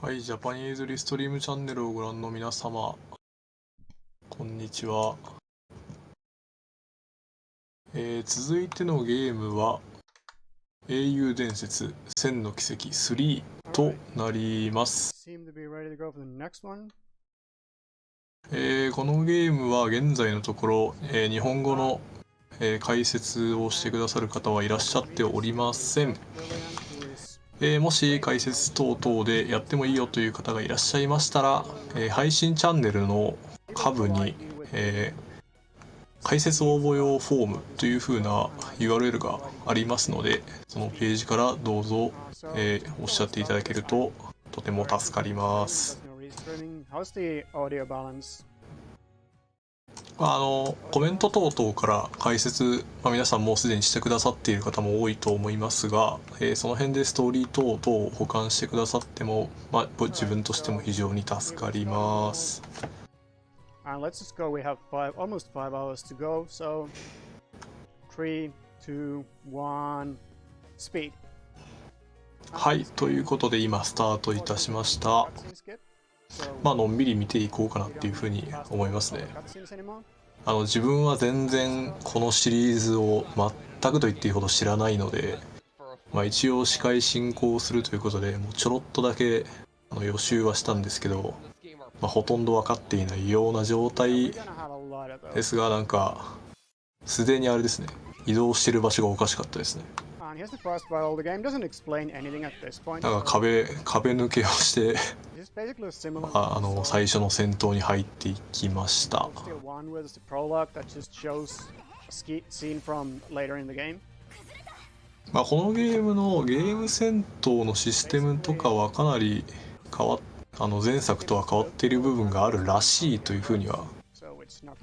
はい、ジャパニーズリストリームチャンネルをご覧の皆様、こんにちは。続いてのゲームは、英雄伝説閃の軌跡3となります。このゲームは現在のところ、日本語の、解説をしてくださる方はいらっしゃっておりません。もし解説等々でやってもいいよという方がいらっしゃいましたら、配信チャンネルの下部に、解説応募用フォームという風な URL がありますので、そのページからどうぞ、おっしゃっていただけるととても助かります。コメント等々から解説、皆さんもうすでにしてくださっている方も多いと思いますが、その辺でストーリー等々を保管してくださっても、自分としても非常に助かります。Let's just go. We have almost 5 hours to go. So 3, 2, 1, speed. はい、ということで今スタートいたしました。のんびり見ていこうかなっていうふうに思いますね。自分は全然このシリーズを全くと言っていいほど知らないので、一応司会進行するということでもうちょろっとだけ予習はしたんですけど、ほとんど分かっていないような状態ですが、なんかすでにあれですね、移動してる場所がおかしかったですね。なんか壁抜けをして最初の戦闘に入っていきました。このゲームのゲーム戦闘のシステムとかはかなり前作とは変わっている部分があるらしいというふうには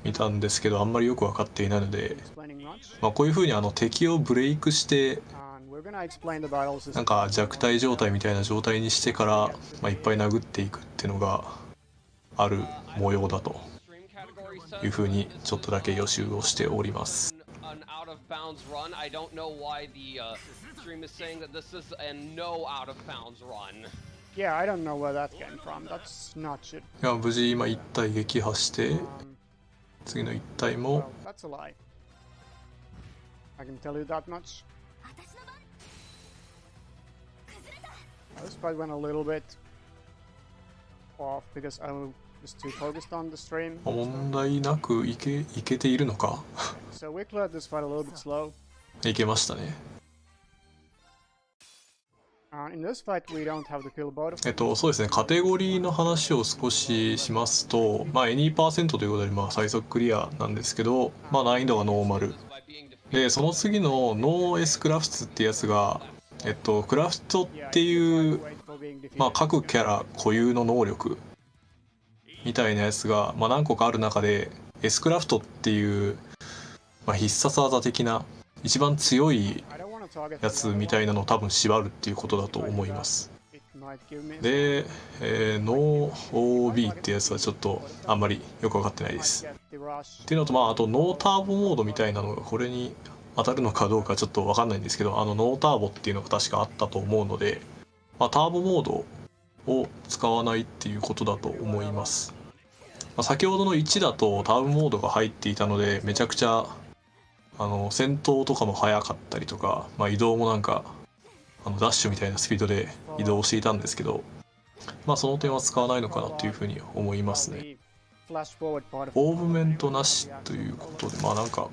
見たんですけど、あんまりよく分かっていないので、こういうふうに敵をブレイクしてなんか弱体状態みたいな状態にしてから、いっぱい殴っていくっていうのがある模様だというふうにちょっとだけ予習をしております。無事今1体撃破して次の1体もThis fight went a little bit off because I was too focused on the stream. 問題なくいけているのかSo we cleared this fight a little bit slow. いけましたね。In this fight we don't have to kill both of them. そうですね、カテゴリーの話を少ししますと、any% ということで、最速クリアなんですけど、難易度がノーマルで、その次のノーエスクラフツっていうやつがクラフトっていう、各キャラ固有の能力みたいなやつが、何個かある中でエスクラフトっていう、必殺技的な一番強いやつみたいなのを多分縛るっていうことだと思います。で、ノー OB ってやつはちょっとあんまりよく分かってないです。っていうのと、あとノーターボモードみたいなのがこれに当たるのかどうかちょっと分かんないんですけど、ノーターボっていうのが確かあったと思うので、ターボモードを使わないっていうことだと思います。先ほどの1だとターボモードが入っていたので、めちゃくちゃ戦闘とかも速かったりとか、移動もなんかダッシュみたいなスピードで移動していたんですけど、その点は使わないのかなというふうに思いますね。オーブメントなしということで、なんか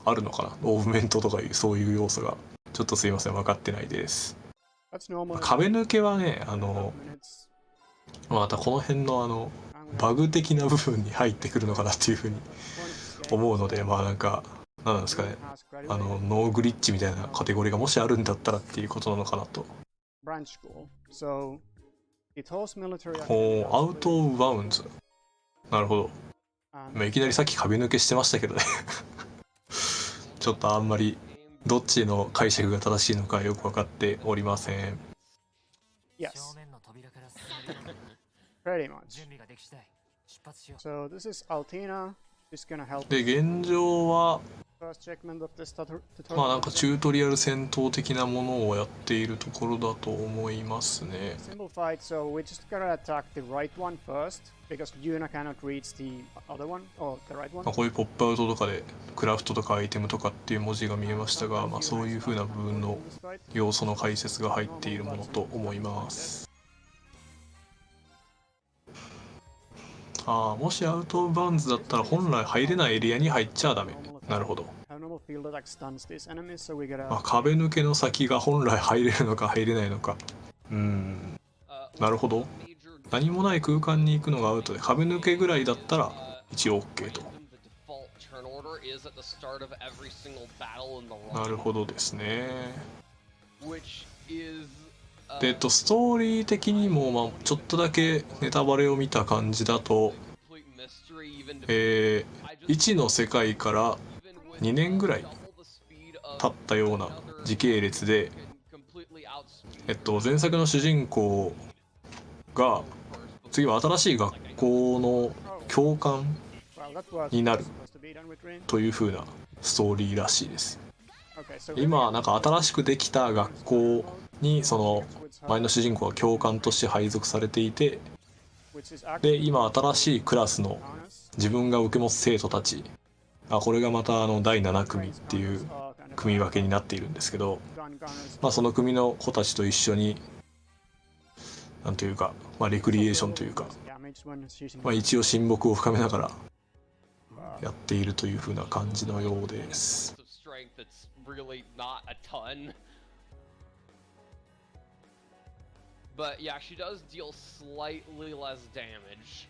あるのかな、オーブメントとかいうそういう要素が。ちょっとすいません、分かってないです。壁抜けはね、またこの辺のバグ的な部分に入ってくるのかなっていうふうに思うので、なんか何なんですかね、ノーグリッチみたいなカテゴリーがもしあるんだったらっていうことなのかなと。アウト・オブ・バウンズ、なるほど。いきなりさっき壁抜けしてましたけどねちょっとあんまりどっちの解釈が正しいのかよく分かっておりません。Yes. Pretty much. So this is Altina. She's gonna help. で、現状は first segment of this tutorial. まあなんかチュートリアル戦闘的なものをやっているところだと思いますね。Simple fight, so we just gotta attack the right one first, because Yuna cannot reach the other one, or the right one. まあこういうポップアウトとかでクラフトとかアイテムとかっていう文字が見えましたが、まあそういう風な部分の要素の解説が入っているものと思います。もしアウト・オブ・バウンズだったら本来入れないエリアに入っちゃダメ。なるほど。まあ、壁抜けの先が本来入れるのか入れないのか。なるほど。何もない空間に行くのがアウトで、壁抜けぐらいだったら一応 OK と。なるほどですね。で、ストーリー的にも、まあ、ちょっとだけネタバレを見た感じだと、1の世界から2年ぐらい経ったような時系列で、前作の主人公が次は新しい学校の教官になるという風なストーリーらしいです。今なんか新しくできた学校にその前の主人公が教官として配属されていて、で今新しいクラスの自分が受け持つ生徒たち、これがまた第7組っていう組分けになっているんですけど、まあ、その組の子たちと一緒になんというか、まあ、レクリエーションというか、まあ、一応親睦を深めながらやっているという風な感じのようです。But yeah, she does deal slightly less damage.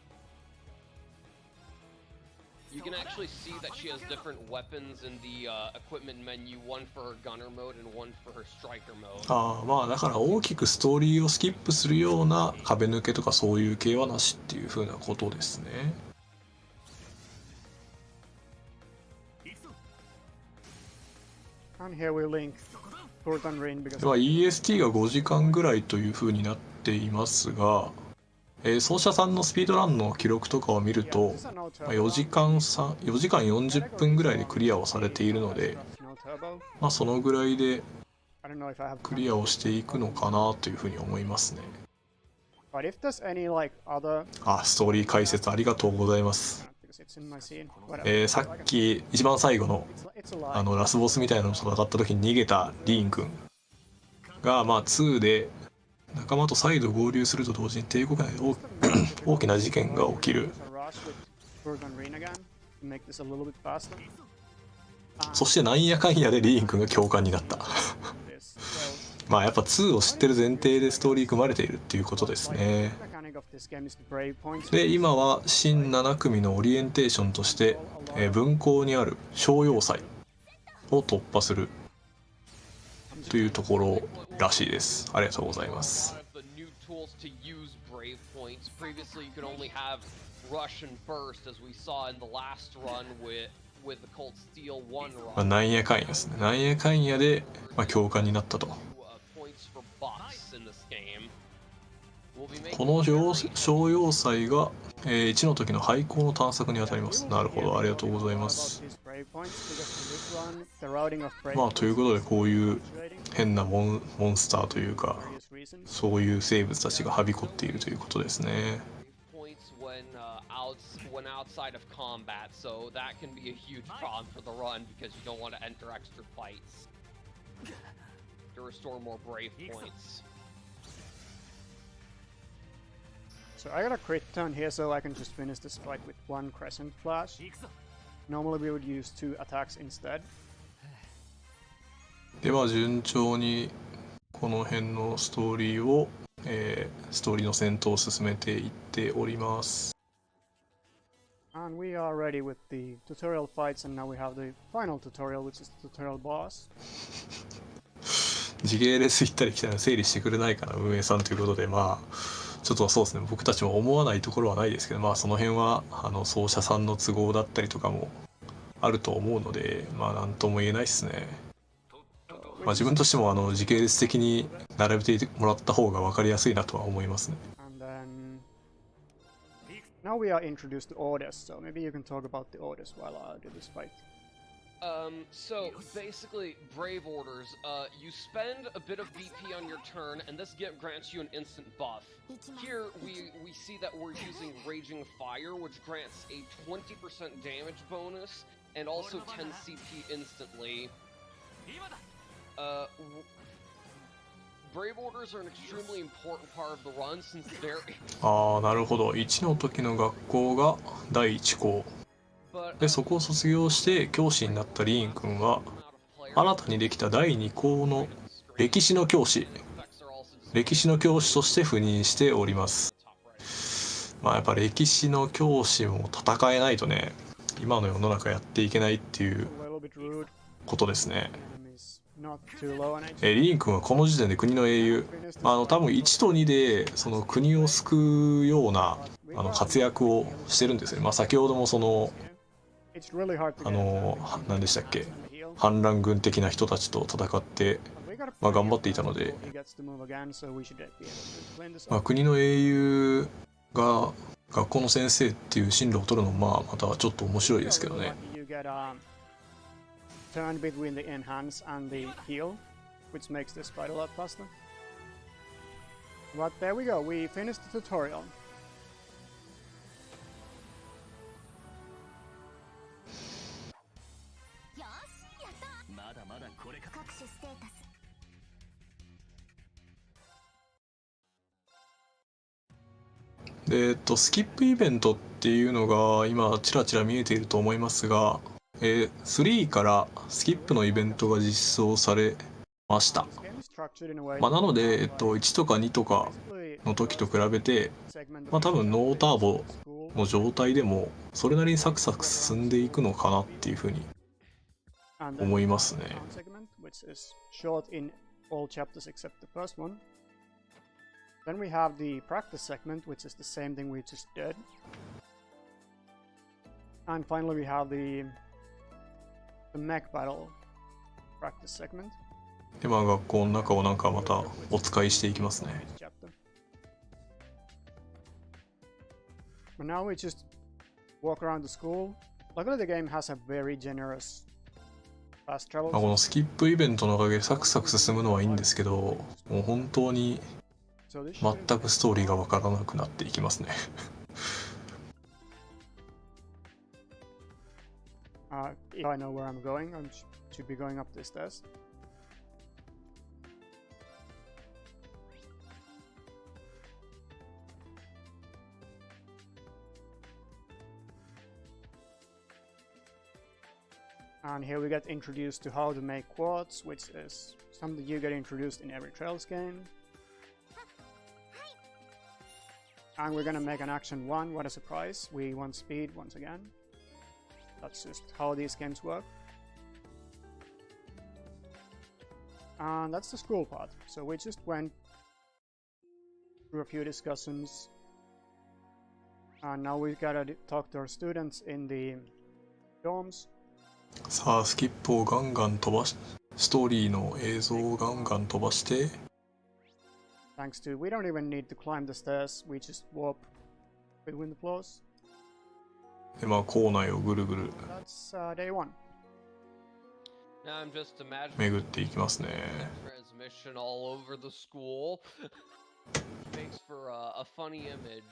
You can actually see that she has different weapons in the equipment menu, one for her gunner mode and one for her striker mode. まあだから大きくストーリーをスキップするような壁抜けとかそういう系はなしっていう風なことですね。And here we link EST が5時間ぐらいという風になっていますが、奏者さんのスピードランの記録とかを見ると、4時間40分ぐらいでクリアをされているので、まあそのぐらいでクリアをしていくのかなという風に思いますね。ストーリー解説ありがとうございます。さっき一番最後のラスボスみたいなのを戦った時に逃げたリーン君が、まあ2で仲間と再度合流すると同時に帝国内で大きな事件が起きる。そしてなんやかんやでリーン君が教官になったまあやっぱ2を知ってる前提でストーリー組まれているっていうことですね。で今は新7組のオリエンテーションとして、分校にある商用祭を突破するというところらしいです。ありがとうございます。なんやかんやですね。なんやかんやで、教官になったと。この商用祭が、1の時の廃校の探索にあたります。なるほど、ありがとうございます。まあということでこういう変なモンスターというかそういう生物たちがはびこっているということですね。So I got a crit turn here so I can just finish this fight with one crescent flash. Normally we would use 2 attacks instead. では順調にこの辺のストーリーを、ストーリーの戦闘を進めていっております。And we are ready with the tutorial fights, and now we have the final tutorial, which is the tutorial boss. 時系列行ったり来たり整理してくれないかな運営さんということで、まあちょっとそうですね、僕たちも思わないところはないですけど、まあその辺は奏者さんの都合だったりとかもあると思うので、まあなんとも言えないですね。まあ自分としても時系列的に並べてもらった方が分かりやすいなとは思いますね。Now we are introduced to orders, so maybe you can talk about the orders while I do this fight. So basically, Brave Orders, you spend a bit of BP on your turn, and this grants you an instant buff. Here, we see that we're using Raging Fire, which grants a 20% damage bonus, and also 10 CP instantly. Brave Orders are an extremely important part of the run, since they're... ああ、なるほど。1の時の学校が第1校。で、そこを卒業して教師になったリーン君は、新たにできた第2校の歴史の教師として赴任しております。まあやっぱ歴史の教師も戦えないとね、今の世の中やっていけないっていうことですね。リーン君はこの時点で国の英雄、多分1と2でその国を救うような活躍をしてるんですよね。まあ先ほどもその何でしたっけ、反乱軍的な人たちと戦って、まあ、頑張っていたので、まあ、国の英雄が学校の先生っていう進路を取るのもまたちょっと面白いですけどね。Turn between the enhance and the heal, which makes this fight a lot faster. But there we go, we finished the tutorial. .スキップイベントっていうのが今ちらちら見えていると思いますが、3からスキップのイベントが実装されました。まあ、なので、1とか2とかの時と比べて、まあ、多分ノーターボの状態でもそれなりにサクサク進んでいくのかなっていうふうに思いますね。Then we have the practice segment, which is the same thing we just did. And finally we have the mech battle practice segment. で、まあ学校の中をなんかまたお使いしていきますね。But now we just walk around the school. Luckily the game has a very generous fast travel. このスキップイベントのおかげでサクサク進むのはいいんですけど、もう本当に全くストーリーがわからなくなっていきますね。If I know where I'm going, I should be going up the stairs. And here we get introduced to how to make quads, which is something you get introduced in every Trails game. And we're gonna make an action 1, what a surprise. We want speed once again. That's just how these games work. And that's the school part. So we just went through a few discussions. And now we gotta talk to our students in the dorms. さあ、スキップをガンガン飛ばし、ストーリーの映像をガンガン飛ばして、Thanks to, we don't even need to climb the stairs, we just warp between the floors. で、まあ校内をぐるぐる That's day 1. Now I'm just imagining 巡っていきますね。 transmission all over the school. Makes for a funny image.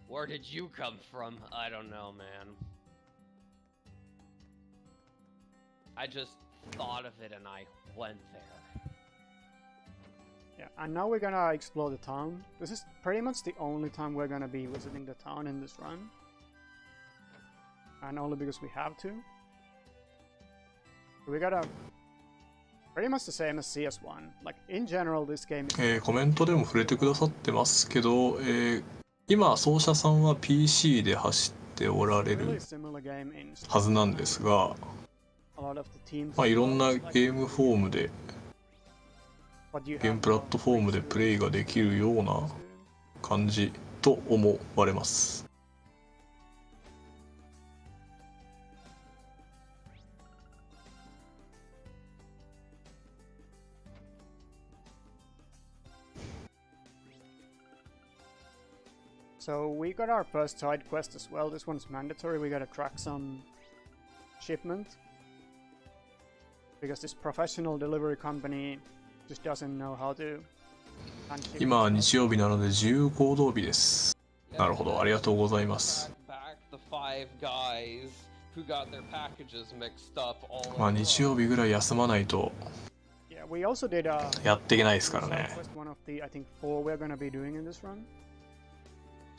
Where did you come from? I don't know, man. I just thought of it and I went there. Yeah, and now we're gonna explore the town. This is pretty much the only time we're gonna be visiting the town in this run. And only because we have to. We gotta... Pretty much the same as CS1. Like, in general, this game is... コメントでも触れてくださってますけど、今奏者さんは PC で走っておられるはずなんですが、まあいろんなゲームフォームでゲームプラットフォームでプレイができるような感じと思われます。So we got our first side quest as well. This one's mandatory. We gotta track some shipment. because this professional delivery company just doesn't know how to. 今は日曜日なので自由行動日です。なるほど、ありがとうございます。まあ日曜日ぐらい休まないとやっていけないですからね。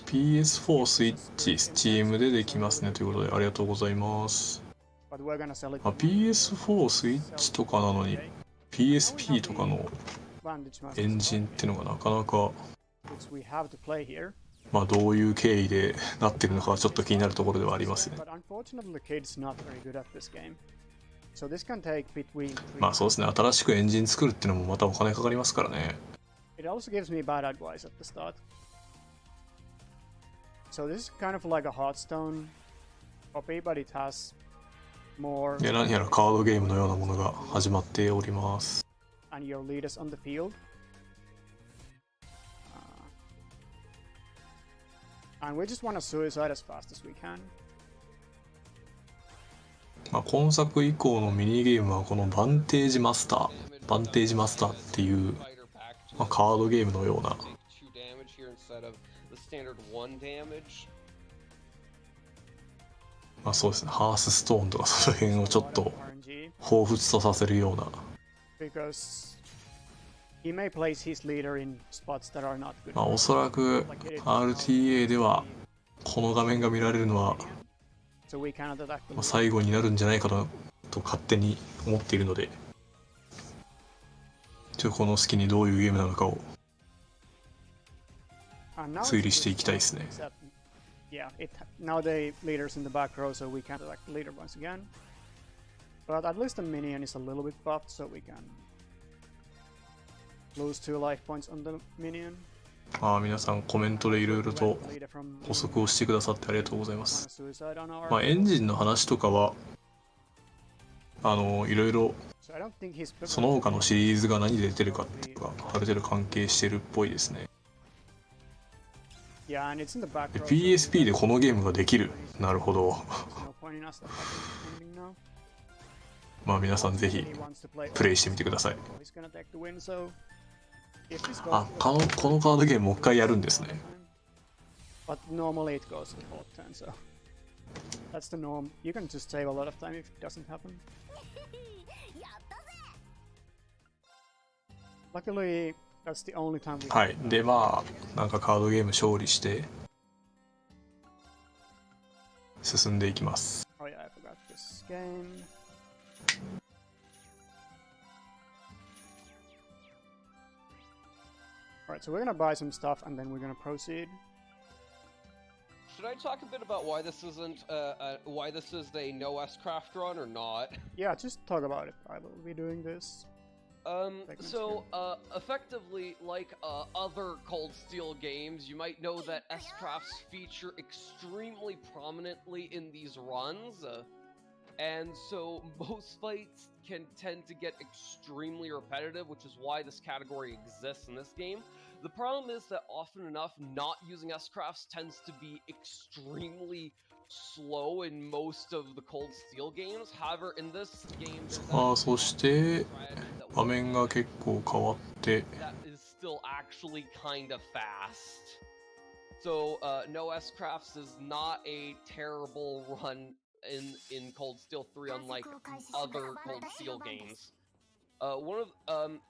PS4 スイッチ、Steam でできますねということでありがとうございます。PS4 スイッチとかなのに PSP とかのエンジンっていうのがなかなかまあどういう経緯でなってるのかちょっと気になるところではありますね。まあそうですね、新しくエンジン作るっていうのもまたお金かかりますからね。So this is kind of like a Hearthstone copy, but it has more. いや、何やらカードゲームのようなものが始まっております。And your leaders on the field. And we just want to suicide as fast as we can. まあ今作以降のミニゲームはこのバンテージマスターっていう、まあ、カードゲームのような。まあそうですね、ハースストーンとかその辺をちょっと彷彿とさせるような。まあおそらく RTA ではこの画面が見られるのは最後になるんじゃないかと勝手に思っているので、この隙にどういうゲームなのかを推理していきたいですね。Yeah, now the leader's in the back row, so we can't attack the leader once again. But at least the minion is a little bit buffed, so we can lose 2 life points on the minion. 皆さんコメントでいろいろと補足をしてくださってありがとうございます。エンジンの話とかはいろいろその他のシリーズが何で出てるかっていうのがある程度関係してるっぽいですね。PSP でこのゲームができる。なるほど。まあ皆さんぜひプレイしてみてください。あ、このカードゲームもう一回やるんですね。はい。で、まあ、なんかカードゲーム勝利して進んでいきます。Alright, so we're gonna buy some stuff and then we're gonna proceed. Should I talk a bit about why this isn't why this is a no S-craft run or not? Yeah, just talk about it. I will be doing this. Effectively, like other Cold Steel games, you might know that S-crafts feature extremely prominently in these runs, and so most fights can tend to get extremely repetitive, which is why this category exists in this game. The problem is that often enough, not using S-crafts tends to be extremely slow in most of the Cold Steel games. However, in this game, そして画面が結構変わって that is still actually kind of fast. So no S-crafts is not a terrible run in Cold Steel 3, unlike other Cold Steel games.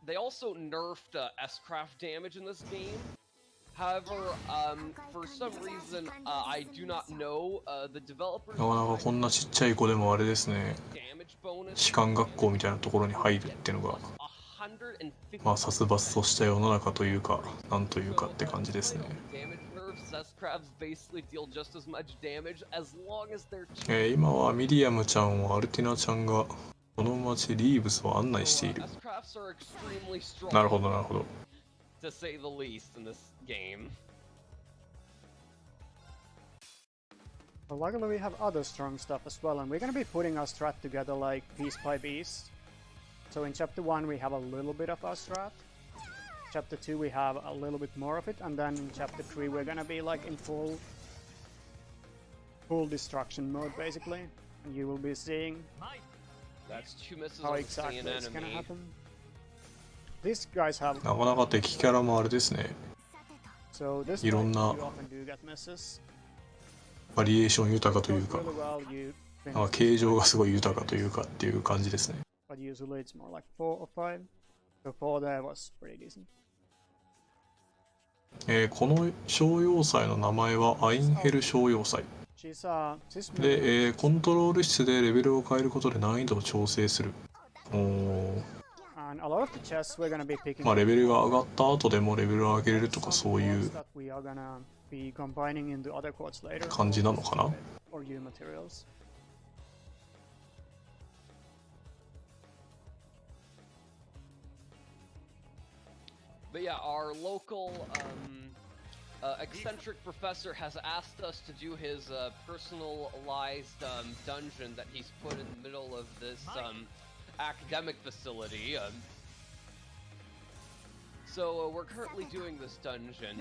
They also nerfed S-craft damage in this game. However, for some reason, I do not know, the developers... なかなかこんなちっちゃい子でもあれですね、士官学校みたいなところに入るっていうのが、まあ殺伐とした世の中というか、なんというかって感じですね。今はミディアムちゃんをアルティナちゃんがこの町リーブスを案内している。なるほどなるほど。To say the least in this game. But luckily we have other strong stuff as well, and we're gonna be putting our strat together like piece by piece. So in chapter 1 we have a little bit of our strat. Chapter 2 we have a little bit more of it, and then in chapter 3 we're gonna be like in full destruction mode basically. And you will be seeing That's 2 misses how on the exactly same it's gonna enemy. happen. These guys have なかなか敵キャラもあれですね。 so this いろ fight んな you often do get misses. バリエーション豊か It とい goes うか、 really well, you なんか finish, 形状がすごい豊かというかっていう感じですね。 but usually it's more like 4 or 5. So 4 there was pretty decent. この小要塞の名前はアインヘル小要塞 She's で、コントロール室でレベルを変えることで難易度を調整する。おー、 and a lot of the chests we're gonna be picking まあレベルが上がった後でもレベルを上げれるとか some そういう ores that we are gonna be combining into other quartz later, 感じなのかな。 or new materials. But yeah, our local eccentric professor has asked us to do his personalized dungeon that he's put in the middle of this academic facility. So we're currently doing this dungeon.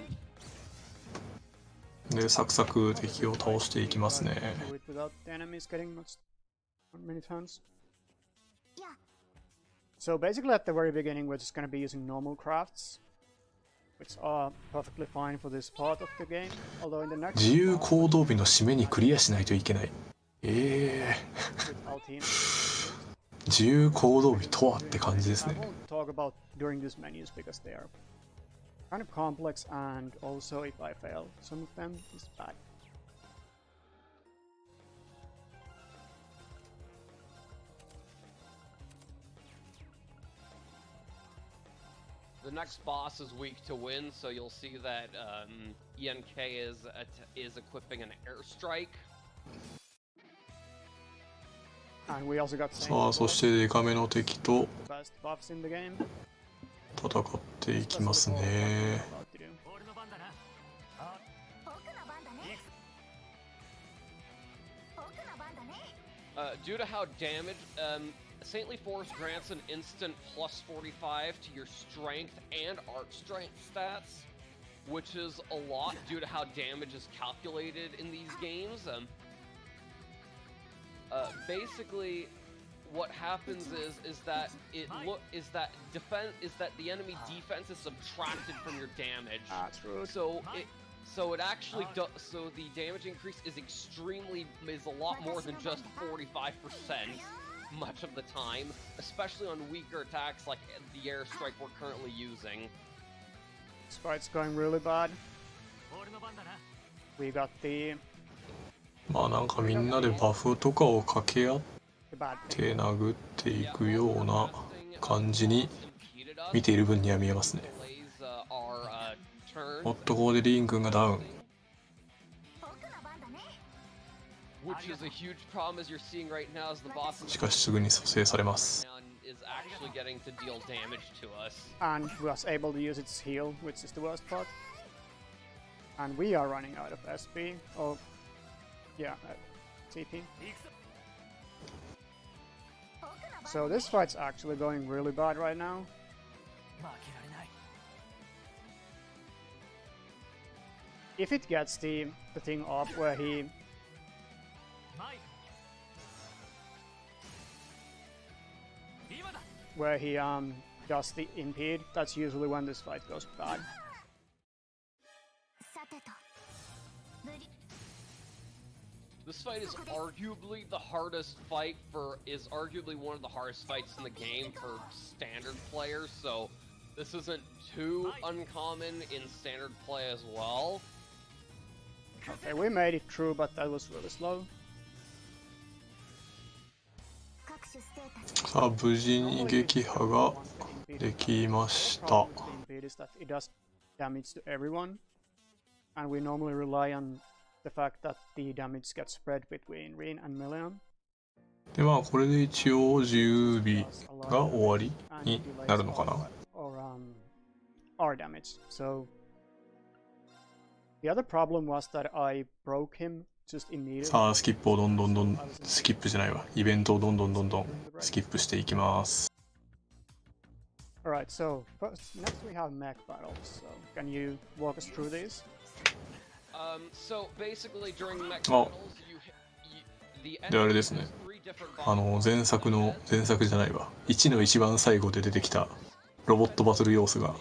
で、サクサク敵を倒していきますね。 Do it without the enemies getting many turns. So basically at the very beginning we're just gonna be using normal crafts, which are perfectly fine for this part of the game. Although in the next 自由行動日の締めにクリアしないといけない。with our team, 自由行動日とはって感じです I ね。 won't talk about during these menus because they are kind of complex, and also if I fail some of them, it's bad. The next boss is weak to win, so you'll see that ENK is equipping an airstrike. And we also got さあ、そしてデカめの敵と the best buffs in the game. 戦っていきます That's what we're ね。 about to do. Due to how damaged, Saintly Force grants an instant plus 45 to your strength and art strength stats, which is a lot due to how damage is calculated in these games. Basically, what happens is that the enemy defense is subtracted from your damage. That's rude. So it actually does. So the damage increase is a lot more than just 45%. Much of the time, especially on weaker attacks like the airstrike we're currently using. This fight's going really bad. We got the まあなんかみんなでバフとかを掛け合っ bad て殴っていくような感じに見ている分には見えますね。おっと、ここでリーン君がダウン。 Which is a huge problem as you're seeing right now as the boss しかしすぐに蘇生されます。 is actually getting to deal damage to us. and was able to use its heal, which is the worst part. And we are running out of SP. Oh, yeah, TP. So this fight's actually going really bad right now. If it gets the thing off where he does the impede, that's usually when this fight goes bad. This fight is arguably one of the hardest fights in the game for standard players, so this isn't too uncommon in standard play as well. Okay, we made it through, but that was really slow. さあ、無事に撃破ができました。 The impede is that it does damage to everyone, and we normally rely on the fact that the damage gets spread between Rin and Million. で、まあこれで一応自由日が終わりになるのかな。 Or our damage. So the other problem was that I broke him just immediately. さあ、スキップをどんどんスキップじゃないわ。イベントをどんどんスキップしていきます。 Alright, so next we have mech battles. So can you walk us through these? So basically during mech Oh. battles, the で、あれ enemy ですね。 has 3前作じゃないわ、1の一番最後で出てきたロボットバトル要素がこ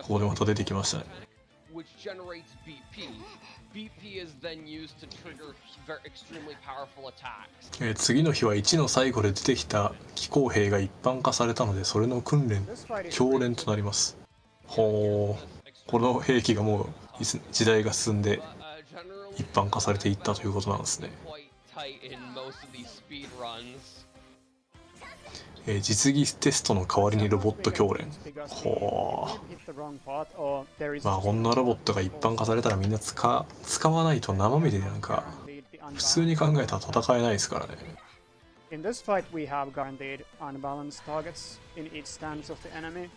こでまた出てきましたね。次の日は1の最後で出てきた機構兵が一般化されたので、それの訓練教練となります。ほう、この兵器がもう時代が進んで一般化されていったということなんですね。実技テストの代わりにロボット教練。ほう、まあこんなロボットが一般化されたらみんな使わないと生身でなんか普通に考えたら戦えないですからね。In this fight, we have guaranteed unbalanced targets in each stance of the enemy,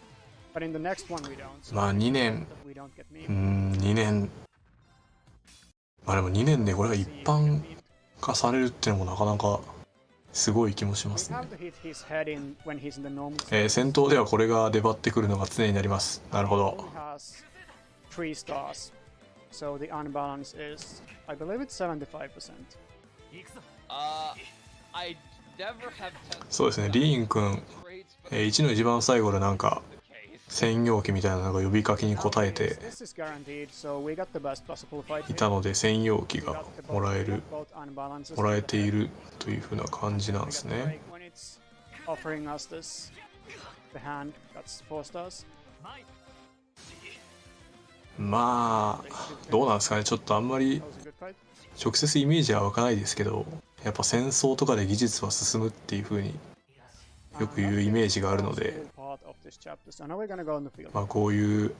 but in the next one we don't. まあ2年、We don't get me. 2年、まあでも2年でこれが一般化されるっていうのもなかなかすごい気もしますね。戦闘ではこれが出張ってくるのが常になります。なるほど。So the unbalance is, I believe it's 75%. そうですね、リーン君、1の一番最後でなんか専用機みたいなのが呼びかけに応えていたので、専用機がもらえているという風な感じなんですね。まあどうなんですかね、ちょっとあんまり直接イメージは湧かないですけど、やっぱ戦争とかで技術は進むっていう風によく言うイメージがあるので、まあこういう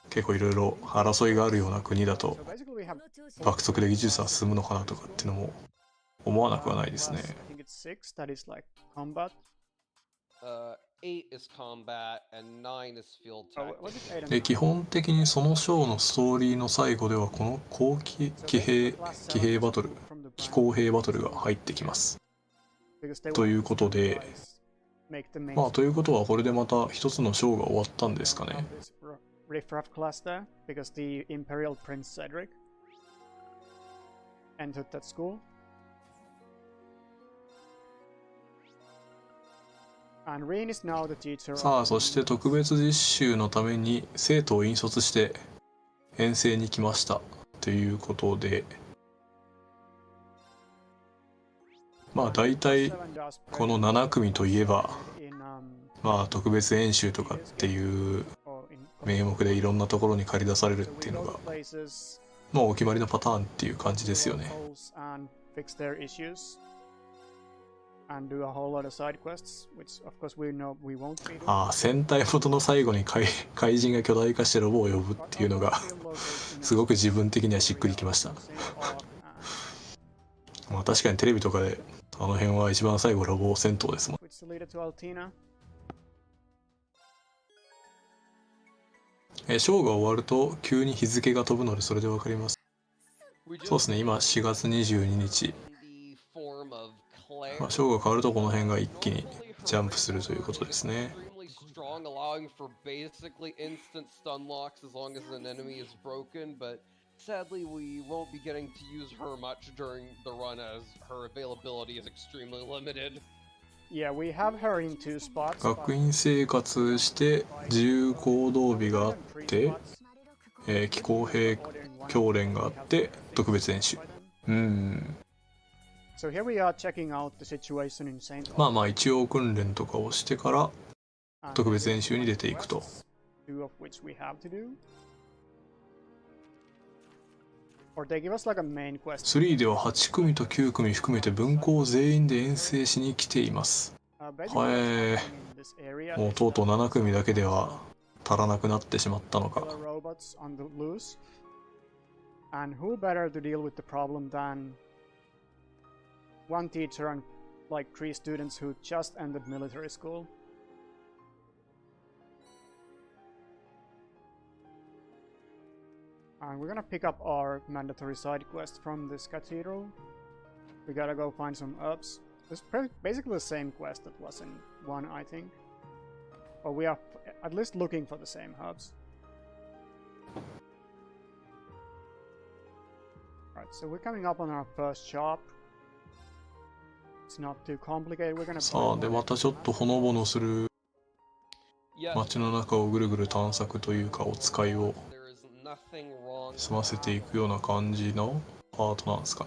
結構いろいろ争いがあるような国だと爆速で技術は進むのかなとかっていうのも思わなくはないですね。で基本的にその章のストーリーの最後ではこの後期騎兵バトル、機構兵バトルが入ってきます。ということで、まあということはこれでまた一つの章が終わったんですかね。さあ、そして特別実習のために生徒を引率して遠征に来ましたということで、まあ大体この7組といえば、まあ特別演習とかっていう名目でいろんなところに駆り出されるっていうのがもうお決まりのパターンっていう感じですよね。ああ、戦隊元の最後に怪人が巨大化してロボを呼ぶっていうのがすごく自分的にはしっくりきました。まあ確かにテレビとかであの辺は一番最後ロボ戦闘ですもん。ショーが終わると急に日付が飛ぶのでそれでわかります。そうですね、今4月22日。まあ、ショーが変わるとこの辺が一気にジャンプするということですね。Sadly, we won't be getting to use her much during the run as her availability is extremely limited. Yeah, we have her in two spots. 学院生活して自由行動日があって、機構兵教練があって特別演習。So here we are checking out the situation in Saint. まあまあ一応訓練とかをしてから特別演習に出ていくと。Two of which we have to do. Or they give us like a main quest. 3では8組と9組含めて分校全員で遠征しに来ています。もうとうとう7組だけでは足らなくなってしまったのか。And who better to deal with the problem than one teacher and like 3 students who just ended military school? And we're gonna pick up our mandatory side quest from this cathedral. We gotta go find some herbs. It's basically the same quest that was in 1, I think. Or we are at least looking for the same herbs. Right, so we're coming up on our first shop. It's not too complicated. We're gonna さあ、でまたちょっとほのぼのする Yes, 街の中をぐるぐる探索というかお使いを there is nothing wrong. 済ませていくような感じのパートなんですか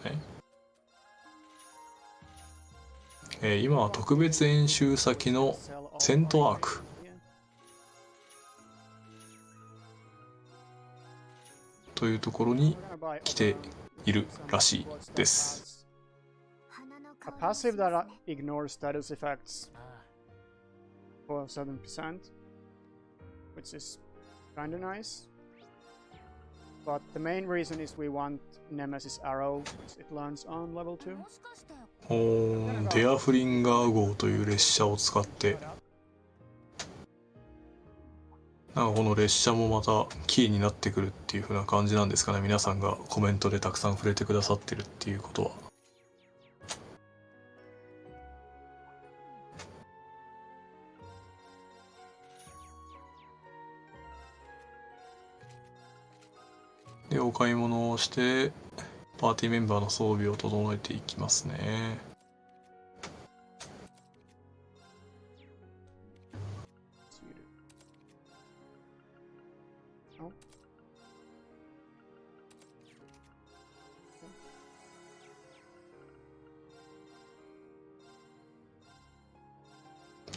ね。今は特別演習先のセントアークというところに来ているらしいです。A passive that ignores status effects for 7%, which is kinda nice. But the main reason is we want Nemesis Arrow, which it learns on level 2. デアフリンガー号という列車を使ってなんかこの列車もまたキーになってくるっていう風な感じなんですかね。皆さんがコメントでたくさん触れてくださってるっていうことは。でお買い物をしてパーティーメンバーの装備を整えていきますね。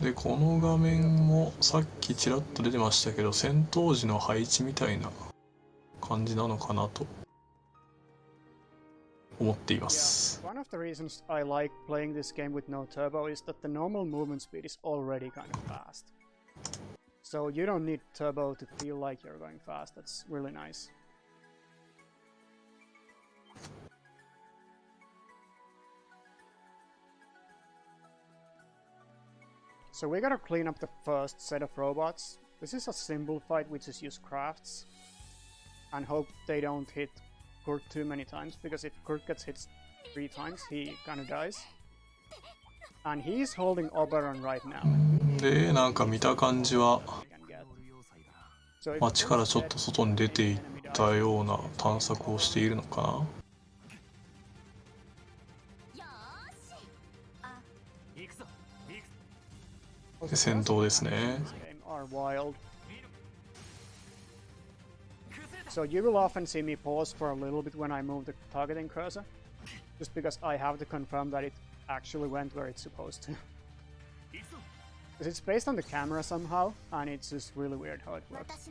でこの画面もさっきちらっと出てましたけど戦闘時の配置みたいな感じなのかなと思っています。 One of the reasons I like playing this game with no turbo is that the normal movement speed is already kind of fast. So you don't need turbo to feel like you're going fast. That's really nice. So we gotta clean up the first set of robots. This is a simple fight, we just use crafts and hope they don't hit Kurt too many times, because if Kurt gets hit 3 times, he kinda dies. And he's holding Oberon right now. でなんか見た感じは We can get. So if 街からちょっと外に出ていったような探索をしているのかな。で戦闘ですね。 are wild. So you will often see me pause for a little bit when I move the targeting cursor, just because I have to confirm that it actually went where it's supposed to. Because it's based on the camera somehow, and it's just really weird how it works.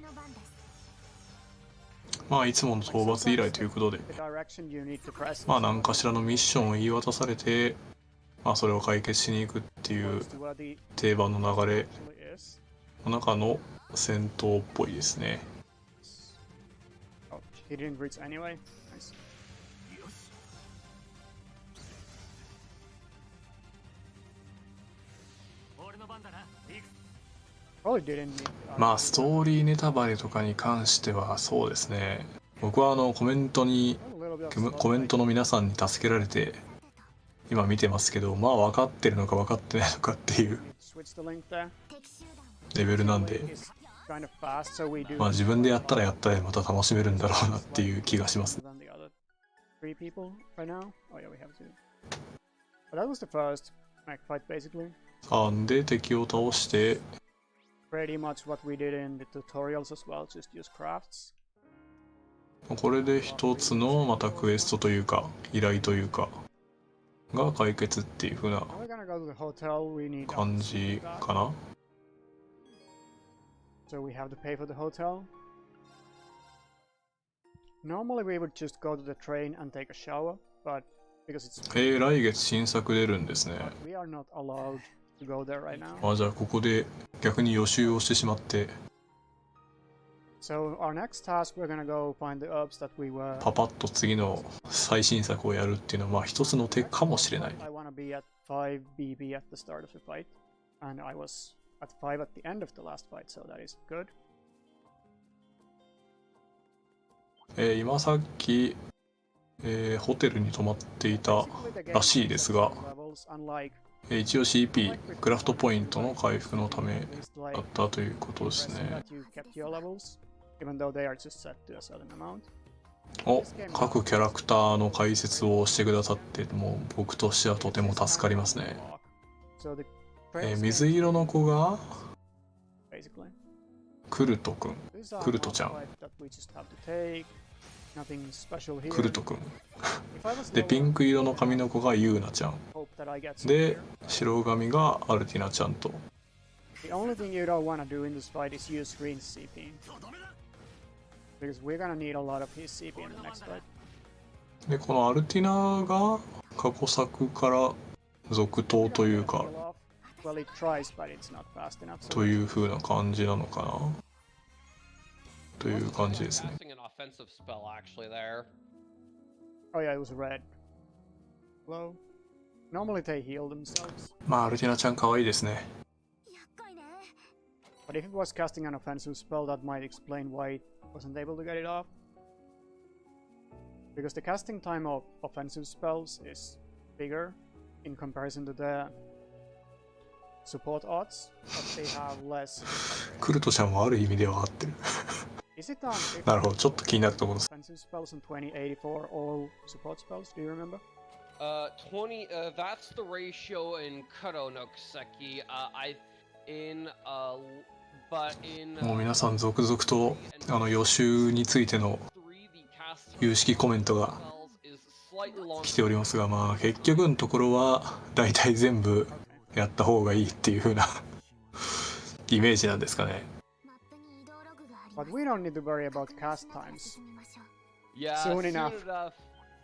まあいつもの討伐依頼ということで The direction you need to press まあ何かしらのミッションを言い渡されてまあそれを解決しに行くっていう to where the 定番の流れ actually is. の中の戦闘っぽいですね。 Oh, he didn't reach anyway. Nice. Probably didn't need まあストーリーネタバレとかに関してはそうですね。僕はコメントa little bit of コメントの皆さんに助けられて今見てますけどまあ分かってるのか分かってないのかっていう switch the link there. レベルなんで It's kind of fast, so we do まあ自分でやったらやったらまた楽しめるんだろうなっていう気がします。 than the other 3 people right now. Oh yeah, we have 2. But that was the first mech fight basically. さあで敵を倒して Pretty much what we did in the tutorials as well, just use crafts. これで一つのまたクエストというか依頼というかが解決っていう風な Now we're gonna go to the hotel, we need 感じかな。 so we have to pay for the hotel. Normally we would just go to the train and take a shower, but because it's 来月新作出るんですね。 we are not allowed to go there right now. じゃあここで逆に予習をしてしまって So our next task, we're gonna go find the herbs that we were. パパッと次の最新作をやるっていうのはまあ一つの手かもしれない。 I wanna be at 5 BB at the start of the fight, and I was at 5 at the end of the last fight, so that is good. 今さっき、ホテルに泊まっていたらしいですが Levels, unlike 一応 CP クラフトポイントの回復のため it's だ like ったということです pressing ね。 that you kept your levels, even though they are just set to a certain amount. お、各キャラクターの解説をしてくださって、もう僕としてはとても助かりますね。水色の子がクルトくん、クルトちゃん、クルトくんで、ピンク色の髪の子がユーナちゃんで、白髪がアルティナちゃんと。The only thing you don't want to do in this fight is use green CP. Because we're gonna need a lot of his CP in the next fight. で、このアルティナが過去作から続投というか、 Well, it tries, but it's not fast enough. という風な感じなのかなという感じですね。Oh yeah, it was red. Hello. Normally they heal themselves. まあアルティナちゃん可愛いですね。But if it was casting an offensive spell, that might explain why it wasn't able to get it off. Because the casting time of offensive spells is bigger in comparison to the support odds, but they have less. クルトちゃんはある意味では合ってる。Is it on なるほど、ちょっと気になるところです。 offensive spells in 2084 all support spells? Do you remember? 20. That's the ratio in Kuro no Kuseki. But もう皆さん続々と予習についての有識コメントが来ておりますが、まあ結局のところはだいたい全部やった方がいいっていう風なイメージなんですかね。But we don't need to worry about cast times. Yeah, Soon enough.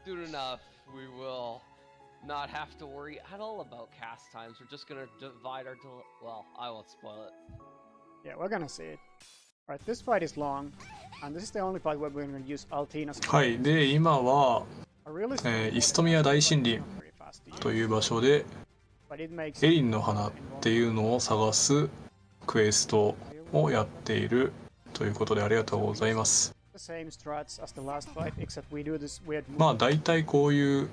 Soon enough, we will not have to worry at all about cast times. We're just gonna divide our well, I won't spoil it. Yeah, we're gonna see it. Alright, this fight is long, and this is the only fight where we're gonna use Altina's. はい、で今は、 A really small イストミア大森林 not very fast to use, という場所で but it makes エリンの花っていうのを探すクエストをやっているということで、ありがとうございます。 the same strats as the last fight, except we do this weird move. まあ大体こういう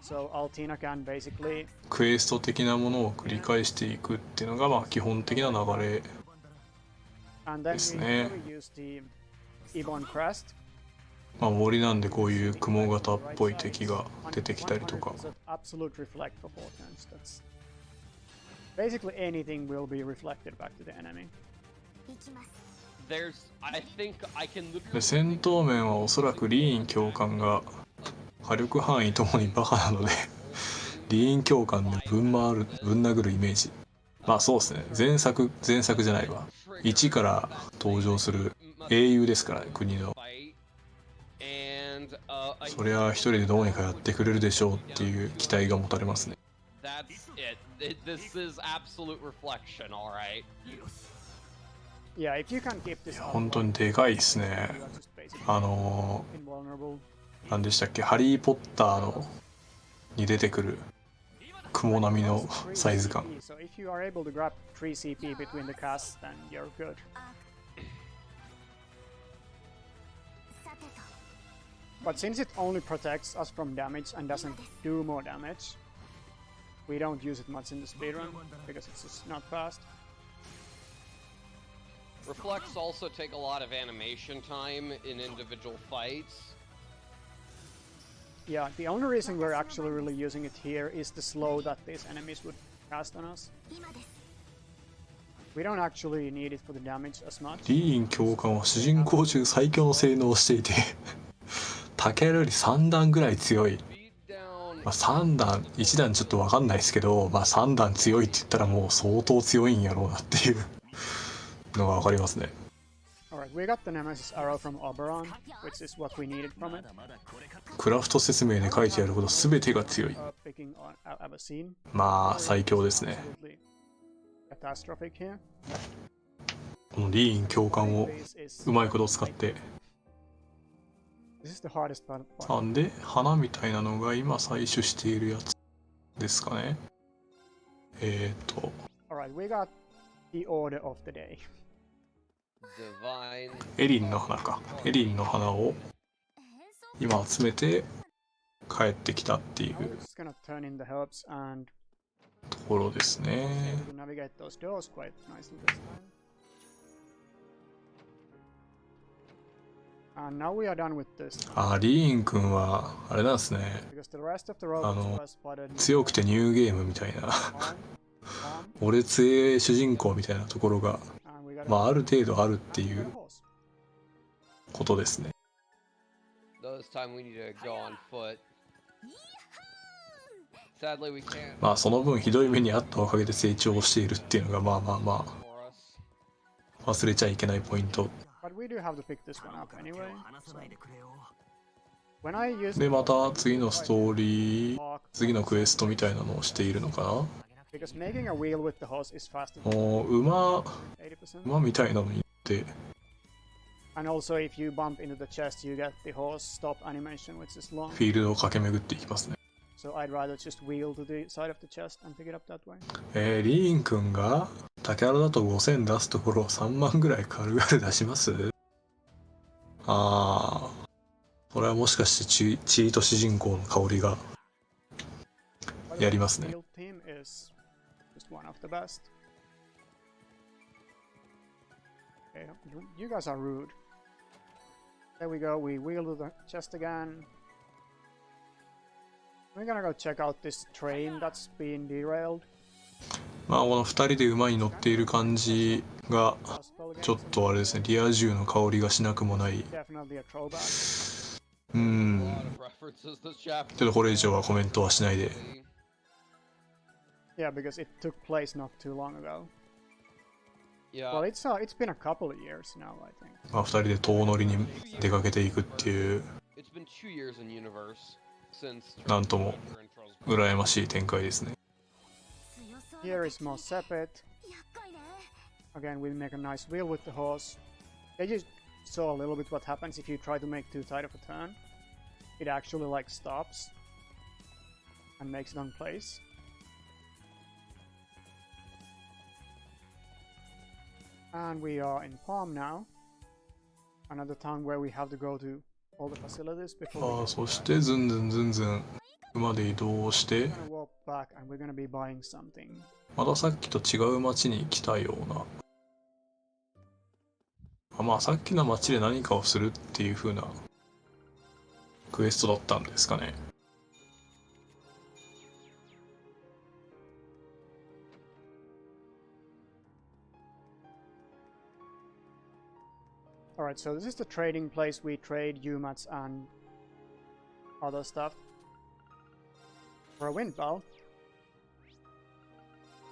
So Altina can basically クエスト的なものを繰り返していくっていうのがまあ基本的な流れ and then です we ね。 use the Ebon Crest. まあ森なんでこういう雲型っぽい敵が出てきたりとか。 100% absolute reflect for 4 turns. That's basically anything will be reflected back to the enemy. I think I can で戦闘面はおそらくリーン教官が火力範囲ともにバカなのでリーン教官でぶん殴るイメージ。まあそうですね。前作じゃないわ。1から登場する英雄ですからね、国の。そりゃ一人でどうにかやってくれるでしょうっていう期待が持たれますね。 That's it. This is absolute reflection, all right. Yeah, if you can keep this 本当にでかいですね。 you are just basically invulnerable. 何でしたっけ、ハリー・ポッターのに出てくる雲並みのサイズ感。 So if you are able to grab 3 CP between the casts, then you're good. But since it only protects us from damage and doesn't do more damage, we don't use it much in the speedrun because it's just not fast. Reflects also take a lot of animation time in individual fights. Yeah, the only reason we're actually really using it here is the slow that these enemies would cast on us. We don't actually need it for the damage as much. リーン教官は主人公中最強の性能をしていてタケルより3段ぐらい強い。 まあ、3段1段ちょっと分かんないですけど、まあ、3段強いって言ったらもう相当強いんやろうなっていうのが分かりますね。 Alright, we got the Nemesis arrow from Oberon, which is what we needed from it. クラフト説明で書いてあること全てが強い。 Picking on Avacine. まあ最強ですね。 Absolutely catastrophic here. このリーン教官を This is, うまいこと使って。 this is the hardest part. なんで花みたいなのが今採取しているやつですかね。Alright, we got the order of the day. Divine. エリンの花か。エリンの花を今集めて帰ってきたっていう Now we're just gonna turn in the herbs and ところですね。 to navigate those doors quite nicely this time. And now we are done with this. リーン君はあれなんですね。 Because the rest of the robots were spotted. 強くてニューゲームみたいな俺強い主人公みたいなところがある程度あるっていうことですね。その分ひどい目にあったおかげで成長しているっていうのが忘れちゃいけないポイント。でまた次のストーリー、次のクエストみたいなのをしているのかな。もう馬みたいなのに行って。And also, if you bump into the chest, you get the horse stop animation, which is long. フィールドを駆け巡っていきますね。So I'd rather just wheel to the side of the chest and pick it up that way. リーン君が竹原だと5000出すところを3万ぐらい軽々出します。これはもしかしてチート主人公の香りがやりますね。You guys are rude. There we go, we wheel to the chest again. We're gonna go check out this train that's been derailed. この2人で馬に乗っている感じがちょっとあれですね、リア充の香りがしなくもない。ちょっとこれ以上はコメントはしないで。Yeah, because it took place not too long ago. Well, it's been a couple of years now, I think. 2人で遠乗りに出かけていくっていう、なんとも羨ましい展開ですね。Here is more Sepet. Again, we make a nice wheel with the horse. I just saw a little bit what happens if you try to make too tight of a turn. It actually like stops and makes it on place. And we are in Palm now. Another town where we have to go to all the facilities before. そしてずんずん馬で移動して、またさっきと違う町に来たような。さっきの町で何かをするっていう風なクエストだったんですかね。Alright, so this is the trading place. We trade UMATs and other stuff for a wind bell.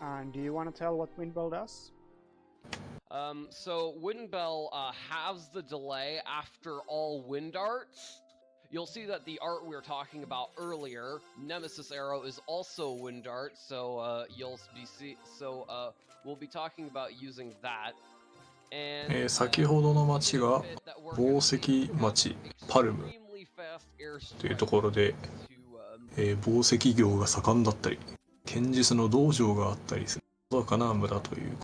And do you want to tell what wind bell does? So wind bell halves the delay after all wind arts. You'll see that the art we were talking about earlier, Nemesis Arrow, is also a wind art. So we'll be talking about using that. 先ほどの町が紡績町パルムというところで、紡績業が盛んだったり剣術の道場があったりするのどかな村という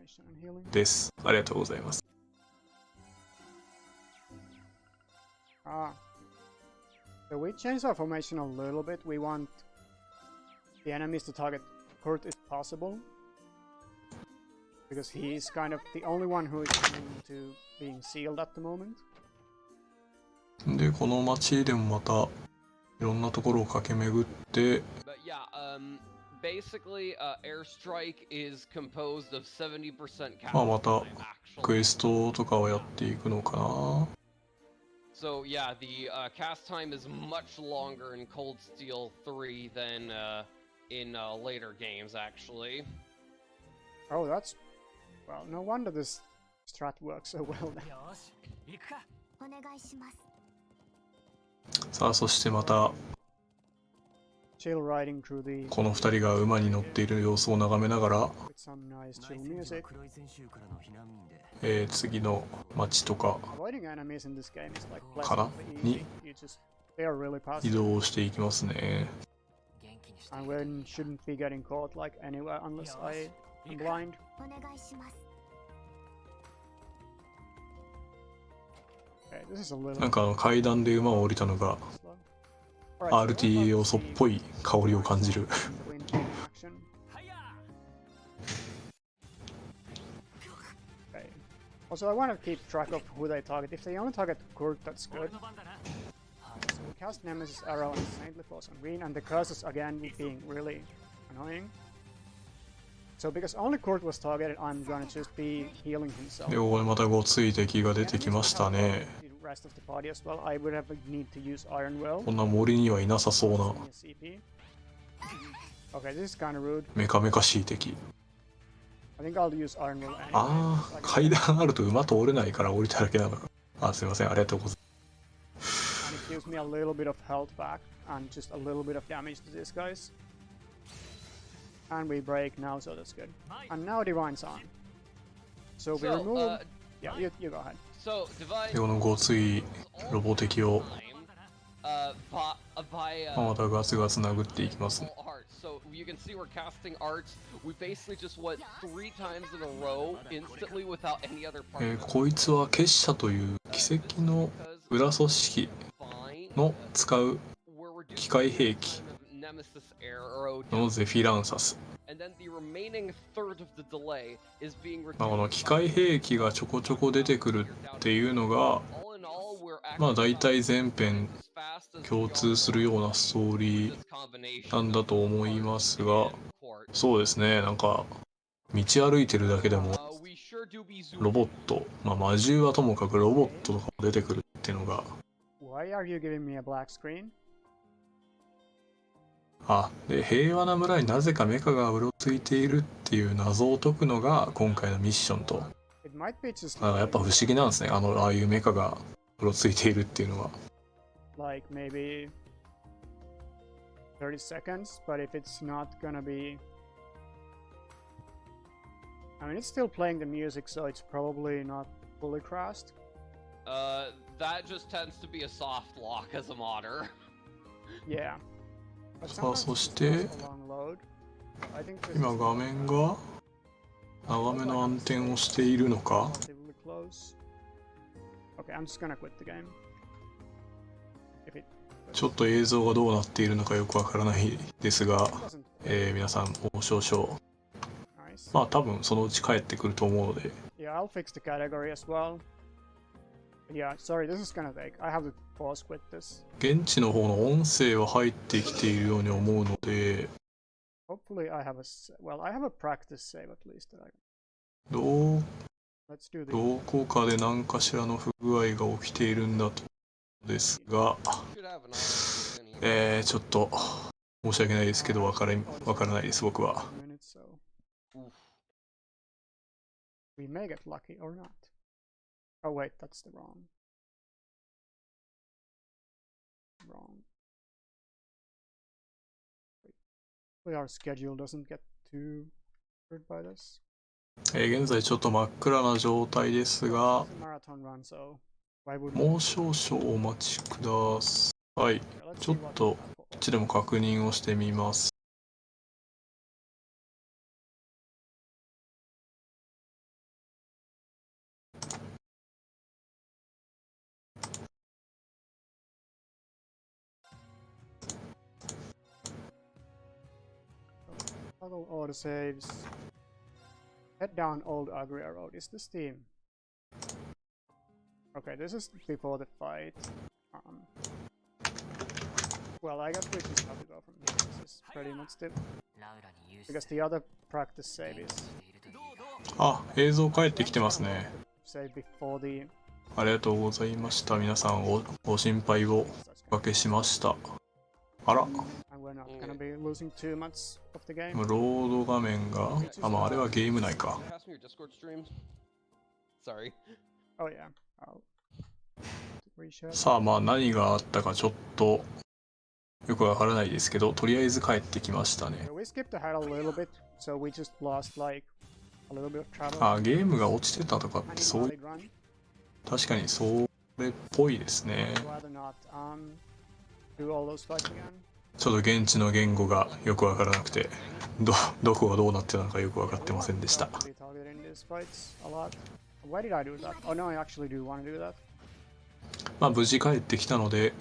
です。ありがとうございます。So we changed our formation a little bit. We want the enemies to target Kurt if possible. Because he is kind of the only one who is immune to being sealed at the moment. で、この町でもまたいろんなところを駆け巡って、またクエストとかをやっていくのかな。So yeah, the cast time is much longer in Cold Steel 3 than in later games, actually. Oh, that's... Well, no wonder this strat works so well then. さあ、そしてまたこの2人が馬に乗っている様子を眺めながら、次の町とかからに移動していきますね。なんか階段で馬を降りたのが RTA 要素っぽい香りを感じる。Also, I want to keep track of who they target. If they only target Kurt, that's good. So we cast Nemesis Arrow and Saintly Force on green, and the curses again being really annoying. So because only Kurt was targeted, I'm gonna just be healing himself. で、ここでまたごつい敵が出てきましたね。 The rest of the party as well. I would have a need to use Iron Will. こんな森にはいなさそうな CP. Okay, this is kind of rude. メカメカしい敵。 I think I'll use Iron Will anyway. ああ、階段あると馬通れないから降りただけなのか。あ、すいません、ありがとうございます。 And it gives me a little bit of health back and just a little bit of damage to these guys. And we break now, so that's good. And now Divine's on. So we remove... Yeah, you go ahead. So, Divine... で、このごついロボ敵を またガツガツ殴っていきますね。 So you can see we're casting arts. We basically just went 3 times in a row instantly without any other part. こいつは結社という奇跡の裏組織の使う機械兵器のゼフィランサス。この機械兵器がちょこちょこ出てくるっていうのがまあ大体全編共通するようなストーリーなんだと思いますが、そうですね、なんか道歩いてるだけでもロボット、まあ魔獣はともかくロボットとかも出てくるっていうのが。 Why are you giving me a black screen? あ、で平和な村になぜかメカがうろついているっていう謎を解くのが今回のミッションと。やっぱ不思議なんですね、ああいうメカがうろついているっていうのは。 Like maybe 30 seconds, but if it's not gonna be... I mean, it's still playing the music, so it's probably not fully crashed. That just tends to be a soft lock as a modder. Yeah. さあ、そして今画面が長めの暗転をしているのか。 Okay, I'm just gonna quit the game. ちょっと映像がどうなっているのかよくわからないですが、皆さんもう少々、まあ多分そのうち帰ってくると思うので。 Yeah, I'll fix the category as well. Yeah, sorry, this is gonna take. I have to pause quit this. 現地の方の音声は入ってきているように思うので。 Hopefully I have a well, I have a practice save at least that I. どこかで何かしらの不具合が起きているんだとですが、ちょっと申し訳ないですけどわからないです僕は。 We may get lucky or not. Oh wait, that's the wrong. Hopefully our schedule doesn't get too hurt by this. 現在ちょっと真っ暗な状態ですが、もう少々お待ちください。ちょっとこっちでも確認をしてみます。Toggle auto saves. Head down Old Agria Road. Is this the... Okay, this is before the fight. Well, I got which is how to go from here. This is pretty much the... Because the other practice save is... あ、映像返ってきてますね。 Save before the... ありがとうございました。皆さんご心配をおかけしました。あら。 ロード画面が、まああれはゲーム内か。さあまあ何があったかちょっとよくわからないですけど、とりあえず帰ってきましたね。あ、ゲームが落ちてたとかってそういう、確かにそれっぽいですね。ちょっと現地の言語がよくわからなくて、どこがどうなってたのかよく分かってませんでした。まあ無事帰ってきたので、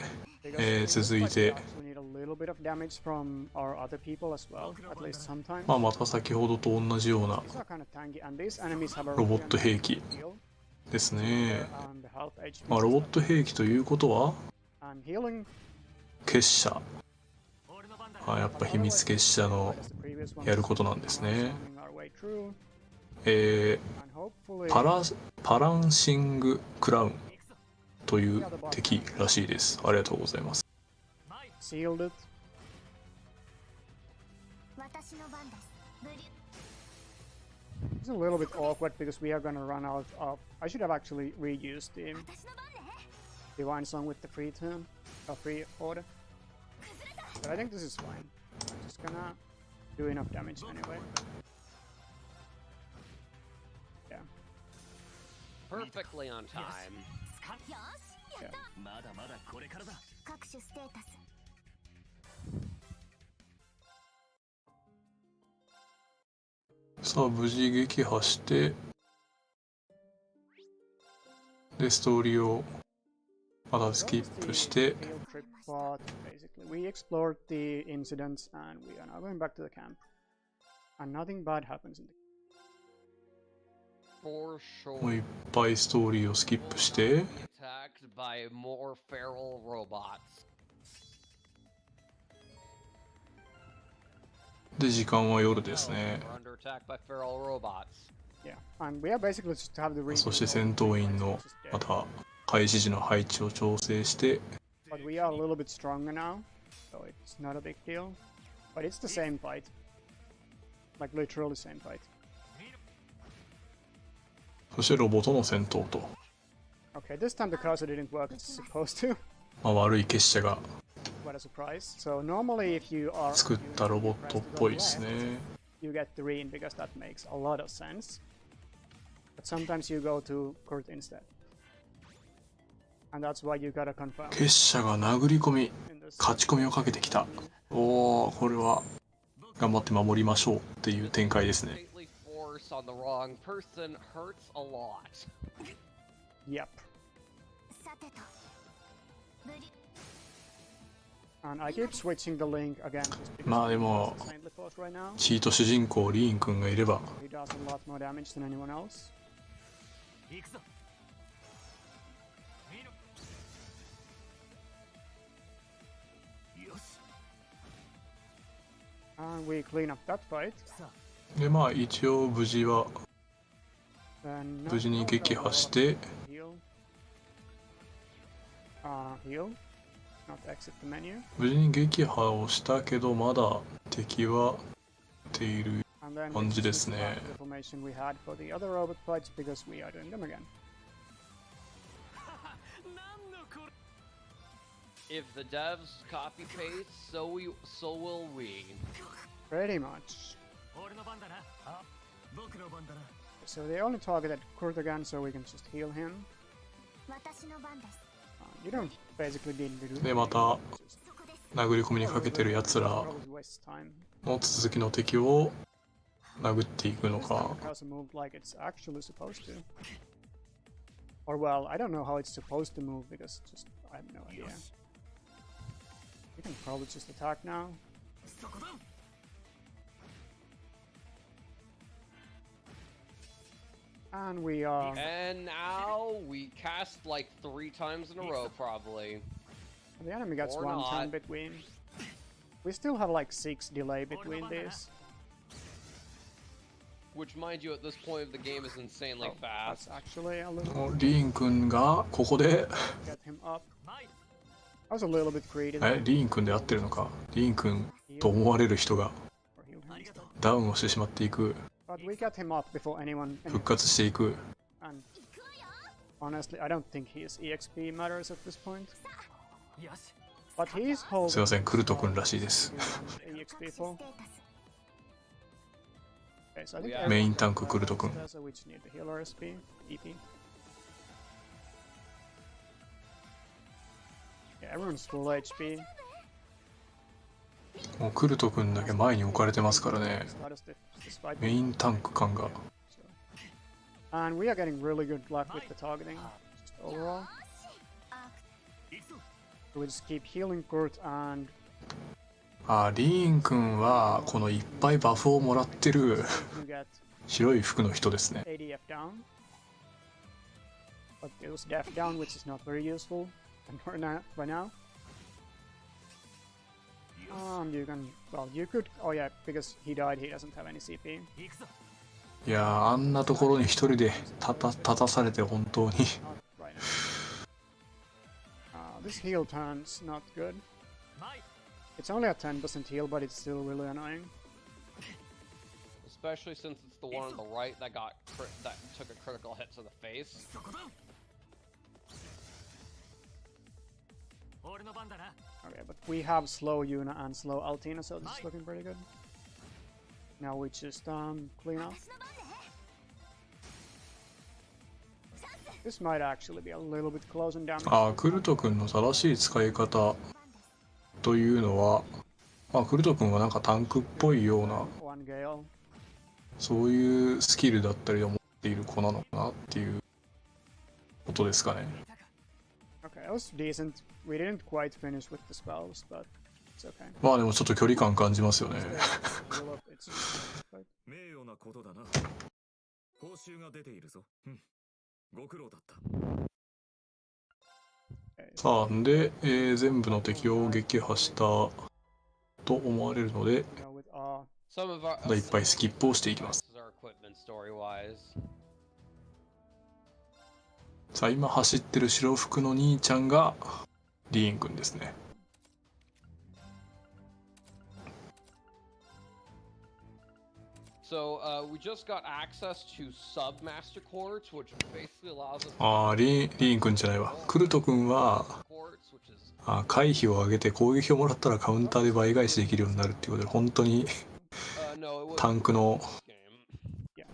続いて、まあまた先ほどと同じようなロボット兵器ですね。 and the health HP まあロボット兵器ということは and healing. 結社、やっぱ秘密結社の As the previous ones, やることなんですね。 summoning our way through, え and hopefully パランシングクラウンという敵らしいです。ありがとうございます。 sealed it. It's a little bit awkward because we are gonna run out of. I should have actually reused the Divine Song with the free turn, free order. But I think this is fine. Just gonna do enough damage anyway. Yeah. Perfectly on time. Yeah. さあ無事撃破してでストーリーをまだスキップして Field trip plot, basically. We explored the incidents and we are now going back to the camp. And nothing bad happens in the For もうい sure. っぱいストーリーをスキップして Attacked by more feral robots. で時間は夜です Oh, ね。 we're under attack by feral robots. Yeah. And we are basically just have the そして戦闘員のまた開始時の配置を調整して But we are a little bit stronger now, so it's not a big deal. But it's the same fight. Like literally same fight. そしてロボットの戦闘と、 Okay, this time the cursor didn't work as it's supposed to. まあ、悪い結社が What a surprise. So normally if you are 作ったロボットっぽいですね。 you get the green because that makes a lot of sense. But sometimes you go to Kurt instead. And that's why you gotta confirm 結社が殴り込み in this 勝ち込みをかけてきた。おお、これは頑張って守りましょうっていう展開ですね。 Stately force on the wrong person hurts a lot. Yep. And I keep switching the link again just because まあでも it's saintly force right now. チート主人公リーン君がいれば He does a lot more damage than anyone else. And we clean up that fight. でまあ一応無事は Then 無事に撃破して heal. Heal. Not exit the menu. 無事に撃破をしたけどまだ敵はっている And then 感 we じで just す use ね。 the information we had for the other robot fights because we are doing them again. If the devs copy paste, so will we. Pretty much. So they only targeted Kurt again, so we can just heal him. You don't basically need to do でまた just 殴り込みにかけてるやつら always waste time. の続きの敵を殴っていくの This か time the cursor moved like it's actually supposed to. Or well, I don't know how it's supposed to move because just I have no idea. We can probably just attack now. And we are. And now we cast like 3 times in a row, probably. The enemy gets Or 1 not. turn between. We still have like 6 delay between these. Which, mind you, at this point of the game is insanely Oh, that's fast. actually a little. リーン君がここで Get him up. I was a little bit greedy. リーン君で合ってるのかリーン君と思われる人が Or heal him instead. ダウンをしてしまっていく But we get him up before anyone. 復活していく And honestly, I don't think his EXP matters at this point. But he's holding. すいませんクルト君らしいです EXP for. Okay, so I think Yeah. メインタンククルト君 So we just need the healer SP, EP. Yeah, everyone's full HP. もうクルト君だけ前に置かれてますからね Start us this fight. メインタンク感が And we are getting really good luck with the targeting, just overall. So we just keep healing Kurt and リーン君はこのいっぱいバフをもらってる you get 白い服の人ですね ADF down. But it was death down, which is not very useful by now. You can, well, you could, oh yeah, because he died, he doesn't have any CP. いやー、あんなところに一人で立たされて本当に Not right now. This heal turn's not good. It's only a 10% heal, but it's still really annoying. Especially since it's the one on the right that that took a critical hit to the face. Okay, but we have slow Yuna and slow Altina, so this is looking pretty good. Now we just clean up. This might actually be a little bit close in damage. ああ、クルト君の正しい使い方というのは、まあ、クルト君はなんかタンクっぽいような One Gale. そういうスキルだったりを持っている子なのかなっていうことですかね。Okay, it was decent. We didn't quite finish with the spells, but it's okay. まあでもちょっと距離感感じますよね。名誉なことだな。報酬が出ているぞ。ご苦労だった。さあ、で、全部の敵を撃破したと思われるので、まだいっぱいスキップをしていきます。さあ、今走ってる白服の兄ちゃんがリーン君ですね。So we just got access to sub-master quarters, which basically allows us. ああ、リーン君じゃないわ。クルト君は回避を上げて攻撃をもらったらカウンターで倍返しできるようになるっていうことで、本当にタンクの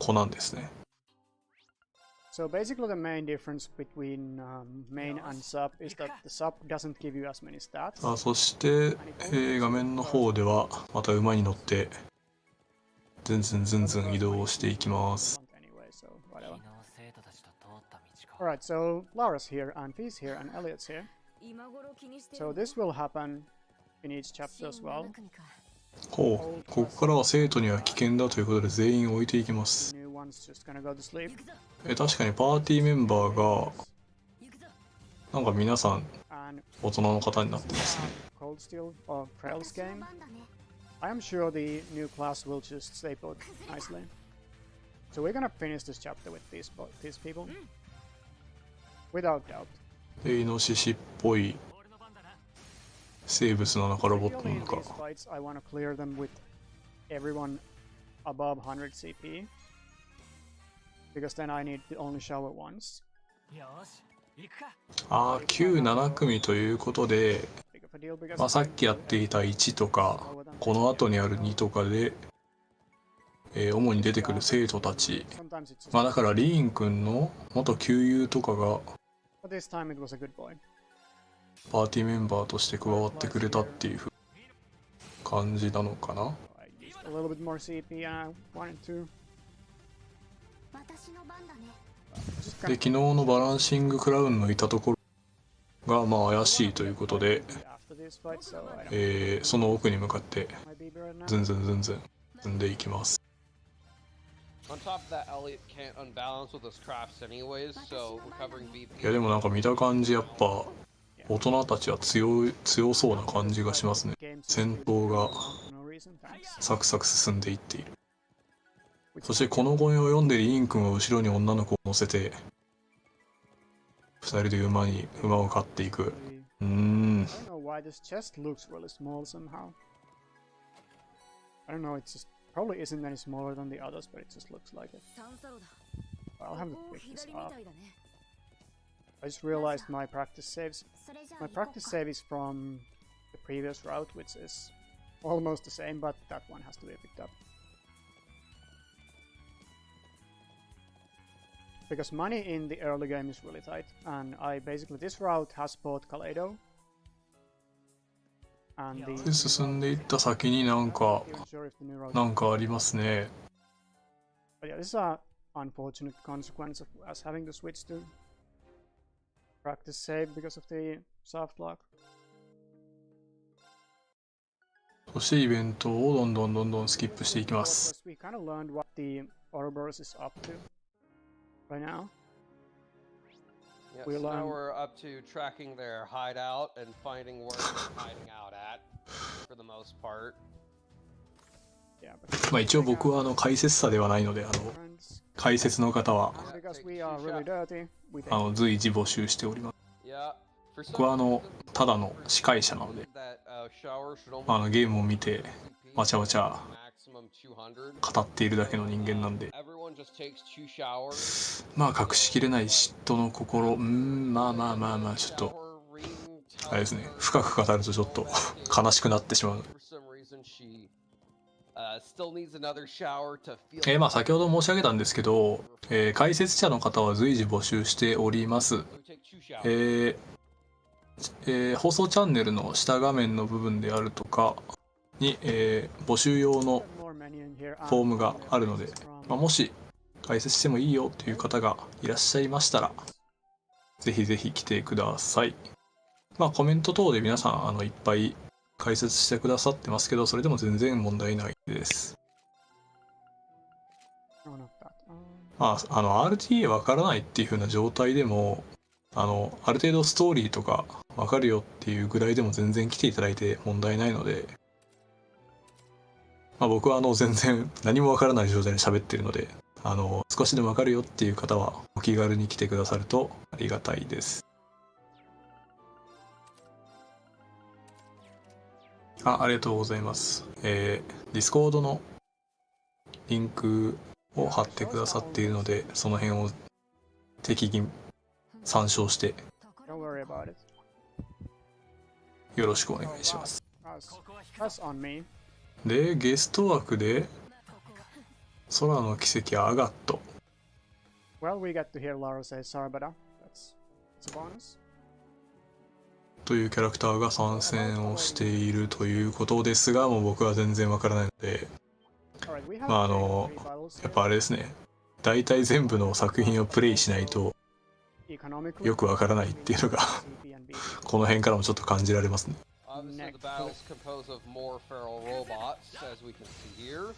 子なんですね。So basically the main difference between main and sub is that the sub doesn't give you as many stats. そして、画面の方ではまた馬に乗ってずんずん移動していきます。Alright, so Laura's here, and Fee's here, and Elliot's here. So this will happen in each chapter as well. ここからは生徒には危険だということで全員置いていきます。New one's just gonna go to sleep. 確かにパーティーメンバーがなんか皆さん大人の方になってますね。Cold Steel or Trails game. I am sure the new class will just stay put nicely. So we're gonna finish this chapter with these people. Without doubt. イノシシっぽい生物なのかロボットなのか。 These fights, I want to clear them with everyone above 100 CP. Because then I need to only shower once. 旧7組ということで、さっきやっていた1とかこの後にある2とかで、主に出てくる生徒たち、だからリーン君の元旧友とかがパーティーメンバーとして加わってくれたっていう感じなのかな。で、昨日のバランシングクラウンのいたところがまあ怪しいということで、その奥に向かってずんずん進んでいきます。いやでもなんか見た感じやっぱ大人たちは強そうな感じがしますね。戦闘がサクサク進んでいっている。そしてこの語を読んでリーン君は後ろに女の子を乗せて2人で馬を飼っていく。Probably isn't any smaller than the others, but it just looks like it. I'll have to pick this up. I just realized my practice saves. My practice save is from the previous route, which is almost the same, but that one has to be picked up. Because money in the early game is really tight, and this route has both Kaleido. 進んでいった先になんかありますね。But yeah, this is an unfortunate consequence of us having to switch to practice save because of the soft lock. そしてイベントをどんどんスキップしていきます。We kind of learned what the Ouroboros is up to right now. Yeah, We'll, so now um, we're up to tracking their hideout and finding where they're hiding out at, for the most part. Yeah, but まあ一応僕は解説者ではないので、 friends. 解説の方は And because we are really dirty, we take 随時募集しております。 Yeah. For 僕は some reason, ただの司会者なので、 that shower should only ゲームを見て CP わちゃわちゃ maximum 200. 語っているだけの人間なんで、 Everyone just takes 2 showers. まあ隠しきれない嫉妬の心、まあちょっと Shower ring あれですね、深く語るとちょっと悲しくなってしまう。 For some reason, she still needs another shower to feel. まあ先ほど申し上げたんですけど、解説者の方は随時募集しております。 So we take 2 showers. 放送チャンネルの下画面の部分であるとかに、募集用の more menu in here. フォームがあるので、もし解説してもいいよという方がいらっしゃいましたら、ぜひぜひ来てください。コメント等で皆さんいっぱい解説してくださってますけど、それでも全然問題ないです。 No, not that. RTA わからないっていう風な状態でも、ある程度ストーリーとかわかるよっていうぐらいでも全然来ていただいて問題ないので、僕は全然何もわからない状態で喋ってるので、少しでもわかるよっていう方はお気軽に来てくださるとありがたいです。ありがとうございます。Discord のリンクを貼ってくださっているので、その辺を適宜参照して Don't worry about it. よろしくお願いします。 Us on me. で、ゲスト枠で空の奇跡アガット Well, we get to hear Laura say Sarbada. That's a bonus. というキャラクターが参戦をしているということですが、もう僕は全然わからないので、 Alright, we have や three battles っぱあれですね、大体全部の作品をプレイしないと here. Economically, よくわからないっていうのが CP and BP. この辺からもちょっと感じられますね。 Obviously, the battles compose of more feral robots, as we can see here.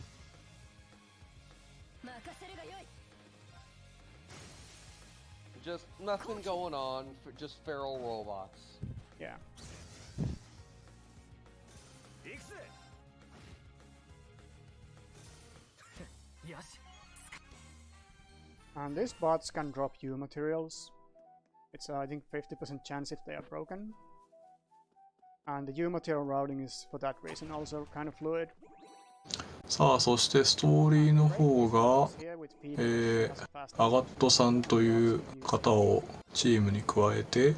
Just nothing going on, just feral robots. Yeah. And these bots can drop U materials. It's I think 50% chance if they are broken. And the U material routing is for that reason also kind of fluid. さあ、そしてストーリーの方が Here with P アガットさんという方をチームに加えて、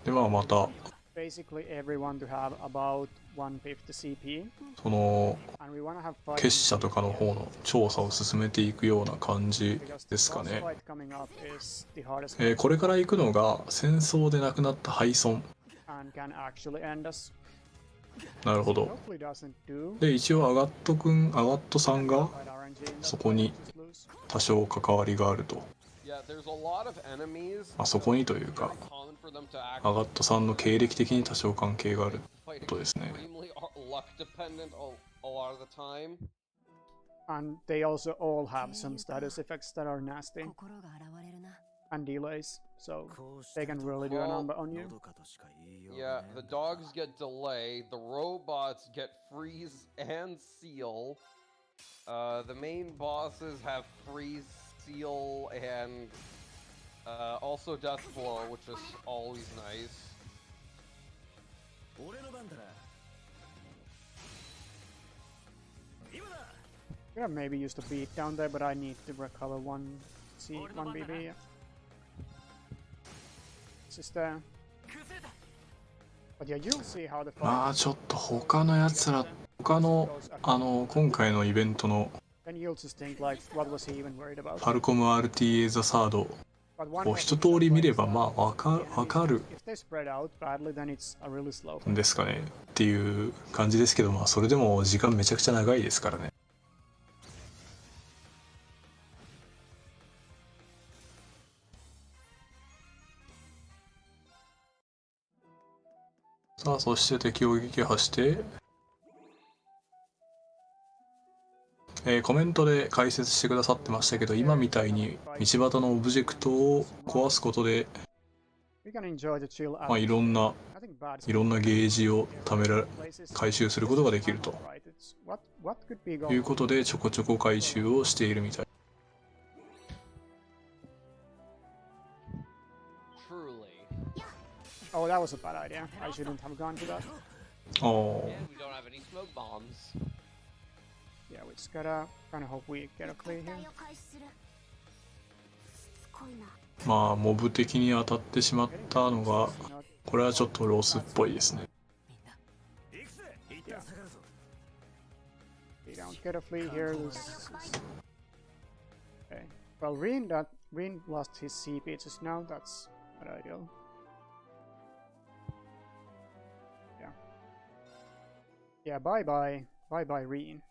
でまた basically everyone to have about 150 CP. その And we want to have fight 結社とかの方の調査を進めていくような感じ because ですか the ね。 boss fight coming up is the hardest これから行くのが戦争で亡くなった廃村。 and can actually end us. なるほど。 Hopefully doesn't do. で一応アガットさんが Quite RNG in that そこに just lose. 多少関わりがあると。 Yeah, there's a lot of enemies. そこにというか Very common for them to act アガットさんの経歴的に多少関係がある fight ことですね。 extremely luck dependent a lot of the time. And they also all have some status effects that are nasty and delays, so they can really do a number on you. Yeah, the dogs get delay, the robots get freeze and seal. The main bosses have freeze, seal, and also death blow, which is always nice. Yeah, maybe used a beat down there, but I need to recover one BB. Yeah. It's just there. But yeah, you'll see how the ま fight あちょっと他のやつら、他の goes. 今回のイベントの Then you'll just think like, what was he even worried about? ファルコム RTA ザサード But one を一通り見ればまあわかる if they spread out badly, then it's a really slow. んですかねっていう感じですけど、まあそれでも時間めちゃくちゃ長いですからね。さあそして敵を撃破して、コメントで解説してくださってましたけど、今みたいに道端のオブジェクトを壊すことで、いろんなゲージを回収することができるということで、ちょこちょこ回収をしているみたい。Oh, that was a bad idea. I shouldn't have gone to that. ああ。 Yeah, we just gotta kind of hope we get a play here. まあモブ的に当たってしまったのが、これはちょっとロスっぽいですね。Yeah. We don't get a flea here. Okay. Well, Reen lost his CP just now. That's not ideal. Yeah, bye bye Reen.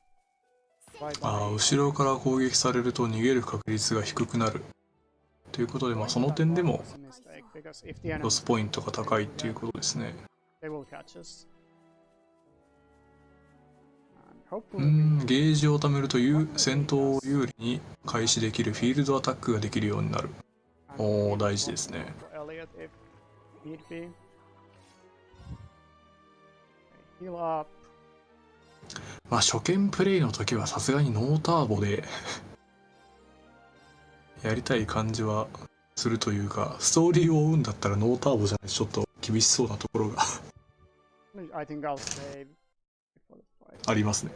ああ、後ろから攻撃されると逃げる確率が低くなるということで、まあその点でもロスポイントが高いっていうことですね。ゲージを貯めると戦闘を有利に開始できるフィールドアタックができるようになる。おお、大事ですね。まあ初見プレイの時はさすがにノーターボでやりたい感じはするというか、ストーリーを追うんだったらノーターボじゃないとちょっと厳しそうなところがありますね。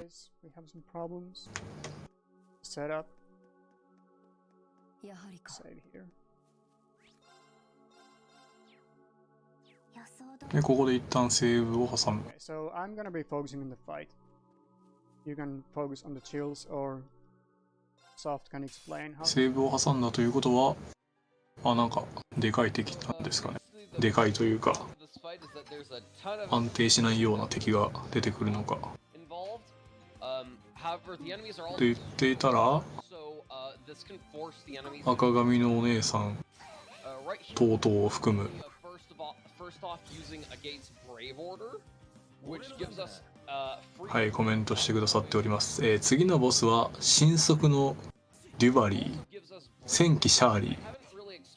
で、ここで一旦セーブを挟む。So I'm gonna be focusing on the fight. You can focus on the chills or Soft can explain how. セーブを挟んだということは、なんかでかい敵なんですかね。でかいというか、安定しないような敵が出てくるのか。と言っていたら、赤髪のお姉さん等々を含む。はい、コメントしてくださっております。次のボスは新速のデュバリー、戦記シャーリー、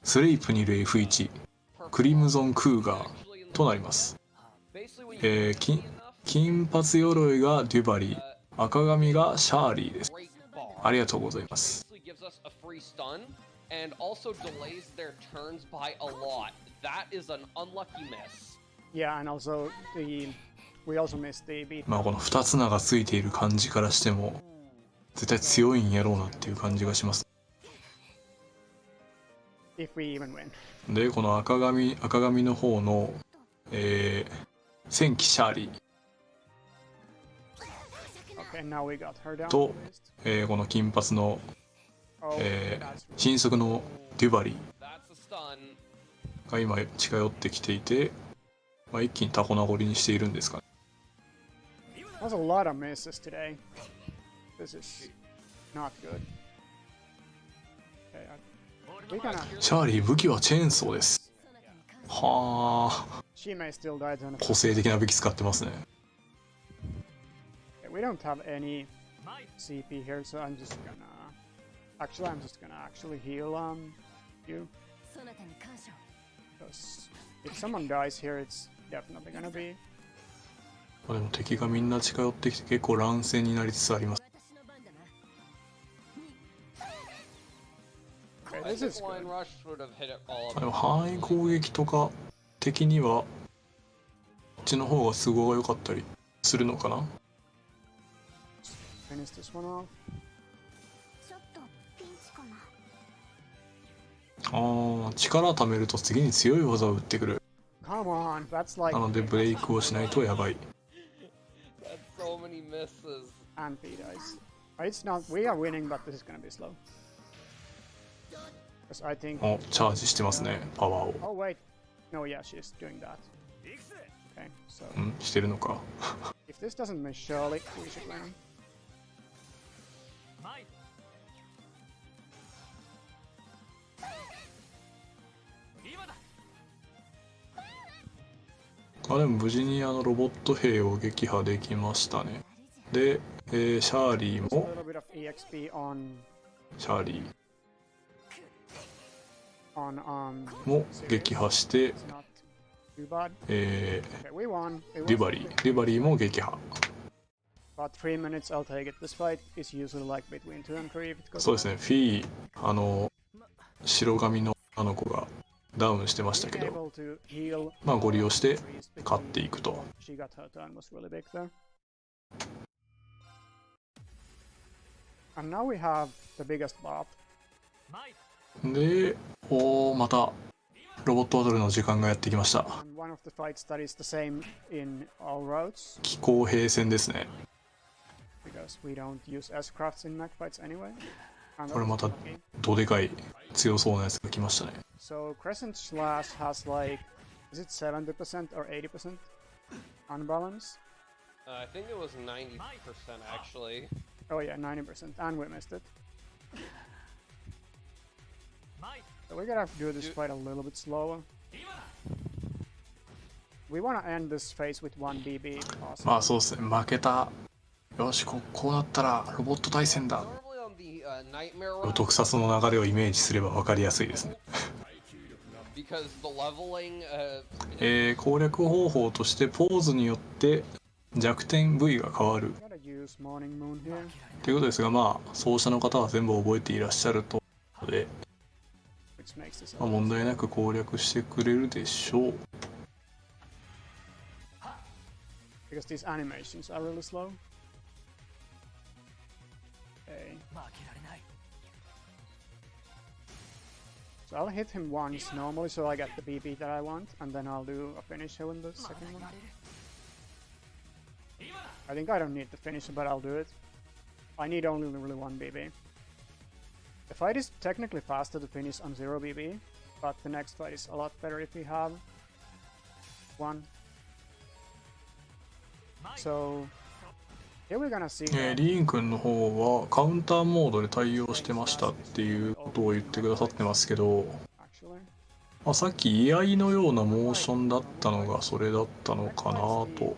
スレイプにいる F1、クリムゾンクーガーとなります。金髪鎧がデュバリー、赤髪がシャーリーです。ありがとうございます。まあこの2つ名がついている感じからしても絶対強いんやろうなっていう感じがします。で、この赤髪の方の、戦記シャーリーと、この金髪の、新速のデュバリーが今近寄ってきていて、まあ、一気にタコ殴りにしているんですかね。There's a lot of misses today. This is not good. Okay, シャーリー武器はチェーンソーです。はあ、個性的な武器使ってますね。We don't have any CP here, so I'm just gonna actually heal you. Because if someone dies here, it's definitely gonna be. でも敵がみんな近寄ってきて結構乱戦になりつつあります。でも範囲攻撃とか的にはこっちの方が都合が良かったりするのかな。力貯めると次に強い技を打ってくる。なのでブレイクをしないとやばい。And he dies. It's not. We are winning, but this is gonna be slow. Because I think. チャージしてますね、パワーを。Oh wait, no, yeah, she's doing that. Okay, so. してるのか。If this doesn't miss surely, we should win. でも無事にロボット兵を撃破できましたね。で、シャーリー Just a も little bit of EXP on シャーリ on ーも撃破して、 It's not too bad. デ Okay, we won. It ュ was バリーデュバリーも撃破。 about 3 minutes. I'll take it. This fight is usually like between 2 and 3 if it goes そうですね、フィー白髪のあの子がダウンしてましたけ well. ど、 Able to heal まあご利用して increased 勝っていくと。 She got her turn was really big there. And now we have the biggest buff. で、またロボットバトルの時間がやってきました。 And one of the fights that is the same in all roads 気候兵戦ですね。 because we don't use S-crafts in mech fights anyway. And これ that ま was た lucky. どでかい強そうなやつが来ましたね。 So Crescent Slash has like, is it 70% or 80% unbalance? I think it was 90% actually. Oh yeah, 90%, and we missed it. So we're gonna have to do this fight a little bit slower. We wanna end this phase with 1 BB if ま possible. あそうですね、負けた。よし、こうなったらロボット対戦だ。 Normally on the nightmare 特撮の流れをイメージすれば分かりやすいですね。 because the leveling 攻略方法としてポーズによって弱点部位が変わる Gotta use Morning Moon here. ということですが、まあ奏者の方は全部覚えていらっしゃるとので、 Which makes this まあ、問題なく攻略してくれるでしょう。 because these animations are really slow. Okay. So I'll hit him once normally so I get the BB that I want, and then I'll do a finisher in the second one. I think I don't need the finisher, but I'll do it. I need only really 1 BB. The fight is technically faster to finish on 0 BB, but the next fight is a lot better if we have 1. So here we're gonna see that リーン君の方はカウンターモードで対応してましたっていうことを言ってくださってますけど、 actually まあ、さっき居合のようなモーションだったのがそれだったのかなと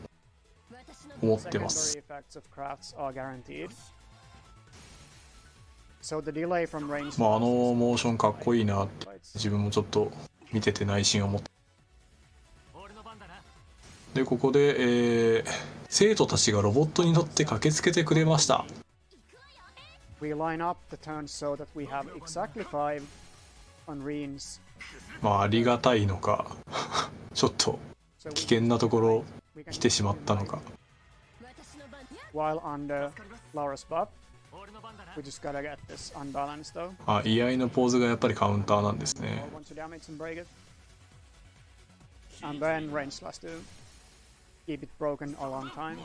思ってま secondary す。 effects of crafts are guaranteed. So the delay from range まあモーションかっこいいなって自分もちょっと見てて内心思って。でここで、生徒たちがロボットに乗って駆けつけてくれました。 we line up the turns so that we have exactly 5 on reams. まあありがたいのかちょっと So 危険なところ we can 来てしまったのか。 while under Laura's buff. We just gotta get this unbalanced though. あ、居合のポーズがやっぱりカウンターなんですね。 Roll 1 to damage and break it. And then range slash to keep it broken a long time.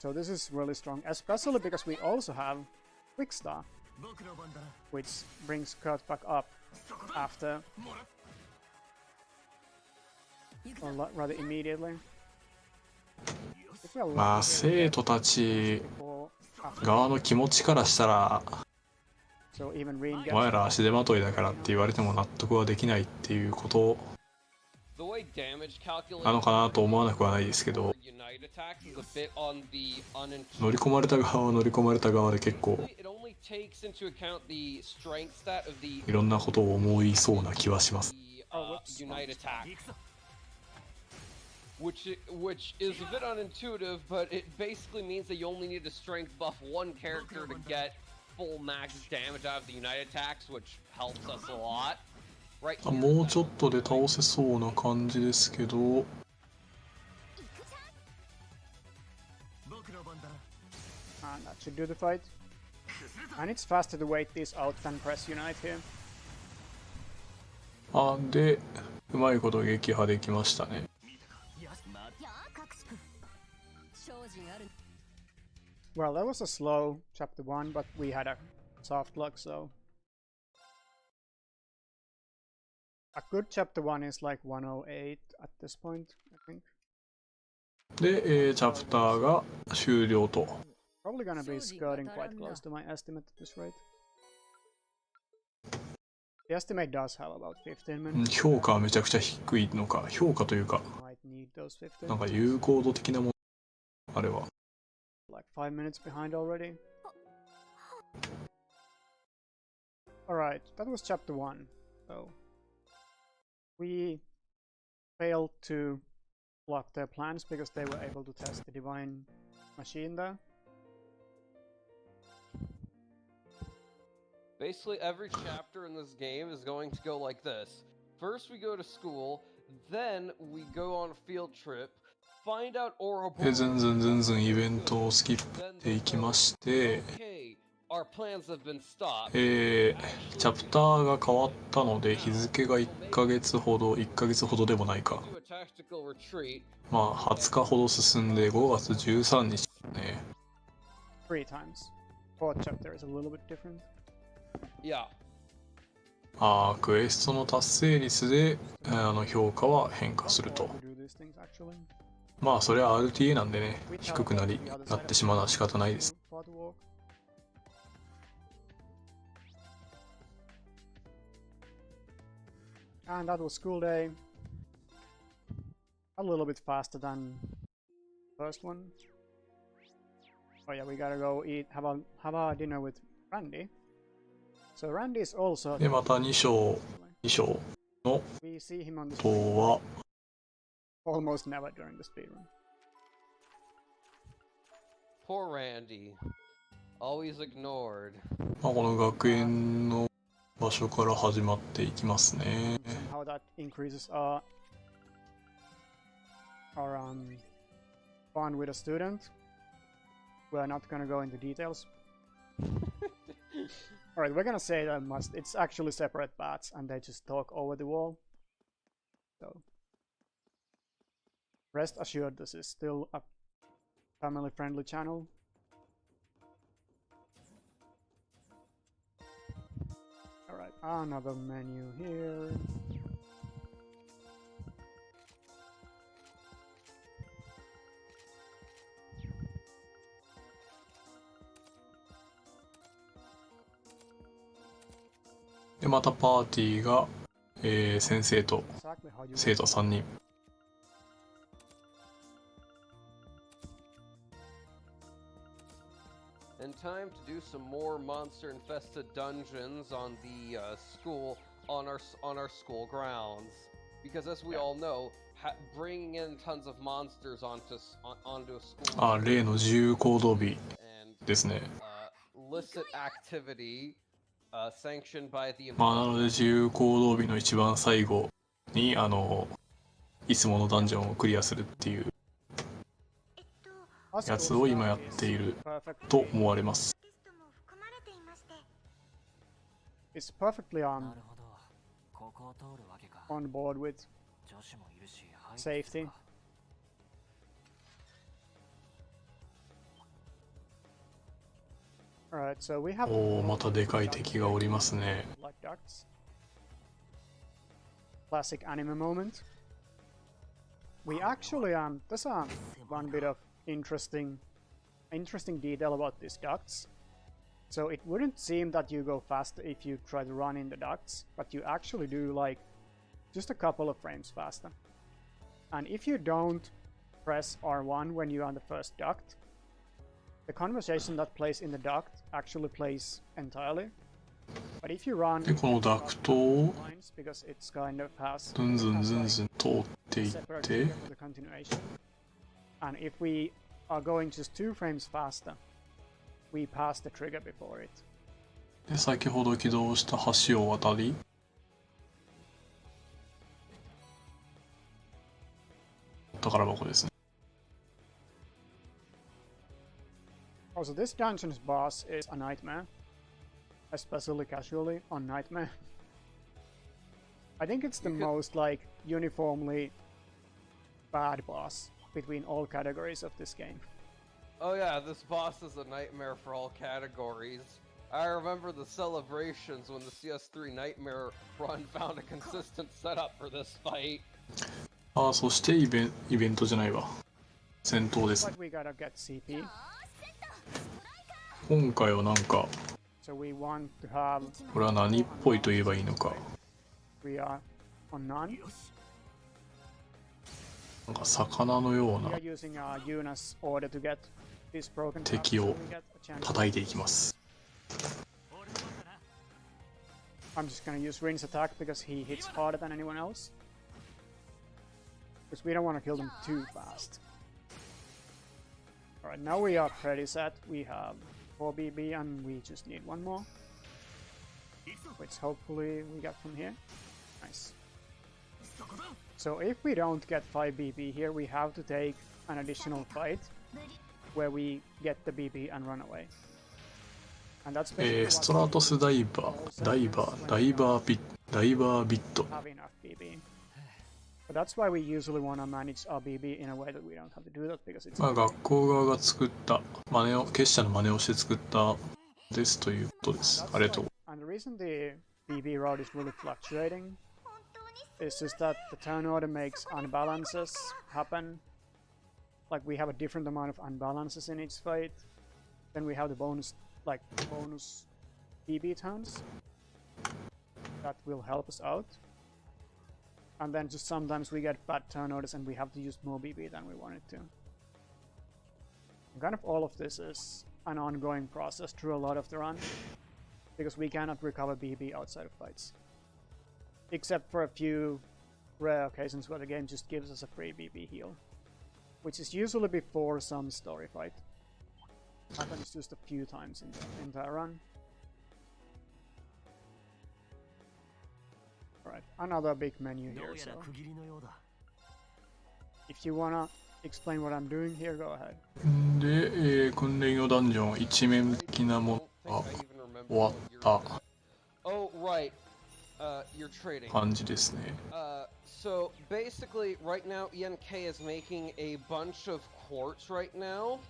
So this is really strong, especially because we also have Quick Star, which brings Kurt back up after, or rather immediately. If we are まあ lucky, 生徒たち before, after, 側の気持ちからしたら、 so even Reen お前 gets ら足手まといだからって言われても納得はできないっていうこと the way damage calculation なのかなと思わなくはないですけど、 Unite attacks is a bit on the 乗り込まれた側は乗り込まれた側で結構 It only takes into account the strength stat of the いろんなことを思いそうな気はします。 Unite attack. Which is a bit unintuitive, but it basically means that you only need to strength buff one character to get full max damage out of the Unite attacks, which helps us a lot. Right あ here, もうちょっとで倒せそうな感じですけど、 and that should do the fight. And it's faster to wait this out than press Unite here. あでうまいこと撃破できましたね。 Well, that was a slow chapter 1, but we had a soft luck, so... A good chapter 1 is like 108 at this point, I think. で、チャプターが終了と。 Probably gonna be skirting quite close to my estimate at this rate. The estimate does have about 15うん minutes. 評価はめちゃくちゃ低いのか、評価というか Might need those 15. なんか有効度的なものあれは。 Like 5 minutes behind already. Alright, that was chapter 1. So we failed to block their plans because they were able to test the divine machine there. Basically, every chapter in this game is going to go like this. First, we go to school, then we go on a field trip, find out Ouroboros. で、ずんずんずんずんイベントをスキップしていきまして、Okay, our plans have been stopped. チャプターが変わったので、日付が1ヶ月ほどでもないか。Do a tactical retreat. まあ、20日ほど進んで、5月13日ね。 3 times. 4th chapter is a little bit different. Yeah. クエストの達成率で評価は変化すると。 We do these things actually. まあそれは RTA なんでね、低くなってしまうのは仕方ないです。 For the walk. And that was school day. A little bit faster than first one. Oh yeah, we gotta go have a dinner with Randy. So Randy is also. で、また2章の We see him on the 塔は almost never during the speedrun. Poor Randy. Always ignored. まあこの学園の場所から始まっていきますね。 How that increases our fun with a student. We're not gonna go into details. Alright, we're gonna say that it's actually separate paths and they just talk over the wall. So rest assured this is still a family friendly channel. Alright, another menu here.で、またパーティーが、先生と Exactly how you 生徒3人。 In time to do some more monster-infested dungeons on the on our school grounds, because as we all know, bringing in tons of monsters onto a school 例の自由行動日 and ですね。 illicit activity sanctioned by the まあなので自由行動日の一番最後にいつものダンジョンをクリアするっていうやつを今やっていると思われます。 It's perfectly on board with safety. Alright, so we have またでかい敵がおりますね。 like ducts. Classic anime moment. We actually there's one bit of interesting detail about these ducts. So it wouldn't seem that you go faster if you try to run in the ducts, but you actually do like just a couple of frames faster. And if you don't press R1 when you're on the first duct, the conversation that plays in the duct actually plays entirely. But if you run で、このダクトを lines, because it's kind of has ずんずんずんずん通っていっ separate て trigger for the continuation. And if we are going just 2 frames faster, we pass the trigger before it. で、先ほど起動した橋を渡り宝箱ですね。 Also, this dungeon's boss is a nightmare, especially casually on nightmare. I think it's the most like uniformly bad boss between all categories of this game. Oh yeah, this boss is a nightmare for all categories. I remember the celebrations when the CS3 Nightmare run found a consistent setup for this fight. そしてイベントじゃないわ。戦闘です。 But we gotta get CP. 今回はなんか So we want to have これは何っぽいと言えばいいのか。 we are on none. なんか魚のよう We な are using Yuna's order to get these broken 敵 drops, を so we get a chance to- 叩いていきます。 I'm just gonna use Rin's attack because he hits harder than anyone else. Because we don't want to kill them too fast. Alright, now we are pretty set. We have 4 BB and we just need one more. Which hopefully we get from here. Nice. So if we don't get 5 BB here, we have to take an additional fight where we get the BB and run away. And that's basically ストラトスダイバー、ダイバービット。 have enough BB. But that's why we usually want to manage our BB in a way that we don't have to do that because it's まあ学校側が作った真似を、結社の真似をして作ったですということです。ありがとう。 And the reason the BB route is really fluctuating is just that the turn order makes unbalances happen. Like we have a different amount of unbalances in each fight. Then we have the bonus BB turns that will help us out. And then just sometimes we get bad turn orders and we have to use more BB than we wanted to. And kind of all of this is an ongoing process through a lot of the run. Because we cannot recover BB outside of fights. Except for a few rare occasions where the game just gives us a free BB heal. Which is usually before some story fight. Happens just a few times in the entire run. Alright, another big menu here, so... If you wanna explain what I'm doing here, go ahead. で、訓練用ダンジョン一面的なものが終わった Oh, right. You're trading. 感じですね。 So basically, right now, ENK is making a bunch of quartz right now.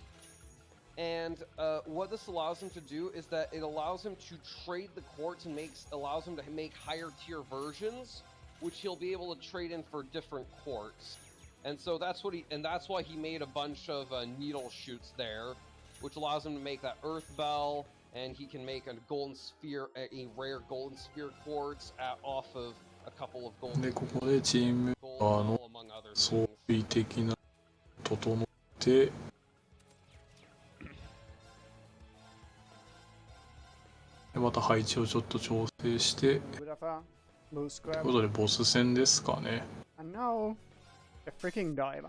And what this allows him to do is that it allows him to trade the quartz and allows him to make higher tier versions, which he'll be able to trade in for different quartz. And so that's why he made a bunch of needle shoots there, which allows him to make that earth bell, and he can make a golden sphere, a rare golden sphere quartz off of a couple of golden. で、ここでチーム側の among other 装 things. 備的な整って、でまた配置をちょっと調整して、 Bit of a loose という grab. ことでボス戦ですかね。 And now, the freaking dive.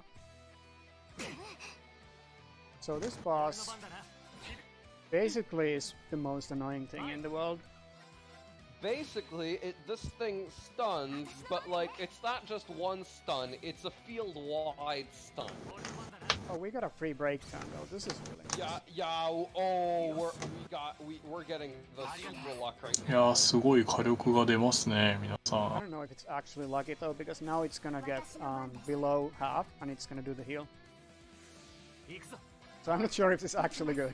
So this boss basically is the most annoying thing in the world. Basically, this thing stuns, but like it's not just one stun; it's a field-wide stun. Oh, we got a free break turn though. This is really nice. Yeah. Oh, we're getting the super luck right い now. やー、すごい火力が出ますね、皆さ I ん。 don't know if it's actually lucky though, because now it's gonna get below half and it's gonna do the heal. So I'm not sure if it's actually good.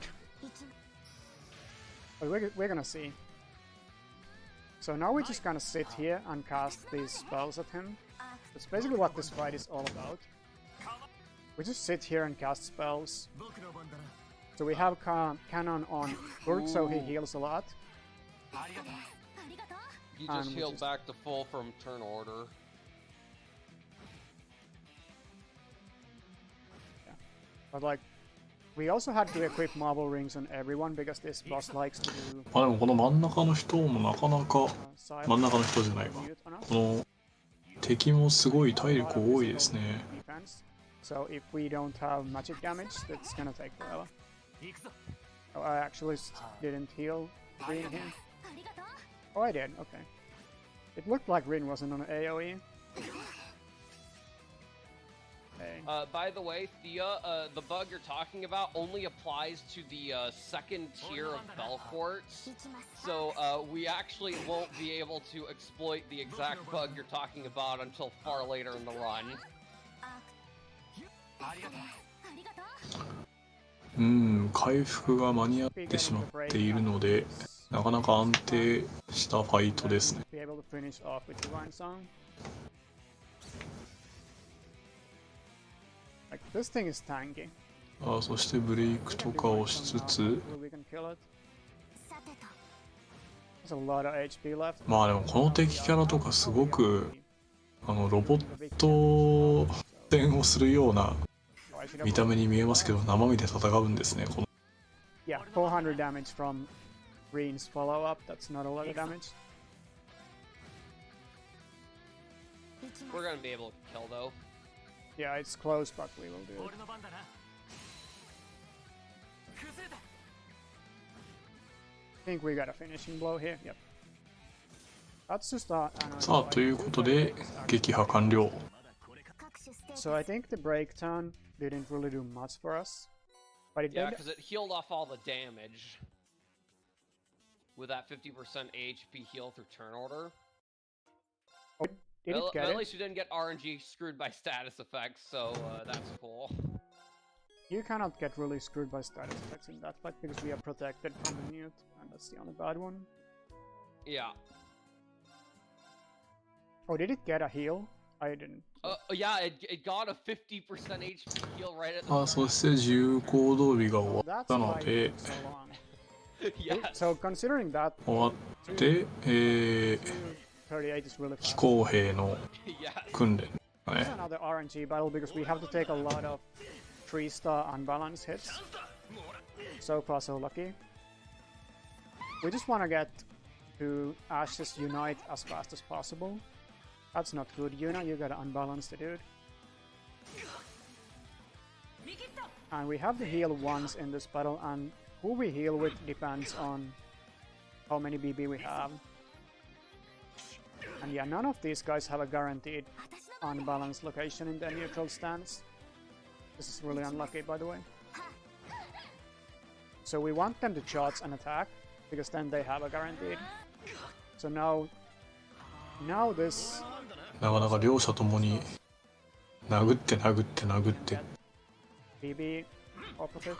But we're gonna see. So now we're just gonna sit here and cast these spells at him. That's basically what this fight is all about. We just sit here and cast spells. So we have Cannon on Burk, so he heals a lot. He And just we healed just- back to full from turn order. But like, we also had to equip marble rings on everyone because this boss likes to do まあでもこの真ん中の人もなかなか、 silent 真ん中の人じゃないわ。 mute on us. この敵もすごい体力多いですね。 Defense. So if we don't have magic damage, that's gonna take forever. Oh, I actually didn't heal Rin here. Oh, I did. Okay. It looked like Rin wasn't on AoE. Okay. By the way, Thea, the bug you're talking about only applies to the second tier of Bell Quartz. So we actually won't be able to exploit the exact bug you're talking about until far later in the run. 回復が間に合ってしまっているので、なかなか安定したファイトですね。 Be able to finish off with Divine Song. Like this thing is tanky. そしてブレイクとかをしつつ、 We can kill it. There's a lot of HP left. まあでもこの敵キャラとかすごくロボット戦をするような見た目に見えますけど生身で戦うんですね。この Yeah, 400 damage from Green's follow-up. That's not a lot of damage. We're gonna be able to kill though. Yeah, it's close, but we will do it. I think we got a finishing blow here. Yep. That's just that. さあということで撃破完了。 So I think the breakdown didn't really do much for us, but it Yeah, did. because it healed off all the damage with that 50% HP heal through turn order. Oh, did it get At it? least you didn't get RNG screwed by status effects, so that's cool. You cannot get really screwed by status effects in that fight because we are protected from the mute, and that's the only bad one. Yeah. Oh, did it get a heal? I didn't. Yeah, it got a 50% HP heal right at the あ、 start. そして重行動日が終わ That's ったの why で it took so long. Yes. So considering that, 終わって、 38 is really 飛 fast. 行兵の Yes. 訓練 This ね is another RNG battle because we have to take a lot of 3-star unbalanced hits. So far, so lucky. We just want to get to Ash's Unite as fast as possible. That's not good, Yuna. You gotta unbalance the dude. And we have to heal once in this battle, and who we heal with depends on how many BB we have. And yeah, none of these guys have a guaranteed unbalanced location in their neutral stance. This is really unlucky, by the way. So we want them to charge and attack, because then they have a guaranteed. So now this なかなか両者ともに殴って殴って殴って BB operative.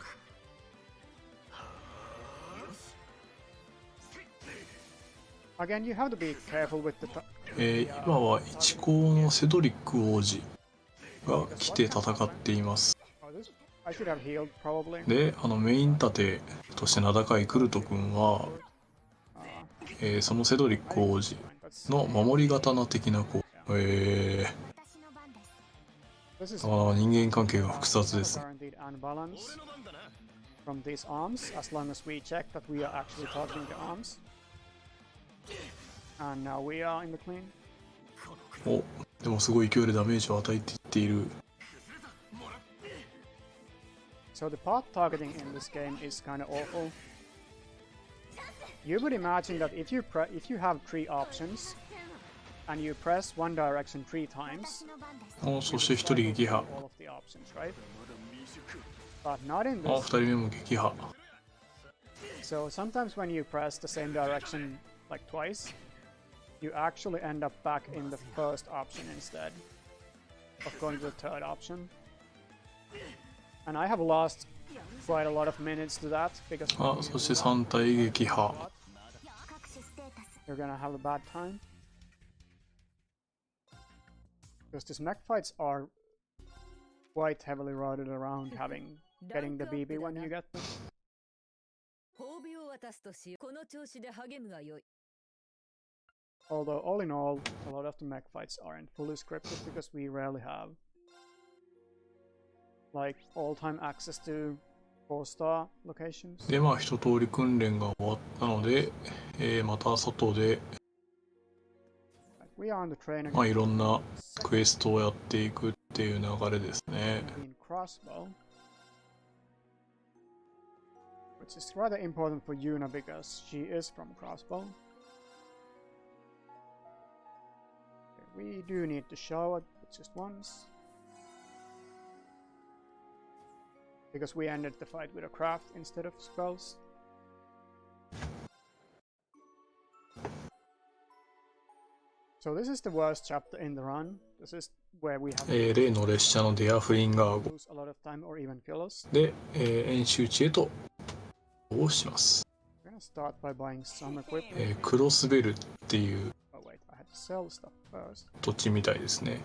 Again, you have to be careful with the 今は一高のセドリック王子が来て戦っています。 oh, this, I should have healed probably. で、メイン盾として名高いクルト君は、そのセドリック王子 That's の守り刀的なこう、this is 人間関係が複雑です。 guaranteed unbalance from these arms as long as we check that we are actually targeting the arms. And now we are in the clean. お、でもすごい勢いでダメージを与えていっている。 So the path targeting in this game is kind of awful. You would imagine that if you have 3 options and you press one direction 3 times, お、そして一人撃破。 all of the options, right? But not in あ、 this. 二人目も撃破。 So sometimes when you press the same direction like twice, you actually end up back in the first option instead of going to the third option. And I have lost quite a lot of minutes to that because あ、そして3体撃破。 you're gonna have a bad time. Because these mech fights are quite heavily routed around getting the BB when you get them. 褒美を渡すとし、この調子で励むがよい。 Although all in all, a lot of the mech fights aren't fully scripted because we rarely have like all-time access to 4-star locations. で、まあ一通り訓練が終わったので、また外で、 We are on the train まあ、い again. ろんなクエストをやっていくっていう流れですね。 In crossbow, which is rather important for Yuna because she is from crossbow. Okay, we do need to show it just once. Because we ended the fight with a craft instead of spells. So this is the worst chapter in the run. This is where we have 例の列車のデアフリンガー号 lose a lot of time or even kill us. で、演習地へと移動します。 We're gonna start by buying some equipment. クロスベルっていう Oh wait, I had to sell stuff first. 土地みたいですね。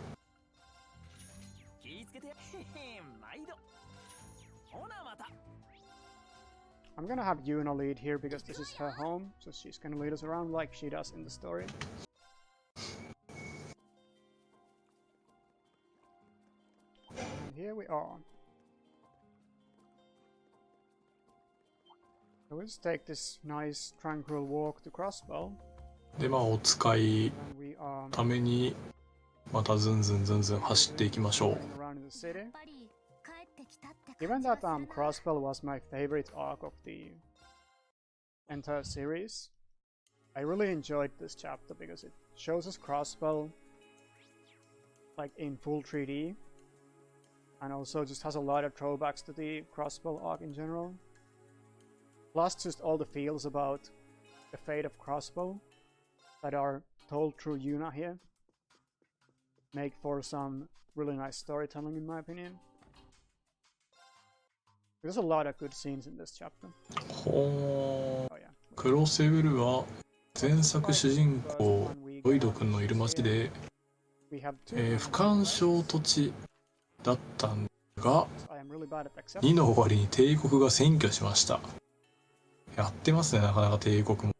I'm gonna have Yuna lead here because this is her home, so she's gonna lead us around like she does in the story. And here we are. So let's take this nice tranquil walk to Crossbow. でまあお使い And we are ためにまたずんずん走っていきましょう。 going around in the city. Given that Crossbow was my favorite arc of the entire series, I really enjoyed this chapter because it shows us Crossbow like in full 3D, and also just has a lot of throwbacks to the Crossbow arc in general. Plus just all the feels about the fate of Crossbow that are told through Yuna here make for some really nice storytelling in my opinion. There's a lot of good scenes in this chapter. ほー Oh yeah. クロセブルは前作主人公ロイド君のいる町で、We have two 不干渉土地だったんが I am really bad at accepting. 2の終わりに帝国が占拠しました。やってますね、なかなか帝国も。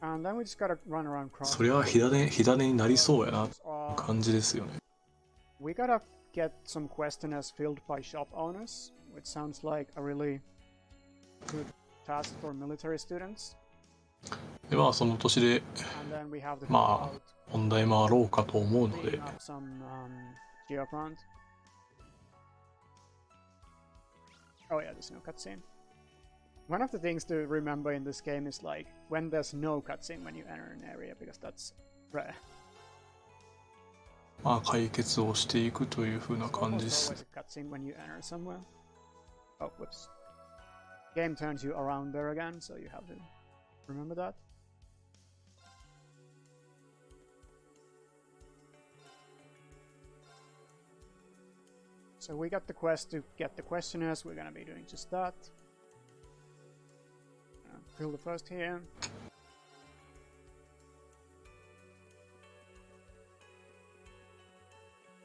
And then we just gotta run around そりゃ Crossbow. 火種になりそうやな感じですよね。 We gotta get some questionnaires filled by shop owners, which sounds like a really good task for military students. でまあその年で And then we have to まあ問題もあろうかと思うので、 clean up some geofront. Oh yeah, there's no cutscene. One of the things to remember in this game is like when there's no cutscene when you enter an area, because that's rare. まあ解決をしていくという風な There's 感じで almost す。 always a cutscene when you enter somewhere. Oh, whoops. Game turns you around there again, so you have to remember that. So we got the quest to get the questionnaires, we're gonna be doing just that. Fill the first here.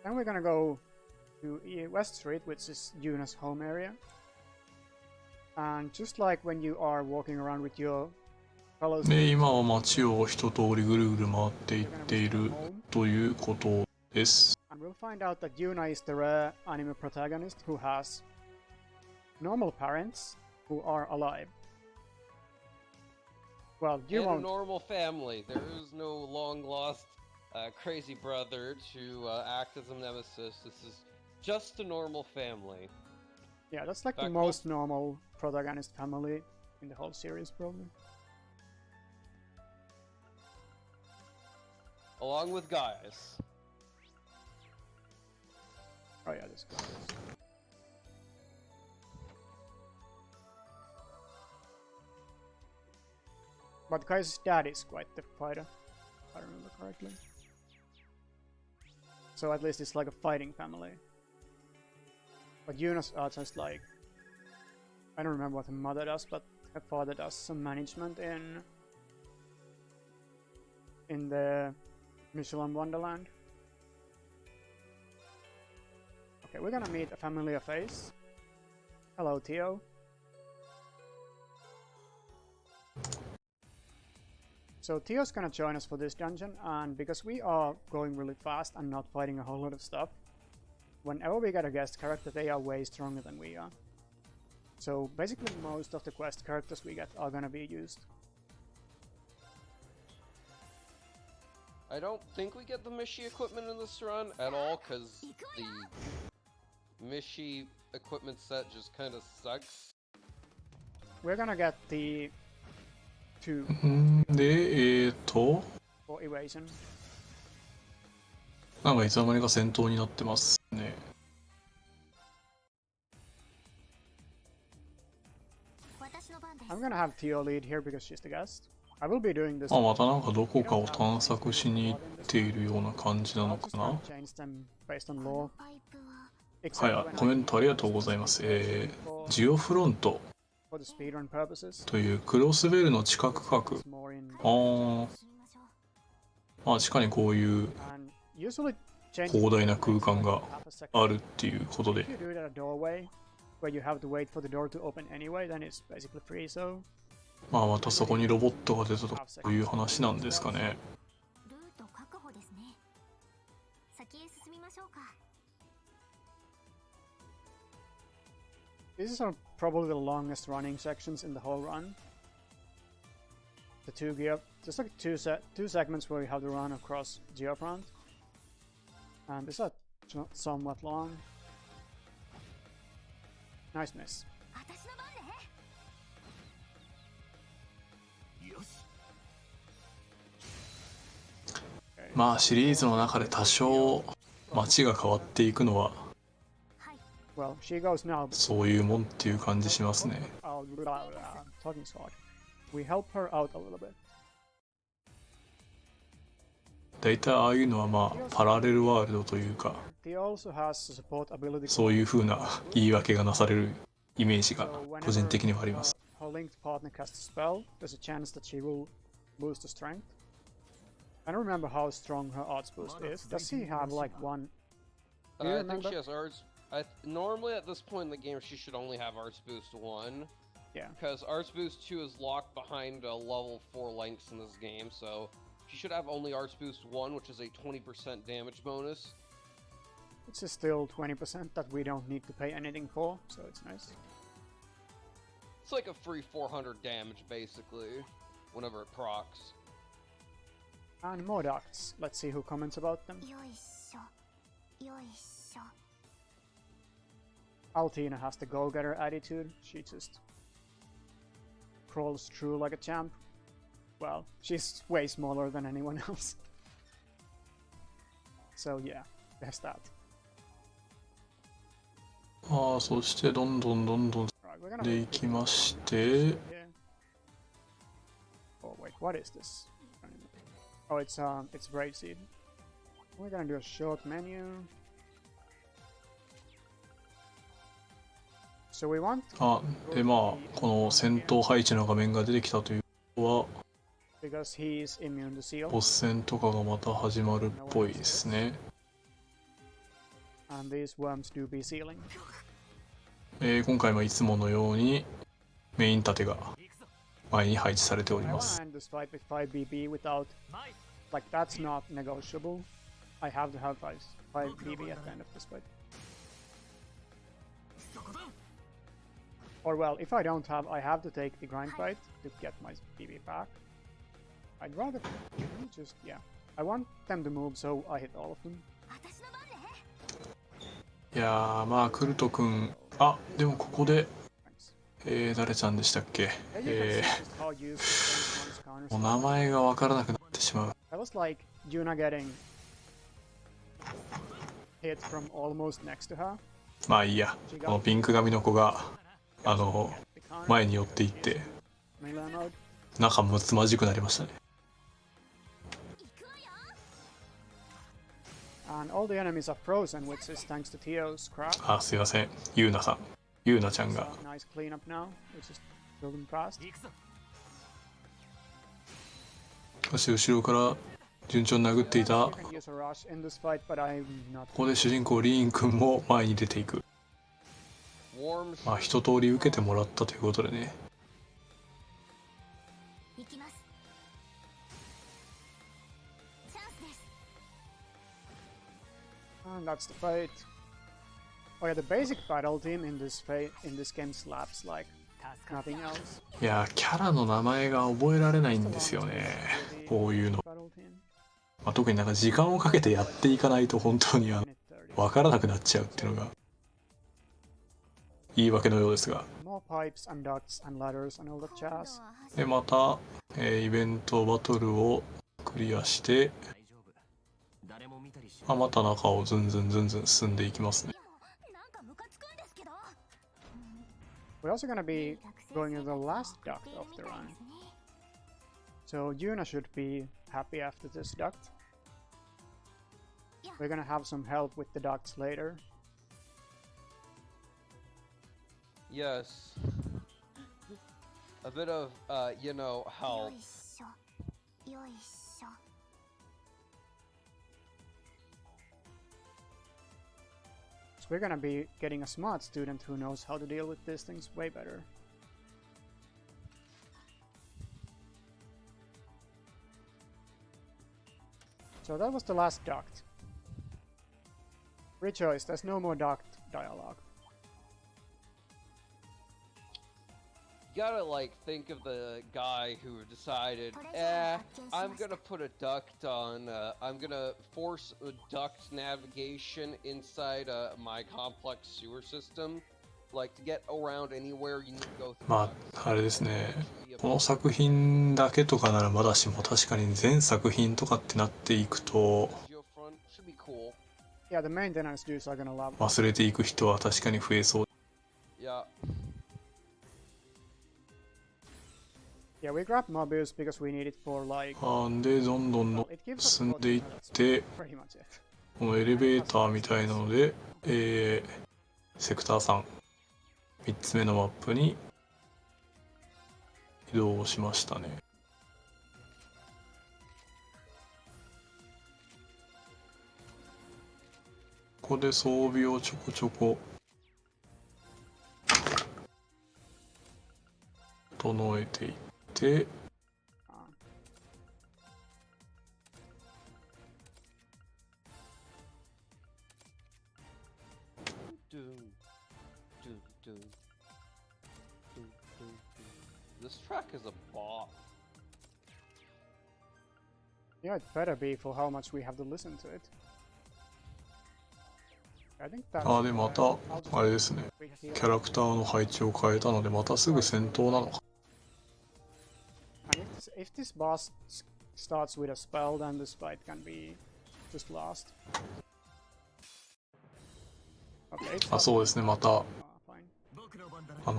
Then we're gonna go to West Street, which is Yuna's home area. And just like when you are walking around with your fellow で students, 今は街を一通りぐるぐる回っていっている you're gonna visit home, ということです。 and we'll find out that Yuna is the rare anime protagonist who has normal parents who are alive. Well, you In a won't. normal family, there is no long lost crazy brother to act as a nemesis. This is just a normal family. Yeah, that's like the Back most normal protagonist family in the whole series, probably. Along with Gaius. Oh yeah, this guy. But Guy's dad is quite the fighter, if I remember correctly. So at least it's like a fighting family. But Yuna's are just like... I don't remember what her mother does, but her father does some management in the Michelin Wonderland. Okay, we're gonna meet a familiar face. Hello, Tio. So Tio's gonna join us for this dungeon, and because we are going really fast and not fighting a whole lot of stuff, whenever we get a guest character, they are way stronger than we are. So basically most of the quest characters we get are gonna be used. I don't think we get the Mishi equipment in this run at all, because the Mishi equipment set just kind of sucks. We're gonna get the two でfor evasion. なんかいつの間にか戦闘になってますね。 I'm gonna have Tio lead here because she's the guest. I will be doing this. まあまたなんかどこかを探索しに行っているような感じなの I'll just かな。 try and change them based on law. はい、コメントありがとうございます。ジオフロント For the speedrun purposes. というクロスベルの地下区画。 It's more in まあ地下にこういう and usually change 広大な空間が half a second. あるっていうことで If you do it at a doorway where you have to wait for the door to open anyway, then it's basically free, so まあまたそこにロボットが出たとかそういう話なんですかね。 ルート確保ですね。先へ進みましょうか。 this is a probably the longest running sections in the whole run. The two there's like two segments where you have to run across Geofront, and these are somewhat long. Nice miss. 私の番ね。よし。まあシリーズの中で多少街が変わっていくのは Well, she goes now. そういうもんっていう感じしますね。 Talking so hard. We help her out a little bit. 大体ああいうのはまあパラレルワールドというか He also has support ability. そういう風な言い訳がなされるイメージが個人的にはあります。 Her linked partner casts a spell. There's a chance that she will boost the strength. I don't remember how strong her arts boost is. Does he have like one? Do you I think remember? she has arts. Normally at this point in the game, she should only have arts boost 1. Yeah. Because arts boost 2 is locked behind level 4 lengths in this game, so she should have only arts boost 1, which is a 20% damage bonus. Which is still 20% that we don't need to pay anything for, so it's nice. It's like a free 400 damage, basically, whenever it procs. And more ducts. Let's see who comments about them. よいしょ。よいしょ。 Altina has the go-getter attitude. She just crawls through like a champ. Well, she's way smaller than anyone else. So yeah, there's that. ああ、そしてどんどん Right, we're gonna でいきまして here. Oh wait, what is this? Oh, it's Brave Seed. We're gonna do a short menu. So we want あでまあこの戦闘配置の画面が出てきたということは because he's immune to seal. ボス戦とかがまた始まるっぽいですね。 And these worms do be sealing. 今回もいつものようにメイン盾が前に配置されており I ま wanna す。 end this fight with 5BB without, like, that's not negotiable. I have to have 5BB at the end of this fight. Or well, if I don't have, I have to take the grind fight to get my BB back. I'd rather just, yeah. I want them to move so I hit all of them. 私の番ね。いやーまあクルト君あでもここで Thanks. 誰ちゃんでしたっけ Yeah, you can see just how useful Sense One's counters もう are. 名前がわからなくなってしまう。 That was like Yuna getting hit from almost next to her. まあいいや、このピンク髪の子がThe counter. 前に寄っていって Melee mode. 仲睦まじくなりましたね。行くわよ。 And all the enemies are frozen, which is thanks to Tio's craft. あすいません、ゆうなさん、ゆうなちゃん So が nice cleanup now, which is building fast. 行くぞ。そして後ろから順調に殴っていた You こ can use a rush in this fight, but I'm not. こで主人公リーン君も前に出ていく。 Warm まあ一通り受けてもらったということでね。行きます。チャンスです。 And that's the fight. Oh yeah, the basic battle team in this game slaps like nothing else. いやキャラの名前が覚えられないんですよね。こういうの、 Battle team. まあ、特になんか時間をかけてやっていかないと本当にMinute 30. 分からなくなっちゃうっていうのが言い訳のようですが。 More pipes and ducts and ladders and all that 今度 jazz. はでまた、イベントバトルをクリアして、大丈夫。誰も見たりしまあ、また中をずんずん進んでいきますね。でもなんかムカつくんですけど。 We're also gonna be going to the last duct of the run. So Yuna should be happy after this duct. We're gonna have some help with the ducts later. Yes. A bit of, you know, よ help. いしょ。よいしょ。 So we're gonna be getting a smart student who knows how to deal with these things way better. So that was the last duct. Rejoice, there's no more duct dialogue. gotta like think of the guy who decided, I'm gonna put a duct on, I'm gonna force a duct navigation inside my complex sewer system. Like to get around anywhere you need to go through. まああれですね、この作品だけとかならまだしも、確かに全作品とかってなっていくと Geofront should be cool. Yeah, the maintenance dudes are gonna love. 忘れていく人は確かに増えそう。 Yeah. Yeah, we grabbed Mobius because we need it for like. なんでどんどん It gives us 進んでいって、 pretty much it. このエレベーターみたいなので、セクター3、3つ目のマップに移動しましたね。ここで装備をちょこちょこ整えていって、This track is a bop. Yeah, it better be for how much we have to listen to it. I think that's. でまたあれですね、キャラクターの配置を変えたのでまたすぐ戦闘なのか。 And if this boss starts with a spell, then this fight can be just lost. Okay, そうですね、また fine.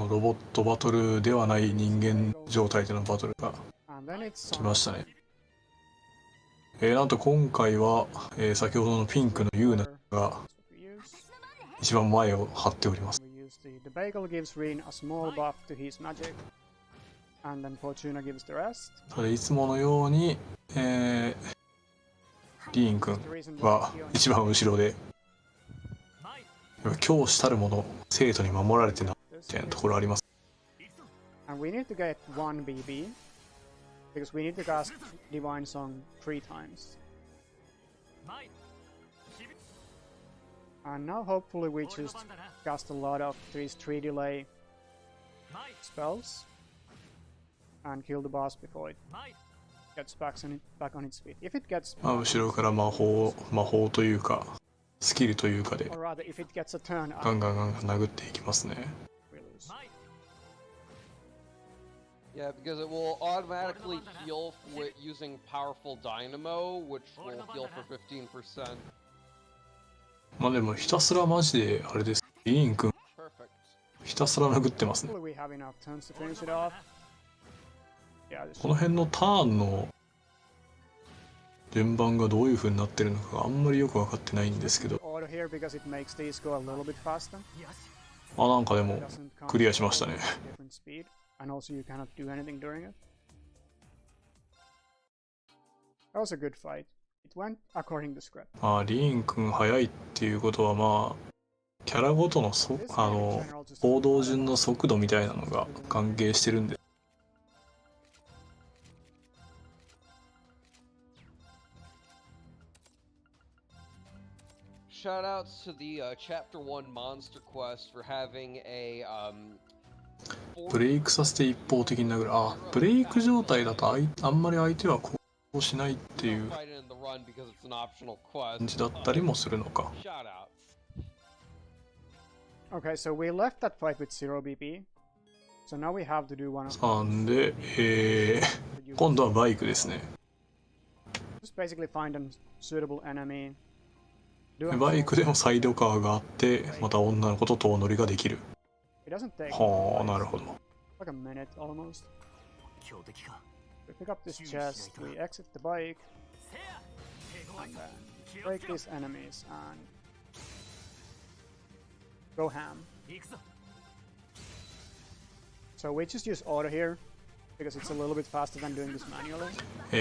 ロボットバトルではない人間状態でのバトルが And then it's 来ましたね。なんと今回は、先ほどのピンクのユーナが we use. 一番前を張っております。 We use the bagel gives Rin a small buff to his magic, and then Fortuna gives the rest. ただいつものように、リーン君は一番後ろで、教師たるもの生徒に守られてないみたいなところあります。 And we need to get 1 BB because we need to cast Divine Song 3 times. And now hopefully we just cast a lot of these 3 delay spells and kill the boss before it gets back on its feet. If it gets 後ろから魔法というかスキルというかで or rather if it gets a turn ガ up, ンガン殴っていきますね。 we lose. Yeah, because it will automatically heal using powerful dynamo, which will heal for 15%. でもひたすらマジであれです。リーン君 Perfect. ひたすら殴ってますね。 Hopefully we have enough turns to finish it off. Yeah, this この辺のターンの順番がどういう風になってるのかがあんまりよく分かってないんですけど、 order here because it makes these go a little bit faster. なんかでも Doesn't come クリアしましたね。 different speed, and also you cannot do anything during it. That was a good fight. It went according to script. リーン君速いっていうことはキャラごとの行動順の速度みたいなのが関係してるんで、 Shoutouts to the Chapter 1 Monster Quest for having a ブレイクさせて一方的に殴る。ブレイク状態だとあんまり相手は行動しないっていう fight in the run because it's an optional 感 quest. じだったりもするのか。 Shoutouts. Okay, so we left that fight with 0 BP. So now we have to do one of なんで、今度はバイクですね。 just basically find a suitable enemy. Do a バイクでもサイドカーがあって、また女の子と遠乗りができる。 It doesn't take なるほど。 like a minute almost. We pick up this chest, we exit the bike, and then break these enemies and go ham. So we just use auto here because it's a little bit faster than doing this manually.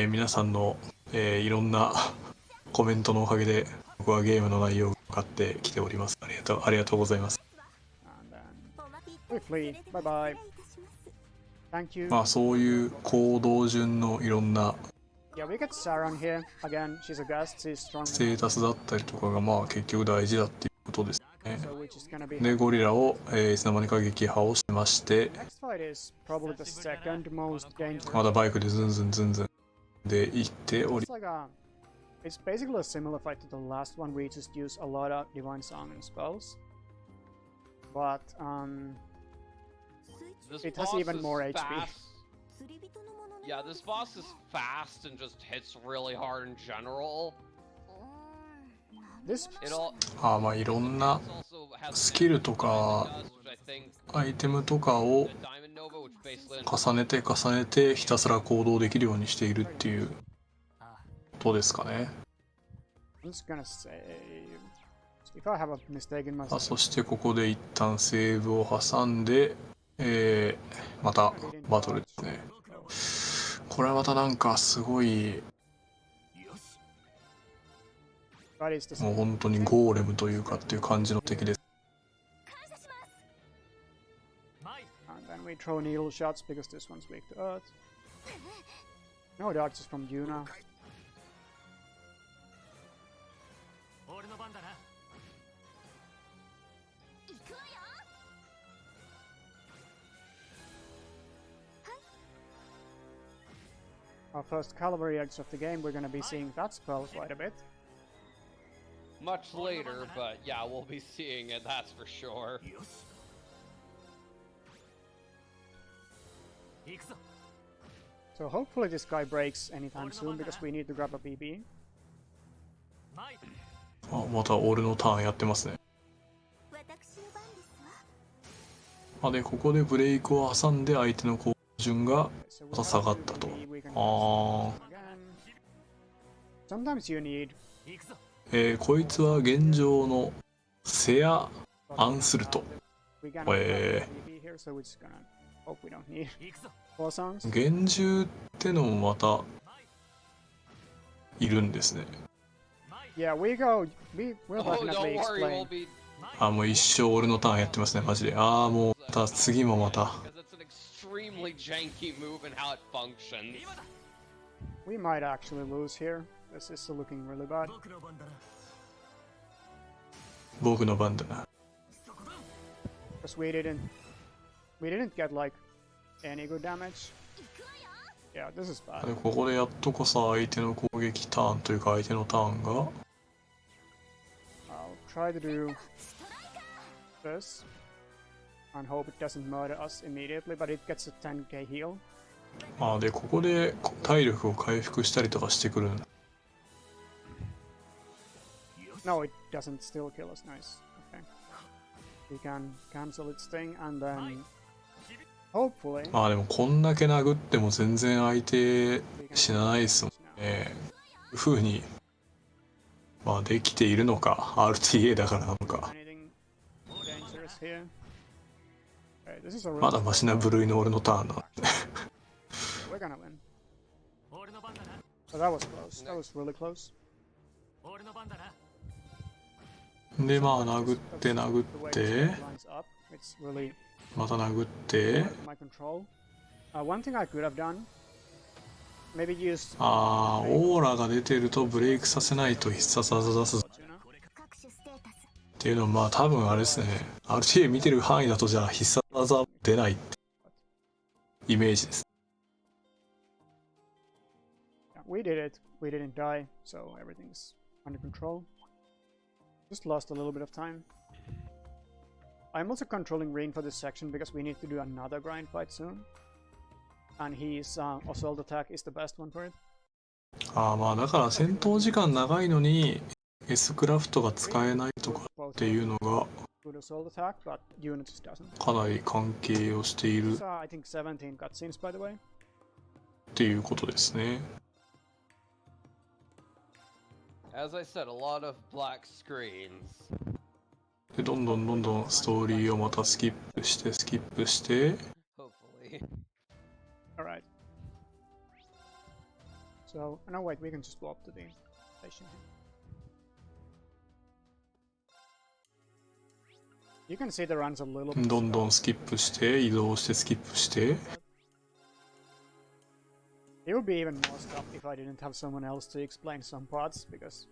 皆さんの、いろんなコメントのおかげで僕はゲームの内容が分かってきております。ありがとうございます。 And then we flee. Bye bye. Thank you. そういう行動順のいろんな Yeah, we get Saron here. Again, she's a guest, she's strong. ステータスだったりとかが結局大事だっていうことです。So we're just gonna be. でゴリラを、いつの間にか撃破をしまして、 Next fight is probably the second most dangerous. まだバイクでズンズンズンズンで行っており It's like it's basically a similar fight to the last one. We just use a lot of divine song and spells, but This it has boss even is more HP. fast. Yeah, this boss is fast and just hits really hard in general. This It all まあいろんな also has スキルとか which I think アイテムとかを the Diamond Nova, which basically 重ねて重ねてひたすら行動できるようにしているっていうことですかね。 I'm just gonna say, if I have a mistake in my そしてここで一旦セーブを挟んで、またバトルですね。これはまたなんかすごい but it's the もう same. 本当にゴーレムというかっていう感じの敵です。 And then we throw needle shots because this one's weak to earth. No dodges from Yuna. 俺の番だな。 Our first cavalry edge of the game, we're gonna be seeing that spell quite a bit. much later, but yeah, we'll be seeing it, that's for sure. よし。行くぞ。 So hopefully this guy breaks anytime soon because we need to grab a BB. 前。また俺のターンやってますね。でここでブレイクを挟んで相手の攻撃順が So また下がったと。 we can あ again. Sometimes you need 行くぞ。こいつは現状のセア・アンスルト。 we gonna grab a BB here, so we're just gonna hope we don't need 行くぞ。 4 songs. 幻獣ってのもまたいるんですね。 Yeah, we'll Oh, definitely don't worry, we'll explain. be... もう一生俺のターンやってますね、マジで。もうまた次もまた。 Because it's an extremely janky move and how it functions. We might actually lose here. This is looking really bad. 僕の番だな。僕の番だな。 Because we didn't get like any good damage. Yeah, this is bad. でここでやっとこそ相手の攻撃ターンというか相手のターンが I'll try to do this and hope it doesn't murder us immediately, but it gets a 10k heal. でここで体力を回復したりとかしてくるんだ。 No, it doesn't still kill us. Nice. Okay. We can cancel its thing and then hopefully でもこんだけ殴っても全然相手 we can 死なないですもん now. ね。いう風にできているのか RTA だからなのか。 Anything dangerous here? Okay, this is a まだ really マシな部類の俺のターンだ。 we're gonna win. 俺の番だな。 So that was close. That was really close. 俺の番だな。で殴って殴っ The way て this lines up, it's really また殴って out of my control. One thing I could have done, maybe use オーラが出てるとブレイクさせないと必殺技出すっ Tuna. ていうのも多分あれですね RTA 見てる範囲だとじゃあ必殺技出ないってイメージです。 Yeah, we did it. We didn't die, so everything's under control. Just lost a little bit of time. I'm also controlling Rain for this section because we need to do another grind fight soon. And his assault attack is the best one for it. だから戦闘時間長いのに S クラフトが使えないとか Both っていうのが good assault attack, but Yuna just doesn't. かなり関係をしている So I think 17 cutscenes, by the way. っていうことですね。 As I said, a lot of black screens. でどんどんストーリーをまたスキップして Hopefully. Alright. So, no wait, we can just walk to the station here. You can see the runs a little bit どんど slow. んスキップして移動してスキップして It would be even more stuff if I didn't have someone else to explain some parts, because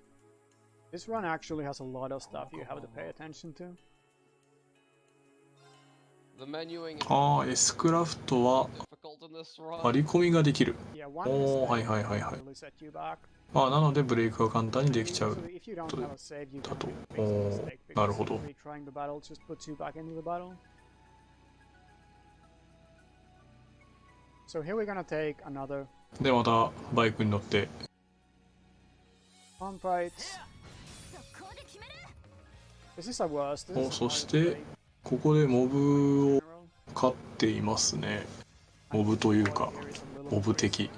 This run actually has a lot of stuff you have to pay attention to. The menuing is ああ、S クラフトは difficult in this run. 割り込みができる。 Yeah, one おー、はい mistake はいはいはい。 will set you back. まあ、なのでブレイクが簡単にできちゃう。 So if you don't have a save, you だ can と。 fix the お mistake ー、なる because ほど。 retrying the battle just puts you back into the battle. So here we're gonna take another で、またバイクに乗って。 fun fight. This is a worst. This お、 is そ a し hard て break ここでモブを general. 飼っていますね。モブというか Here is a little モブ crazy. 敵。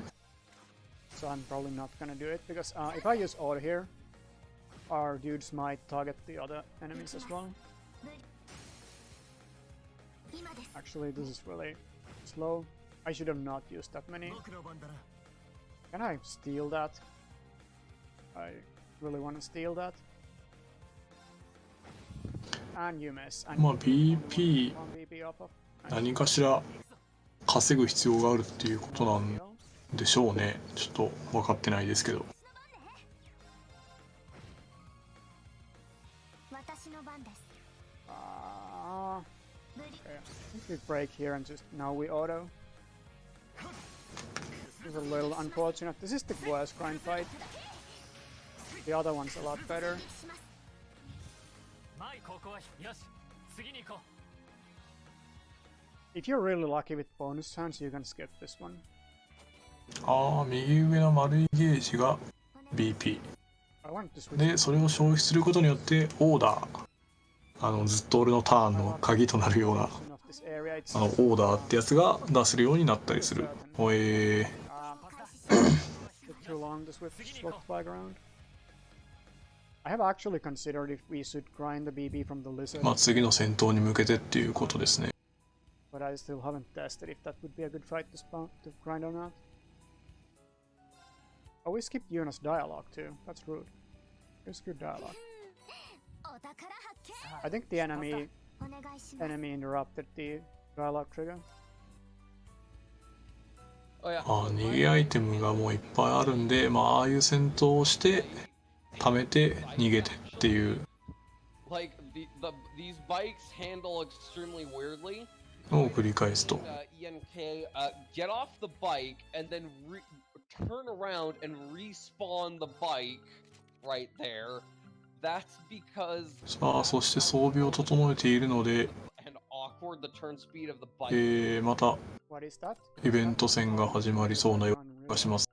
So I'm probably not gonna do it because if I use auto here, our dudes might target the other enemies as well. Actually, this is really slow. I should have not used that many. 僕の番だな。 Can I steal that? I really want to steal that. And you miss. And まあ you BP one BP off of. 何かしら稼ぐ必要があるっていうことなん Nice. でしょうね。ちょっと分かってないですけど。Okay. I think we break here and just now we auto. This is a little unfortunate. This is the worst grind fight. The other one's a lot better. 前ここはよし。次に行こ If you're really lucky with bonus turns, you can skip this one. ああ、右上の丸いゲージが BP。 I want to switch. で、それを消費することによってオーダー。ずっと俺のターンの鍵となるような、 Of this area, it's オーダーってやつが出せるようになったりする。おtook too long to swap flag around. I have actually considered if we should grind the BB from the lizard, まあ次の戦闘に向けてっていうことですね。 but I still haven't tested if that would be a good fight to grind or not. Oh, we skipped Yuna's dialogue too. That's rude. It's good dialogue. I think the enemy interrupted the dialogue trigger. Oh yeah. ああ、逃げアイテムがもういっぱいあるんで、まあああいう戦闘をして貯めて逃げてっていう Like these bikes handle extremely weirdly. のを繰り返すと。 ENK, get off the bike and then turn around and respawn the bike right there. That's because さあ、そして装備を整えているので、 and awkward the turn speed of the bike. また What is that? イベント戦が始まりそうな予感がします。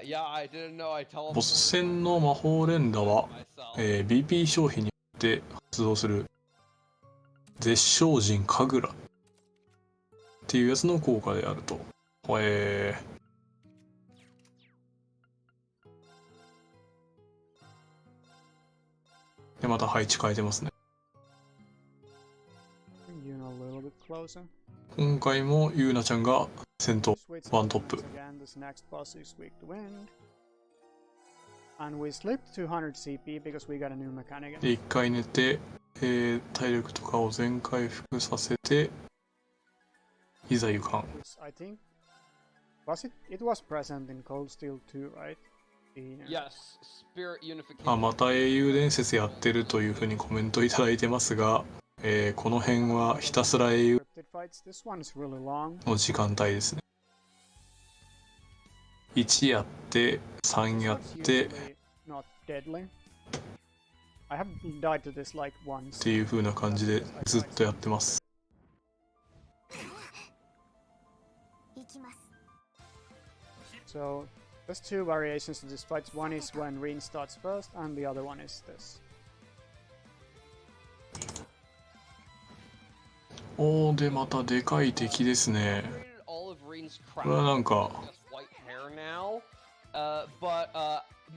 Yeah, I didn't know I teleported ボス戦の魔法連打は、 myself. BP 消費によって発動する絶唱人神楽っていうやつの効果であると。で、また配置変えてますね。 Bring Yuna a little bit closer. 今回もゆうなちゃんが先頭 Switch ワントップ。 again. This next boss is weak to wind. And we slipped 200 CP because we got a new mechanic. で、一回寝て、体力とかを全回復させて、いざ行かん。 Which I think it was present in Cold Steel 2, right? Yes, spirit unification. あ、また英雄伝説やってるというふうにコメントいただいてますが、この辺はひたすら英雄 Scripted fights. This one is really long. の時間帯ですね。1やって3やっ It's て usually not deadly. I have died to this like っ once. ていう風な感じでずっとやってます。 So there's two variations to this fight. One is when Reen starts first, and the other one is this. おー、でまたでかい敵ですね。 Upgraded all of Reen's これはなんか just white hair now. But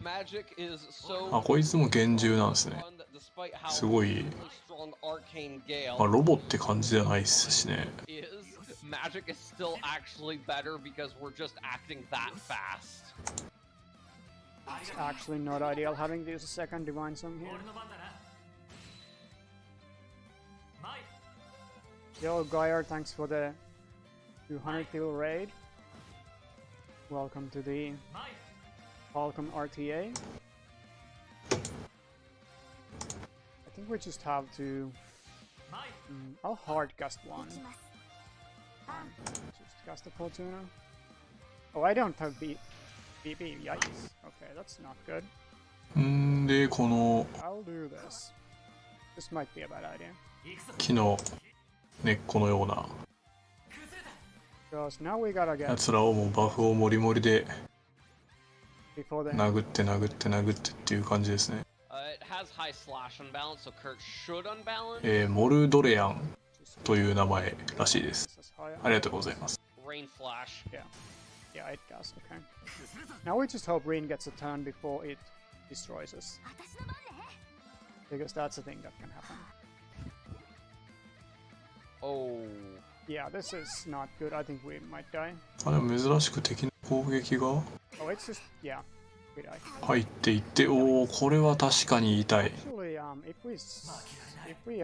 magic is so あ、こいつも厳重なんですね。 fun that despite how すごい、 really strong arcane gale まあ、ロボって感じじゃないですしね。 is, magic is still actually better because we're just acting that fast. It's actually not ideal having to use a second Divine Song here. 俺の番だな。前。 Yo, Gaia, thanks for the 200 kill raid. Welcome to the 前。 Falcom RTA. think we just have to. I'll hard cast one. 行きます Just cast the Fortuna. Oh, I don't have BB. Yikes. Okay, that's not good. んでこの I'll do this. This might be a bad idea. 木の根っこのような Because now we gotta や get つらをもうバフをモリモリで before they. 殴って殴って殴ってっていう感じですね。It has high slash unbalance, so Kurt should unbalance. モルドレアンという名前らしいです。 This is high. ありがとうございます。 Rain slash. Yeah, it does. Okay. Now we just hope Reen gets a turn before it destroys us. 私の番ね Because that's a thing that can happen. Oh. Yeah, this is not good. I think we might die. あれ珍しく敵の攻撃が Oh, it's just. Yeah, we die. 入っていっておおこれは確かに痛い。 Actually, if we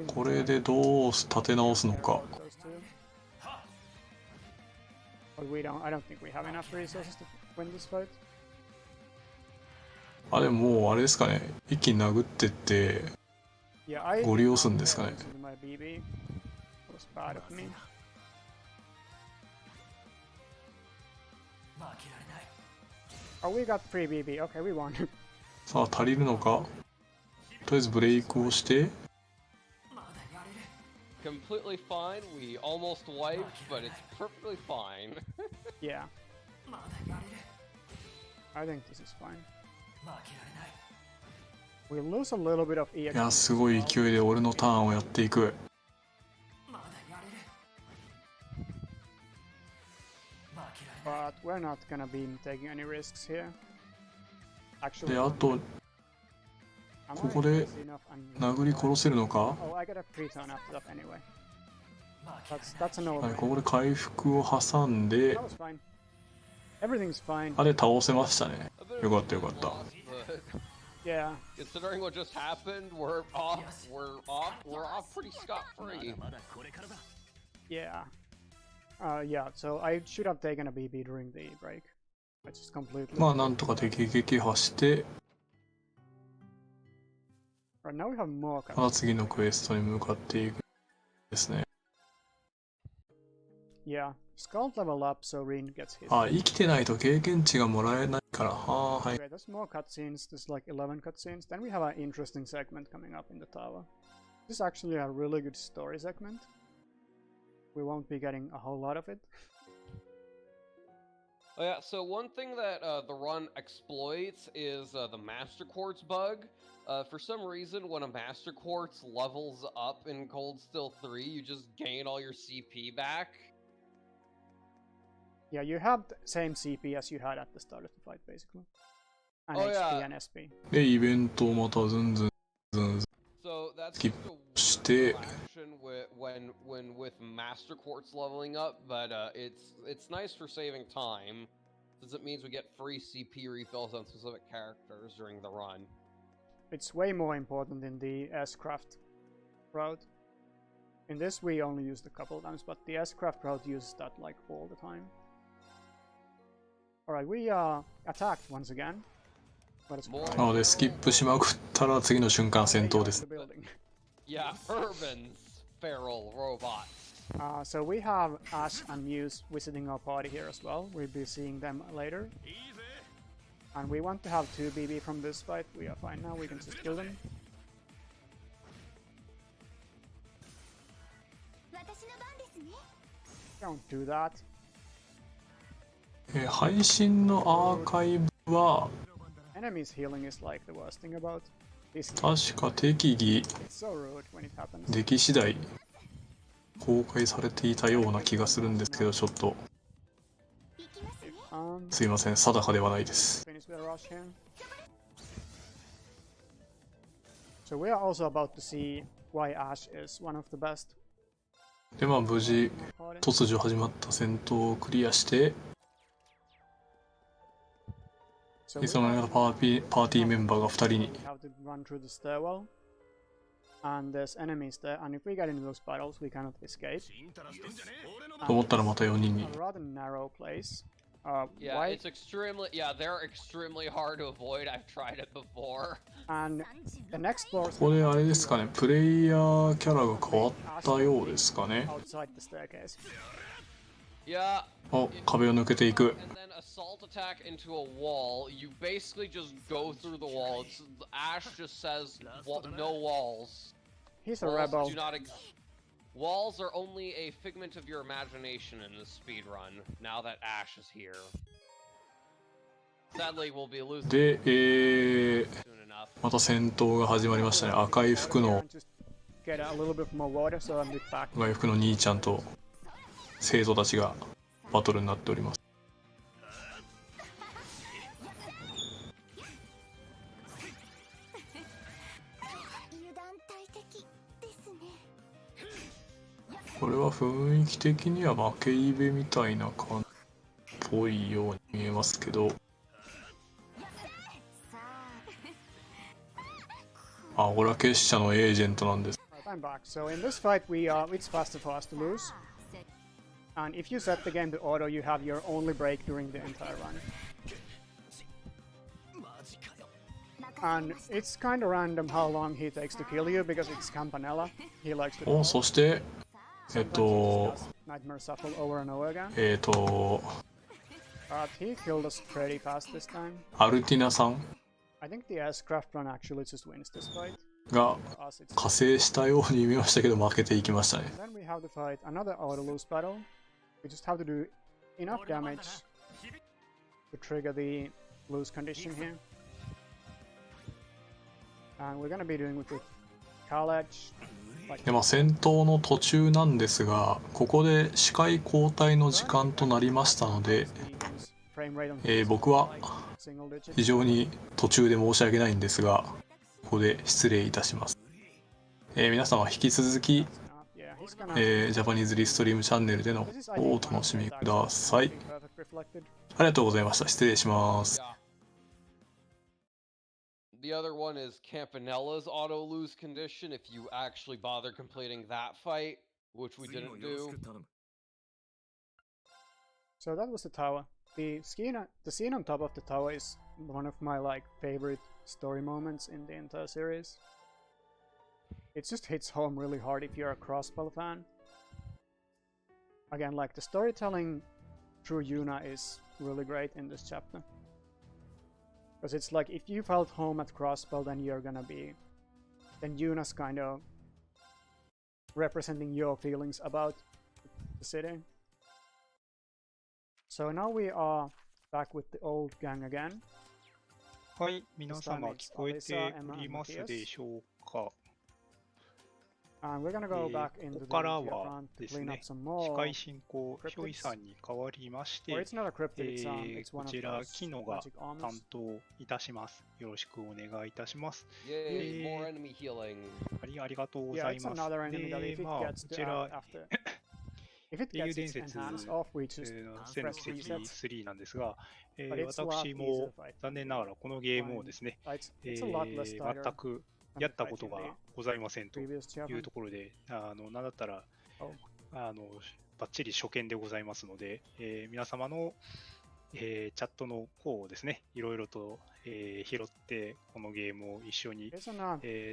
これでどう立て直すのか。 those two. But I don't think we have enough resources to win this fight. あれもうあれですかね。一気に殴ってって Yeah, I. ゴリ押すんですかね。 My BB was bad of me. Oh, we got free BB. Okay, we won. さあ足りるのか。とりあえずブレイクをして Completely fine. We almost wiped, but it's perfectly fine. Yeah. I think this is fine. We lose a little bit of い EX. やすごい勢いで俺のターンをやっていく。 But we're not gonna be taking any risks here. で Actually, あと am こ I こで crazy enough and- 殴り殺せるのか。 Oh, I got a free turn after that anyway. That's a no. はい、ここで回復を挟んで That was fine. Everything's fine. あれ倒せましたね。 A bit of よか a ったよかった loss, but Yeah. considering what just happened, we're off pretty scot-free. Yeah. Yeah, so I should have taken a BB during the break. I just completely. まあなんとか敵撃破して Right, now we have more また次のクエストに向かっていくですね。 Yeah. Skull level up, so Reen gets hit. あ、生きてないと経験値がもらえないから。はーはい。 Okay, there's more cutscenes. There's like 11 cutscenes. Then we have an interesting segment coming up in the tower. This is actually a really good story segment. We won't be getting a whole lot of it. Oh yeah, so one thing that the run exploits is the Master Quartz bug. For some reason, when a Master Quartz levels up in Cold Steel 3, you just gain all your CP back. Yeah, you have the same CP as you had at the start of the fight, basically. And Oh, HP yeah. and SP. で、イベントをまたズンズンズンズン So that's Skip just aして、 weird action when with Master Quartz leveling up, but it's nice for saving time, since it means we get free CP refills on specific characters during the run. It's way more important in the S-Craft route. In this, we only used a couple times, but the S-Craft route uses that like all the time. Alright, we attacked once again. But it's なのでスキップしまくったら次の瞬間戦闘です。 the building. Yeah, Urban's feral robots. So we have Ash and Muse visiting our party here as well. We'll be seeing them later. And we want to have 2 BB from this fight. We are fine now, we can just kill them. 私の番ですね Don't do that. 配信のアーカイブは Enemies healing is like the worst thing about this game. 確か適宜 It's so rude when it happens. 出来次第公開されていたような気がするんですけど、ちょっと行きますね すいません、定かではないです。 Finish the rush here. So we are also about to see why Ash is one of the best. で、まあ無事 in our party. 突如始まった戦闘をクリアして、 So we いつの間にかパーティーメンバーが2人に have to run through the stairwell. And there's enemies there, and if we get into those battles, we cannot escape. と思ったらまた4人に A rather narrow place. Yeah, why? it's extremely. Yeah, they're extremely hard to avoid. I've tried it before. And the next floor is ここであれですかね、プレイヤーキャラが変わったようですかね。 outside the staircase. Yeah. お、壁を抜けていく。 And then assault attack into a wall. You basically just go through the wall. It's Ash just says no walls. He's a Walls rebel. do not walls are only a figment of your imagination in this speed run. Now that Ash is here. Sadly, we'll be losing で、 soon enough. また戦闘が始まりましたね。赤い服の Just get a little bit more water so I'm back. 赤い服の兄ちゃんと生徒たちがバトルになっております。これは雰囲気的には負けイベみたいな感じっぽいように見えますけど、あ、オラ結社のエージェントなんです。 Right, I'm back. So in this fight, it's faster for us to lose. And if you set the game to auto, you have your only break during the entire run. And it's kind of random how long he takes to kill you because it's Campanella. He likes to お、そしてNightmare Shuffle over and over again. But he killed us pretty fast this time. アルティナさん I think the S-Craft run actually just wins this fight. が For us, it's 加勢したように見えましたけど負けていきましたね。 Then we have to fight another auto-lose battle. We just have to do enough damage to trigger the lose condition here. And we're gonna be doing with the college. で、戦闘の途中なんですが、ここで視界交代の時間となりましたので、僕は非常に途中で申し訳ないんですが、ここで失礼いたします。皆様引き続き、ジャパニーズリストリームチャンネルでのお楽しみください。ありがとうございました。失礼します。 The other one is Campanella's auto lose condition if you actually bother completing that fight, which we didn't do. So that was the tower. The scene on top of the tower is one of my favorite story moments in the entire series. It just hits home really hard if you're a Crossbell fan. Again, the storytelling through Yuna is really great in this chapter. Because it's like, if you felt home at Crossbell, then Yuna's kind of representing your feelings about the city. So now we are back with the old gang again. はい、皆様聞こえておりますでしょうか。And we're gonna go back こ into こ the から media は front で to す clean ね up some 司 more. 会進行ひょいさんに代わりまし Or て、 it's not a cryptid, it's こ one of ちら those キノが magic 担 armors. 当いたします。よろしくお願いいたします。 Yay, more enemy healing. ありがとうご Yeah, ざい it's ます。 another enemy that で、 if it まあ、 gets こ to ちら after, if it 英雄 gets 伝 its 説 enhance off, we just 閃の press 軌跡 reset. 3なんですが、 But it's a lot 私 easier も to fight. 残念ながらこのゲームをですね、 It's a lot less tighter 全く than や the った fight こと in が the ございませんとい previous う chapter. ところで、なんだったら Oh. バッチリ初見でございますので、皆様の、チャットの方をですね、いろいろと、拾ってこのゲームを一緒に、 It's an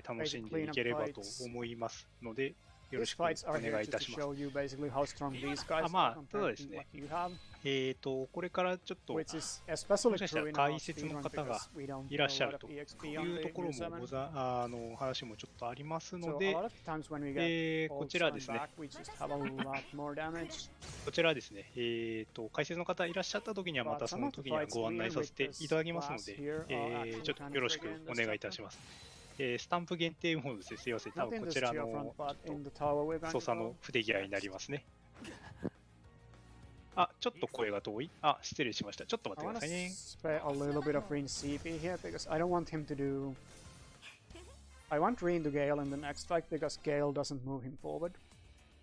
楽しんでいければと思いますので、よろ These しくお fights are 願 here いい just た to します。 show you basically how strong these guys あ、ま are あ、ただ compared です to ね what you have. これからちょっと Which is especially もしかしたら true in 解 our 説 speedrun の方が because we don't いらっ do し a ゃ lot る of と EXP い on う the ところ New も Summon. 話もちょっとありますの So a で、 lot of times when we get こ old ちら Summon ですね、 back, we just have a lot more damage. こちらですね、解説の方いらっしゃった時にはま But たそ some の of the 時には fights ご案 even 内さ with せて this いただきますの class で、 here are ちょ actually っとよろしく kind of お tricky in 願い this いたし chapter. ます。スタンプ限定ものですね、すいません、多 Not 分 in こ this ちら tier の front, but in the tower we're going 操 to 作 go. の不手際になりますね。あ、ちょっと声が遠い。あ、失礼しました。ちょっと待 I ってく want だ to さいね。 spare a little bit of Rin CP here because I don't want him to do. I want Rin to Gale in the next fight because Gale doesn't move him forward.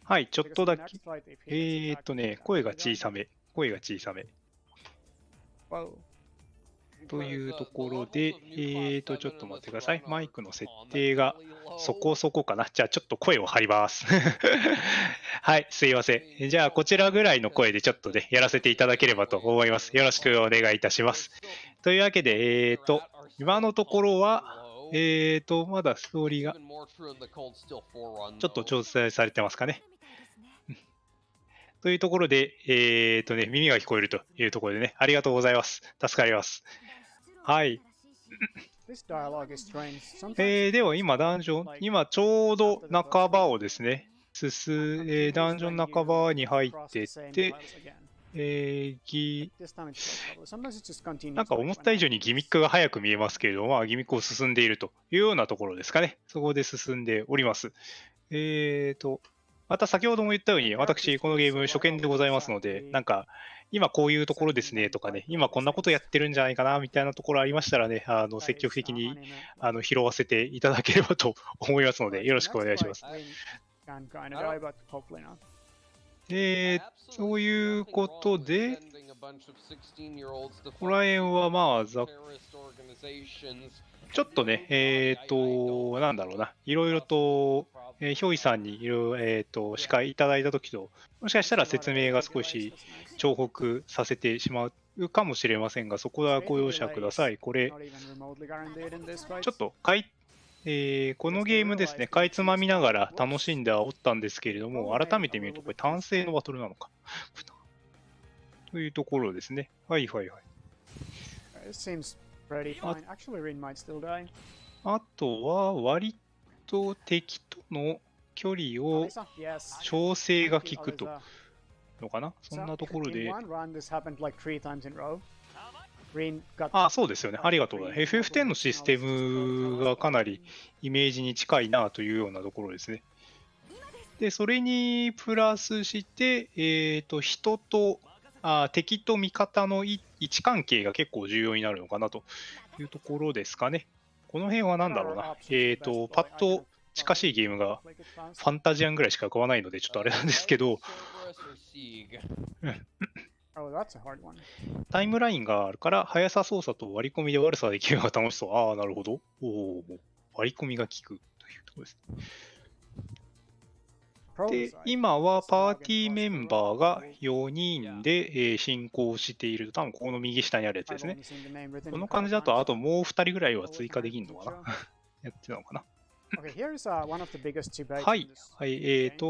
はい、ちょっ Because と in だ the け。 next fight, if he gets attacked, 声が小さめ。声が小さめ。 Whoa. というところで、ちょっと待ってください。マイクの設定がそこそこかな。じゃあちょっと声を張ります。はい、すいません。じゃあこちらぐらいの声でちょっとね、やらせていただければと思います。よろしくお願いいたします。というわけで、今のところは、まだストーリーがちょっと調整されてますかね。というところで、耳が聞こえるというところでね、ありがとうございます。助かります。はい。では今、ダンジョン、今ちょうど半ばをですね、ダンジョン半ばに入ってって、なんか思った以上にギミックが早く見えますけれども、ギミックを進んでいるというようなところですかね。そこで進んでおります。また先ほども言ったように、私、このゲーム初見でございますので、なんか、今こういうところですねとかね、今こんなことやってるんじゃないかなみたいなところありましたらね、積極的に拾わせていただければと思いますので、よろしくお願いします。そういうことで、ここら辺はまあ、ちょっとね、なんだろうな、いろいろと、ヒョイさんに司会いただいたときと、もしかしたら説明が少し重複させてしまうかもしれませんが、そこはご容赦ください。これ、ちょっとこのゲームですね、かいつまみながら楽しんではおったんですけれども、改めて見ると、これ単性のバトルなのか。というところですね。はいはいはい。あとは、割と敵との距離を調整が効くとのかな。そんなところで。そうですよね。ありがとうございます。FF10 のシステムがかなりイメージに近いなというようなところですね。で、それにプラスして、人と、敵と味方の位置関係が結構重要になるのかなというところですかね。この辺は何だろうな。パッと近しいゲームがファンタジアンぐらいしか浮かばないので、ちょっとあれなんですけど、タイムラインがあるから、速さ操作と割り込みで悪さできるのが楽しそう。なるほど。割り込みが効くというところです。で、今はパーティーメンバーが4人で進行している。多分ここの右下にあるやつですね。この感じだと、あともう2人ぐらいは追加できるのかな。やってたのかな。はい、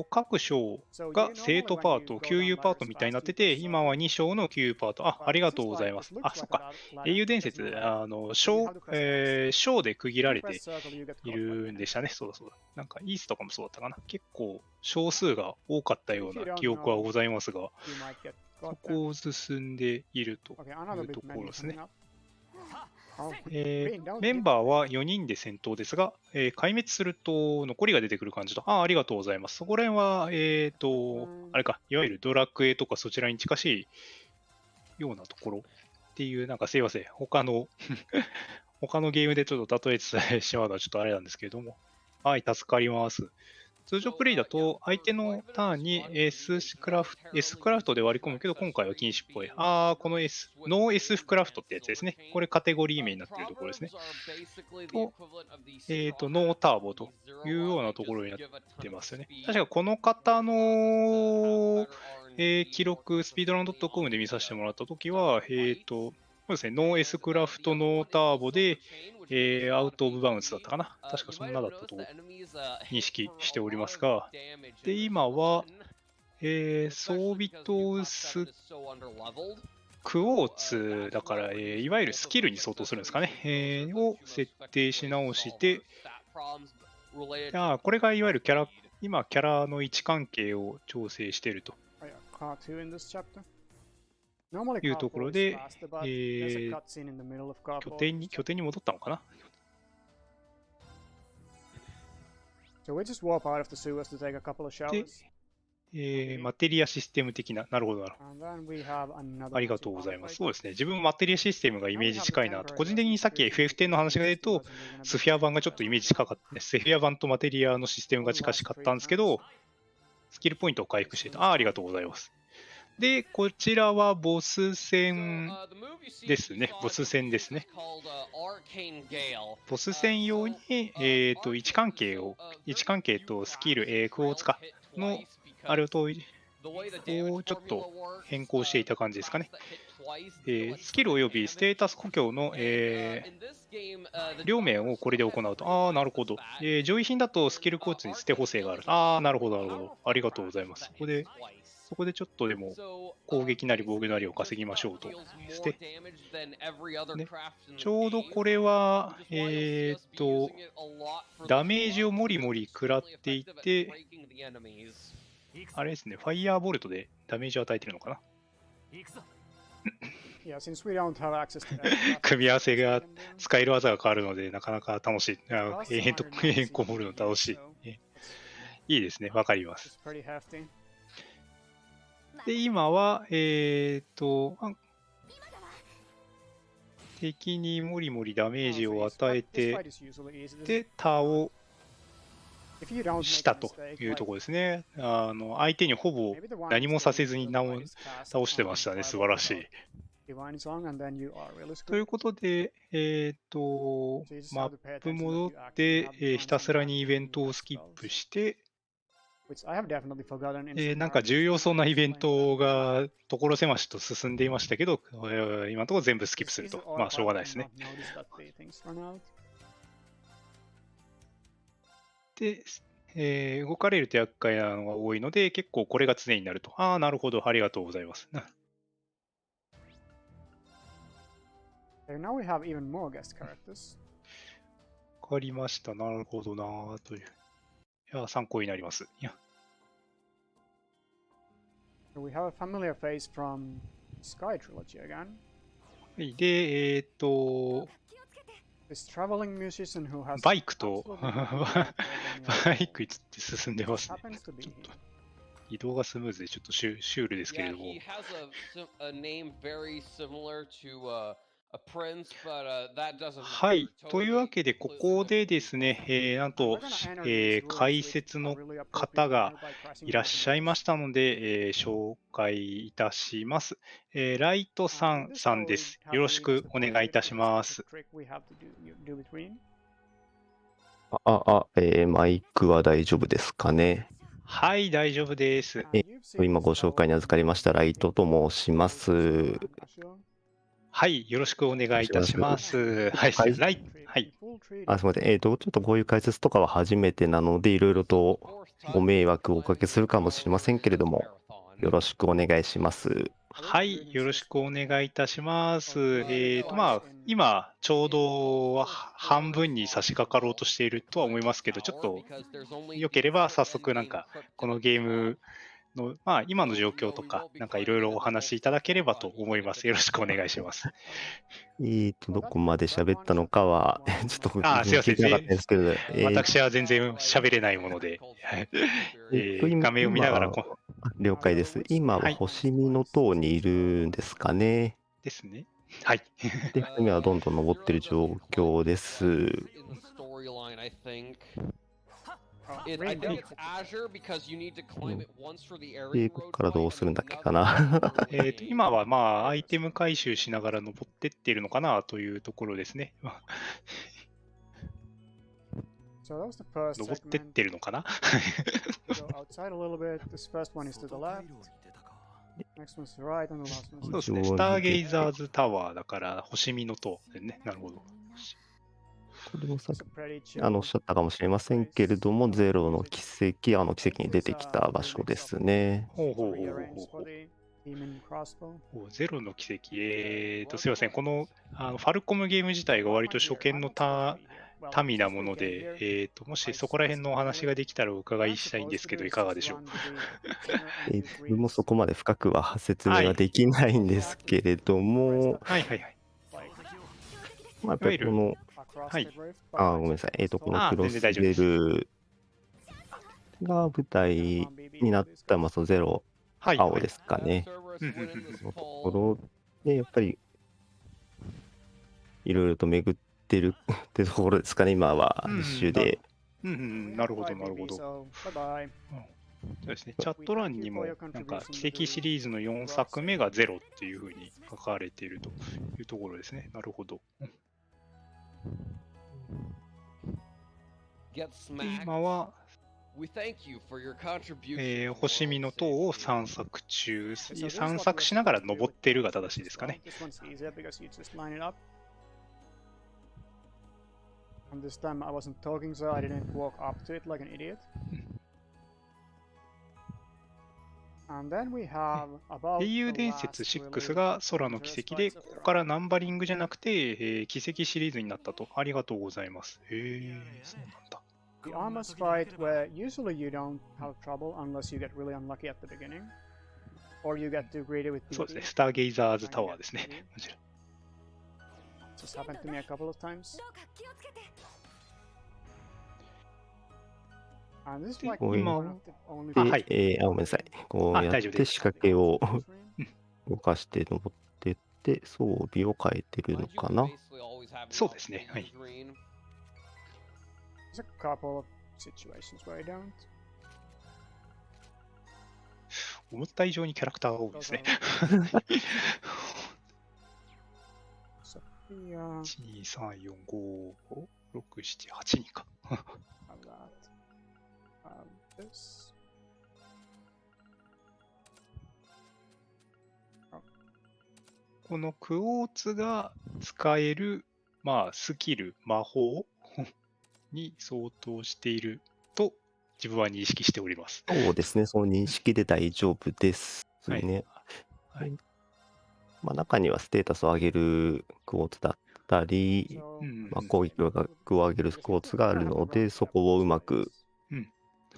各章が生徒パート、給油パートみたいになってて、今は2章の給油パート。ありがとうございます。そっか。英雄伝説、章で区切られているんでしたね。そうだ。なんか、イースとかもそうだったかな。結構、章数が多かったような記憶はございますが、そこを進んでいるというところですね。メンバーは4人で戦闘ですが、壊滅すると残りが出てくる感じと。ありがとうございます。そこら辺は、あれか、いわゆるドラクエとかそちらに近しいようなところっていう、なんかすいません、他のゲームでちょっと例えてしまうのはちょっとあれなんですけれども。はい、助かります。通常プレイだと相手のターンに S クラフトで割り込むけど、今回は禁止っぽい。このノー S クラフトってやつですね。これカテゴリー名になっているところですね。と、ノーターボというようなところになってますよね。確かこの方の、記録、スピードランド .com で見させてもらったときは、そうですね、ノー S クラフトノーターボで、アウトオブバウンスだったかな。確かそんなだったと認識しておりますが、で、今は、装備とクォーツだから、いわゆるスキルに相当するんですかね、を設定し直して、これがいわゆる今キャラの位置関係を調整しているというところで、拠点に戻ったのかな。で、マテリアシステム的な、なるほど。ありがとうございます。そうですね、自分もマテリアシステムがイメージ近いなと、個人的にさっき FF10 の話が出ると、スフィア版がちょっとイメージ近かったね。スフィア版とマテリアのシステムが近しかったんですけど、スキルポイントを回復していた。ありがとうございます。で、こちらはボス戦ですね。ボス戦ですね。ボス戦用に、位置関係とスキル、クオーツかの、あれをちょっと変更していた感じですかね。スキルおよびステータス故郷の、両面をこれで行うと。なるほど。上位品だとスキルコーツに捨て補正がある。なるほど、なるほど。ありがとうございます。そこでちょっとでも攻撃なり防御なりを稼ぎましょうと。でちょうどこれは、ダメージをもりもり食らっていて、あれですね、ファイヤーボルトでダメージを与えてるのかな。組み合わせが使える技が変わるので、なかなか楽しい。永遠こもるの楽しい。いいですね、わかります。で、今は、敵にもりもりダメージを与えて、で、倒したというところですね。相手にほぼ何もさせずに倒してましたね。素晴らしい。ということで、マップ戻って、ひたすらにイベントをスキップして、なんか重要そうなイベントが所狭しと進んでいましたけど、今のところ全部スキップすると。まあ、しょうがないですね。で、動かれると厄介なのが多いので、結構これが常になると。なるほど。ありがとうございます。Now we have even more guest characters. わかりました。なるほどなぁという。いや、参考になります。So we have a familiar face from Sky Trilogy again. で、This traveling musician who has バイクとバイクって進んでますね。 happens to be ちょっと移動がスムーズでちょっとシュールですけれども。He has a name very similar to a prince, but that doesn't. はい。というわけで、ここでですね、なんと、解説の方がいらっしゃいましたので、紹介いたします。ライトさんです。よろしくお願いいたします。マイクは大丈夫ですかね。はい、大丈夫です。今ご紹介に預かりましたライトと申します。はい、よろしくお願いいたします。はい、はい。すみません。ちょっとこういう解説とかは初めてなので、いろいろとご迷惑をおかけするかもしれませんけれども、よろしくお願いします。はい、よろしくお願いいたします。今、ちょうど半分に差し掛かろうとしているとは思いますけど、ちょっとよければ早速なんか、このゲームの、今の状況とか、なんかいろいろお話しいただければと思います。よろしくお願いします。どこまで喋ったのかは、ちょっと聞いてなかったんですけど、私は全然喋れないもので、画面を見ながら了解です。今は星見の塔にいるんですかね。ですね。はい。で、今はどんどん登ってる状況です。ここからどうするんだっけかな。今はアイテム回収しながら登ってっているのかなというところですね。登ってってるのかな。そうですね。スターゲイザーズタワーだから星見の塔ですね。なるほど。これもさっきおっしゃったかもしれませんけれども、ゼロの奇跡、奇跡に出てきた場所ですね。ゼロの奇跡。すいません。このファルコムゲーム自体が割と初見の民なもので、もしそこら辺のお話ができたらお伺いしたいんですけど、いかがでしょう。自分もそこまで深くは説明はできないんですけれども、はいはいはい。やっぱりこの、ごめんなさい、このクロスベルが舞台になった、そのゼロ、青ですかね。そのところで、やっぱり、いろいろと巡ってるってところですかね、今は、一周で。なるほど、なるほど。そうですね、チャット欄にも、なんか、奇跡シリーズの4作目が0っていうふうに書かれているというところですね。なるほど。今は、星見の塔を散策中、散策しながら登っているが正しいですかね。And this time I wasn't talking, so I didn't walk up to it like an idiot. And then we have about 英雄伝説6が空の奇跡で、ここからナンバリングじゃなくて、奇跡シリーズになったと。ありがとうございます。へえ、そうなんだ。The armors fight where usually you don't have trouble unless you get really unlucky at the beginning. Or you get too greedy with BP. そうですね、スターゲイザーズタワーですね。もちろん。This happened to me a couple of times. And this is like 今 one of the only あ、はい。ごめんなさい。こうやって仕掛けを動かして登っていって、装備を変えてるのかな。そうですね。はい。There's a couple of situations where I don't. 思った以上にキャラクターが多いですね。Sophia, 1、2、3、4、5、6、7、8人か。have that. Have this. このクォーツが使える、まあ、スキル、魔法に相当していると自分は認識しております。そうですね、その認識で大丈夫ですね。はい。まあ、中にはステータスを上げるクォーツだったり、 So, まあ、攻撃力を上げるクォーツがあるので、そこをうまく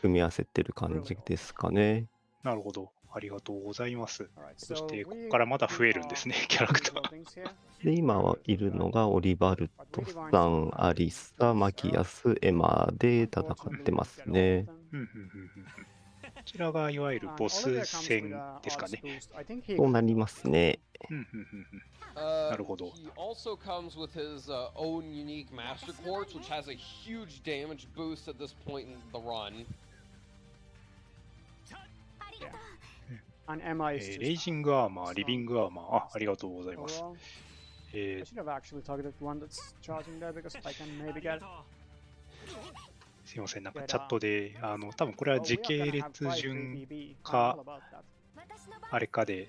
組み合わせてる感じですかね。なるほど。ありがとうございます。 alright, そし so て、こ we こからまだ増えるん are ですね、キャラクタ doing ー。 things here. で、今はいるのがオリバルトさん、アリサ、マキアス、エマで戦ってますね。こちらがいわゆるボス戦ですかね。そうなりますね。なるほど。 He also comes with his own unique Master Quartz, which has a huge damage boost at this point in the run. And Emma is レイ just ジングアーマー、リビングアーマー、ありがとうございます。 well, I should have actually targeted one that's charging there because I can maybe get. すいません、なんかチャットで、多分これは Oh, 時 we are 系 gonna have 列 five 順 3BB. I'm か all about that. あれかで、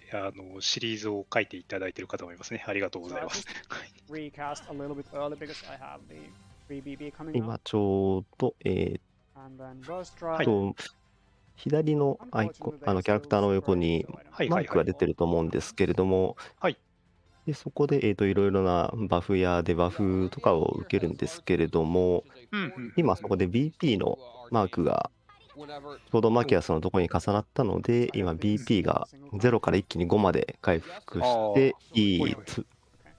シリーズを書いていただいている方もいますね。ありがとうございます。Recast a little bit early because I have the 3BB coming 今 up. ちょうど、And then burst drive. と左のアイコン、キャラクターの横にマークが出てると思うんですけれども、はいでそこで、いろいろなバフやデバフとかを受けるんですけれども、今そこで BP のマークがちょうどマキアスのところに重なったので、今 BP が0から一気に5まで回復して、いい引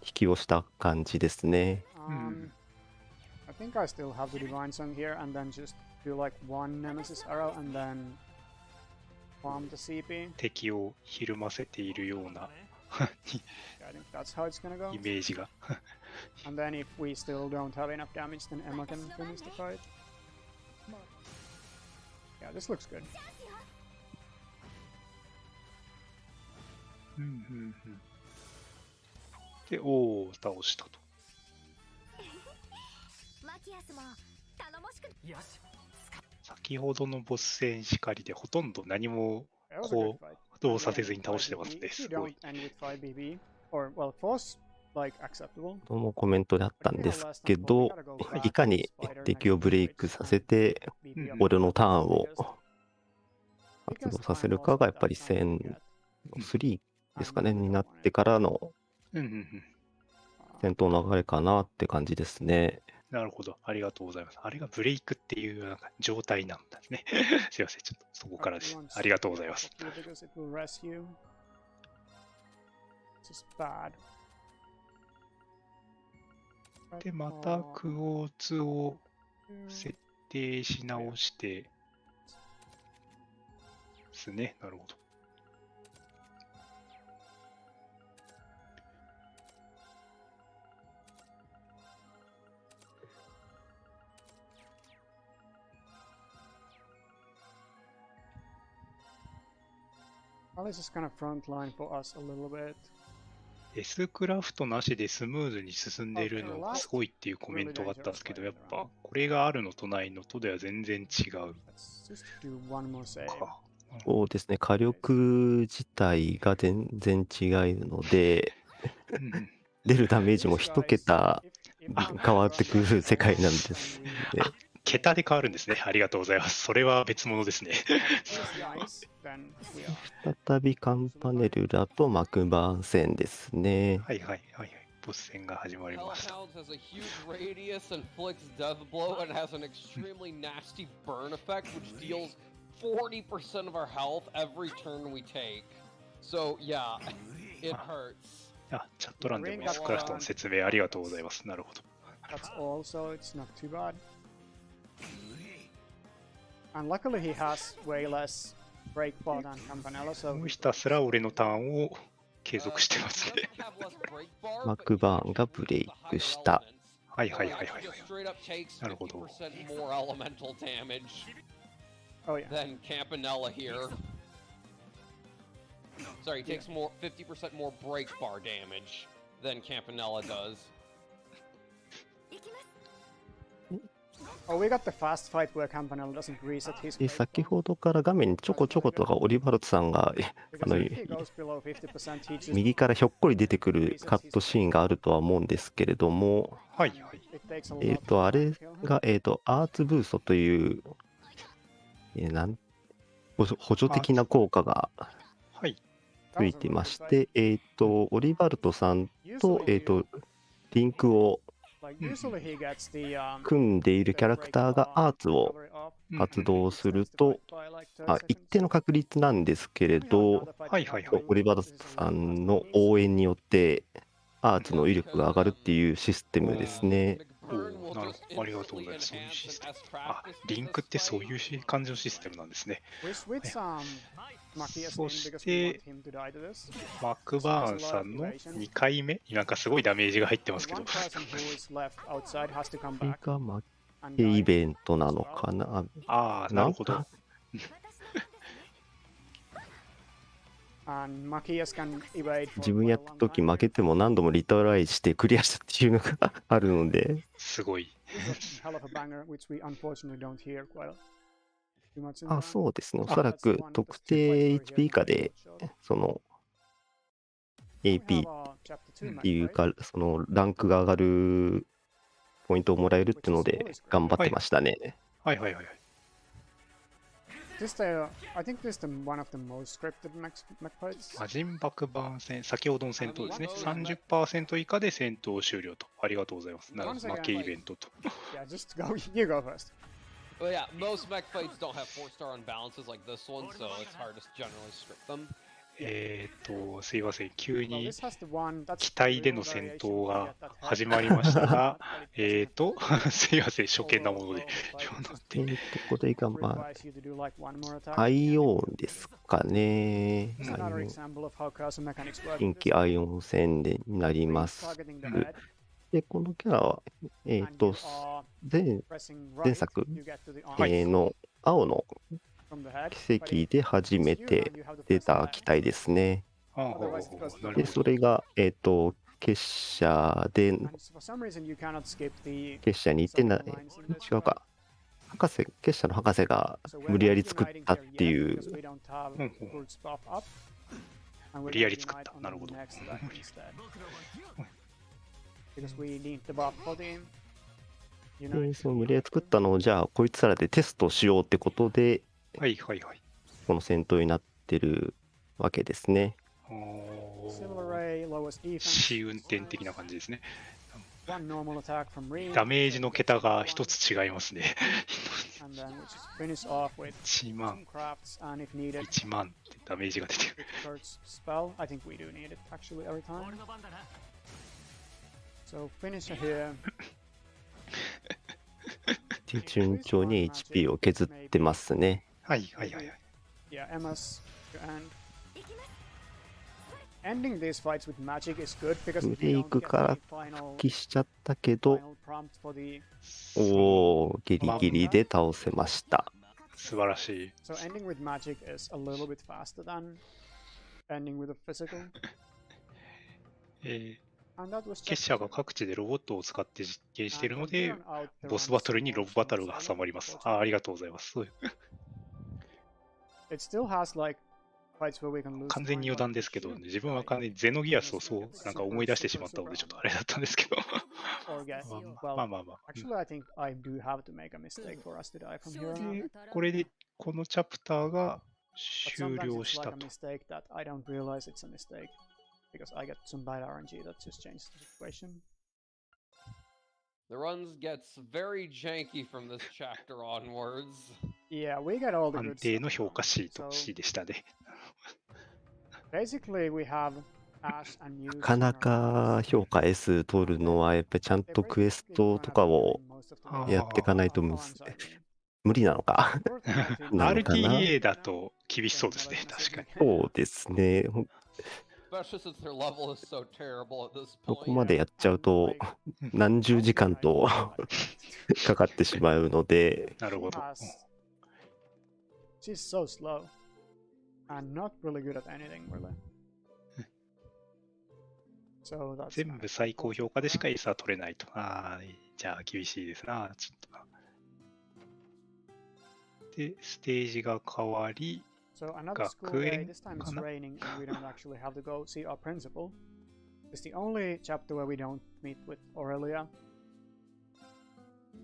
きをした感じですね。I think I still have the Divine Song here and then just do like one Nemesis arrow and then farm the CP. 敵をひるませているような I think that's how it's gonna go. イメージが。And then if we still don't have enough damage, then Emma can finish the fight. Yeah, this looks good. で、おお、倒したと。先ほどのボス戦しかりでほとんど何も That was a 行 good fight. 動させずに倒してますね。 If す you ご don't い。 end with 5BB, or well, force like acceptable. ともコメントであったんですけど、いかに敵をブレイクさせて、俺のターンを発動させるかがやっぱり戦3ですかね、になってからの戦闘の流れかなって感じですね。なるほど。ありがとうございます。あれがブレイクっていうなんか状態なんですね。すいません。ちょっとそこからです。ありがとうございます。Because it will rest you. This is bad. で、またクォーツを設定し直してですね。なるほど。Alice is kind of front line for us a little bit. S クラフトなしでスムーズに進んでいるのがすごいっていうコメントがあったんですけど、やっぱこれがあるのとないのとでは全然違う Let's just do one more save. か。そうですね、火力自体が全然違うので、うん出るダメージも一桁変わってくる世界なんですね。桁で変わるんですね。ありがとうございます。それは別物ですね。再びカンパネルラと幕番戦ですね。はいはいはいはい。ボス戦が始まりました。 Hellhound has a huge radius and inflicts death blow and has an extremely nasty burn effect which deals 40% of our health every turn we take. So yeah, it hurts. あ、チャット欄でも S クラフトの説明ありがとうございます。なるほど。That's all, so it's not too bad. And luckily he has way less break bar than Campanella, so もうひたすら俺のターンを継続してますね。幕番がブレイクした。はいはいはいはいはい。なるほど。 more elemental damage oh yeah. than Campanella here. Sorry, he takes more 50% more break bar damage than Campanella does. Oh, we got the fast fight where Campanella doesn't reset his で break 先ほどから画面にちょこちょことかオリバルトさんが because if he goes below 50%, he just 右からひょっこり出てくるカットシーンがあるとは思うんですけれども、はいはい。 it takes a lot あれ to kill him. が、アーツブーストという、補助的な効果がはい。ついていまして、オリバルトさんと、リンクを Like usually he gets the 組んでいるキャラクターがアーツを発動すると、一定の確率なんですけれど、はいはいはい。オリバルトさんの応援によってアーツの威力が上がるっていうシステムですね。おー、なるほど。ありがとうございます。そういうシステム。あ、リンクってそういう感じのシステムなんですね。 We switch Matthias そ in し because we て want him to die to this. マクバーンさんの2回目、なんかすごいダメージが入ってますけ One ど。 person who is left outside has to come これ back が負 and け die. イベントなのかな。ああ、なるほど。 And Matthias can evade for 自分やった時 quite a long 負けても何度もリトライしてクリアしたっていうのがあるので、すごい。 time. It's a hell of a banger, which we unfortunately don't hear quite too much in あ、 the そうですね。おそらく特定 HP 以下でその AP っていうか、そのランクが上がるポイントをもらえるっていうので頑張ってましたね。はいはいはいはい。 I think this is one of the most scripted mech fights. 魔人爆弾戦、先ほどの戦闘ですね。30% 以下で戦闘終了と。ありがとうございます。なるほど。負けイベントと。 Yeah, just go. You go first. Well, yeah, most mech fights don't have 4-star unbalances like this one, so it's hard to generally script them. すいません。急 Well, に this has the one that's 機体での戦闘が始まりましたが、すいません。初見なもので。これがまあ requires you to do like one more attack. アイオンですかね。 This is another example of how cursor mechanics work. 近畿アイオン戦でになります。 Targeting the head, で、このキャラは、 and you are 前 pressing 前 right 作 to get to the arm の青の from the head. 奇跡で初めて出た機体ですね。で、それが、結社で、 And for some reason you cannot skip the 結社に行ってな、違うか。結社の博士が so we're 無理や not り作ったってい united yet う because we don't have full stuff up. And we're 無理やり gonna 作った unite on なるほど the next attack instead. Because we need the buff for the で unite. その無理やり作ったのをじゃあこいつらでテストしようってことではいはいはい。この戦闘になってるわけですね。Silver Ray, lowest defense. 試運転的な感じですね。 One normal attack from Reen. ダメージの桁が一つ違いますね。 And then we just finish off with 1万 some crafts, and if needed, 1万ってダメージが出てる。 it hurts spell. I think we do need it actually every time. So finisher here. で順調に HP を削ってますね。はいはいはいはい。 Yeah, Emma's to end. Ending these fights with magic is good because ブ if レ you イ don't ク get から the final, 復帰しちゃったけど、 final prompt for the おー、ギリギリで倒せました。素晴らしい。 so ending with magic is a little bit faster than ending with a physical. 結社が各地でロボットを使って実験しているので、ボスバトルにロボバトルが挟まります。ありがとうございます。完全に余談ですけど、自分は完全にゼノギアスをそうなんか思い出してしまったので、ちょっとあれだったんですけど。まあまあまあ。これで、このチャプターが終了したと。Because I get some bad RNG that just changed the situation. The runs gets very janky from this chapter onwards. Yeah, we got all the good 安定の評価シート C でしたね。Basically, we have Ash and Muse. なかなか評価 S 取るのはやっぱりちゃんとクエストとかをやっていかないと無理なのか。RTA だと厳しそうですね、確かに。そうですね。ここまでやっちゃうと何十時間とかかってしまうので。なるほど。She's so slow and not really good at anything, really. 全部最高評価でしかエースは取れないと。じゃあ厳しいですな、ちょっとな。で、ステージが変わり、So another school day, this time it's raining and we don't actually have to go see our principal. It's the only chapter where we don't meet with Aurelia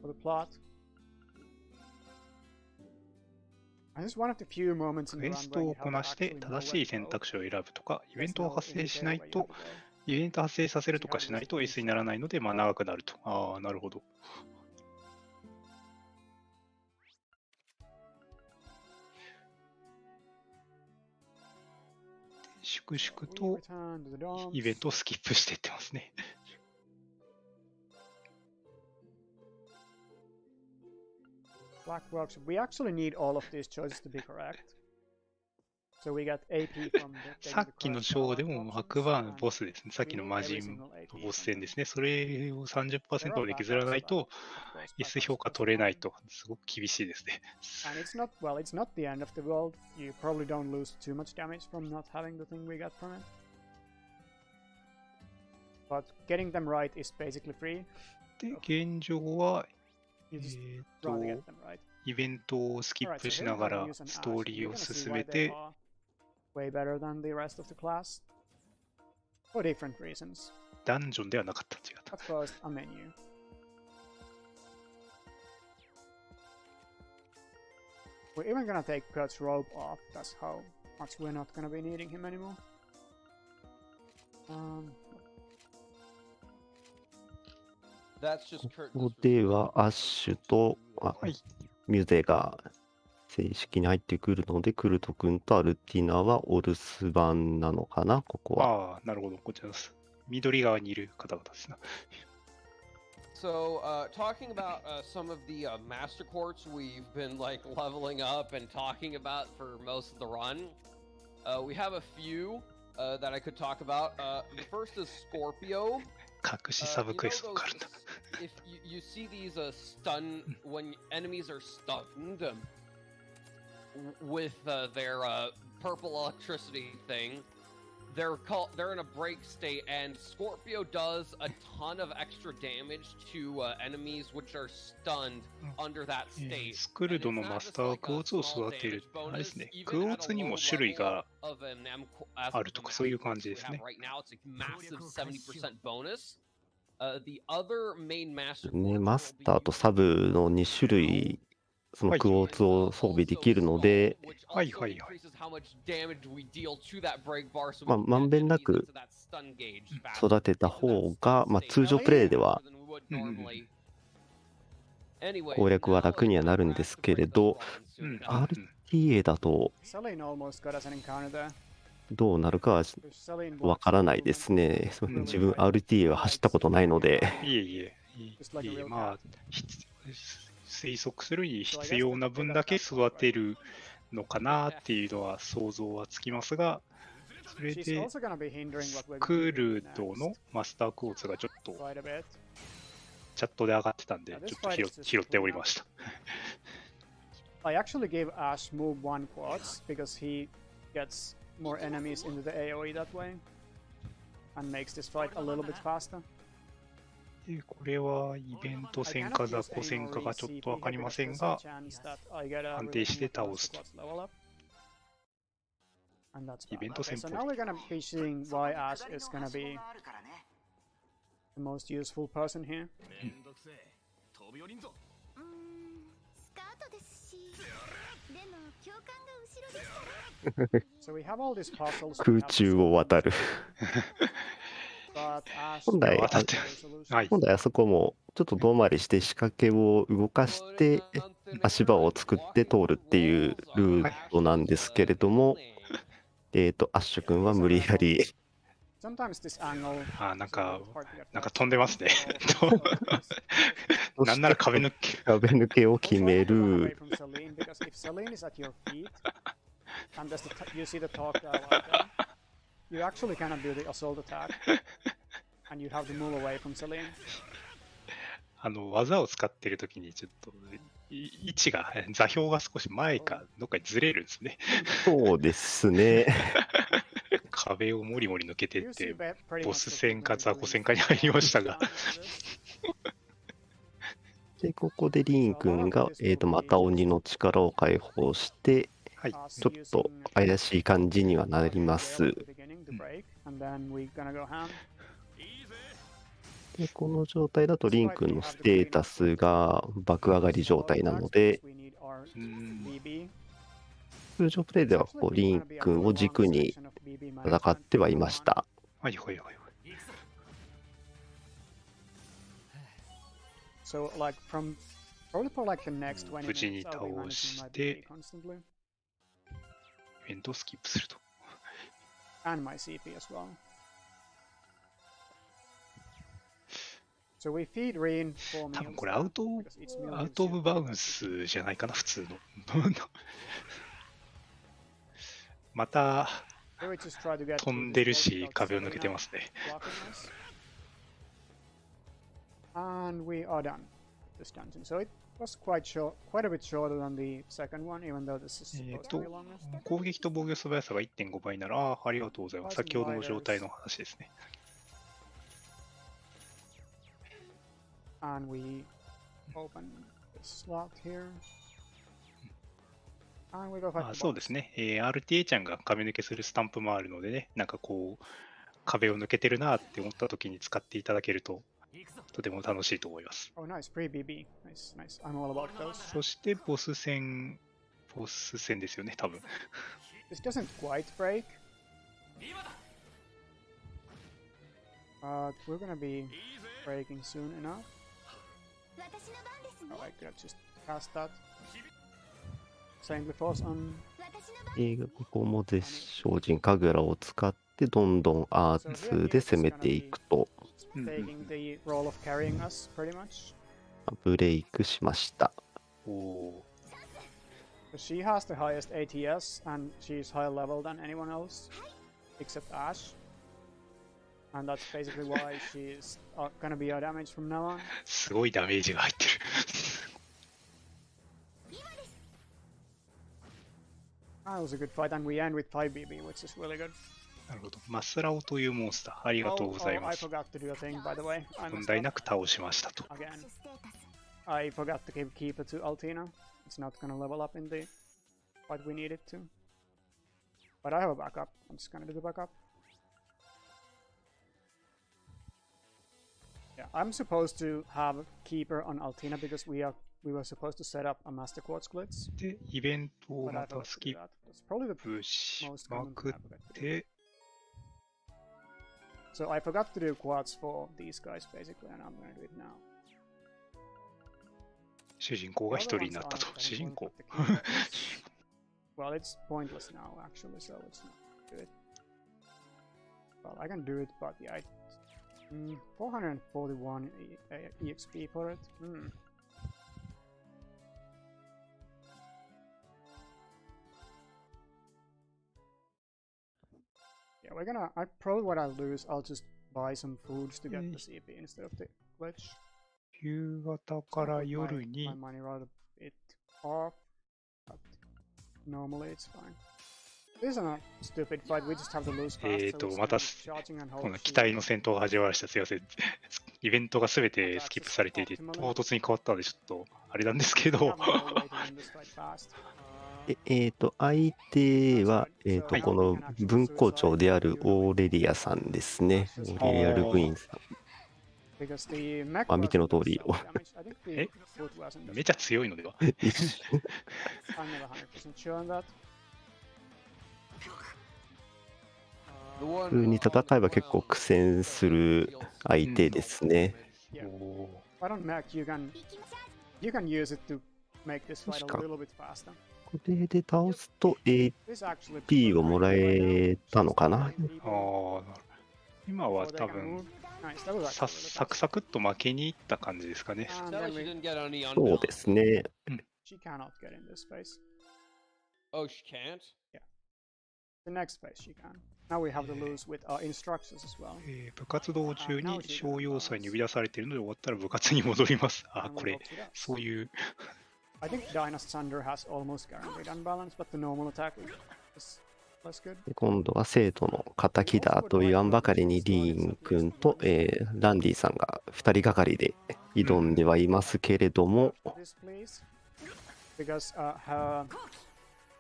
for the plot. And this is one of the few moments in the クエ run ス where ト you を have こなして actually 正しい nowhere 選 to 択肢を選ぶとか、イベン There's トを no 発生しない indicator where you と have to go. イベント発生させるとかしないと S にならないので、まあ長くなると。なるほど。粛々とイベントをスキップしていってますね。Black Rocks. We actually need all of these choices to be correct. So we got AP from さっきのショーでも白馬のボスですね。さっきの魔人のボス戦ですね。それを 30% まで削らないと S 評価取れないと、すごく厳しいですね。And it's not, well, it's not the end of the world. You probably don't lose too much damage from not having the thing we got from it. But getting them right is basically free. で、現状は、You just rather get them right. イベントをスキップしながらストーリーを進めて、way better than the rest of the class for different reasons. ダンジョンではなかった。違った。At first, a menu. We're even gonna take Kurt's robe off. That's how much we're not gonna be needing him anymore. ここではアッシュとミュゼが正式に入ってくるので、クルト君とアルティナはお留守番なのかな、ここは。なるほど、こちらです。緑側にいる方々ですね。So, talking about some of the master quartz we've been like leveling up and talking about for most of the run, we have a few that I could talk about. The first is Scorpio. 隠しサブクエストがあるんだ。If you see these stun when enemies are stunned with their purple electricity thing, they're in a break state, and Scorpio does a ton of extra damage to enemies which are stunned under that state. スクルドのマスタークォーツを育てる。あれですね。クォーツにも種類があるとかそういう感じですね。Right now, it's a massive 70% bonus. The other main master ね、マスターとサブの2種類、そのクォーツを装備できるので、まんべんなく育てた方が、通常プレイでは攻略は楽にはなるんですけれど、RTA だとどうなるかはわからないですね。自分 RTA は走ったことないので。いえ、まあ推測するに必要な分だけ育てるのかなっていうのは想像はつきますが、それでスクルドのマスタークォーツがちょっとチャットで上がってたんで、ちょっと拾っておりました。I actually gave Ash move 1 quartz because he gets more enemies into the AoE that way and makes this fight a little bit faster. でこれはイベント戦か雑魚戦かがちょっとわかりませんが、安定して倒すと。イベント戦っぽい。So now we're gonna be seeing why Ash is gonna be the most useful person here. So we have all these puzzles. 空中を渡る。本来あそこもちょっと遠回りして仕掛けを動かして足場を作って通るっていうルートなんですけれども、アッシュ君は無理やりなんか飛んでますね。なんなら壁抜けを決める。You actually cannot do the assault attack, and you have to move away from Celine. 技を使ってるときにちょっと位置が座標が少し前かどっかにずれるんですね。そうですね。壁をもりもり抜けてってボス戦か雑魚戦かに入りましたが。でここでリン君がまた鬼の力を解放して。ちょっと怪しい感じにはなります。でこの状態だとリン君のステータスが爆上がり状態なので、通常プレイではこうリン君を軸に戦ってはいました。無事に倒してイベントをスキップすると。And my CP as well. So we feed Rain for 多分これアウトオブバウンスじゃないかな、普通の。また飛んでるし壁を抜けてますね。And we are done this dungeon. So it was quite a bit shorter than the second one, even though this is supposed to be longer. 攻撃と防御素早さが 1.5 倍なら、ありがとうございます。先ほどの状態の話ですね。And we open the slot here. And we go back to そうですね。RTA ちゃんが壁抜けするスタンプもあるのでね、なんかこう、壁を抜けてるなって思った時に使っていただけると、とても楽しいと思います。Oh, nice. Pre-BB. Nice, nice. I'm all about those. そしてボス戦ですよね、多分。This doesn't quite break. But we're gonna be breaking soon enough. Oh, I could have just cast that. Saintly Force on. ここも絶唱人神楽を使ってどんどんアーツで攻めていくと。Taking the role of carrying us, pretty much. ブレイクしました。She has the highest ATS and she's higher level than anyone else except Ash. And that's basically why she's gonna be our damage from now on. すごいダメージが入ってる。That was a good fight, and we end with 5BB, which is really good. なるほど。マスラオというモンスター、ありがとうございます。問題なく倒しましたと。Again, I forgot to keep it to Altina. It's not gonna level up in the fight we need it to. But I have a backup. I'm just gonna do the backup. Yeah, I'm supposed to have a keeper on Altina because we were supposed to set up a Master Quartz glitch. で、イベントをまたスキップしまくって、So I forgot to do quads for these guys basically, and I'm gonna do it now. 主人公が一人になったと。主人公。Well, it's pointless now actually, so let's not do it. Well, I can do it, but yeah, 441 EXP for it. Yeah, we're gonna. Probably what I'll do is I'll just buy some foods to get the CP instead of the glitch. 夕方から夜に my money rather bit off, but normally it's fine. This is a stupid fight. We just have to lose fast. So we また stand charging and こ hold の機 shield. 体の戦闘が始まりました。すいません。イベントがすべてスキップされていて、唐突に変わったので、ちょっとあれなんですけ We ど have、no way to win this fight fast. 相手は、はいこの文庫長であるオーレリアさんですね。オーレリア・ルブインさん。Because the mech まあ見ての wasn't 通り self damage. I think the え foot wasn't. めちゃ強いのでは I'm not 100% sure on that. 普通に戦えば結構苦戦する相手ですね。Yeah. お But on mech, you can use it to make this fight a little bit faster. これで倒すと This actually AP をもら right now. えたのかな。ー、あー、なるほど。今は So they 多 can 分 move. Nice. That was サ actually really サクサクっと負けに行った感じですかね。 fast. And No, then she we, didn't get any on そう build. ですね。 she cannot get in this space. Oh, she can't? The next space she can. Now we have to lose with instructions as well. 部活動中に小要塞に呼び出されているので終わったら部活に戻ります。あ、 And こ we れ go to that. そういう I think Dynast Thunder has almost guaranteed unbalance, but the normal attack is less good. で今度は生徒の敵だと言わんばかりにリーン君と、ランディさんが2人がかりで挑んではいますけれども、 This please, because her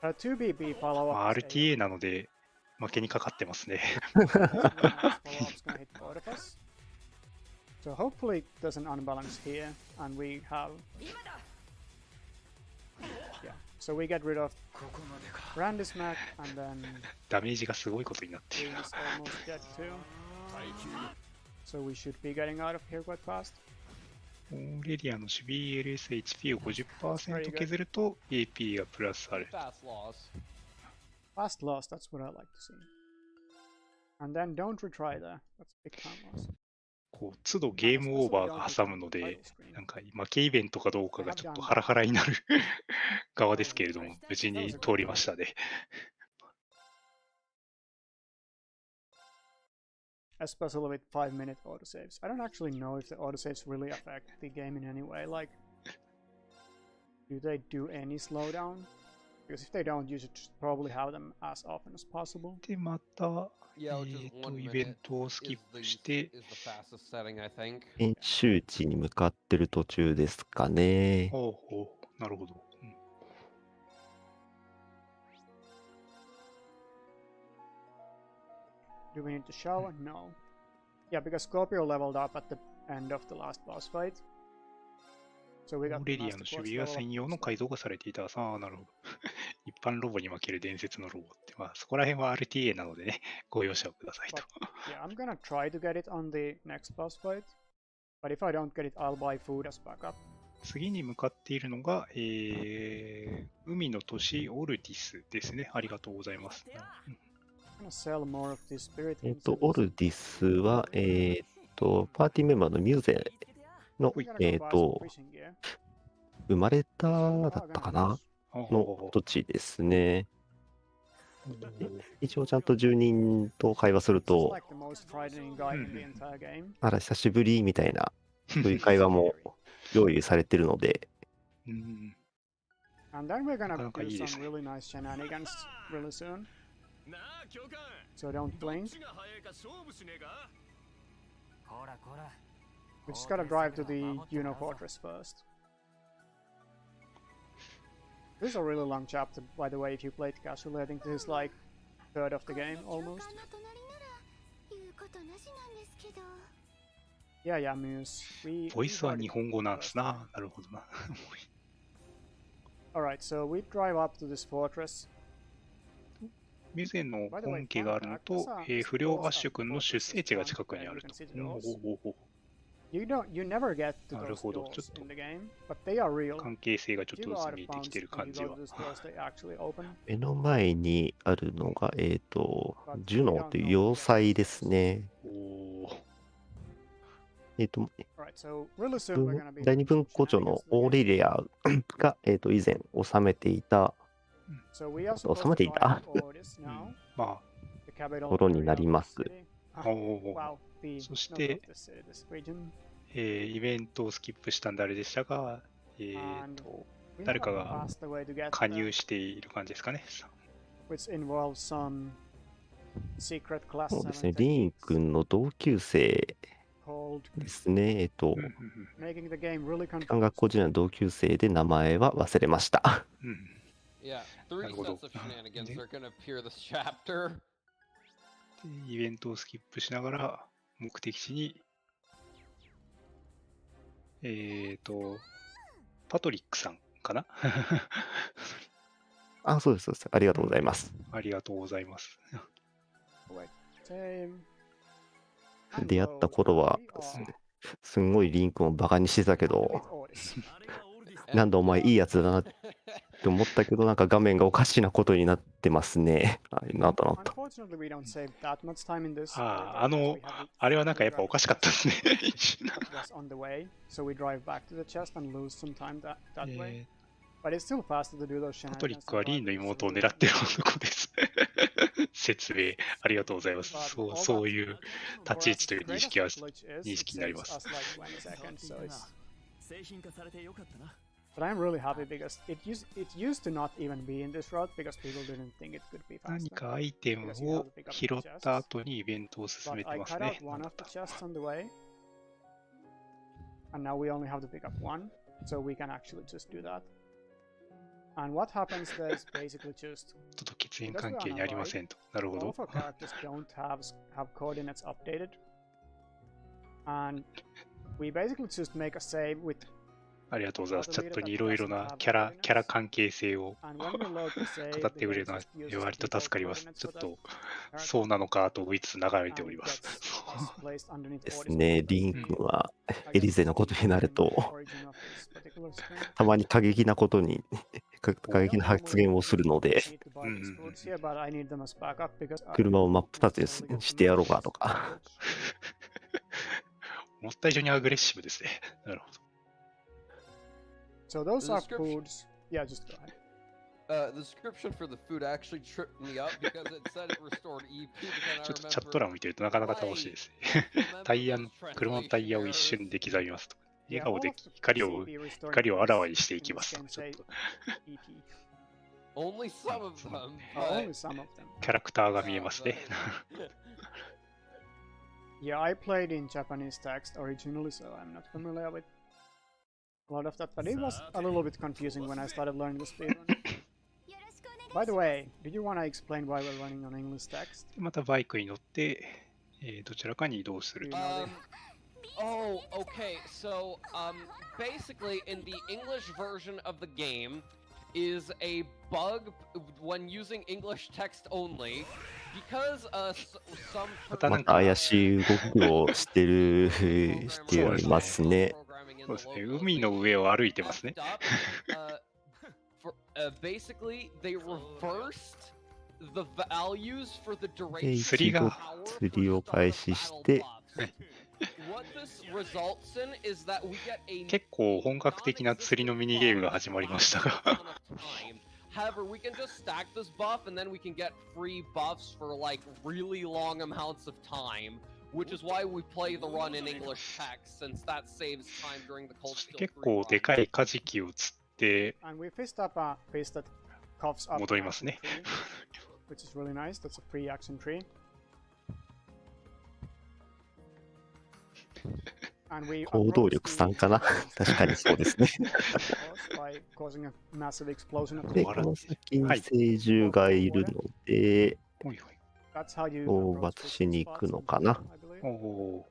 2BB follow まあ up. RTA なので負けにかかってますね。So hopefully it doesn't unbalance here, and we have. Yeah. So we get rid of Randy's Mac, and then ダメージがすごいことになっている。 Green is almost dead too. So we should be getting out of here quite fast. オーレリアの守備 LSHP を 50% 削ると AP がプラスされる。 Fast loss. Fast loss, that's what I like to see. And then don't retry there. That's big time loss. こう都度ゲームオーバーが挟むので、なんか負けイベントかどうかがちょっとハラハラになる側ですけれども、無事に通りましたね。 Especially with 5-minute autosaves. I don't actually know if the autosaves really affect the game in any way. Like, do they do any slowdown? Because if they don't, you should probably have them as often as possible. で、また、Yeah, which is 1イベン minute トをスキッ is プ the, して、 is the fastest setting, I think. 演習地に向かってる途中ですかね。ほうほう、なるほど。うん Do we need to shower? No. Yeah, because Scorpio leveled up at the end of the last boss fight. So オ we got ー the レリアの Master 守 Quartz 備が level up 専用の instead. 改造がされていた。さあ、なるほど。一般ロボに負ける伝説のロボって、まあ、そこら辺は RTA なのでね、ご容赦をくださいと。 Yeah, I'm gonna try to get it on the next boss fight. But if I don't get it, I'll buy food as backup. 次に向かっているのが、海の都市オルティスですね。ありがとうございます。I'm gonna sell more of these spirit オルディスは、パーティーメンバーのミューゼの、 We're gonna go buy some fishing gear. 生まれただったかなの土地ですね。一応ちゃんと住人と会話する This is と、 like the most frightening guy in the entire game. あら、久しぶりみたいな、そういう会話も用意されてるので、うん And then we're gonna なかなか do いいで some すね。 really nice shenanigans really soon. So don't blink. We just gotta drive to the Juno Fortress first. This is a really long chapter, by the way, if you played casually. I think this is like third of the game almost. Yeah, yeah, Muse. ボイスは日本語なんですな。なるほどな。 Alright, so we drive up to this fortress. ミュゼの本家があるのと、不良アッシュ君の出生地が近くにあると。You never get to なる those ほど。 doors ちょっと in the game, but they are real. 関係性がちょっ You と go ずつ out 見え of てきて bounds る and 感 you じ go は to。those doors, they actually open. 目の前にあるのが、ジュノーという要塞ですね。おー Alright, so really soon we're gonna be 第二文庫長のオーレリアが、以前治めていた So we are 収 supposed め to てい drive た to Ordis now, ま the capital ところにな area り of ま the す。 city. あ、 Ah, おー wow, the そし not て of this city, this region. イベントをスキップしたんであれでしたが、And we 誰 have か a が faster way to get 加 there. 入している感じですかね。which involves some secret class そうですね、 7リン techniques 君の同級生 called ですね。making the game really 感 confusing. 学校時代の同級生で名前は忘れました。Yeah, 3 sets of shenanigans are gonna appear this chapter. でイベントをスキップしながら目的地にパトリックさんかな。あ、そうです、そうです。ありがとうございます。ありがとうございます。Wait, same. 出会った頃はですね、すんごいリン君をバカにしてたけど、なんだお前いいやつだなって思ったけど、なんか画面がおかしなことになってますね。なったなった。Unfortunately, we don't save that much time in this. あれはなんかやっぱおかしかったですね。on the way, so we drive back to the chest and lose some time that way. But it's still faster to do those shenanigans. パトリックはリーンの妹を狙ってる男です。説明ありがとうございます。そういう立ち位置という認識になります。But I'm really happy because it used to not even be in this route because people didn't think it could be faster. 何かアイテムを拾った後にイベントを進め But I てます cut ね。 out one of the chests on the way. And now we only have to pick up one. So we can actually just do that. And what happens there is basically just ちょっと血縁関係にありませんと。なるほ all ど of。our characters don't have coordinates updated. And we basically just make a save with ありがとうございます。チャットにいろいろなキャラ関係性を and when we load the save, 語ってくれるのは割と助かります。ちょっとそうなのかと思いつつ眺めております。ですね、リン君はエリゼのことになると、たまに過激なことに、過激な発言をするので、車を真っ二つにしてやろうかとか。思った以上にアグレッシブですね。なるほど。So those are foods. Yeah, just go ahead. The description for the food actually tripped me up because it said it restored EP. ちょっとチャット欄を見てるとなかなか楽しいですね。車のタイヤを一瞬で刻みますと。笑顔で光をあらわにしていきますと。ちょっと Only some of them. Only some of them. キャラクターが見えますね。Yeah, I played in Japanese text originally, so I'm not familiar with a lot of that, but it was a little bit confusing when I started learning the speedrun. By the way, did you want to explain why we're running on English text? またバイクに乗って、どちらかに移動する。Oh, okay. So, basically, in the English version of the game, is a bug when using English text only, because some またなんか怪しい動きをしておりますね。そうですね。海の上を歩いてますね。Basically, they reversed the values for the で、 duration 一度釣りを開始して、What this results in is that we get a 結構本格的な釣りのミニゲームが始まりましたが。However, we can just stack this buff and then we can get free buffs for like really long amounts of time, which is why we play the run in English text, since that saves time during the cold steel 結構でかいカジキを釣って And we fished up a fish that coughs up 戻りますね。 which is really nice. That's a free action tree. And we 行動力3かな。確かにそうですね。by causing a massive explosion of で、 the この先に聖獣がいるので、That's how you 討伐しに行くのかな。 I believe. おお。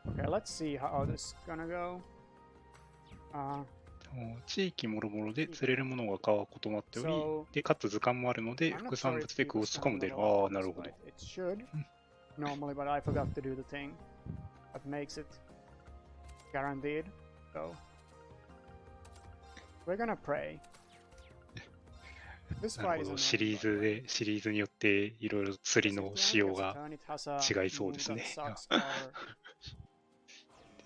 Okay, let's see how this is gonna go. 地域もろもろで釣れるものが川異なっており、でかつ図鑑もあるので I'm not 副 sure 産 if 物で people グースとかも出る。 stand ああ、なるほど。 It should normally, but I forgot to do the thing that makes it guaranteed. So we're gonna pray. This な fight る is ほど。 annoying, シリーズによっていろいろ釣りの仕様が違いそうですね。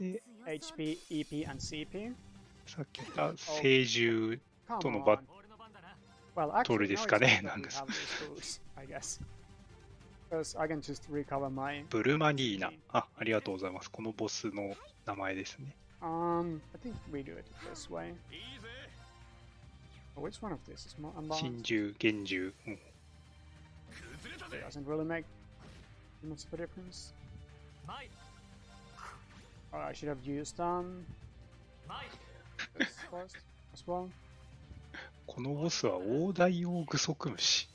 で、 HP, EP, and CP. さっき言った聖獣とのバ Well, トル actually, です no, か it's ね。 not なん that で we す have these tools, I guess. Because I can just recover my. ブルマニーナ。ありがとうございます。このボスの名前ですね。I think we do it this way. Which one of this is more? 真獣、幻獣。Doesn't really make much of a difference. I should have used this first as well. このボスは大台王具足虫。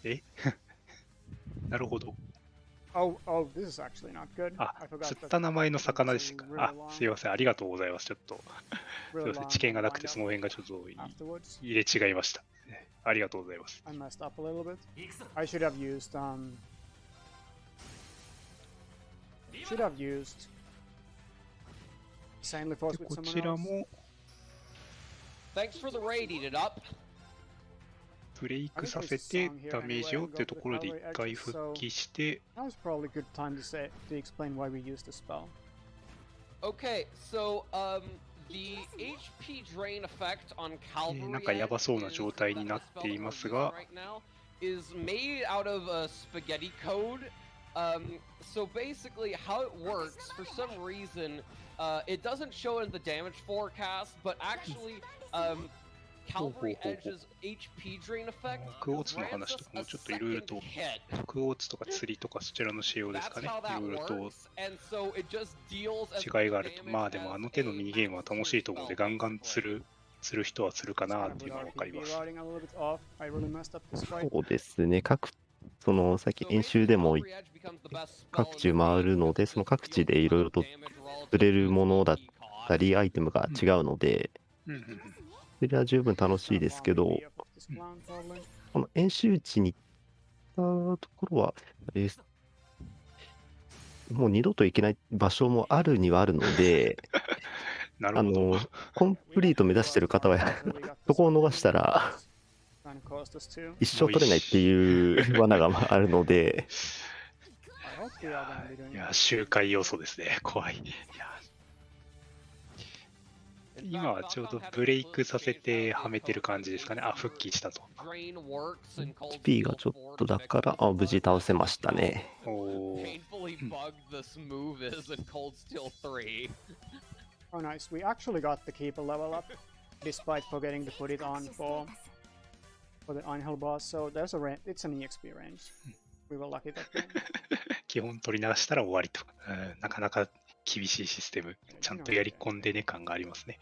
なるほど。Oh, this is actually not good. あ I、釣 forgot った that 名前の魚でしたか。 really あ、 long- すいません。ありがとうございます。ちょっと、すい really ません。 long 知見がなく lineup て、その辺がちょっと afterwards. 入れ違いました。ありがとうございます。 I messed up a little bit. I should have used Saintly Force で with こ someone ちら else. も Thanks for the raid, eat it up. ブレイクさせてダメージをっていうところで一回復帰して、 Now's probably a good time to explain why we used the spell. Okay, so the HP drain effect on Calvary なんかやばそうな状態になっていますが、 right now is made out of a spaghetti code. So basically, how it works, for some reason, it doesn't show in the damage forecast, but actually, Calvary Edge's HP drain effect クオーツの話 grants と us かも a ちょっといろいろ second と hit. クオーツとか釣りとかそちらの仕様です That's かね。 how い that ろいろと works, and so it just deals as 違いがあると。 much まあでも damage あの手のミニゲームは楽しいと思うのでガンガン釣る人は釣るかな Kind って of いうのは with わかり RPB ます。 routing a little bit off. I really messed up this fight. そうですね。そのさっき演習でも各地回るので、その各地でいろいろと釣れるものだったり、アイテムが違うので、うんうんうん、それは十分楽しいですけど、 RPB of this clown, probably. この演習地に行ったところは、あれです、もう二度と行けない場所もあるにはあるので、なるほど。コンプリート目指してる方は、そこを逃したら、 Kind of cost us too. 一生取れないっていう罠があるので、 I hope we are gonna be doing いや、周回要素ですね。怖い。いや今はちょうどブレイクさせてはめてる感じですかね。あ、復帰したと。HP がちょっとだから、あ、無事倒せましたね。おー、 Painfully bugged this move is in Cold Steel 3. Oh, nice. We actually got the keeper level up, despite forgetting to put it on for the Angel boss. So there's it's an EXP range. We were lucky that time. 基本取り流したら終わりと。なかなか厳しいシステム。ちゃんとやり込んでね感がありますね。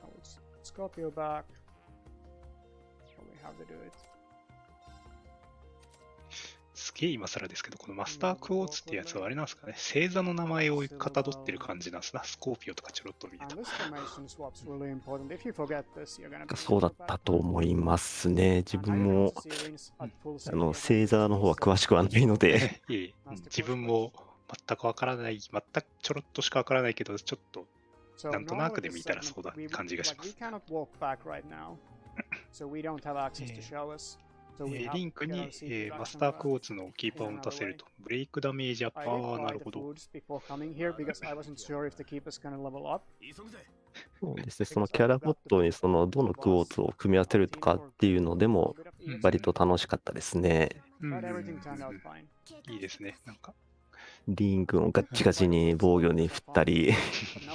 Oh, it's Scorpio back. So we have to do it. すげえ今更ですけど、このマスタークォーツってやつはあれなんですかね。星座の名前をかたどってる感じなんですな。スコーピオとかちょろっと見て And た。 this formation swap's really important. If you forget this, you're gonna be そうだったと思いますね。自 And I 分 didn't も see Arenas at full 星座の方は詳しくはないので、いえ、自分も全くわからない、全くちょろっとしかわからないけど、ちょっと So なんとなくで normally 見 this たらそうだ segment, we 感じがしま we す。 cannot walk back right now, so we don't have access to show us. So we have リンク to に see the マスター production クォーツのキーパーを持たせると、ブレイクダメージアップ、 I あ did あ、な buy る the ほど。 foods before coming here because I wasn't sure if the keeper's gonna level up. そうですね、そのキャラごとにそのどのクォーツを組み合わせるとかっていうのでも割と楽しかったですね。うん、 But everything turned out fine. いいですね。なんか、リン君をガッチガチに防御に振ったり、 But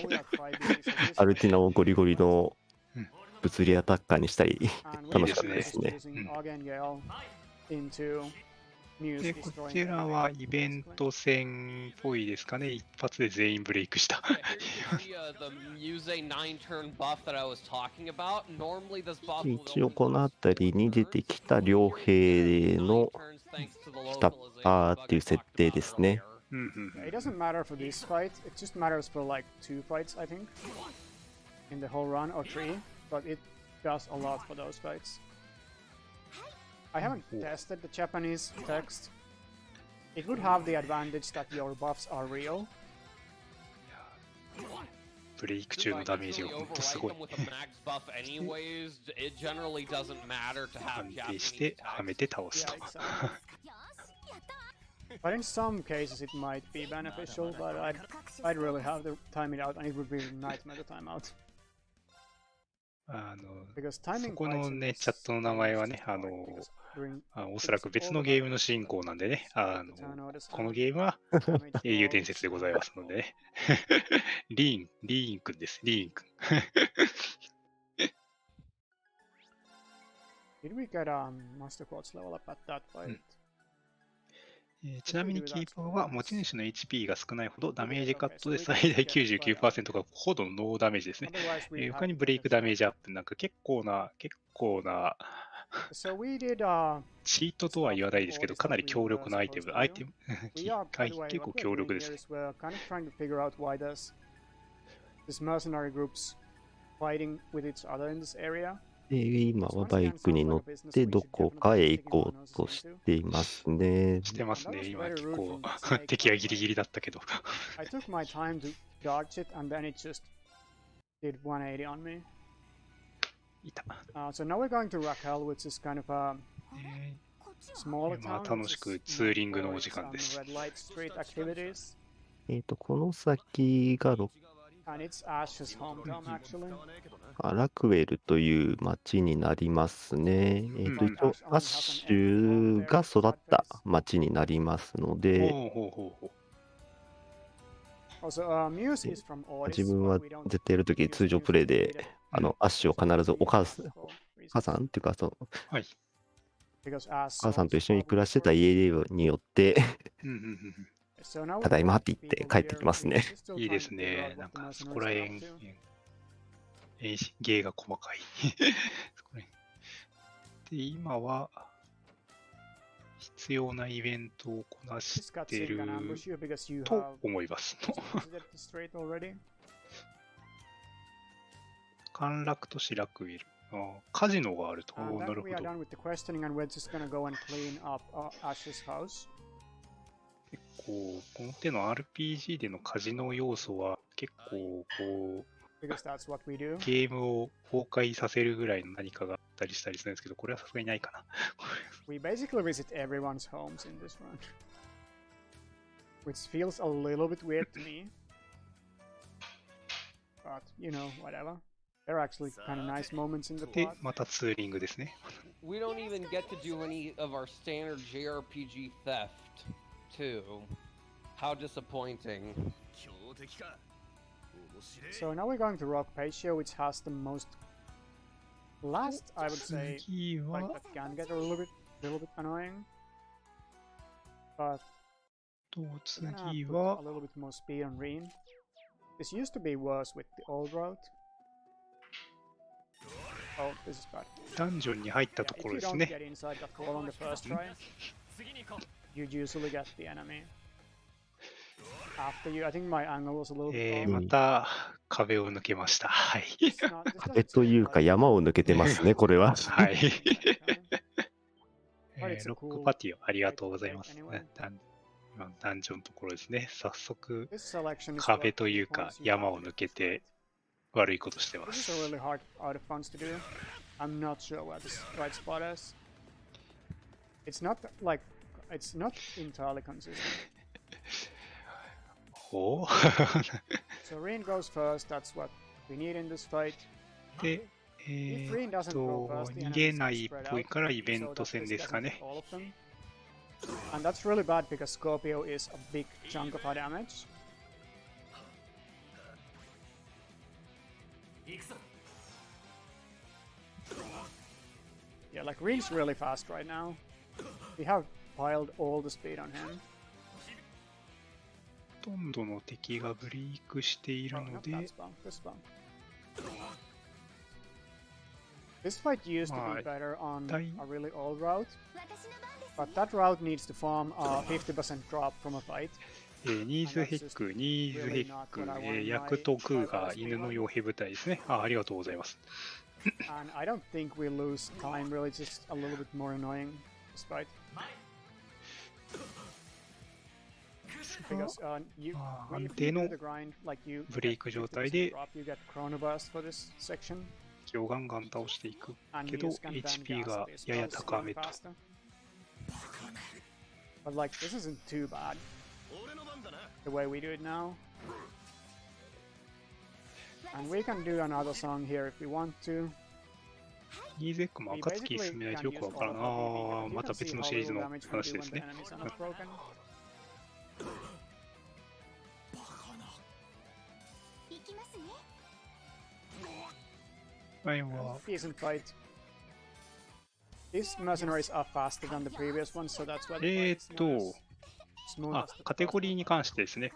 now we are 5 so this アルティナをゴリゴリのうん物理アタッカーにしたり、 and 楽 we しか are ったですね。 using Argangale into Muse で、こ destroying ちら everything, はイベント戦っぽいですかね。一発で全員ブレイクした。 Yeah, here you can see the Muse 9-turn buff that I was talking about. Normally this buff will 一応この辺りに出てきた両兵の下っ端っていう設定ですね。うんうんうん It doesn't matter for this fight, it just matters for like 2 fights, I think, in the whole run, or 3, but it does a lot for those fights. I haven't tested the Japanese text. It would have the advantage that your buffs are real. ブレイク中のダメージが本当すごい。 With a max buff anyways, it generally doesn't matter to have 安定 Japanese してはめて倒す Yeah, と。 exactly. But in some cases it might be beneficial, but I'd really have to time it out, and it would be a nightmare to time out. because そ timing こ fights の in ね、 this チャットの名前は is ね、 hard because during おそらく別のゲームの進行なんでね、このゲームは damage 英雄 rolls 伝説でございますのでね。リーンくんです、リーンくん。Did we get Master Quartz level up at that fight? ちなみにキーパーは持ち主の HP が少ないほどダメージカットで最大 99% がほどノーダメージですね。他にブレイクダメージアップなんか結構なチートとは言わないですけど、かなり強力なアイテム、結構強力ですね。今はバイクに乗ってどこかへ行こうとしていますね。してますね。今結構敵はギリギリだったけど。I took my time to dodge it and then it just did 180 on me. いた。So now we're going to Raquel, which is kind of a smaller town. 楽しくツーリングのお時間です。Red light street activities. この先がAnd it's Ash's hometown, actually. ラクウェルという町になりますね。一応、アッシュが育った町になりますので、自分は絶対やるとき通常プレイで、アッシュを必ずお母さんっていうかはい、お母さんと一緒に暮らしてた家によってただいまって言って帰ってきますね。いいですね。なんかそこら辺、芸が細かい。で、今は必要なイベントをこなしてると思います。陥落都市ラクウェル。カジノがあると。なるほど。結構、この手の RPG でのカジノ要素は結構ゲームを崩壊させるぐらいの何かがあったりしたりするんですけど、これはさすがにないかな。We basically visit everyone's homes in this run, which feels a little bit weird to me. But, you know, whatever. There are actually kind of nice moments in the plot. で、またツーリングですね。We don't even get to do any of our standard JRPG theft, too. How disappointing. So now we're going to Rock Patio, which has the most last, I would say, like that can get a little bit annoying. But we're gonna have to put a little bit more speed on Reen. This used to be worse with the old route. Oh, this is bad. ダンジョンに入ったところですね。If you don't get inside that wall on the first try, you usually get the enemy. After you, I think my angle was a little bit また壁を抜けました。はい。壁というか山を抜けてますね、これは。はい。ロックパティオ、ありがとうございます。ダンジョンのところですね。早速、壁というか山を抜けて悪いことしてます。I'm not sure where this right spot is. It's not like it's not entirely consistent. Oh. So Reen goes first. That's what we need in this fight. で、逃げないっぽいからイベント戦ですかね。And that's really bad because Scorpio is a big chunk of our damage. Yeah, like Reen's really fast right now. We have piled all the speed on him. ほとんどの敵がブレイクしているので、This fight used to be better on a really old route, but that route needs to farm a 50% drop from a fight. ニーズヘック、ヤクトクーガー、犬の傭兵部隊ですね。ありがとうございます。And I don't think we lose time, really, just a little bit more annoying this fight. Because安定のブレイク状態で敵をガンガン倒していくけど HP がやや高めと。But like this isn't too bad the way we do it now. And we can do another song here if we want to. ニーズエックも暁進めないとよくわからない。また別のシリーズの話ですね。前は These mercenaries are faster than the previous ones, so that's why the え fight is not as smooth あ as the カテ first ゴリーに関してですね。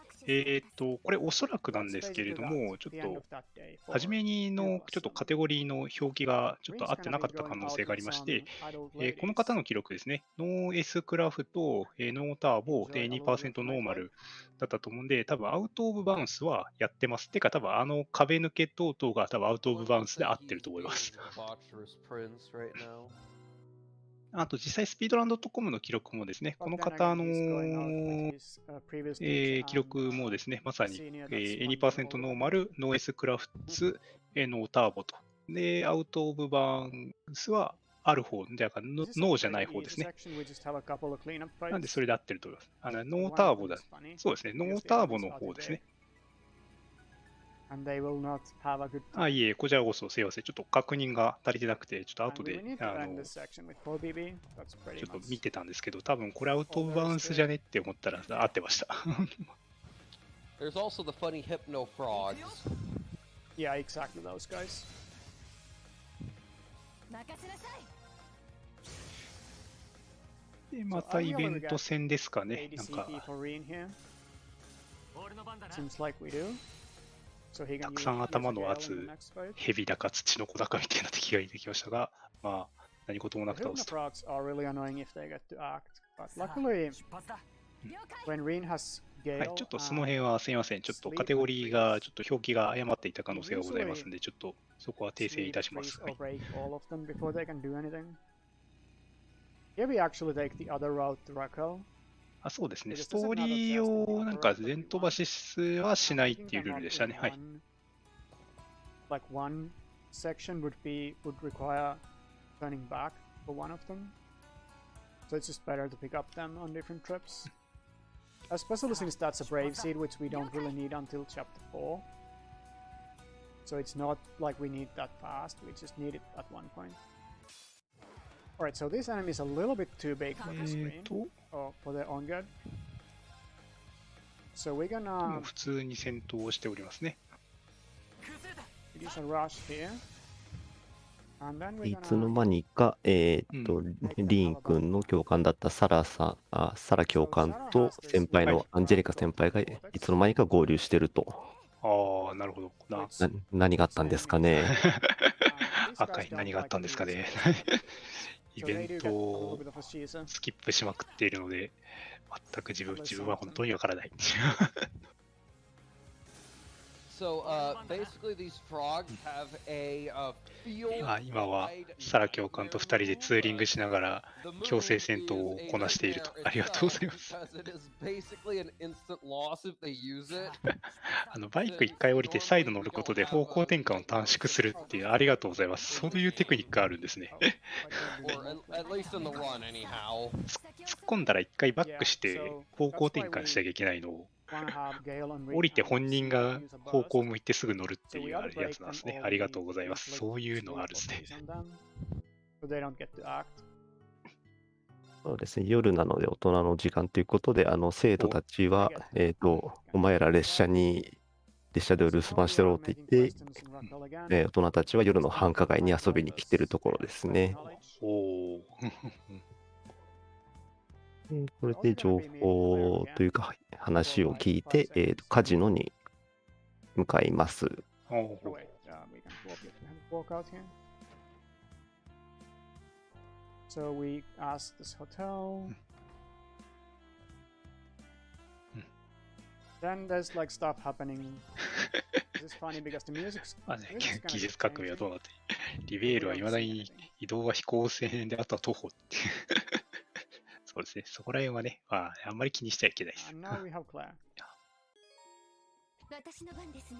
これおそらくなんですけれども、ちょっ the end と of that day. 初めにのちょっとカテゴリーの表記がちょっと合ってなかった可能性がありまして、この方の記録ですね、ノー S クラフと、ノーターボで 2% ノーマルだったと思うんで、多分アウトオブバウンスはやってます。てか多分壁抜け等々が多分アウトオブバウンスで合ってると思います。あと実際スピードランド.comの記録もですね、この方記録もですね、まさに、2% ノーマル、ノー S クラフツ、ノーターボと。で、アウトオブバウンスはある方、だからノーじゃない方ですね。なんでそれで合ってると思います。ノーターボだ。そうですね、ノーターボの方ですね。いえ、こちらこそすいません。ちょっと確認が足りてなくて、ちょっと後で、ちょっと見てたんですけど、多分これアウトオブバウンスじゃねって思ったら合ってました。There's also the funny hypno frogs. Yeah, exactly those guys. で、またイベント戦ですかね。なんか、Seems like we do. たくさん頭の圧、蛇だか土の子だかみたいな敵が出てきましたが、まあ、何事もなく倒すと。はい、ちょっとその辺はすみません。ちょっとカテゴリーが、ちょっと表記が誤っていた可能性がございますので、ちょっとそこは訂正いたします。はい、そうですね。ストーリーをなんか全飛ばしはしないっていうルールでしたね。はい。Like one section would require turning back for one of them. So it's just better to pick up them on different trips. Especially since that's a brave seed, which we don't really need until chapter 4. So it's not like we need that fast, we just need it at one point. Alright, so this enemy is a little bit too big for the screen, or for their own good. So we're gonna 普通に戦闘をしておりますね。use a rush here. いつの間にか、リーン君の教官だったサラ教官と先輩のアンジェリカ先輩がいつの間にか合流してると。ああ、なるほど。何があったんですかね。赤い何があったんですかね。イベントをスキップしまくっているので、全く自分は本当にわからない。So, basically, these frogs have a field. 今はサラ教官と2人でツーリングしながら強制戦闘をこなしていると。ありがとうございます。バイク1回降りて再度乗ることで方向転換を短縮するっていう、ありがとうございます。そういうテクニックがあるんですね。突っ込んだら1回バックして方向転換しなきゃいけないのを。降りて本人が方向を向いてすぐ乗るっていうやつなんですね。ありがとうございます。そういうのがあるんですね。そうですね。夜なので大人の時間ということで、生徒たちは、お前ら列車でお留守番してろって言って、大人たちは夜の繁華街に遊びに来てるところですね。これで情報というか話を聞いて、カジノに向かいます。So we asked this hotel. Then there's like stuff happening. This is funny because the music's 技術革命はどうなってリベールは未だに移動は飛行船であとは徒歩ってそうですね。そこら辺はね、あんまり気にしちゃいけないです。Now we have Claire.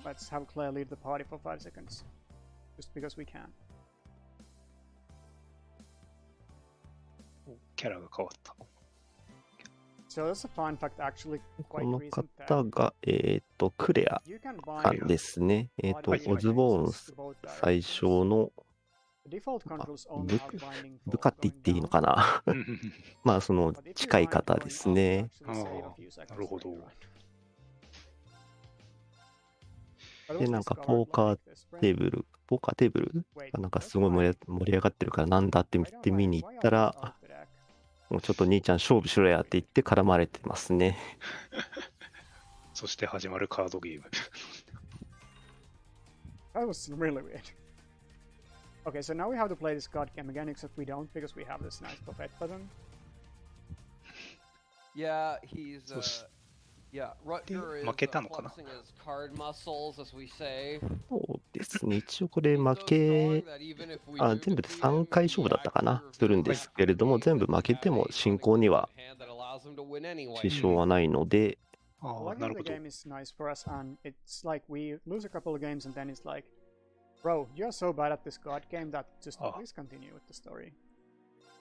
Let's have Claire lead the party for 5 seconds. Just because we can. キャラが変わった。So that's a fun fact, actually こ quite の recent. 方が、クレア You can さ buy んですね。オズボーン最小の部下って言っていいのかなまあその近い方ですね。なるほど。でなんかポーカーテーブルポーカーテーブルがなんかすごい盛り上がってるからなんだって見に行ったら、もうちょっと兄ちゃん勝負しろやって言って絡まれてますね。そして始まるカードゲーム。That was really weird. Okay, so now we have to play this card game again, except we don't because we have this nice buffet button. Yeah, he's yeah, Rutger is 負けたのかな。 flexing his card muscles, as we say. そうですね、一応これ負け、全部で3回勝負だったかな、するんですけれども、全部負けても進行には支障はないので、Luckily, the game is nice for us, and it's like we lose a couple of games, and then it's like, bro, you're so bad at this card game that just please continue with the story.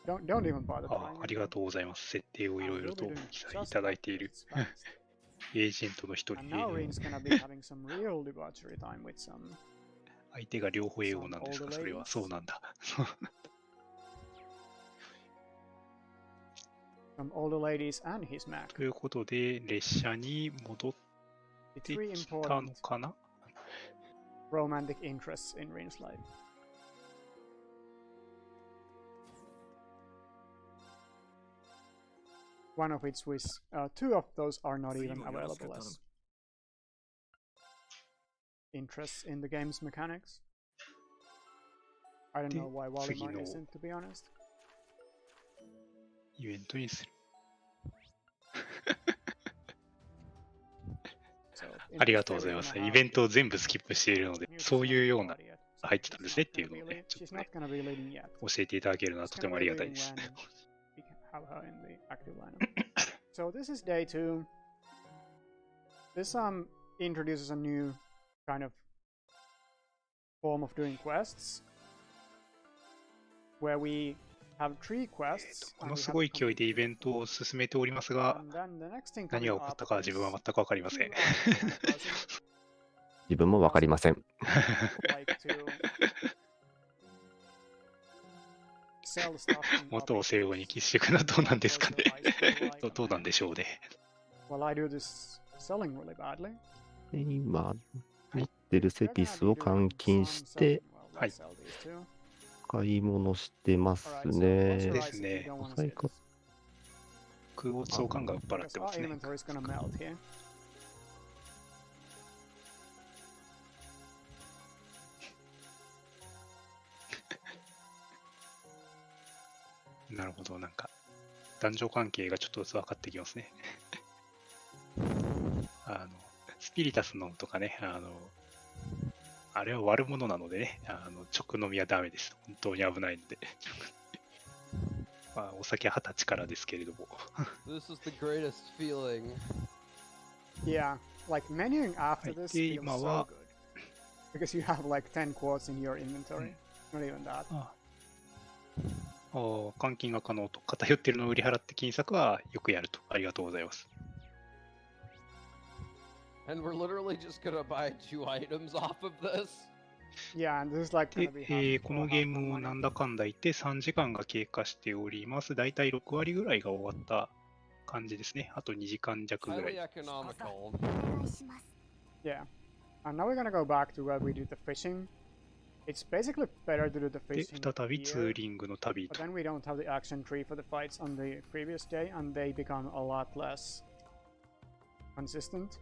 Don't even bother. ありがとうございます。設定をいろいろといただいているエージェントの一人。相手が両方英語なんですか、それは。そうなんだ。ということで、列車に戻ってきたのかな。Romantic interests in Rin's life. One of which was, two of those are not even available as interests in the game's mechanics. I don't know why Walimar isn't, to be honest. イベントにする。ありがとうございます。イベントを全部スキップしているので、そういうような入ってたんですねっていうのをね、ちょっとね、教えていただけるのはとてもありがたいです。So this is day 2. This introduces a new kind of form of doing quests, where we have 3 quests. このすごい勢いでイベントを進めておりますが、何が起こったか自分は全く分かりません。自分も分かりません。元を西洋に寄していくのはどうなんですかね。どうなんでしょうね。今、持ってるセピスを換金して、はい、買い物してますね。ですね。空王総監が売っ払ってますね。なるほど、なんか男女関係がちょっとずつ分かってきますね。スピリタスのとかね、あれは悪者なのでね、直飲みはダメです。本当に危ないので。まあ、お酒は20歳からですけれども。This is the greatest feeling. Yeah, like menuing after this feels so good. Because you have like 10 quartz in your inventory. Not even that. 換金が可能と偏っているのを売り払って金策はよくやると。ありがとうございます。And we're literally just gonna buy 2 items off of this. Yeah, and this is like で、このゲームをなんだかんだ言って3時間が経過しております。だいたい6割ぐらいが終わった感じですね。あと2時間弱ぐらい。Yeah. And now we're gonna go back to where we did the fishing. It's basically better to do the で、 fishing 再びツーリングの旅 but と。 then we don't have the action tree for the fights on the previous day, and they become a lot less consistent.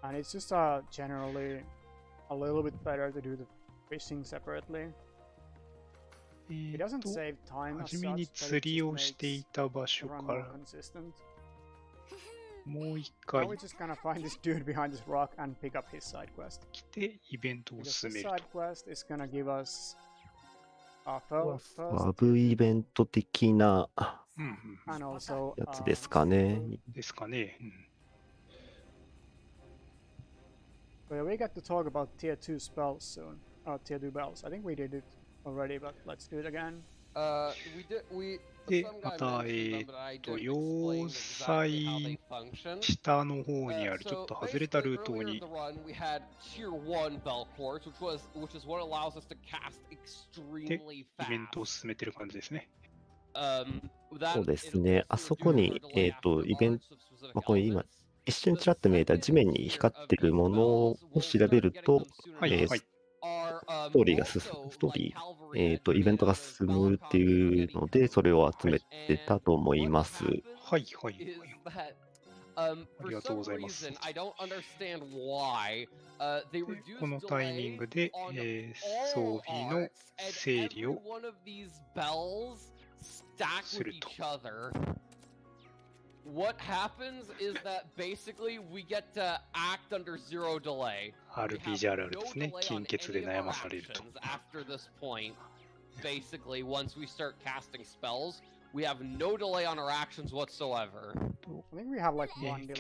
And it's just generally a little bit better to do the fishing separately. It doesn't save time as 初めに such, but 釣 it り just をして makes いた場 the 所 run か more ら consistent. もう一 Now 回 we're just gonna find this dude behind this rock and pick up his side quest. 来てイベントを Because 進 this める side と。 quest is gonna give us ワ first ブイベント的な and also やつですかね。ですかね。where we get to talk about tier 2 spells soon. Tier 2 bells. I think we did it already, but let's do it again. We で、 some ま guy た、 mentioned them, but I didn't 要 explain 塞 exactly how they function. 下の方にあるちょっと外れたルート earlier in に the run, we had tier 1 bell quartz, which is what allows us to cast で extremely イベントを fast. 進めてる感じですね。そうですね。あそこに、イベント、これ今、一瞬ちらっと見えた地面に光ってるものを調べると、はいはい。ストーリーが進む、ストーリー、イベントが進むっていうので、それを集めてたと思います。はいはいはい。ありがとうございます。でこのタイミングで、装備の整理をすると。What happens is that basically we get to act under zero delay. RPG あるあるですね。金欠で悩まされると。After this point, basically, once we start casting spells, we have no delay on our actions whatsoever. キ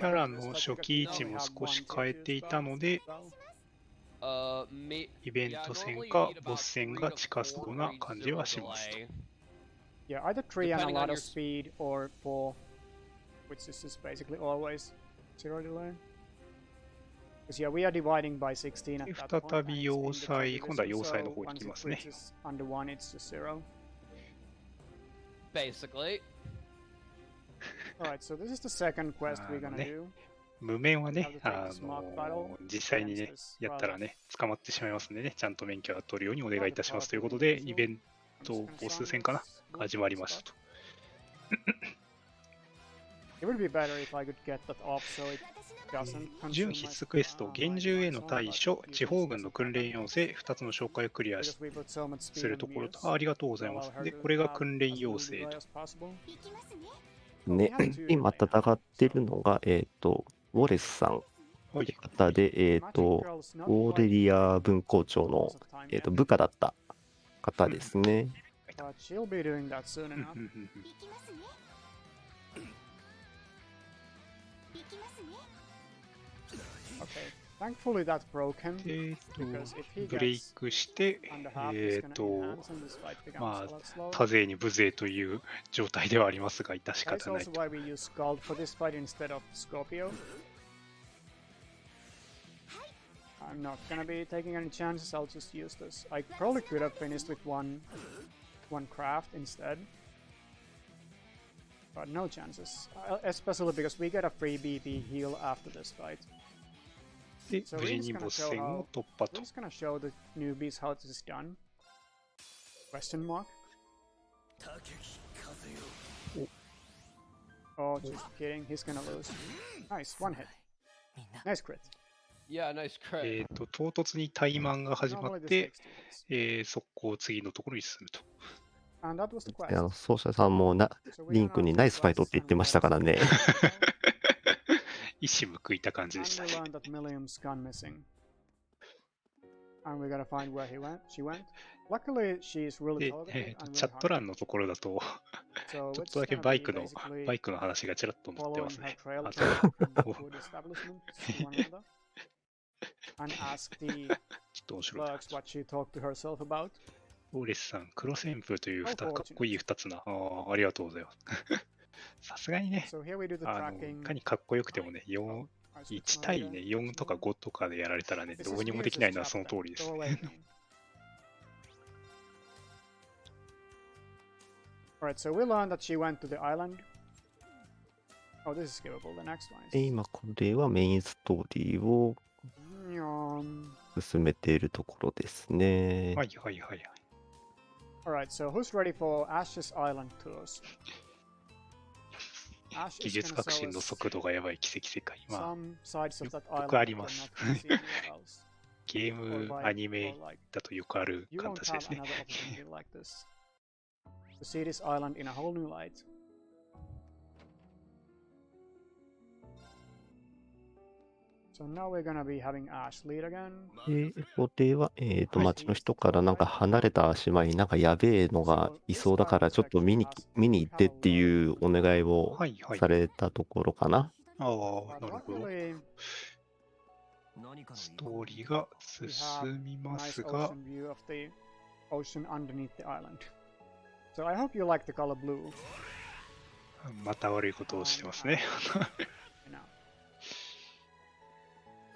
ャラの初期位置も少し変えていたので、イベント戦かボス戦が近そうな感じはしますと。Yeah, either 3 and a lot of speed or 4, which is just basically always zero delay. Because yeah, we are dividing by 16 at that point. 再び要塞、今度は要塞の方に行きますね。Under 1, it's just 0. Basically. Alright, so this is the second quest we're gonna do. 無面はね、実際にね、やったらね、捕まってしまいますんでね、ちゃんと免許を取るようにお願いいたしますということで、イベントボス戦かな始まりましたと。準必須クエスト、厳重への対処、地方軍の訓練要請、2つの紹介をクリアするところと、ありがとうございます。で、これが訓練要請と。ね、今戦ってるのが、ウォレスさんという方で、オーレリア分校長の、部下だった方ですね。Thankfully that broke him. ブレイクして、まあ、多勢に無勢という状態ではありますが、致し方ないと。I'm not gonna be taking any chances, I'll just use this. I probably could have finished with one craft instead. But no chances. Especially because we get a free BP heal after this fight. で、無事にボス戦を突破と。We're just gonna show the newbies how this is done. Question mark? Oh, just kidding. He's gonna lose. Nice, one hit. Nice crit. Yeah, nice crit. 唐突に怠慢が始まって、速攻次のところに進むと。奏者さんもリンクにナイスファイトって言ってましたからね。一矢報いた感じでしたね。チャット欄のところだと、ちょっとだけバイクの話がちらっと載ってますね。ちょっと面白い。オーレスさん、黒旋風というかっこいい2つな。ありがとうございます。さすがにね、いかにかっこよくてもね、1対ね、4とか5とかでやられたらね、どうにもできないのはその通りですね。今、これはメインストーリーを進めているところですね。はいはいはいはい。Alright, so who's ready for Ash's Island tours? 技術革新の速度がやばい奇跡世界。まあ、よくあります。ゲーム、アニメだとよくある形ですね。To see this island in a whole new light. So now we're gonna be having Ash lead again. ここでは、町の人からなんか離れた島になんかやべえのがいそうだからちょっと見に行ってっていうお願いをされたところかな。ああ、なるほど。ストーリーが進みますが。So I hope you like the color blue. また悪いことをしてますね。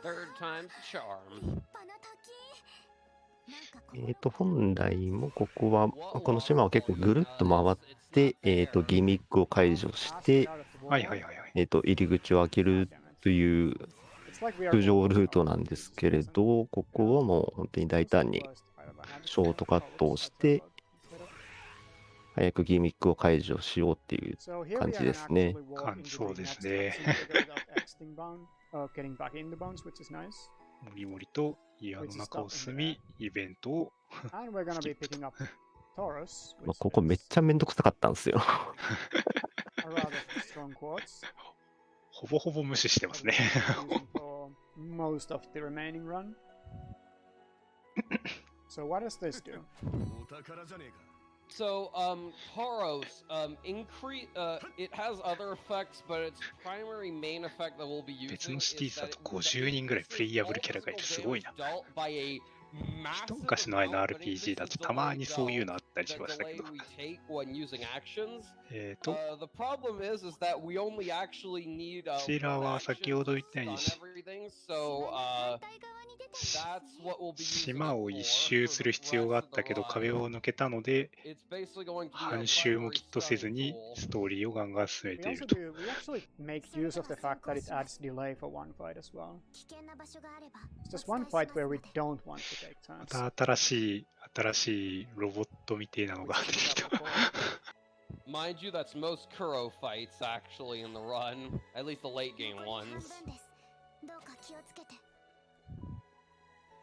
Third time's charm. 本来もここは、この島は結構ぐるっと回って、ギミックを解除して、はいはいはいはい。入り口を開けるという通常ルートなんですけれど、ここはもう本当に大胆にショートカットをして、早くギミックを解除しようっていう感じですね。そうですね。もりもりと家の中を進み、イベントをスキップと。ここめっちゃめんどくさかったんですよ。ほぼほぼ無視してますね。So what does this do? So, Tauros, it has other effects, but its primary main effect that we'll be 別 using のシティ is ーズだ that と it 50人ぐらいプレイヤブルキャラがいてすごいな。一昔の前の RPG だとたまにそういうのあったりしましたけど。こちらは先ほど言ったように島を一周する必要があったけど壁を抜けたので半周もきっとせずにストーリーをガンガン進めていると。また新しいロボットみたいなのが出てきた。Mind you, that's most Kuro fights actually in the run, at least the late game ones.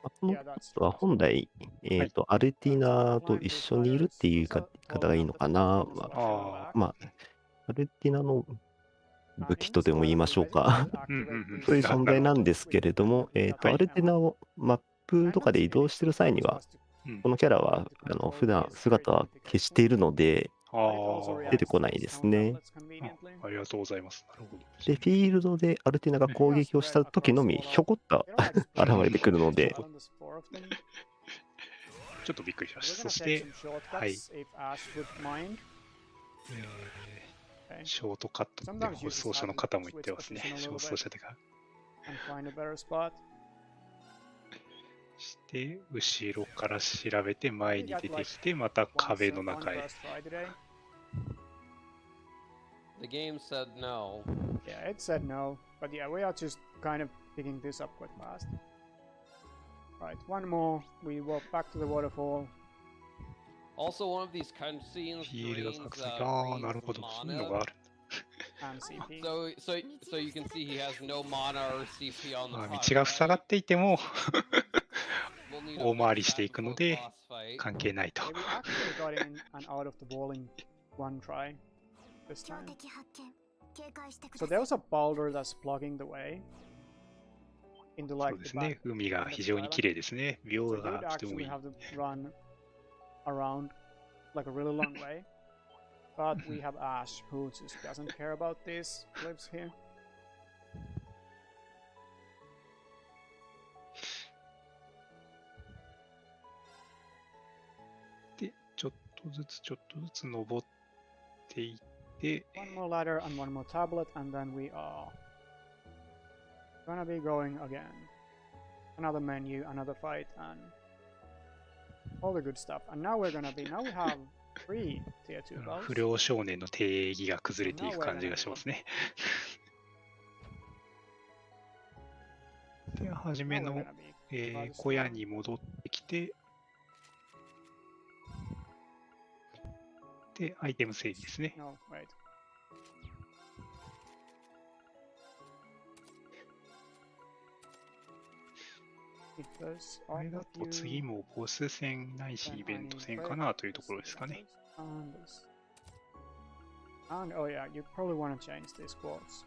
この人は本来、アルティナと一緒にいるっていう言い方がいいのかな。まあ、アルティナの武器とでも言いましょうか。そういう存在なんですけれども、アルティナをマップとかで移動してる際には、このキャラは普段姿は消しているので、出てこないですね。ありがとうございます。なるほど。で、フィールドでアルティナが攻撃をした時のみ、ひょこっと現れてくるので、ちょっとびっくりしました。そして、はい。ショートカットって放送者の方も言ってますね。放送者でか。して、後ろから調べて前に出てきて、また壁の中へ。The game said no. Yeah, it said no. But yeah, we are just kind of picking this up quite fast. Right, one more. We walk back to the waterfall. Also, one of these cutscenes drainsなるほど。そういうのがある。And CP. So you can see he has no mana or CP on the 道が塞がっていても大回りしていくので関係ないと。We actually got in and out of the wall in one try this time. So there was a boulder that's blocking the way. そうですね。海が非常に綺麗ですね。描画がとてもいい。Around like a really long way, but we have Ash who just doesn't care about these cliffs here. で、ちょっとずつ登っていって、One more ladder and one more tablet, and then we are gonna be going again. Another menu, another fight, and all the good stuff. And now we have 3 tier 2 balls. 不良少年の定義が崩れていく感じがしますね。で、はじめの、小屋に戻ってきて、で、アイテム整理ですね。No, wait. これだと次もボス戦ないしイベント戦かなというところですかね。And oh yeah, you probably want to change these quotes.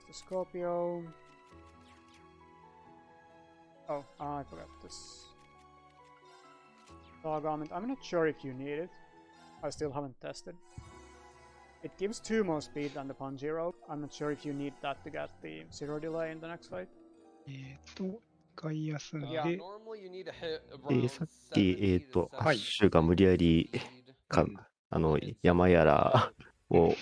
The Scorpio. Oh, I forgot this. Garment. I'm not sure if you need it. I still haven't tested. It gives 2 more speed than the Panjiro. I'm not sure if you need that to get the 0 delay in the next fight. 一回休んで、さっき、アッシュが無理やり山やらを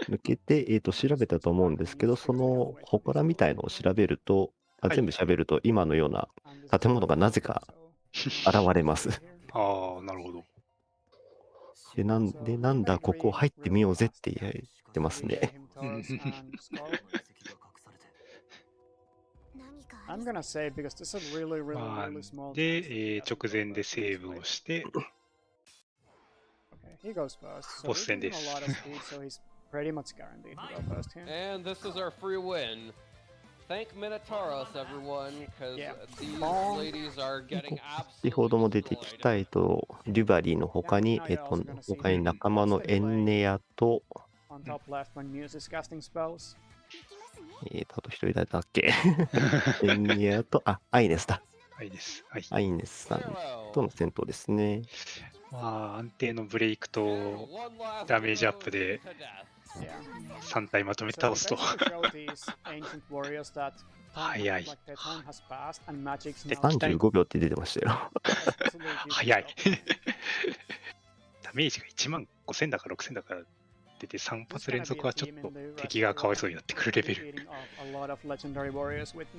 抜けて、調べたと思うんですけど、その祠みたいのを調べると、全部調べると、今のような建物がなぜか現れます。ああ、なるほど。で、なんだ、ここ入ってみようぜって言ってますね。I'm gonna save because this is a really, really, まあ really small. で、直前でセーブをして、 Okay, he goes first. So ボス we 戦 give で him a す。 lot of speed, so he's pretty much guaranteed to go first here. And this is our free win. Thank Minotauros, everyone, because Yeah. these ladies are getting 先ほども absolutely 出てき destroyed. た、デュバリーの他に、他に仲間のエンネアと、On top left when Muse is casting spells. あと一人誰だっけエンネアと、アイネスだ。はいです。はい。アイネスさんとの戦闘ですね。まあ、安定のブレイクとダメージアップで Yeah. 3体まとめて So 倒すと。 basically show these ancient warriors that time, 早い。 like their time has passed and magic's で now 35秒って出てましたよ。早い。ダメージが15000だか6000だから出て3発連続はちょっと敵がかわいそうになってくるレベル。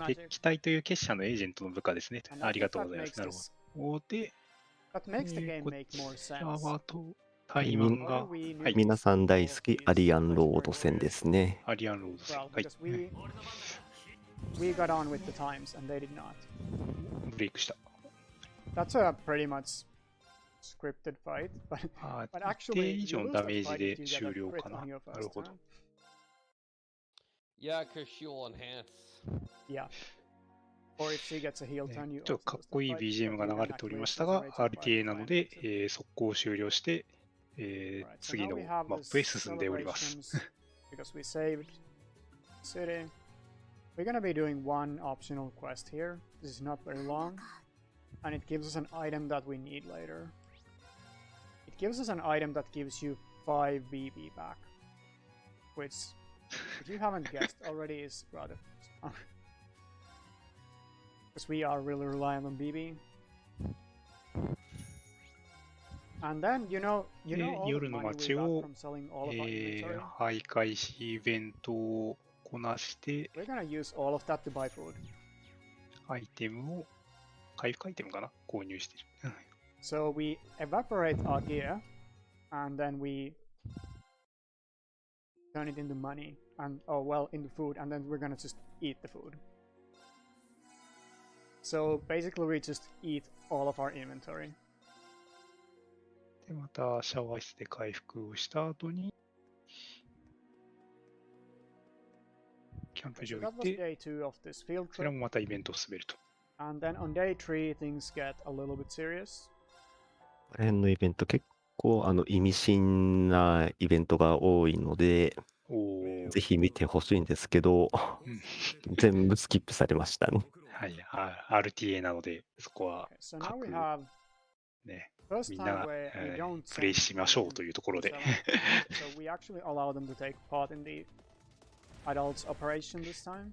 で、機体という結社のエージェントの部下ですね。ありがとうございます。なるほど。で、こちらはとタイマンが、はい、皆さん大好きアリアンロード戦ですね。アリアンロード戦。はい。 We got on with the times and they did not. ブレイクした。 That's a pretty much scripted fight, but 一定以上のダメージで終了かな。なるほど。Yeah, because she'll enhance. Yeah. Or if she gets a heal turn, you ちょっとかっこいい BGM が流れておりましたが、RTA なので、速攻終了して、次のマップへ進んでおります。Because we saved city. We're gonna be doing one optional quest here. This is not very long, and it gives us an item that we need later. It gives us an item that gives you 5 BB back, which, if you haven't guessed already, is rather strong. Because we are really reliant on BB. And then, you know all the 夜の money we 街 got を from selling all of our inventory. 徘徊しイベントをこなして、 We're gonna use all of that to buy food. アイテムを回復アイテムかな購入してる。So we evaporate our gear, and then we turn it into money, and into food, and then we're gonna just eat the food. So basically, we just eat all of our inventory. で、またシャワー室で回復をした後に、キャンプ場 So 行 that っ was て、 day 2 of this field こちら trip, もまたイベントを進めると。 and then on day 3 things get a little bit serious. この辺のイベント結構意味深なイベントが多いので、ぜひ見てほしいんですけど、全部スキップされましたね。はい、RTA なので、そこは So now 各 we have ね、 first みん time な、 where we don't プレイしましょうというところで。 So we actually allow them to take part in the adults operation this time.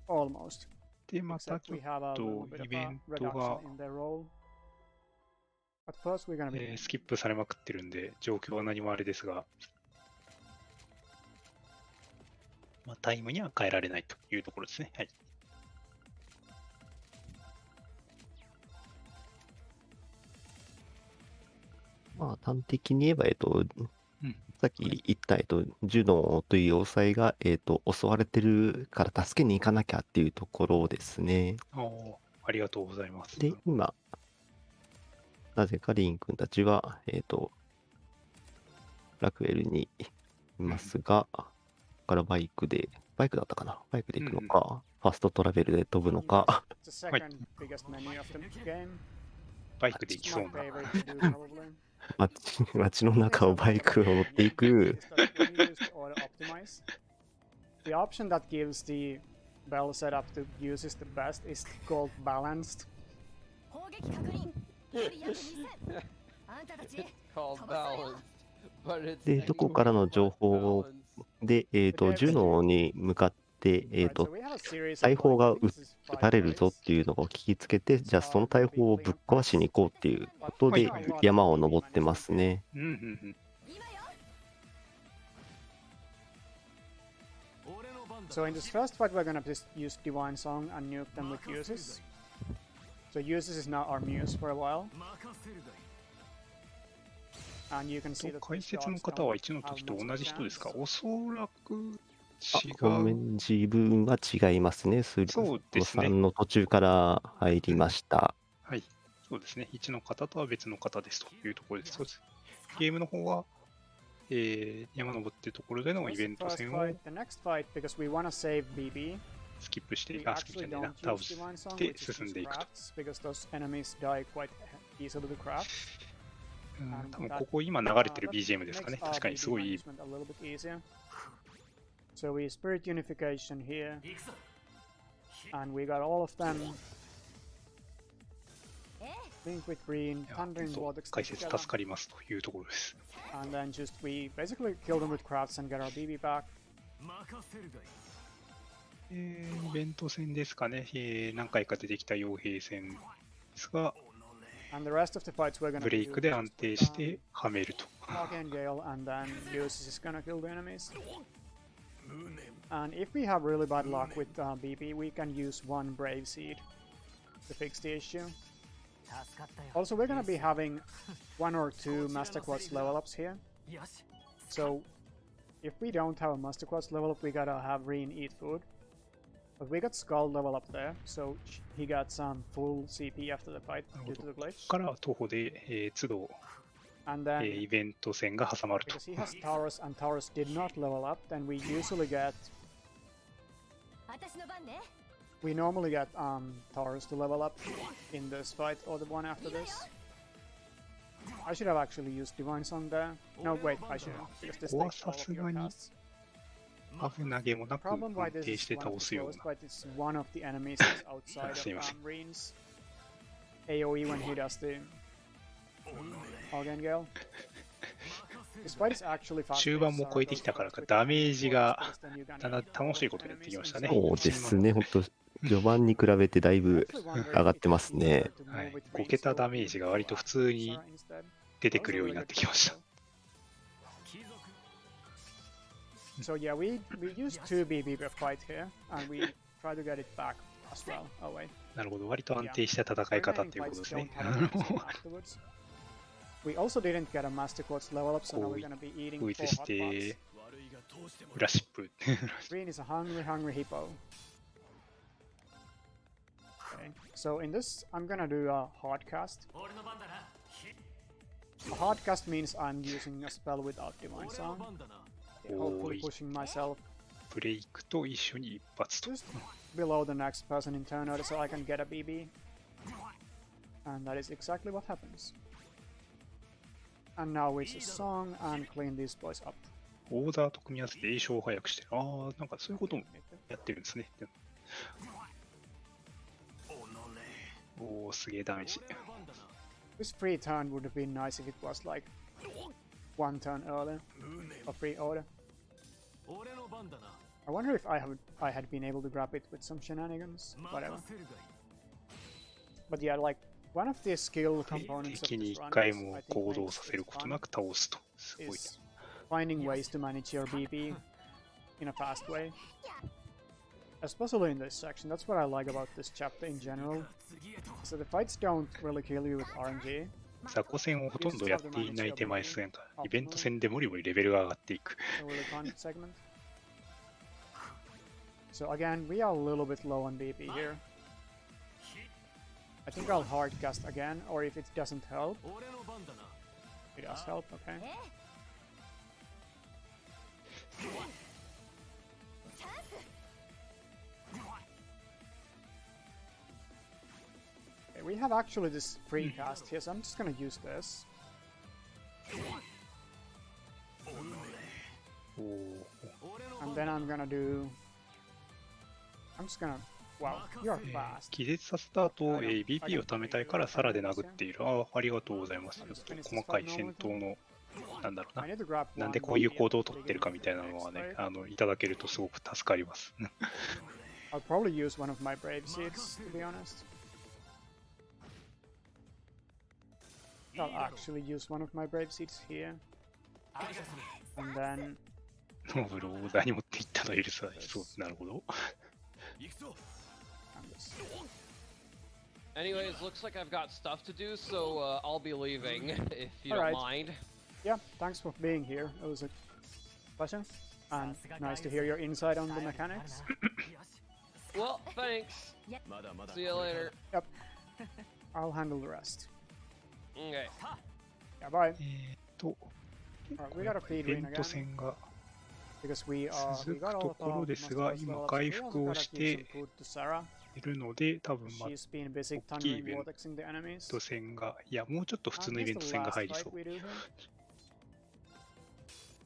Almost. で、また Except ちょ we have a っと little bit イ of ベ a ントが reduction in their role. But first we're gonna be スキップされまくってるんで、状況は何もあれですが、まあ、タイムには変えられないというところですね。はい。まあ、端的に言えば、さっき言った、ジュノーという要塞が、襲われてるから助けに行かなきゃっていうところですね。ありがとうございます。で、今、なぜかリン君たちは、ラクエルにいますが、ここからバイクだったかな、バイクで行くのか、ファストトラベルで飛ぶのか。the second biggest menu of the game. バイクで行きそう My な。 favorite to do probably. 街の中をバイクを乗っていく。 When you use the auto optimize, the option that gives the bell setup to use is the best is called balanced. It's called balance, but it's で、どこからの情報で、ジュノーに向かって、Right, so we have a series of 大砲が like, this is 撃たれるぞ 5っていうのを聞きつけて、じゃあその大砲をぶっ壊しに行こうっていうことで山を登ってますね。So in this first fight, we're gonna just use Divine Song and nuke them with uses. So uses is now our muse for a while. And you can see that 解説の方は1の時と同じ人ですか？おそらくごめん、自分は違いますね。そうですね。3の途中から入りました。はい。そうですね。1の方とは別の方ですというところです。そうです。ゲームの方は、山登ってところでのイベント戦をスキップして、スキップじゃないな、倒して進んでいくと。多分ここ今流れてる BGM ですかね。確かにすごいいい。So we spirit unification here, and we got all of them. Link with green, thundering vortex 解説助かりますというところです。And then just we basically kill them with crafts and get our BB back. イベント戦ですかね。何回か出てきた傭兵戦ですが、ブレイクで安定してはめると。And if we have really bad luck with BB, we can use one Brave Seed to fix the issue. Also, we're gonna be having 1 or 2 Master Quartz level ups here. So, if we don't have a Master Quartz level up, we gotta have Reen eat food. But we got Skull level up there, so he got some full CP after the fight due to the glitch. から徒歩で、都度 And then, イベント戦が挟まると。because he has Taurus and Taurus did not level up, then we usually get. We normally get Taurus to level up in this fight or the one after this. I should have actually used Divine Song there. No, wait, I shouldn't, because this takes all of your casts. 危なげもなく Problem why 安 this 定 is して one 倒 of the すよう slowest, な。 but it's one of the enemies that's outside of Reen's AoE when he does the Argangale. This fight is actually fast. 中盤も超えてきたからか、ダメージがだんだん楽しいことになってきましたね。そうですね、本当序盤に比べてだいぶ上がってますね。はい、5桁ダメージが割と普通に出てくるようになってきました。So yeah, we use 2 BB per fight here, and we try to get it back as well. Oh wait. なるほど、割と安定した戦い方っていうことですね。We also didn't get a Master Quartz level up, so now we're gonna be eating 4 hot して pots. 裏シップ。 Green is a hungry hippo. Okay, so in this, I'm gonna do a hard cast. A hard cast means I'm using a spell without Divine Song. Hopefully pushing myself ブレイクと一緒に一発と。 just below the next person in turn order so I can get a BB. And that is exactly what happens. And now it's a song and clean these boys up. オーダーと組み合わせて詠唱を早くしてる。ああ、なんかそういうこともやってるんですね。おお、すげえダメージ。 This free turn would have been nice if it was like 1 turn earlier. A free order. I wonder if I had been able to grab it with some shenanigans. Whatever. But yeah, like one of the skill components of 敵に this 一 run 回 is, も I think, 行動 makes させる this こと fun, なく倒すと。すごいな。 is finding ways to manage your BB in a fast way. Especially in this section. That's what I like about this chapter in general. So the fights don't really kill you with RNG. 雑魚戦をほとんどやっていない手前戦か、イベント戦でもりもりレベルが上がっていく。 So really fun segment. So again, we are a little bit low on BP here. I think I'll hard cast again, or if it doesn't help. It does help, okay. Okay, we have actually this free cast here, so I'm just gonna use this. おお。 And then I'm gonna do... I'm just gonna... Wow, you're fast. 気絶させた後、BP を貯めたいからサラで殴っている。ああ、ありがとうございます。ちょっと細かい戦闘の、なんだろうな。 I need to grab なん one でこういう BB 行動を at the 取ってるか beginning みたいな of the のは next ね、 fight. いただけるとすごく助かります。 I'll probably use one of my brave seeds, to be honest. I'll actually use one of my brave seeds here. And then... ノーブルをオーダーに持っていったの許さない。そう、なるほど。 and this. Anyways, looks like I've got stuff to do, so I'll be leaving if you Alright. don't mind. Yeah, thanks for being here. It was a pleasure. And nice to hear your insight on the mechanics. Well, thanks. See you later. Yep. I'll handle the rest. Okay. Yeah, bye. と、 Alright, we got a イ feed ベ win ント again 戦が because we 続 got く all と of ころ our ですが、 muscle 今 levels. 回 We 復 also を gotta し give て some food to Sarah. いるので、多分ま She's been busy 大きいイ thundering ベン vortexing the enemies. ト戦が、いや、もうちょっと普通 And のイベン here's ト the 戦が last 入り fight そう。 we do here.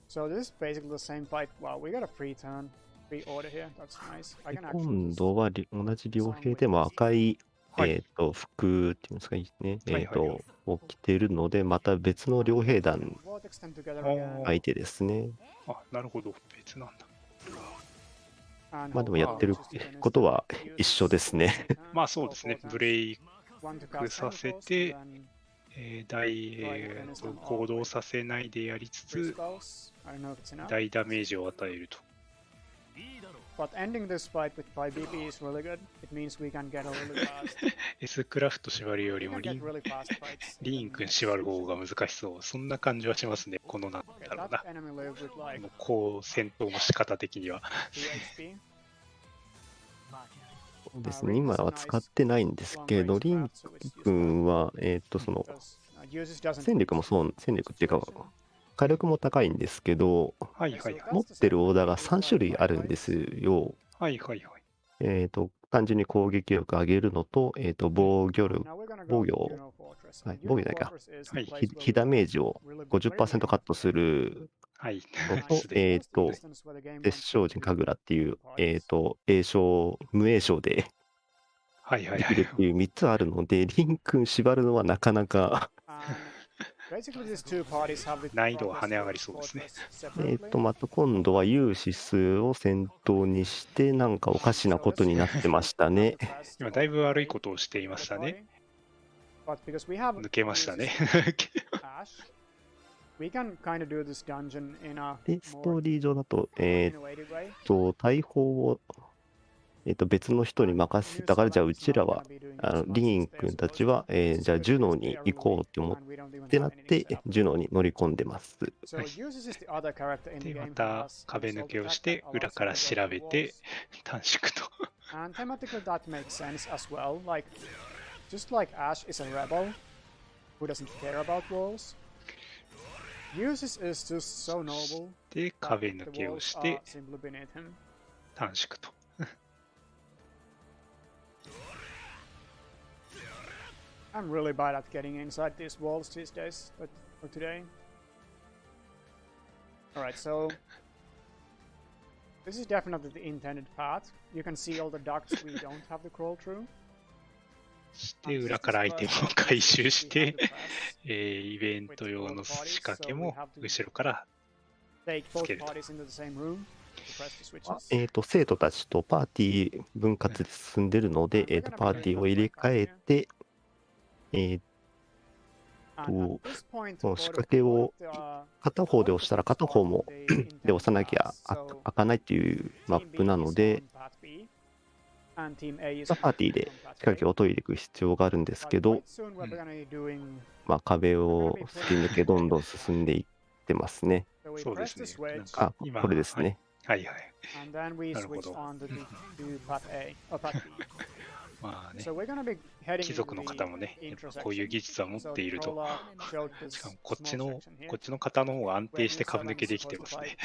So this is basically the same fight. Wow, we got a free turn, free order here. That's nice. I で can actually 今 just 度は同じ両兵でも赤い、はい服っていうんですかね、はいはいを着てるので、また別の両兵団 vortex them together あ again. 相手ですね。あ、なるほど、別なんだ。 And まあでもやってる hopefully just finish こと them. は Use 一緒ですね。 まあそうですね、 four ブ turns. レイ One to ク cast させ tentacles, て and then 大、行動させないでやりつ three つ、 spells. I don't know if it's enough. 大ダメージを与えると。 But ending this fight with 5 BP is really good. It means we can get a really fast. S クラフト縛るよ We りも can リ get ン really fast fights. リン君縛る方が難しそう。そんな感じはしますね、このなん Okay, だろう that な。 enemy lives with こ like のこう戦闘の仕方的には。 3 HP. そうですね、今は使ってないんですけど、リン君は、その、 Uses doesn't 戦力もそう、戦力っていうか、火力も高いんですけど、はいはいはい。持ってるオーダーが3種類あるんですよ。はいはいはい。単純に攻撃力上げるのと、防御力、 Now we're gonna 防 go 御 to Juno Fortress. はい And 防御 Juno じゃないか Fortress is はい the place 火 where ダ we メー got ジを really 50% カットするはい。と、すでに鉄精進神楽っていう、栄唱、無栄唱ではいはいではい。きるっていう3つあるので、リン君縛るのはなかなか、難易度は跳ね上がりそうですね。また今度はユーシスを先頭にして、なんかおかしなことになってましたね。今だいぶ悪いことをしていましたね。抜けましたね。We can kind of do this dungeon in a で、ストーリー上だと、 innovative way. 大砲を、別の人に任せたから、じゃあうちらは、リーン君たちは、じゃあジュノーに行こうって思ってなって、ジュノーに乗り込んでます。で、また壁抜けをして、裏から調べて、短縮と。And thematically that makes sense as well. Like, just like Ash is a rebel who doesn't care about walls, Usis is just so noble で、 that 壁 the 抜けを walls し are て、 simply beneath him. 短縮と。I'm really bad at getting inside these walls these days, but for today. Alright, so this is definitely the intended path. You can see all the ducts we don't have to crawl through. して裏からアイテムを回収して、イベント用の仕掛けも後ろからつけると。生徒たちとパーティー分割で進んでるので、パーティーを入れ替えて、その仕掛けを片方で押したら片方もで押さなきゃ開かないっていうマップなので、パーティーで仕掛けを解いていく必要があるんですけど、まあ、壁をすり抜けどんどん進んでいってますね。そうですね。あ、これですね。はいはい。なるほど。まあね、貴族の方もね、やっぱこういう技術は持っていると、しかもこっちの方の方が安定して株抜けできてますね。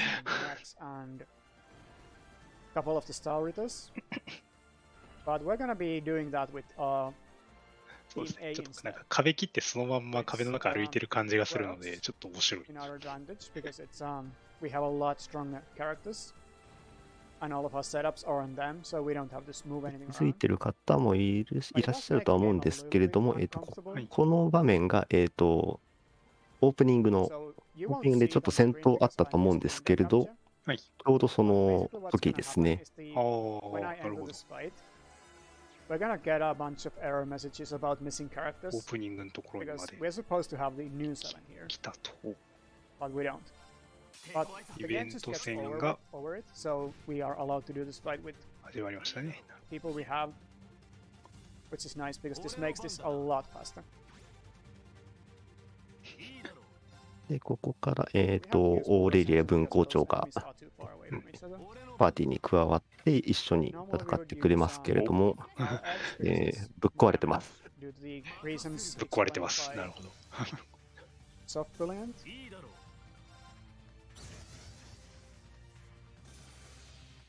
そうですね。ちょっとなんか壁切ってそのまんま壁の中歩いてる感じがするので、ちょっと面白い。ついてる方もいらっしゃるとは思うんですけれども、この場面が、オープニングでちょっと戦闘あったと思うんですけれど、はい、ちょうどその時ですね。ああ、なるほど。We're gonna get a bunch of error messages about missing characters. オープニングのところにま Because で we're supposed to have the new 7 here, 来たと。but we don't. But イ the ベ game ン just ト gets 戦 over が it, so we are allowed to do this fight with 始まりましたね。 people we have, which is nice because this makes this a lot faster. で、ここから、オーレリア分校長がパーティーに加わって一緒に戦ってくれますけれども、ぶっ壊れてます。ぶっ壊れてます。なるほど。Soft Brilliant.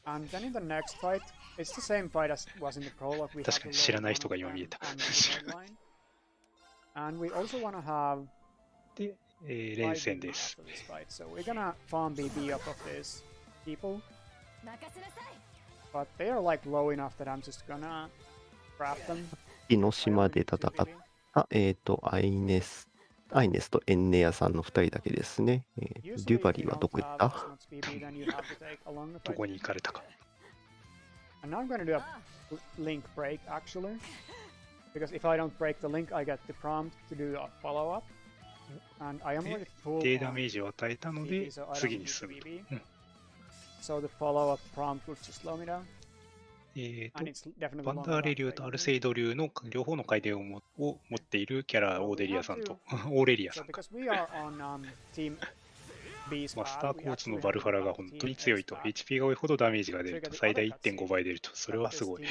And then in the next fight, it's the same fight as was in the prologue. We 確かに知らない人が今見えた。And we also want to have で、連戦です。So we're gonna farm BB up of these people. But they are like low enough that I'm just gonna grab them. の島で戦ったアイネスとエンネアさんの2人だけですね。デュバリーはどこ行った？どこに行かれたか。And now I'm gonna do a link break actually. Because if I don't break the link, I get the prompt to do a follow-up. And I am already full で、ダメージを与えたので、次に進むと。So the follow-up prompt will just slow me down. バンダーレ流とアルセイド流の両方の回転を持っているキャラ、オーレリアさんと、オーレリアさんか。マスターコーツのバルファラが本当に強いと、HP が多いほどダメージが出ると、最大 1.5 倍出ると、それはすごい。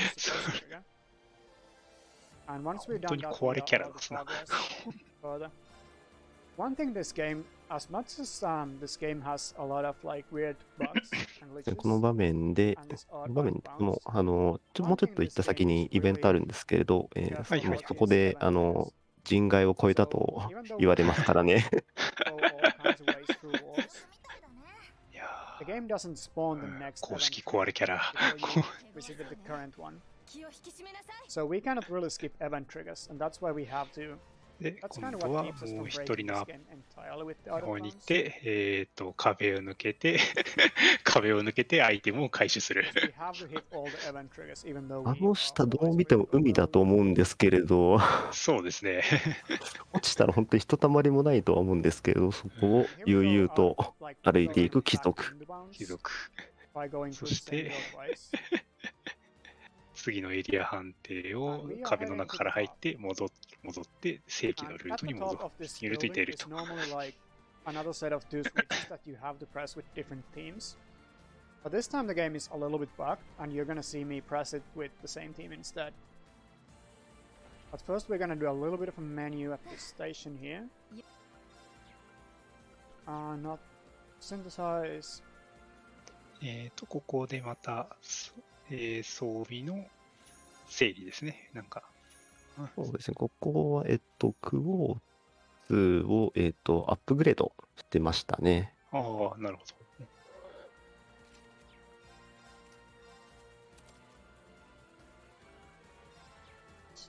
本当に壊れキャラですな。One thing this game, as much as this game has a lot of like weird bugs and glitches, この場面でもうもうちょっと行った先にイベントあるんですけれど、そこで人外を超えたと言われますからね。The game doesn't spawn the next 公式壊れキャラ。the current one. So we cannot really skip event triggers, and that's why we have to. で、今度はもう一人の方に行って、壁を抜けて、壁を抜けてアイテムを回収する。下どう見ても海だと思うんですけれど、そうですね。落ちたら本当にひとたまりもないとは思うんですけれど、そこを悠々と歩いていく貴族。そして、次のエリア判定を壁の中から入って戻って正規のルートに戻るといていると。Another set of two switches that you have to press with different themes. But this time the game is a little bit bugged, and you're gonna see me press it with the same theme instead. But first we're gonna do a little bit of a menu at this station here. Not synthesize. ここでまた装備の整理ですね。なんか。そうですね。ここはクォーツをアップグレードしてましたね。ああ、なるほど。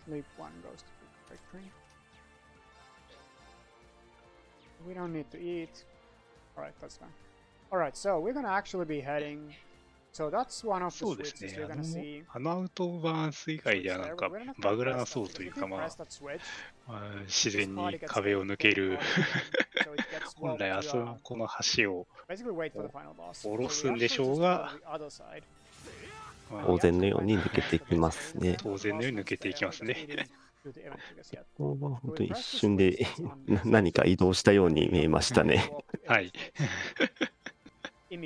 Sleep one goes to the factory. We don't need to eat. Alright, that's fine. Alright, so we're gonna actually be heading. So that's one of the そうです switches ね。 you're gonna see. アウトバーンス以外ではなんかバグらなそうというか、まあ、自然に壁を抜ける本来あそこの橋を下ろすんでしょうが、当然のように抜けていきますね。当然のように抜けていきますね。ここは本当に一瞬で何か移動したように見えましたね。はい。そ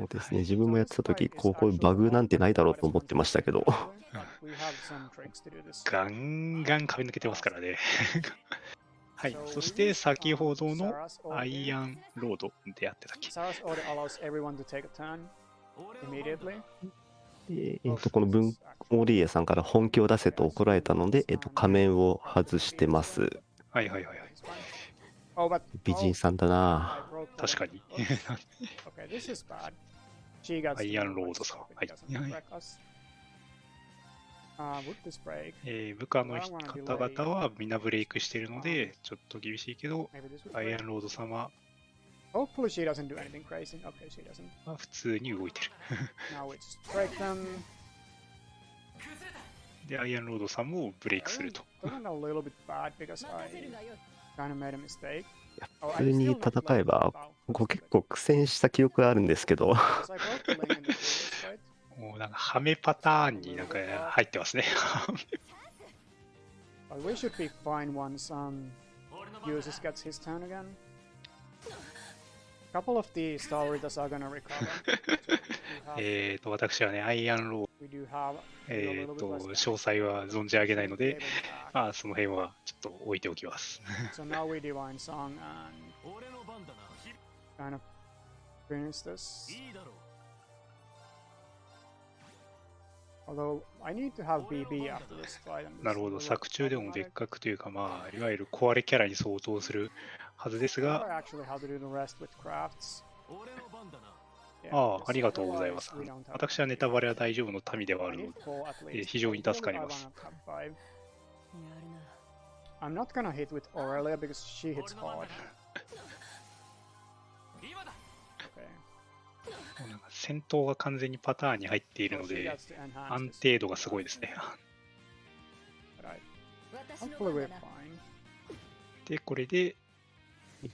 うですね。自分もやってた時、こういうバグなんてないだろうと思ってましたけど。ガンガン壁抜けてますからね。はい。そして先ほどのアイアンロードでやってたっけ。このオーリエさんから本気を出せと怒られたので、仮面を外してます。はいはいはいはい。美人さんだな。確かに。アイアンロードさん。はい。部下の方々はみんなブレイクしているので、ちょっと厳しいけど、アイアンロード様は普通に動いてる。で、アイアンロードさんもブレイクすると。普通に戦えば、ここ結構苦戦した記憶があるんですけど。もうなんかハメパターンになんか入ってますね。But we should be fine once Uses gets his turn again. A couple of the Star Readers are gonna recover. 私はね、アイアンロー We do have 詳細は存じ上げないので、まあ、その辺はちょっと置いておきます。So now we Divine Song and kind of finish this. Although I need to have BB after this fight. なるほど、作中でも別格というか、まあ、いわゆる壊れキャラに相当するはずですが、ありがとうございます。私はネタバレは大丈夫の民ではあるので、非常に助かります。I'm not gonna hit with Aurelia because she hits hard. Okay. なんか戦闘が完全にパターンに入っているので、安定度がすごいですね。で、これで、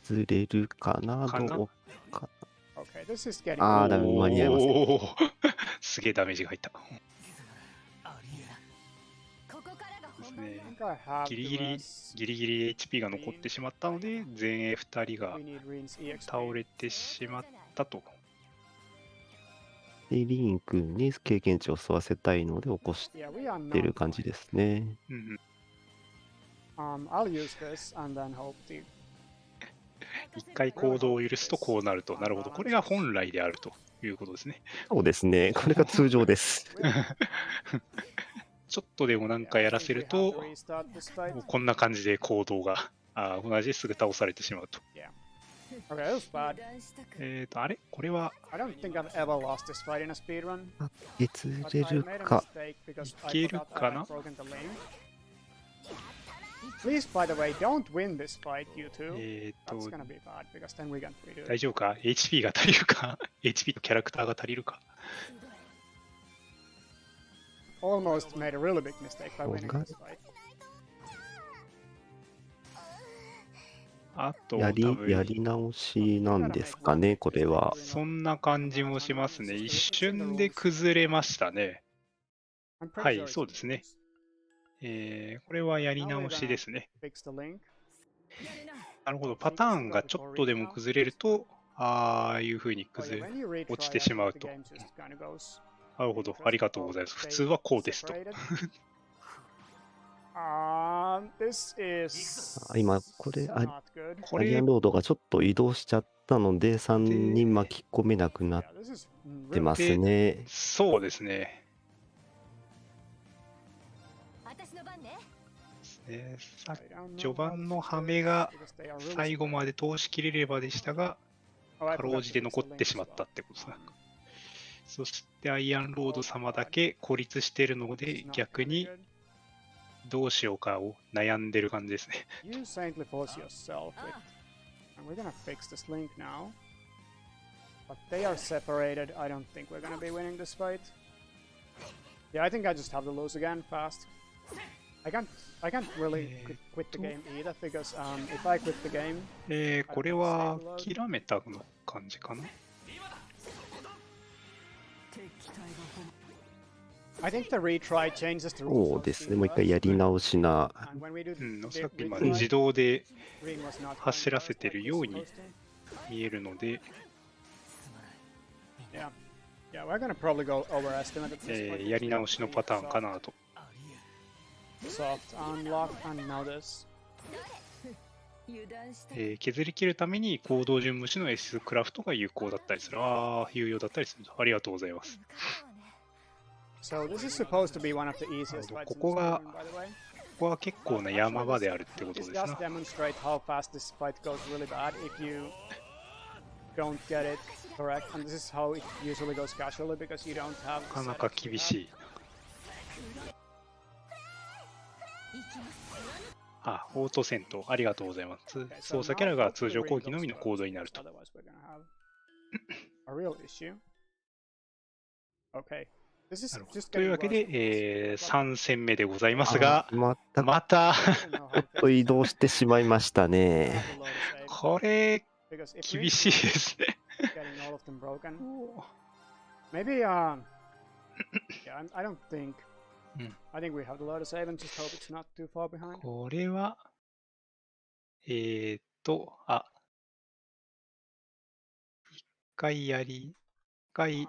ずれるかな、どうか。Okay, ああ、ダメ、間に合いません。すげえダメージが入った。ですね、ギリギリ HP が残ってしまったので、前衛2人が倒れてしまったと。で、リーン君に経験値を吸わせたいので起こしてる感じですね。I'll use this and then hope to 一回行動を許すとこうなると。なるほど。これが本来であるということですね。そうですね。これが通常です。ちょっとでもなんかやらせると、もうこんな感じで行動が同じですぐ倒されてしまうと。あれこれは。いつれるか。いけるかな？Please, by the way, don't win this fight, you two. That's gonna be bad because then we can't redo it. 大丈夫か ?HP が足りるか ?HP とキャラクターが足りるか Almost made a really big mistake by winning this fight. あとやり直しなんですかね、これは。そんな感じもしますね。一瞬で崩れましたね。はい、そうですね。これはやり直しですね。なるほど、パターンがちょっとでも崩れると、ああいう風に落ちてしまうと。なるほど、ありがとうございます。普通はこうですと。今、これ、アイアンロードがちょっと移動しちゃったので、3人巻き込めなくなってますね。そうですね。序盤のハメが最後まで通しきれればでしたが、かろうじて残ってしまったってことですね。そしてアイアンロード様だけ孤立しているので、逆にどうしようかを悩んでる感じですね。I can't really quit the game either because if I quit the game, これは諦めたの感じかな。I think the retry changes the rules. そうですね、もう一回やり直しな。おそらく今自動で走らせてるように見えるので、やり直しのパターンかなと。削り切るために行動順無視の S クラフトが有効だったりする。有用だったりする。ありがとうございます。ここは結構な山場であるってことですな。なかなか厳しい。オート戦闘、ありがとうございます。操作キャラが通常攻撃のみの行動になると。というわけで、3戦目でございますが、またちょっと移動してしまいましたね。これ、厳しいですね。I think we have to load a save and just hope it's not too far behind. これは、一回一回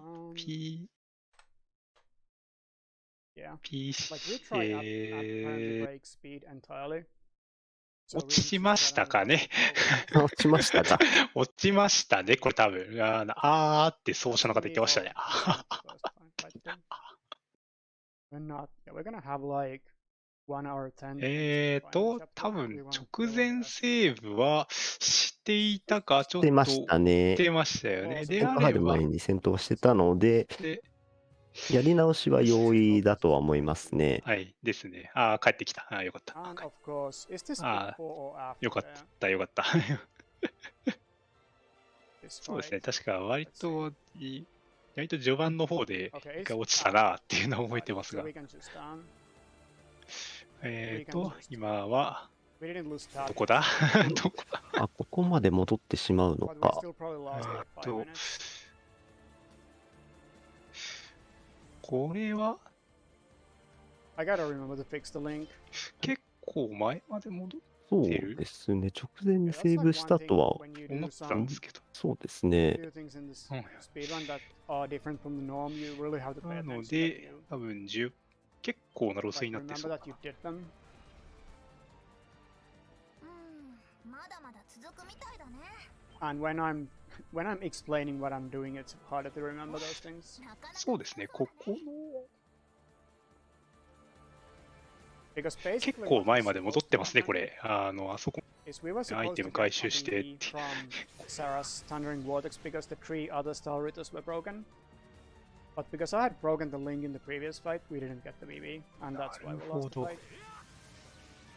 Yeah. P、 Like we try apparently break speed entirely. 落ちましたかね。落ちましたか。落ちましたね、これ多分。あーって奏者の方言ってましたね。We're not. Yeah, we're gonna have like 1 hour 10. 多分直前セーブはしていたか、ちょっと。してましたね。してましたよね。戦闘入る前に戦闘してたので、やり直しは容易だとは思いますね。はい、ですね。ああ、帰ってきた。ああ、よかった。And of course, is this あ before or あ、 after よかった、よかった。 this そうですね、 fight? 確か割と序盤の方で一回落ちたなっていうのを覚えてます So が we。can just今は、 we didn't lose that. どこだどこだ。あ、ここまで戻ってしまうの But we か。 still probably lost like 5 minutes. これは I gotta remember to fix the link. 結構前まで戻っそうてるですね。直前にセーブしたとは、when you 思 do ったんですけど。そうですね。 few things in this speedrun that are different from the norm, you really have to pay なの attention that で you 多分結構なロス like になってそ remember う。 that you did them. まだまだ続くみたいだね。 And when I'm explaining what I'm doing, it's harder to remember those things. なかなかそうですね、ここの Because 結 basically 構 what 前 was まで戻 supposed って to ますね、こ happen れ。あそこ is we were アイ supposed テ to ム get 回収 something して deep from Sarah's Thundering Vortex because the 3 other Star Ritters were broken. But because I had broken the link in the previous fight, we didn't get the BB, and that's why we lost the なるほど。 fight.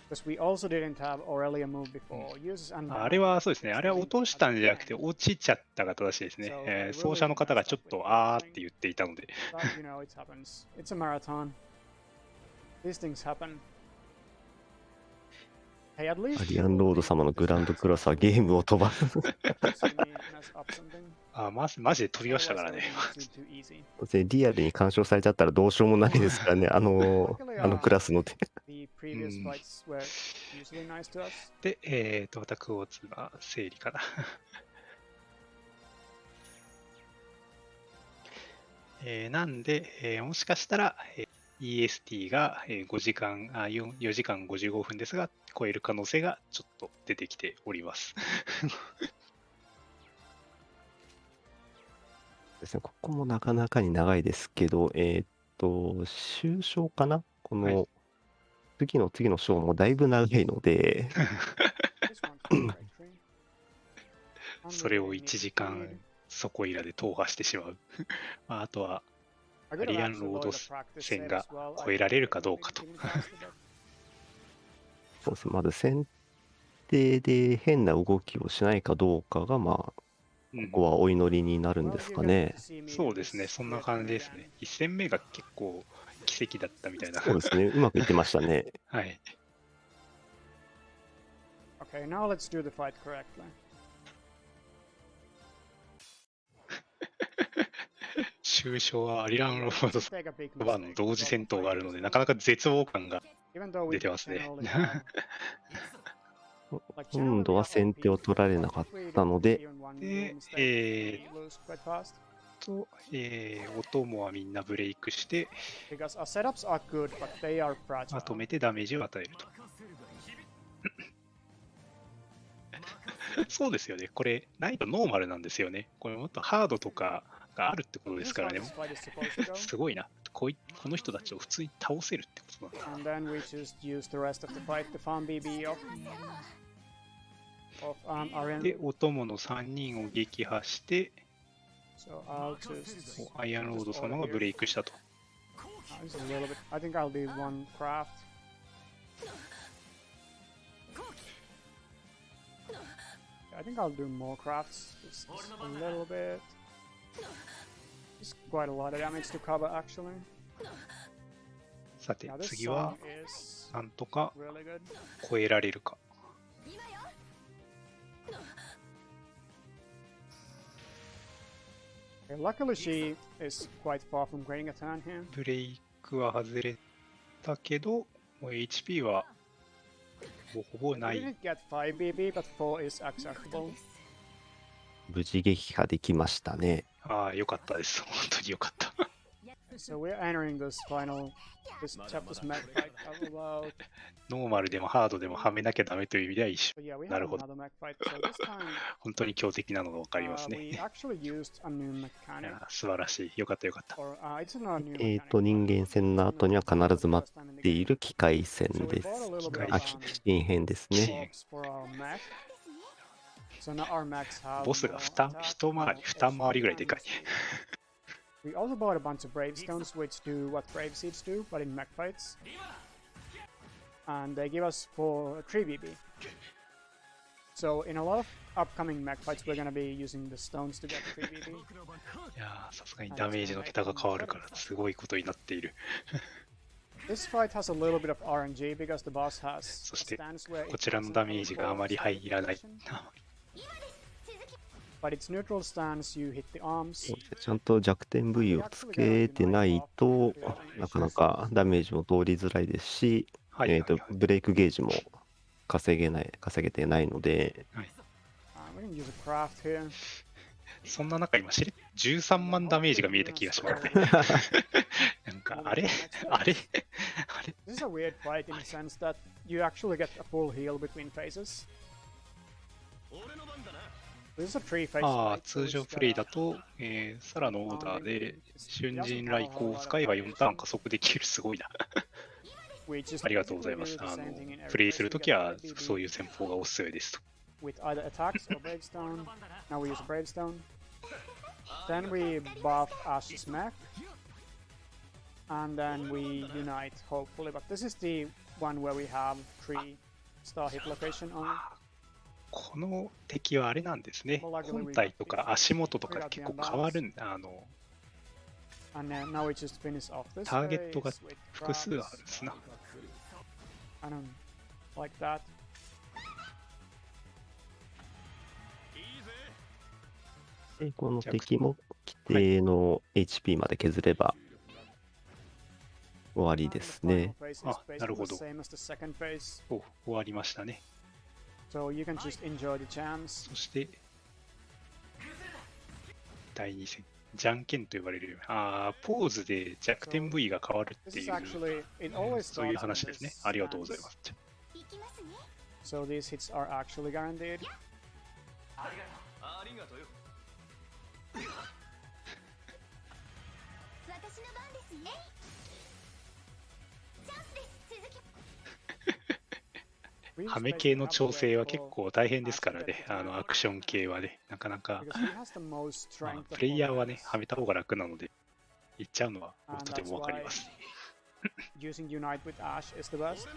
Because we also didn't have Aurelia move before uses and あれはそうですね、あれは落としたんじゃなくて落ちちゃったが正しいですね。奏者の方がちょっとあーって言っていたので。But you know, it happens. It's a marathon. These things happen. Hey, at least アリアンロード様のグランドクラスはゲームを飛ばす。ママジで飛びましたからね。リアルに干渉されちゃったらどうしようもないですからね、あのクラスの手。で、アタックオーツが整理かな。なんで、もしかしたら、EST が4時間55分ですが、超える可能性がちょっと出てきております。ですね、ここもなかなかに長いですけど、終章かなこの、はい、次の章もだいぶ長いので、それを1時間そこいらで踏破してしまう。あとは、アリアンロード戦が超えられるかどうかと。そうですね、まず選定で変な動きをしないかどうかが、ここはお祈りになるんですかね。そうですね、そんな感じですね。1戦目が結構奇跡だったみたいな。そうですね、うまくいってましたね。はい。Okay, now let's do the fight correctly. 終章はアリアンロード1の同時戦闘があるので、なかなか絶望感が出てますね。今度は先手を取られなかったので、お供はみんなブレイクして、まとめてダメージを与えると。そうですよね、これ、ないとノーマルなんですよね。これもっとハードとかがあるってことですからね。すごいな。この人たちを普通に倒せるってことなんだ。で、お供の3人を撃破して、アイアンロード様がブレイクしたと。I think I'll do more crafts, just a little bit. It's quite a lot of damage to cover, actually. さて、次は、なんとか超えられるか。Luckily, she is quite far from getting a turn here. ブレイクは外れだけど、もう HP はほぼな We い。 didn't get 5BB, but 4 is acceptable. 無事撃破できましたね。ああ、よかったです。本当によかった。So we're entering this chapter's mech fight. How about... ノーマルでもハードでもはめなきゃダメという意味では一緒。 So yeah, we な have るほど。 another mech fight. So this time, 本当に強敵なのが分かります we ね。 actually used a new い mechanic. や素晴らしい。よかったよかった。 Or, it's not a new mechanic. 人間戦の後には必ず待っている機械戦です。新編ですね。ボスが一回り、二回りぐらいでかい。We also bought a bunch of Bravestones which do what Brave Seeds do, but in mech fights. And they give us for 3BB. So in a lot of upcoming mech fights, we're gonna be using the stones to get 3BB. いやー、さすがにダメージの桁が変わるからすごいことになっている。This fight has a little bit of RNG because the boss has そして a stance where こちらのダメージがあまり入らない。But its neutral stance, you hit the arms. ちゃんと弱点部位をつけてないとなかなかダメージも通りづらいですし、ブレイクゲージも稼げてないので、はい、we can use a craft here. そんな中今13万ダメージが見えた気がしますね。なんかあれ This is a weird fight in the sense that you actually get a full heal between phases. This is a 3-phase ああ、 fight, 通常プレイだと、サラのオーダーで瞬陣来航を使えば4ターン加速できる。すごいな。ありがとうございます。プレイするときはそういう戦法がおすすめですと。with either attacks or Bravestone. Now we use a Bravestone. Then we buff Ash's mech. And then we unite, hopefully. But this is the one where we have 3-star hit location only. この敵はあれなんですね。本体とか足元とか結構変わるんだ。ターゲットが複数あるんですな。Like that. でこの敵も規定の HP まで削れば終わりですね。あ、なるほど。お、終わりましたね。So you can just enjoy the chance. そして第2戦、じゃんけんと呼ばれるような、ポーズで弱点部位が変わるっていう、そういう話ですね。ありがとうございます。So these hits are actually guaranteed. ハメ系の調整は結構大変ですからね、アクション系はね、なかなか、プレイヤーはね、はめた方が楽なので、言っちゃうのはとてもわかります。Using Unite with Ash is the best.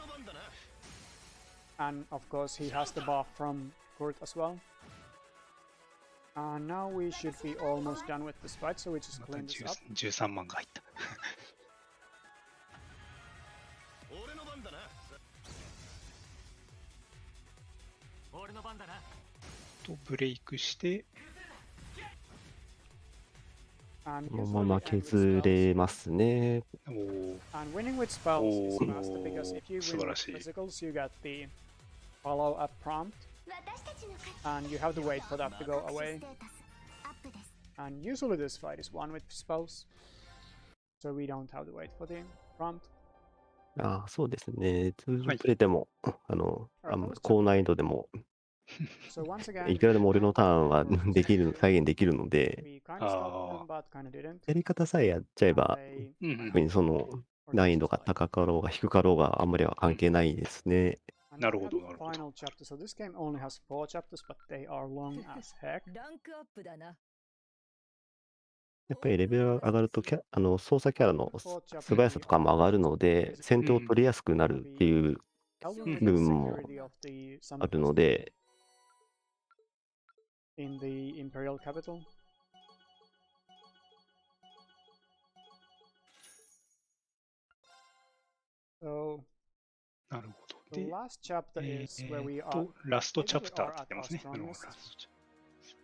And of course, he has the buff from Kurt as well. Now we should be almost done with this fight, so we just clean this up. 13万が入った。とブレイクしてこのまま削れますね。And winning with spells is must because if you win with physicals, you get the follow-up prompt, and you have to wait for that to go away. And usually this fight is won with spells, so we don't have to wait for the prompt. ああ、そうですね。通常プレイでも、高難易度でも、いくらでも俺のターンは再現できるので、やり方さえやっちゃえば、特にその難易度が高かろうが低かろうがあんまりは関係ないですね。なるほど、なるほど。ランクアップだな。やっぱりレベルが上がると操作キャラの素早さとかも上がるので、先手を取りやすくなるっていう部分もあるので、in the Imperial capital. So, なるほど。 the で、 last chapter is where we are ラストチャプターって言ってますね。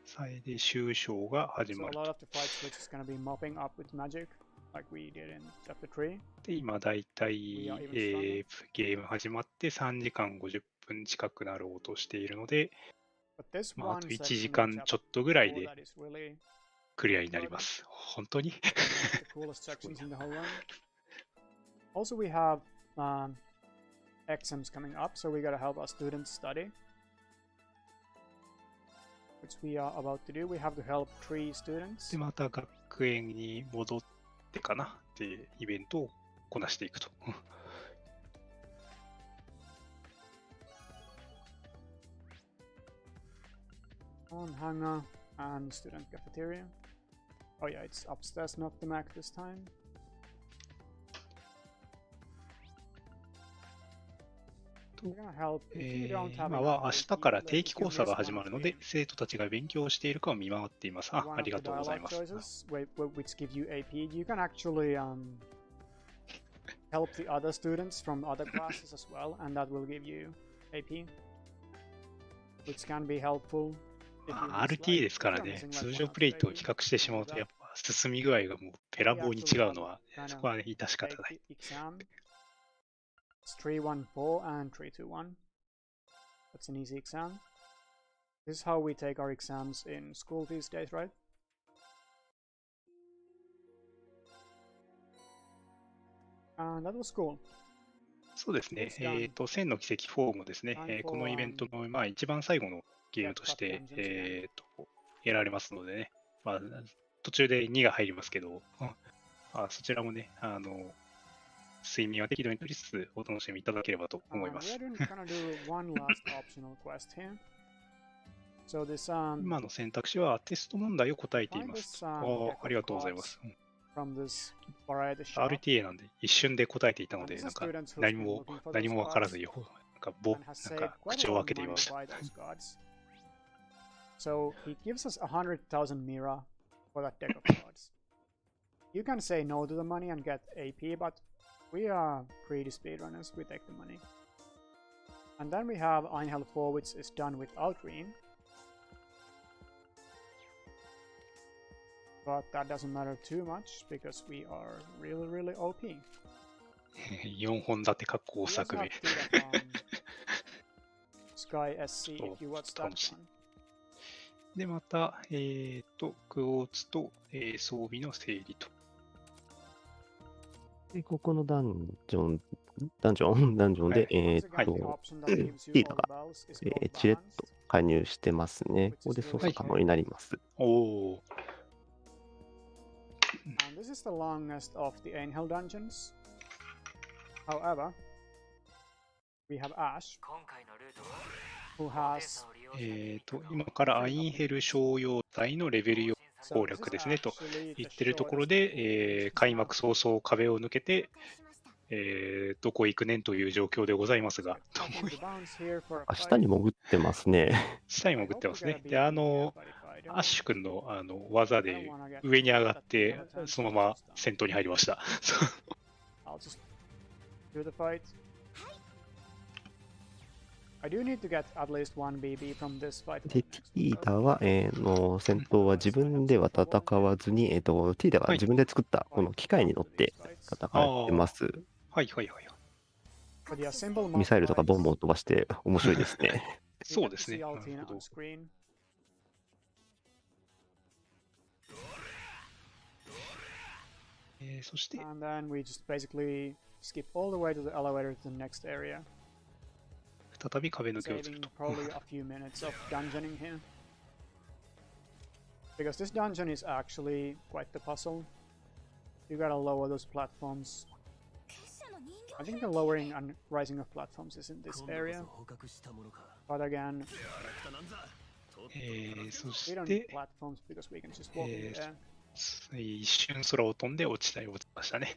最で終章が始 so ま a る lot と。of the fights which is going to be mopping up with magic. like we did in chapter 3. で、今だいたい、ゲーム始まって3時間50分近くなろうとしているので、But this まあ、あ one と1 section 時 in 間ちょっとぐらい chapter で 4 that is really クリアになります。本当に one of the coolest sections in the whole run. Also, we have exams coming up, so we gotta help our students study, which we are about to do. We have to help 3 students. で、また学園に戻ってかなってイベントをこなしていくと。On hangar and student cafeteria. Oh yeah, it's upstairs, not the Mac this time. 今は明日から定期講座が始まるので、生徒たちが勉強をしているかを見回っています。ありがとうございます。Which give you AP. You can actually help the other students from other classes as well, and that will give you AP, which can be helpful. RTA ですからね、通常プレイと比較してしまうと、やっぱ進み具合がもうべらぼうに違うのは、そこはね、致し方ない。It's 314 and 321. That's an easy exam. This is how we take our exams in school these days, right? And that was cool. そうですね。閃の軌跡4もですね、このイベントの、まあ、一番最後のゲームとして、やられますのでね、まあ、途中で2が入りますけど、そちらもね、睡眠は適度に取りつつお楽しみいただければと思います。今の選択肢はテスト問題を答えています。ありがとうございます。RTA なんで一瞬で答えていたので、なんか何も分からずよ、なんか口を開けていました。So he gives us 100,000 Mira for that deck of cards. You can say no to the money and get AP, but we are pretty speedrunners, we take the money. And then we have Einhell 4, which is done without green. But that doesn't matter too much, because we are really, really OP. 4本立てかっこ大作目。Sky SC, if you watch that one. で、また、クォーツと、装備の整理と。で、ここのダンジョンで、ティータが、チレッと加入してますね。ここで操作可能になります。おー。And this is the longest of the Einhell dungeons. However, we have Ash, who has 今からアインヘル商用隊のレベル4攻略ですねと言ってるところで、開幕早々壁を抜けて、どこ行くねんという状況でございますが、下に潜ってますね。下に潜ってますね。で、アッシュ君の、技で上に上がって、そのまま戦闘に入りました。I do need to get at least one BB from this fight. で、ティータは、戦闘は自分では戦わずに、ティータが自分で作ったこの機械に乗って戦ってます。はいはいはい。ミサイルとかボンボン飛ばして面白いですね。そうですね。そして、And then we just basically skip all the way to the elevator to the next area. 再び壁抜けをすると。Probably a few minutes of dungeoning here. Because this dungeon is actually quite the puzzle. You gotta lower those platforms. I think the lowering and rising of platforms is in this area. But again, そ we し don't て need、platforms because we can just walk in there. 一瞬空を飛んで落ちましたね。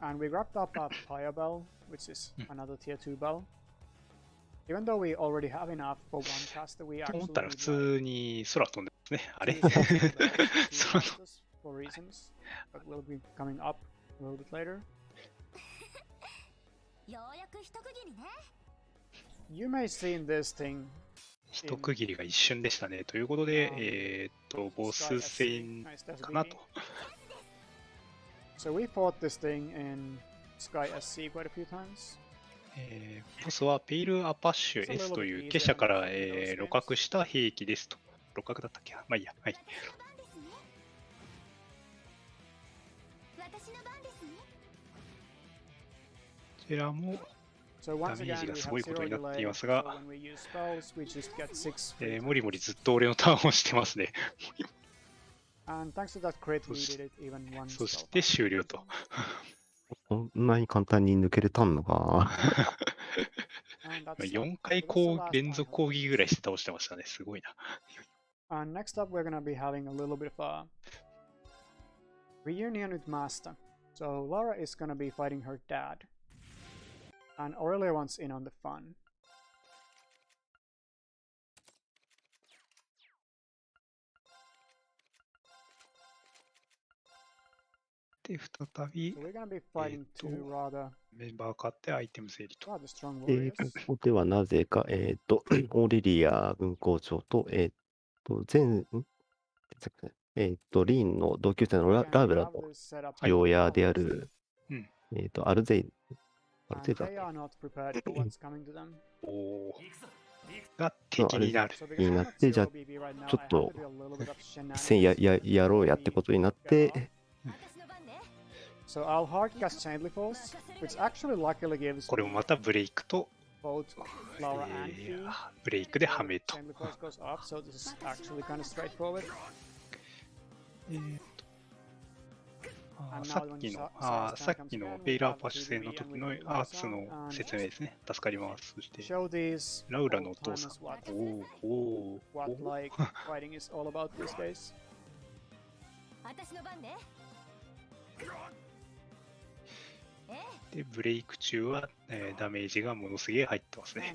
And we wrapped up a fire bell, which is another tier 2 bell. Even though we already have enough for one caster, we と actually 思ったら普 need 通に空飛んでますね。あれ two casters for reasons that will be coming up a little bit later. ようやく一区切りね。 You may see in this thing 一区切りが一瞬でしたね。ということで、ボス戦かなと。So we fought this thing in Sky SC quite a few times. ボスはペイルアパッシュ S という結社から、露獲した兵器ですと。露獲だったっけ？まあいいや。はい。こちらもダメージがすごいことになっていますが、もりもりずっと俺のターンをしてますね。そして終了と。そんなに簡単に抜けれたのか。4回連続攻撃ぐらいして倒してましたね。すごいな。Next up, we're gonna be having a little bit of a reunion with Master. So Laura is gonna be fighting her dad. And Aurelia wants in on the fun. で、再び、 So we're gonna be fighting two rather メンバー買ってアイテム整理と。strong こ warriors. こではなぜか、オーレリア軍校長と、リーンの同級生のラーベラの父親である、アルゼイだが敵になる。になって、じゃあ、ちょっと、一戦やろうやってことになって、So I'll hard cast Chainly Force, which actually luckily gives これもまたブレイクと、both Laura and Fee. ブレイクでハメと。 Chainly Force goes up, so this is actually kind of straightforward. さっきのペイラーパッシュ戦の時のアーツの説明ですね。助かります。そして、ラウラのお父さん。What like fighting is all about these days. で、ブレイク中は、ダメージがものすげえ入ってますね。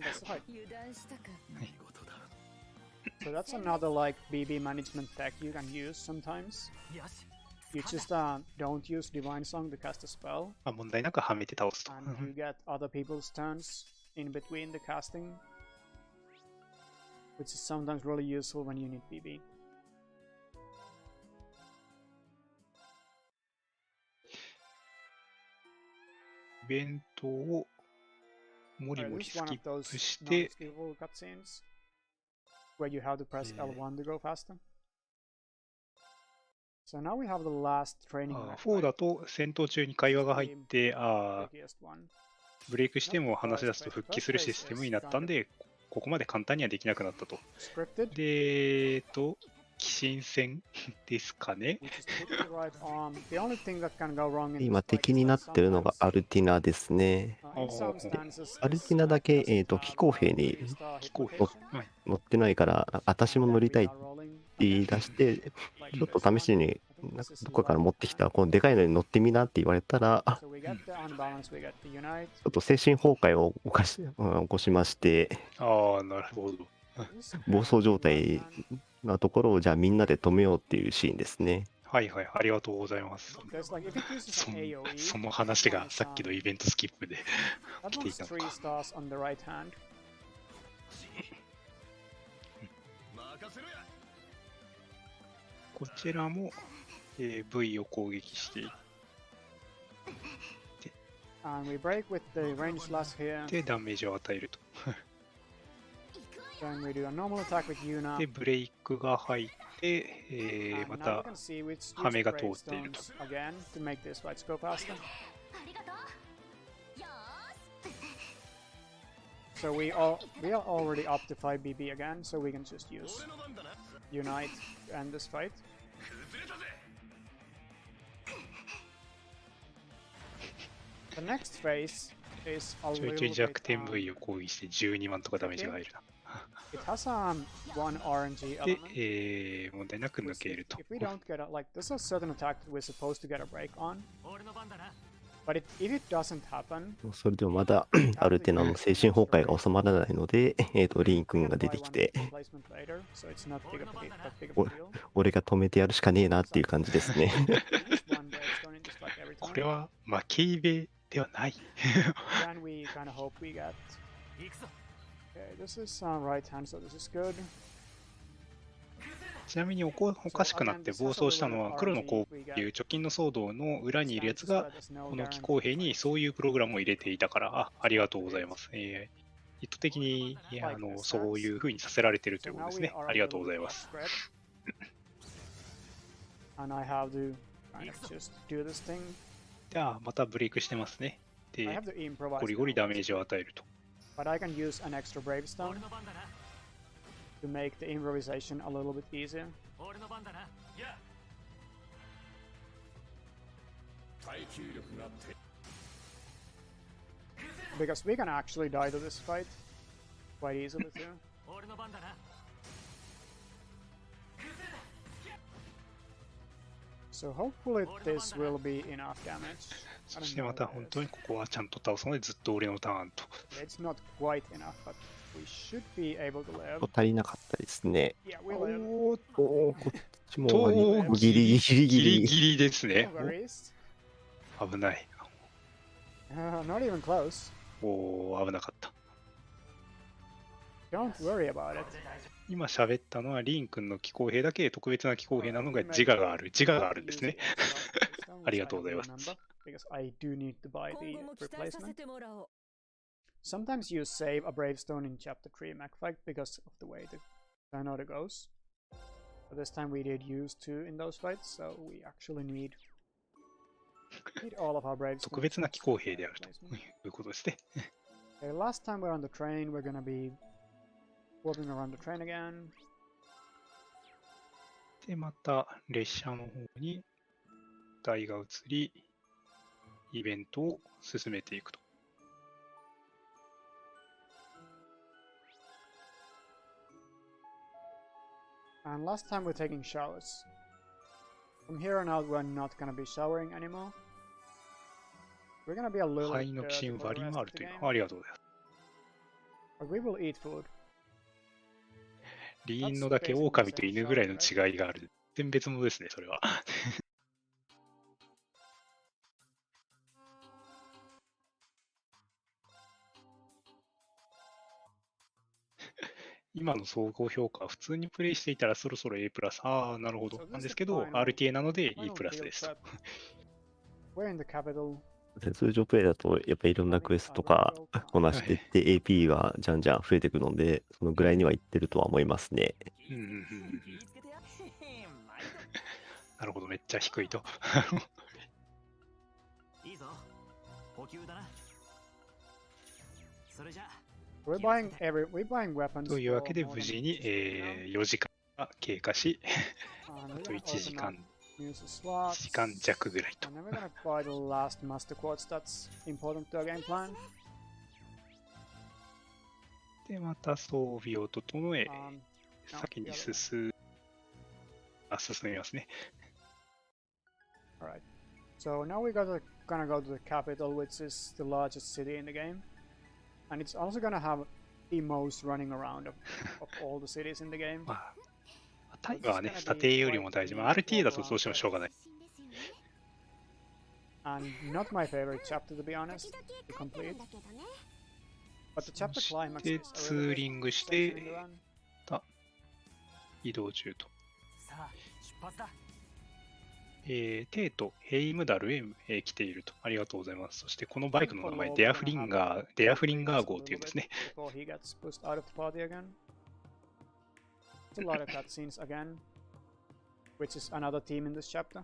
So that's another like BB management tech you can use sometimes. You just don't use Divine Song to cast a spell. 問題なくはめて倒すと。 And you get other people's turns in between the casting, which is sometimes really useful when you need BB. イベントをもりもりスキップして、 where you have to press L1 to go faster. So now we have the last training. 4だと戦闘中に会話が入って、ブレイクしても話し出すと復帰するシステムになったんで、ここまで簡単にはできなくなったと。で、寄進戦ですかね。今敵になってるのがアルティナですね。アルティナだけ、飛行兵に乗ってないから、私も乗りたいって言い出して、ちょっと試しにどこから持ってきたこのでかいのに乗ってみなって言われたら、ちょっと精神崩壊を起こしまして、なるほど。暴走状態なところをじゃあみんなで止めようっていうシーンですね。はいはい、ありがとうございます。その話がさっきのイベントスキップで来ていたのか。こちらも、V を攻撃していってでダメージを与えると。で、ブレイクが入って、またハメが通っていると。So we are already up to 5 BB again, so we can just use Unite and this fight. The next phase is a ちょい little ちょい bit, 弱点 V を攻撃して12万とかダメージが入るな。it has one RNG で、 element. 問題なく抜けると。 If we don't get like there's a certain attack that we're supposed to get a break on, but if it doesn't happen, それでもまだアルテナの精神崩壊が収まらないので、リーン君が出てきて、so it's not big of a big of お a deal. 俺が止めてやるしかねえなっていう感じですね。This one there is going just like every こ time. れは負けイベではない。 Then we kind of hope we get. Okay, this is right hand, so this is good. ちなみにおかしくなって暴走したのは黒の攻撃っていう直近の騒動の裏にいるやつがこの機構兵にそういうプログラムを入れていたから、ありがとうございます。意図的にそういう風にさせられてるということですね。ありがとうございます。ではまたブレイクしてますね。で、ゴリゴリダメージを与えると。But I can use an extra Bravestone to make the improvisation a little bit easier. Because we can actually die to this fight quite easily too. So hopefully this will be enough damage. そしてまた本当にここはちゃんと倒すのでずっと俺のターンと。It's not quite enough, but we should be able to live. 足りなかったですね。 Yeah, we live. こっちもギリギリですね。 Over east. 危ない。Not even close. 危なかった。Don't worry about it. 今喋ったのはリン君の機構兵だけ特別な機構兵なのが自我があるんですね。ありがとうございます。Because I do need to buy the replacement. Sometimes you save a Bravestone in Chapter 3 Mech Fight because of the way the Dynota goes. But this time we did use 2 in those fights, so we actually need all of our Bravestones. 特別な機構兵であるということですね。Okay, last time we're on the train, we're gonna be warping around the train again. で、また列車の方に台が移り、イベントを進めていくと。And last time we're taking showers. From here on out, we're not gonna be showering anymore. We're gonna be a little 肺の寄進割りもあるという。ありがとうございます。But we will eat food. リーンのだけ狼と犬ぐらいの違いがある。全然別物ですね、それは。今の総合評価は普通にプレイしていたらそろそろ A+。なるほど。なんですけど、RTA なので E+ですと。通常プレイだとやっぱりいろんなクエストとかこなしていって AP がじゃんじゃん増えていくので、そのぐらいにはいってるとは思いますね。なるほど、めっちゃ低いと。We're buying weapons. というわけで無事に、4時間が経過し、あと1時間弱ぐらいと。And then we're gonna buy the last master quartz that's important to our game plan. で、また装備を整え、先に進みますね。Alright. So now we're gonna go to the capital, which is the largest city in the game. And it's also gonna have the most running around of all the cities in the game. タイはね、スタテよりも大事。RTA だとどうしてもしょうがない。And not my favorite chapter, to be honest, to complete. But the chapter climax で、 is ツーリングして移動中と。テイとヘイムダルへ、来ていると。ありがとうございます。そしてこのバイクの名前、デアフリンガー号っていうんですね。A lot of cutscenes again, which is another theme in this chapter.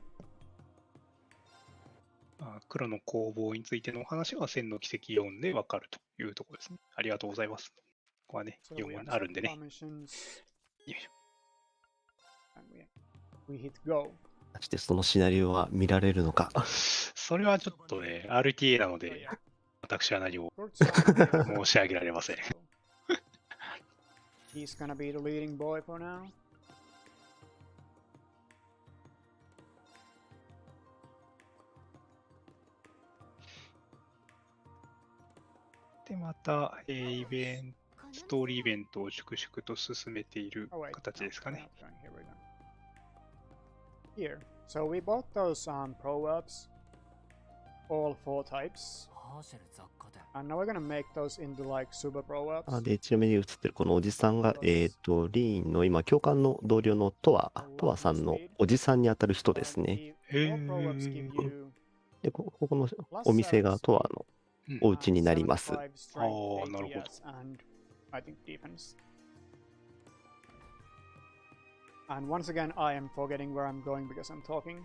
黒の攻防についてのお話は閃の軌跡4でわかるというところですね。ありがとうございます。ここはね、4問あるんでね。We hit go. してそのシナリオは見られるのか。それはちょっとね、RTA なので、私は何も申し上げられません。He's gonna be the leading boy for now. で、また、ストーリーイベントを粛々と進めている形ですかね。Here. So we bought those proverbs, all 4 types. And now we're gonna make those into like super pro-ups. で、ちなみに映ってるこのおじさんが、リーンの今、教官の同僚のトワさんのおじさんにあたる人ですね。で、ここのお店がトワのお家になります。ああ、なるほど。And once again, I am forgetting where I'm going because I'm talking.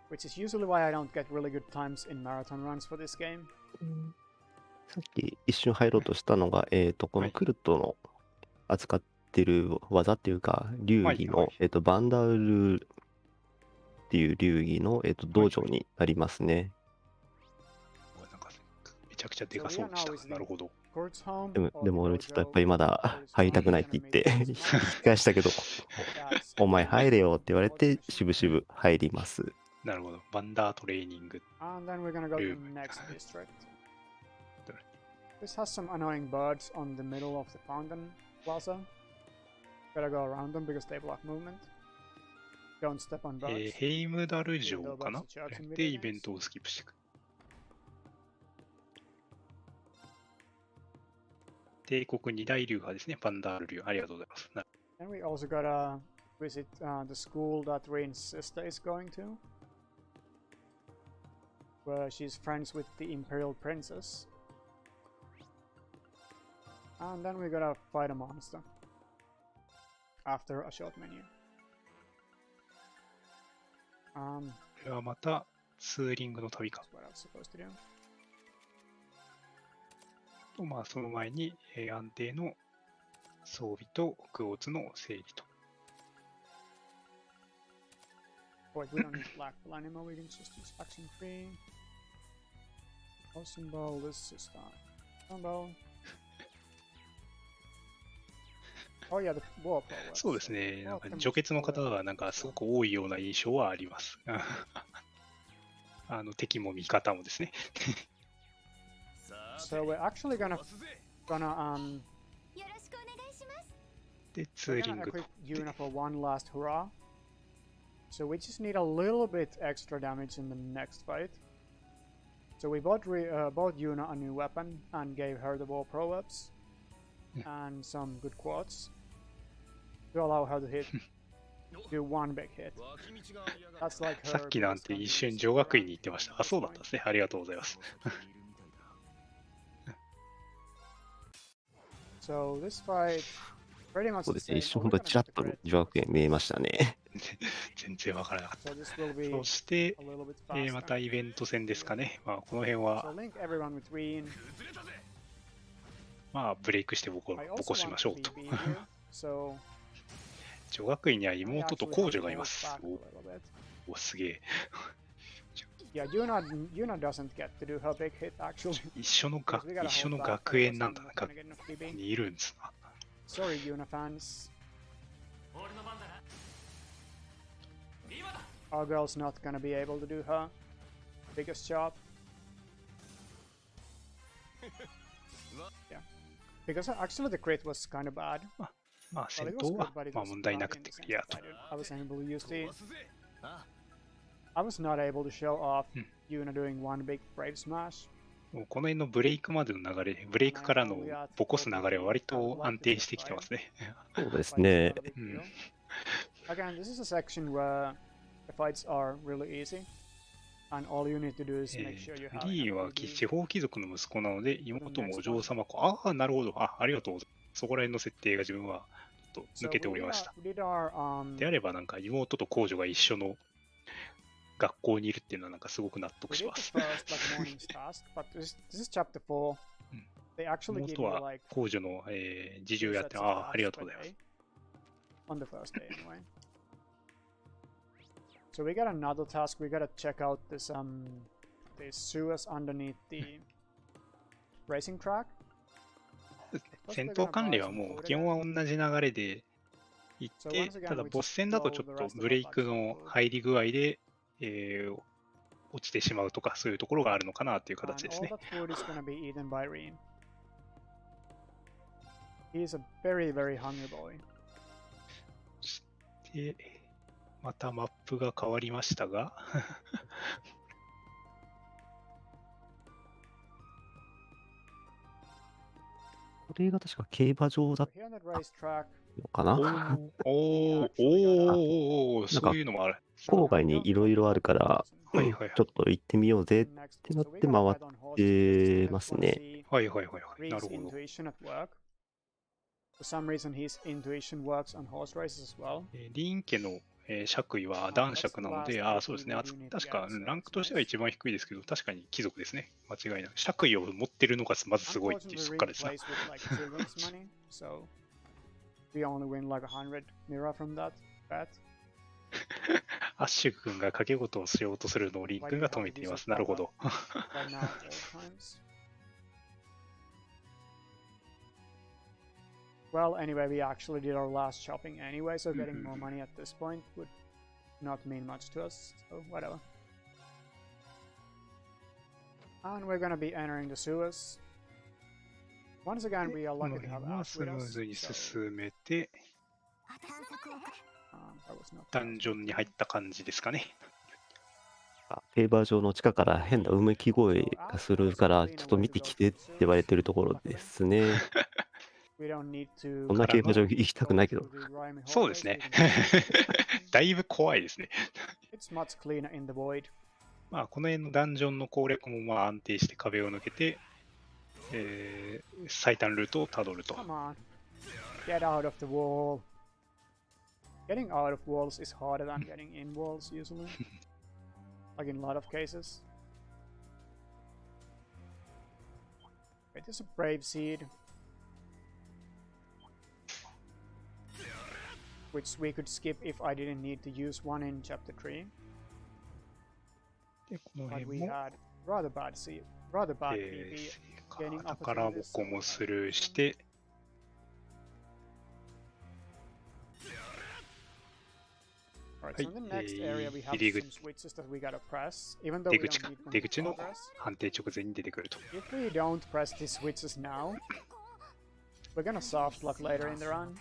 Which is usually why I don't get really good times in marathon runs for this game. さっき一瞬入ろうとしたのが、このクルトの扱ってる技っていうか、流儀の、バンダールっていう流儀の、道場になりますね。なんかめちゃくちゃでかそうでした。なるほど。でも俺ちょっとやっぱりまだ入りたくないって言って引き返したけど、お前入れよって言われて、しぶしぶ入ります。なるほど。バンダートレーニング。And then we're gonna go to the next district. This has some annoying birds on the middle of the fountain plaza. Gotta go around them because they block movement. Don't step on birds. ヘイムダル城かなで、イベントをスキップしていく。帝国二大流派ですね。バンダール流。ありがとうございます。And we also gotta visit the school that Rain's sister is going to. Where she's friends with the Imperial Princess. And then we gotta fight a monster. After a short menu. これはまたツーリングの旅か。That's what I was supposed to do. まあその前に、安定の装備とクオーツの整理と。Wait, we don't need black ball anymore. We can just use action free. Awesome ball. This is that. Ball. Oh yeah, the war pro. そうですね。なんか除血の方がなんかすごく多いような印象はあります。敵も味方もですね。So we're actually gonna で、ツーリングと。Yuna for one last hurrah. So we just need a little bit extra damage in the next fight. So we bought Yuna a new weapon and gave her the war pro-ups and some good quads to allow her to do one big hit. That's like her. さっきなんて一瞬女学院に行ってました。あ、そうだったんですね。ありがとうございます。So this fight pretty much そうですね。一瞬ほんとちらっと女学園見えましたね。全然わからなかった。そして、またイベント戦ですかね。まあ、この辺は、まあ、ブレイクしてボコしましょうと。女学院には妹と公女がいます。お、すげえ。Yeah, Yuna doesn't get to do her big hit actually. 一緒の学園なんだな。学校にいるんですな。Sorry, Yuna fans. Our girl's not gonna be able to do her biggest job. Yeah. Because actually the crit was kind of bad. まあ、戦闘はまあ問題なくてクリアと。I was able to use the... I was not able to show off Yuna doing one big brave smash. もうこの辺のブレイクまでの流れ、ブレイクからのボコす流れは割と安定してきてますね。そうですね。Again, this is a section where the fights are really easy. And all you need to do is make sure you have... リーは地方貴族の息子なので、妹もお嬢様子。ああ、なるほど。ありがとうございます。そこら辺の設定が自分はちょっと抜けておりました。であれば、なんか妹と公女が一緒の学校にいるっていうのはなんかすごく納得します。妹は公女の事情やって、ありがとうございます。On the first day anyway. So we got another task. We gotta check out this the sewers underneath the racing track. 戦闘管理はもう基本は同じ流れでいって、ただボス戦だとちょっとブレイクの入り具合で、落ちてしまうとかそういうところがあるのかなという形ですね。He's a very, very hungry boy. そしてまたマップが変わりましたがれが確か競馬場だっ Here on that た racetrack, のかな。そういうのもある。郊外にいろいろあるから、はいはいちょっと行ってみようぜっ next てな so っ we て gotta 回 bet っ on horses て because ま we す just wanna ね。 see はいはいはいはい。な Reed's るほど。 intuition at work. For some reason, his intuition works on horse races as well. リン家の爵位は男爵なので、そうですね。確か、ランクとしては一番低いですけど、確かに貴族ですね。間違いない。爵位を持ってるのがまずすごいっていう、そっからですね。 plays with like children's money, so we only win like 100 mira from that bet. アッシュ君が掛け事をしようとするのをリン君が止めています。なるほど。Right now, at all times. Well, anyway, we actually did our last shopping anyway, so getting more money at this point would not mean much to us, so whatever. And we're gonna be entering the sewers. Once again, we are この lucky to 辺 have は Ash ス with ムー us. ズに So, 進めて、 that was not ダンジョンに入った感じですかね。競馬場の地下から変なうめき声がするから、ちょっと見てきてって言われてるところですね。we don't need to こんな競馬場行きたくないけ go ど。 through the grimy そうで hallways. すね We can-。だいぶ怖いですね。It's much cleaner in the void. この辺のダンジョンの攻略も安定して壁を抜けて、最短ルートをたどると。 Come on. Get out of the wall. Getting out of walls is harder than getting in walls usually. Like in a lot of cases. Wait, there's a brave seed. Which we could skip if I didn't need to use one in chapter 3. で、この But 辺 we も、had rather bad seed. Rather bad PB. Gaining 宝 opportunities. 箱もスルーして、 Alright, so in the next area we have 入り口 some switches that we gotta press. Even though 出 we 口 don't か need them 出 in 口の progress. 判定直前に出てくると。 If we don't press these switches now, we're gonna soft lock later in the run. 暗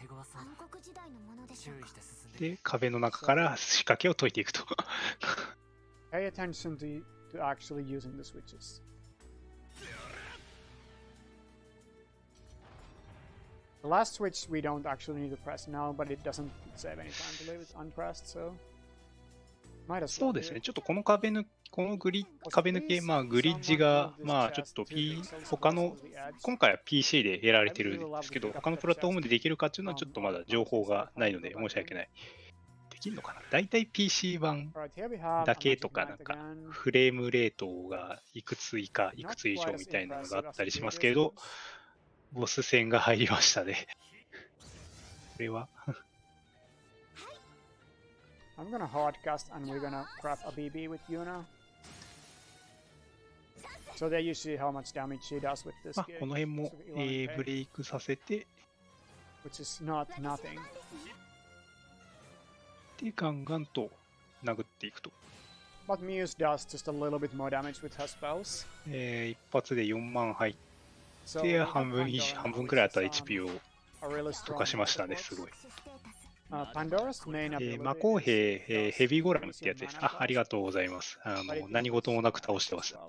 黒時代のものでしょうか。で、壁の中から仕掛けを解いていくと。 Pay attention to actually using the switches. The last switch we don't actually need to press now, but it doesn't save any time to leave it unpressed, so might as そ well う do ですね。 it. ちょっとこの壁の、この壁抜け、グリッジが、ちょっと他の、今回は PC でやられてるんですけど、他のプラットフォームでできるかっていうのはちょっとまだ情報がないので申し訳ない。できるのかな？だいたい PC 版 Alright, here we have だ a け magic とか、 knight again. フレームレートがいくつ以下、いくつ以上みたいなのがあったりしますけれど、ボス戦が入りましたね。これは I'm gonna hardcast and we're gonna grab a BB with Yuna. So there you see how much damage she does with this この辺も、ブレイクさせて、 which is not nothing. で、ガンガンと殴っていくと。 But Muse does just a little bit more damage with her spells. 一発で4万入っ So て、半分くらいあった HP を a really 溶 strong かしましたね、すごい。 Pandora's main ability 魔公兵、ヘビーゴラムってやつです。ありがとうございます。何事もなく倒してました。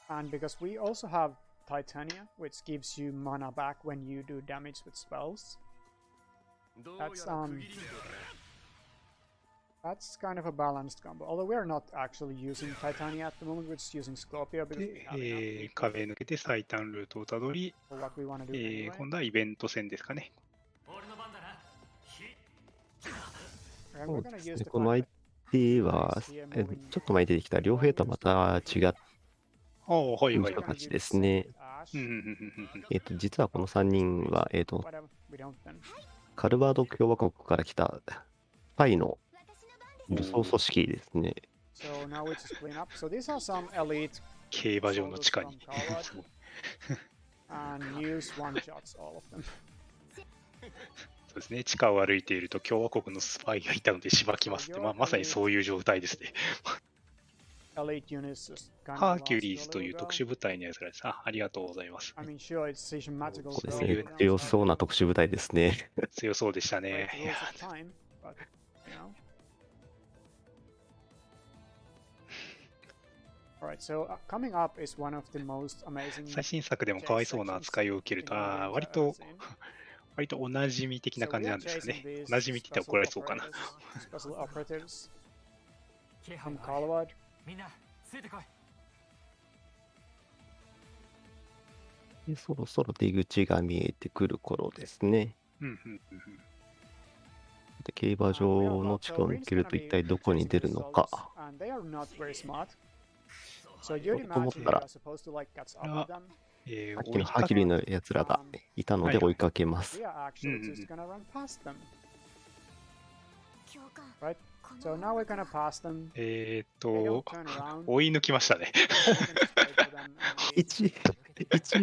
And because we also have Titania, which gives you mana back when you do damage with spells. That's kind of a balanced combo. Although we're not actually using Titania at the moment, we're just using Scorpio because we have で、壁抜けて最短ルートをたどり、 for what we want to do anyway. 今度はイベント戦ですかね。 And そ we're う gonna です use ね。 the この相手は、ちょっと前に出てきた両兵とはまた違っはいはい。人たちですね。うんうんうん実はこの3人は、 Whatever, we don't then. カルバード共和国から来たパイの武装組織ですね。 So now we just clean up. So these are some elite 競馬場の地下に。 and use one shots, all of them. そうですね。地下を歩いていると共和国のスパイがいたのでしばきますって、まさにそういう状態ですね。Elite units just kind of ハーキュ last リーズという a little 特殊部隊のやつらです。ありがとうございます。 I mean, sure, it's Season Magical そうです spell, ね but。強そうな特殊部隊ですね。強そうでした Right, ね。 rules of time, but you know. Alright, so coming up is one of the most amazing 最新作でもかわいそうな扱いを受けると、割とおなじみ的な感じなんですかね。おなじみって言ったら怒られそうかな。special operatives from Colorado. みんなついてこい。でそろそろ出口が見えてくる頃ですね。で競馬場の地下を抜けると一体どこに出るのか。と思ったら、さっきのハキリのやつらがいたので追いかけます。追い抜きましたね。一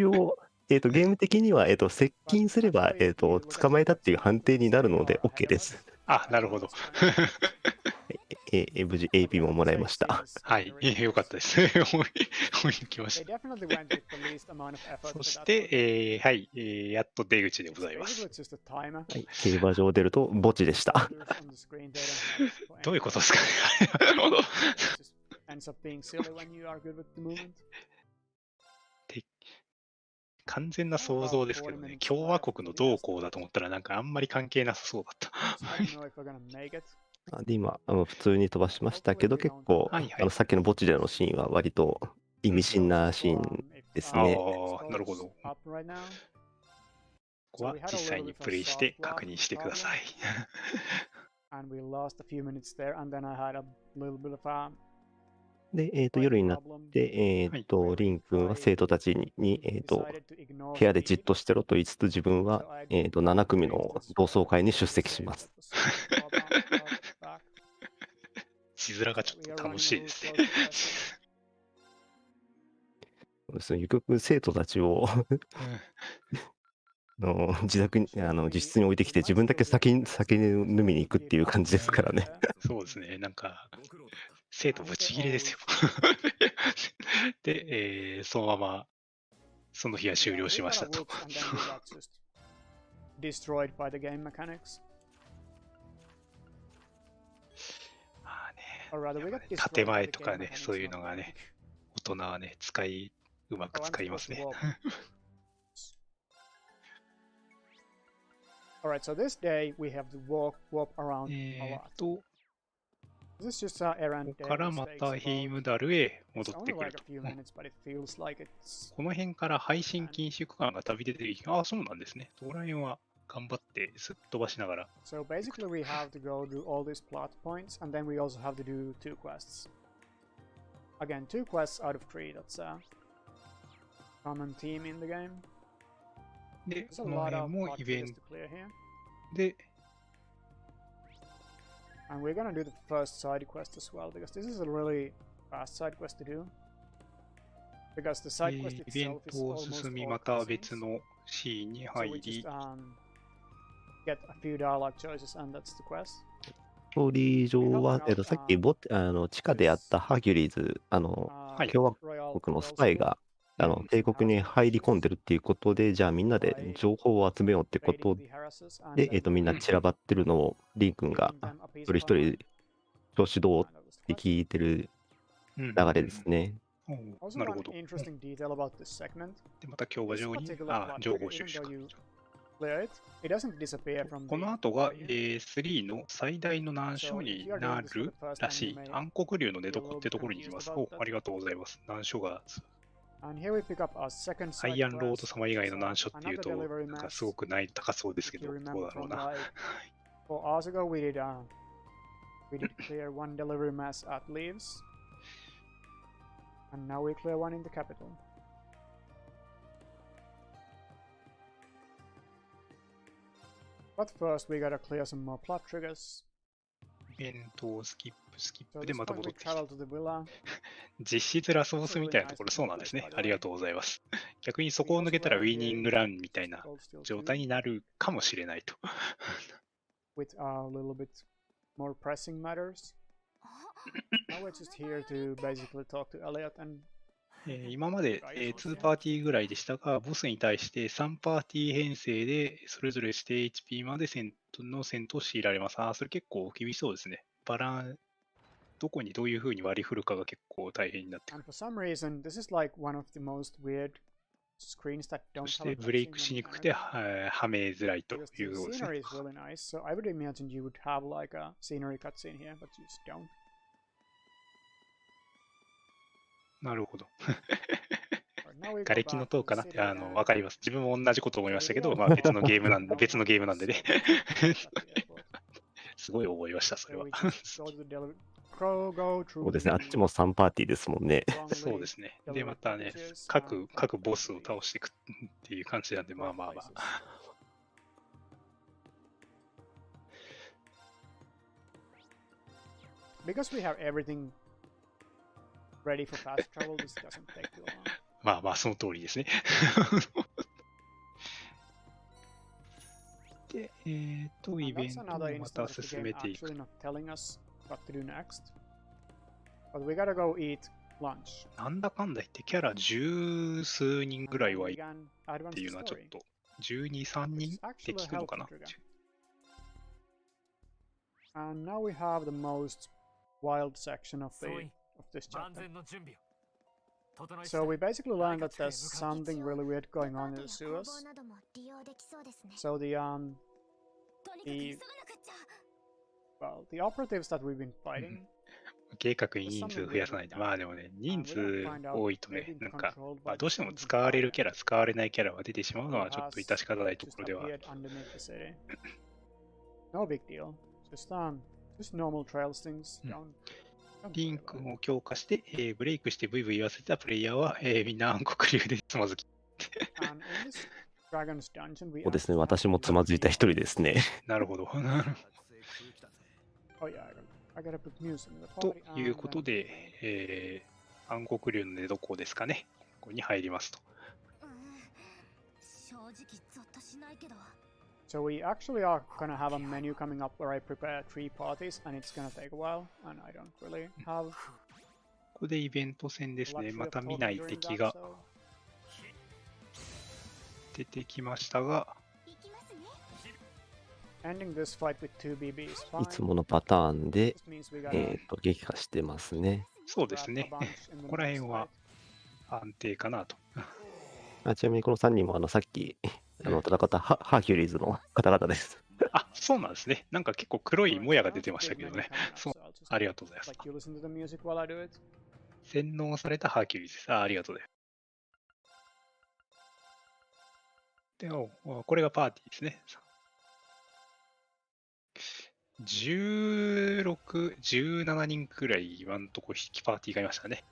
応、ゲーム的には、接近すれば、捕まえたっていう判定になるので OK です。あ、なるほど。無事 AP ももらいました。はい、よかったです。追い抜きました。そして、はい、やっと出口でございます。はい、競馬場を出ると墓地でした。どういうことですかね。なるほど。完全な想像ですけどね、共和国の動向だと思ったらなんかあんまり関係なさそうだった。で今普通に飛ばしましたけど、結構、さっきの墓地でのシーンは割と意味深なシーンですね。ああ、なるほど。ここは実際にプレイして確認してください。で、夜になって、リン君は生徒たちに、部屋でじっとしてろと言いつつ、自分は、7組の同窓会に出席します。字面がちょっと楽しいですね。そうですね、ゆくゆく生徒たちを自宅に自室に置いてきて、自分だけ酒飲みに行くっていう感じですからね。そうですね、なんか、生徒ぶち切れですよ。で、そのまま、その日は終了しましたと。建前とかね、そういうのがね、大人はね、うまく使いますね。Alright, so this day we have to warp around a lot. This is just an errand day. ここからまたヘイムダルへ戻ってくると。この辺から配信禁止区間が旅出ている。ああ、そうなんですね。そこら辺は頑張ってすっ飛ばしながら。So basically we have to go do all these plot points and then we also have to do 2 quests. Again, 2 quests out of 3. That's a common theme in the game. で、この辺もイベントで、And we're gonna do the first side quest as well because this is a really fast side quest to do. Because the side quest イベン itself is トを almost 進み、 all また cutscenes. 別のシーンに So 入 we り、 just get a few dialogue choices and that's the quest. ストーリー上は、さっき地下でやったハーキュリーズ、共和国のスパイが帝国に入り込んでるっていうことで、じゃあみんなで情報を集めようってことで、みんな散らばってるのをリン君が一人一人調子どうって聞いてる流れですね。なるほど。で、また競馬場に情報収集か。この後が、3の最大の難所になるらしい暗黒竜の寝床ってところに行きます。ありがとうございます。難所がアイアンロード様以外の難所っていうと、なんかすごく難易度高そうですけど、どうだろうな。We did clear 1 delivery mass at Leaves. And now we clear 1 in the capital. But first we gotta clear some more plot triggers. イベントをスキップでまた戻ってきた。 travel to the villa. 実質ラスボスみたいなところそうなんですね。ありがとうございます。逆にそこを抜けたらウィニングランみたいな状態になるかもしれないと。With a little bit more pressing matters. Now we're just here to basically talk to Elliot and 今まで、2パーティーぐらいでしたが、ボスに対して3パーティー編成で、それぞれ指定 HP まで戦闘を強いられます。それ結構厳しそうですね。どこにどういうふうに割り振るかが結構大変になってくる。And for some reason, this is like one of the most weird screens that そ don't し have て a ブレイク cutscene し when に you くく enter. てはめづらいと Because い the うことですね。 scenery is really nice, so I would imagine you would have like a scenery cutscene here, but you just don't. なるほど。 Alright, now we 瓦 go 礫の back to 塔 the かなって city and わかります。自分も同じこと思い so まし the たけど、 real まあ別のゲームなん Falcom で、別のゲームなんでね。 at the airport. すごい覚えました、それ So は。 we just go to the go そう through ですね、あっ the ちも3パーティーですもんね。そうで strongly すね。で、ま delivered たね、 packages 各 and ボ collect スを the 倒していくっていう感じなんで、まあまあまあ。 places. Because we have everything ready for fast travel, this doesn't take too long. まあまあ、その通りですね。で、イ And ベン that's トを another また instance of the 進 game めていく。 actually not telling us what to do next. But we gotta go eat lunch. なんだかんだ言ってキャラ十数人ぐらい And は we いる can advance っていう the のはちょっ story. と、12、3 It's 人で actually 聞 a くの helpful かな。 trigger. And now we have the most wild section of this chapter. So we basically learned that there's something really weird going on in the sewers. So the the operatives that we've been fighting 計画に人数増やさないで、まあでもね、人数多いとね、なんか、まあ、どうしても使われるキャラ、使われないキャラが出てしまうのはちょっと致し方ないところでは。 No big deal. Just normal trails things. Don't リンクを強化して、ブレイクしてブイブイ言わせたプレイヤーは、みんな暗黒流でつまずき。And in this dragon's dungeon, we そうですね、 actually have 私もつまずいた一人ですね。なるほど。 Oh yeah, I gotta put music in the と party. いうことで、暗黒流の寝床ですかね。ここに入りますと。So we actually are gonna have a menu coming up where I prepare 3 parties, and it's gonna take a while, and I don't really have ここでイベント戦ですね。 luxury ま of た見 talking ない during 敵 that, が so 出てきましたが、 ending this fight with 2 BB is い fine. つものパターンで、 This means we gotta 撃破してますね。そうです grab ね。 a bunch in the ここら next 辺は fight. 安定かなと。ちなみにこの3人もさっき戦ったハーキュリーズの方々です。あ、そうなんですね。なんか結構黒いもやが出てましたけどね。そう、ありがとうございます。 Like you listen to the music while I do it. 洗脳されたハーキュリーです。ありがとうございます。で、これがパーティーですね。16、17人くらい今のところパーティーがいましたね。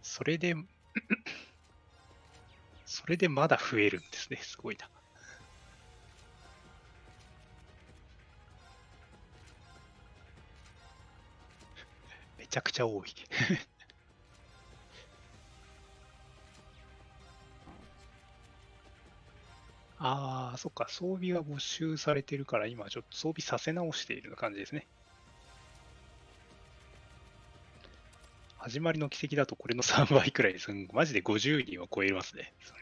それでまだ増えるんですね。すごいな。めちゃくちゃ多い。ああ、そっか、装備が没収されてるから、今ちょっと装備させ直しているような感じですね。始まりの奇跡だとこれの3倍くらいです。マジで50人は超えますね。それ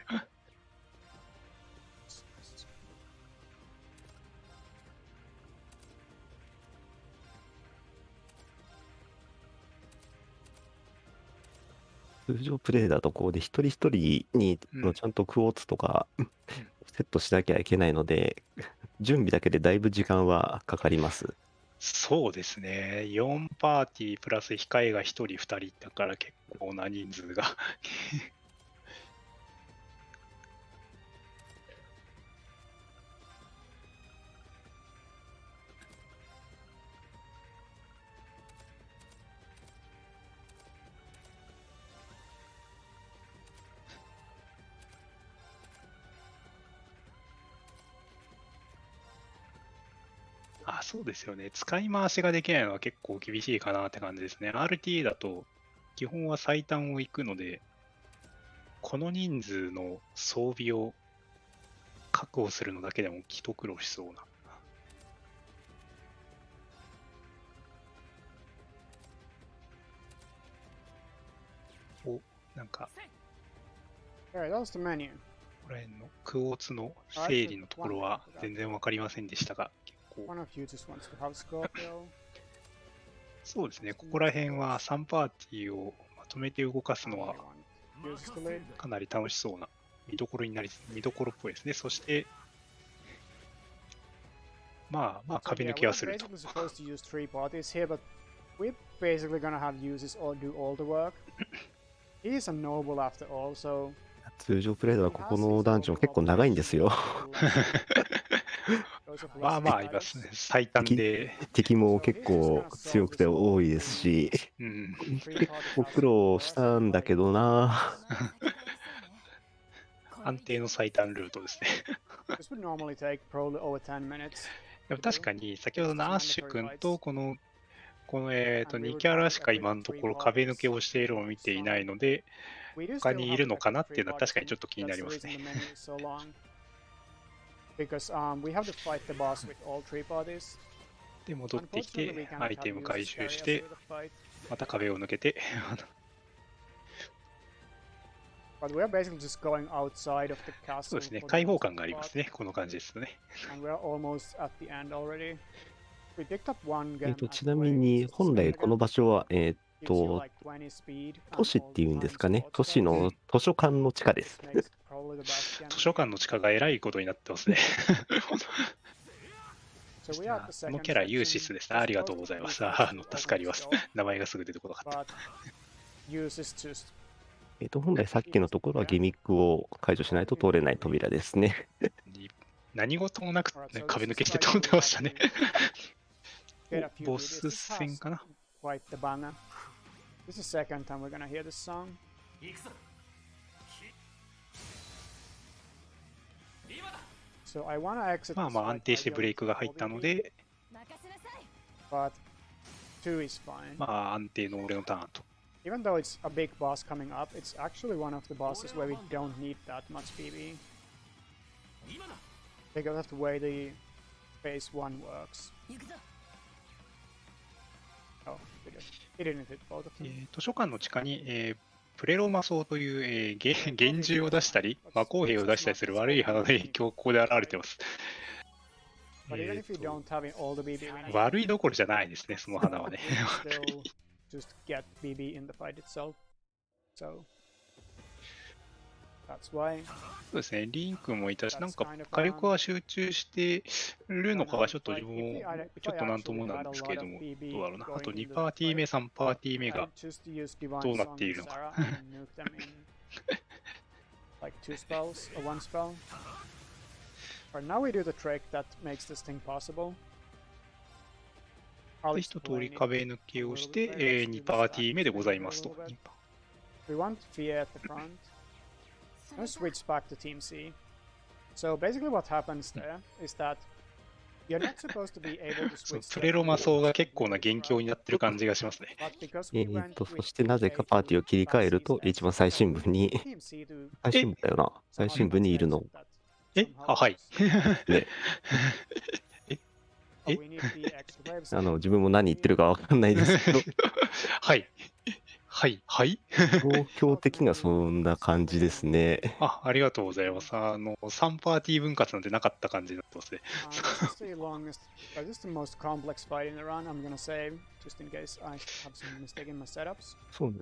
通常プレイだとこうで一人一人にちゃんとクォーツとかセットしなきゃいけないので、準備だけでだいぶ時間はかかります。そうですね。4パーティープラス控えが1人2人だから結構な人数が。あ、そうですよね。使い回しができないのは結構厳しいかなって感じですね。RTA だと基本は最短を行くので、この人数の装備を確保するのだけでも一苦労しそうな。お、なんか、Alright, that's the menu. ここら辺のクォーツの整理のところは全然わかりませんでしたが、結構 One of you just wants to have Scorpio. そうですね、ここら辺は3パーティーをまとめて動かすのはかなり楽しそうな見どころっぽいですね。そして、まあ壁抜けはすると。We're basically gonna have users all do all the work. He is a noble after all, so 通常プレイではここのダンジョン結構長いんですよ。まあありますね。最短で。敵も結構強くて多いですし、結構苦労したんだけどな。安定の最短ルートですね。This would normally take probably over 10 minutes. でも確かに先ほどのアッシュ君とこの2キャラしか今のところ壁抜けをしているのを見ていないので、他にいるのかなっていうのは確かにちょっと気になりますね。で、戻ってきて、アイテム回収して、また壁を抜けて。そうですね、開放感がありますね、この感じですね。ちなみに、本来この場所は、都市っていうんですかね、都市の図書館の地下です。図書館の地下がえらいことになってますね。このキャラ、ユーシスですね。ありがとうございます。助かります。名前がすぐ出てこなかった。本来さっきのところはギミックを解除しないと通れない扉ですね。何事もなく、壁抜けして通ってましたね。ボス戦かな。まあ安定してブレイクが入ったので、まあ安定の俺のターンと。Even though it's a big boss coming up, it's actually one of the bosses where we don't need that much PB. Because of the way the phase 1 works. Oh, it didn't hit both of them. 図書館の地下に、プレロマソウという、幻獣を出したり、魔鋼兵を出したりする悪い花の影響ここで現れてます。悪いどころじゃないですね、その花はね。Just get BB in the fight itself. So that's why. そうですね、リンクもいたし、なんか火力は集中してるのかがちょっと自分もちょっとなんともなんですけれども、どうだろうな。あと2パーティー目、3パーティー目がどうなっているのか。Like 2 spells or 1 spell. Alright, now we do the trick that makes this thing possible. で、一通り壁抜けをして、2パーティー目でございますと。We want Fear at the front. Now switch back to Team C. So basically what happens there is that you're not supposed to be able to switch. プレロマソウが結構な元凶になってる感じがしますね。そしてなぜかパーティーを切り替えると、一番最新部に、最新部だよな。最新部にいるの。はい。ね。自分も何言ってるかわかんないですけど。はい。東京的にはそんな感じですね。ありがとうございます。3パーティー分割なんてなかった感じになってますね。そうね。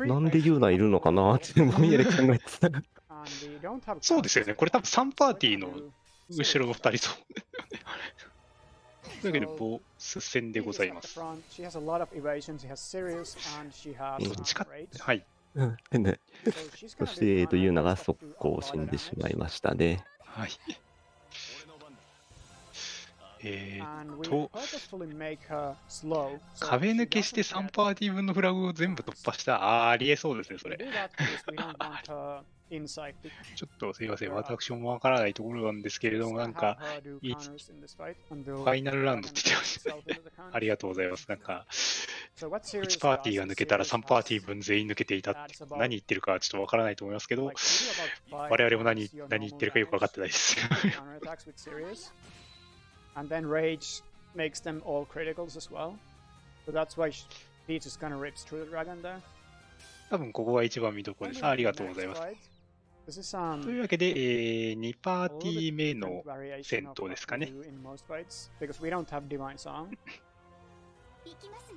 なんでユーナいるのかなってぼんやり考えてた。そうですよね。これ多分3パーティーの後ろの2人と。というわけで、ボス戦でございます。どっちか、はい。そして、ユーナが速攻死んでしまいましたね。はい。壁抜けして3パーティー分のフラグを全部突破した。ありえそうですね、それ。ちょっとすいません、私もわからないところなんですけれども、なんか、ファイナルラウンドって言ってましたね。ありがとうございます。なんか、1パーティーが抜けたら3パーティー分全員抜けていたって、何言ってるかちょっとわからないと思いますけど、我々も何言ってるかよくわかってないです。And then Rage makes them all criticals as well. So that's why he just kind of rips through the dragon there. 多分ここが一番見どころです。ありがとうございます。というわけで、2パーティー目の戦闘ですかね。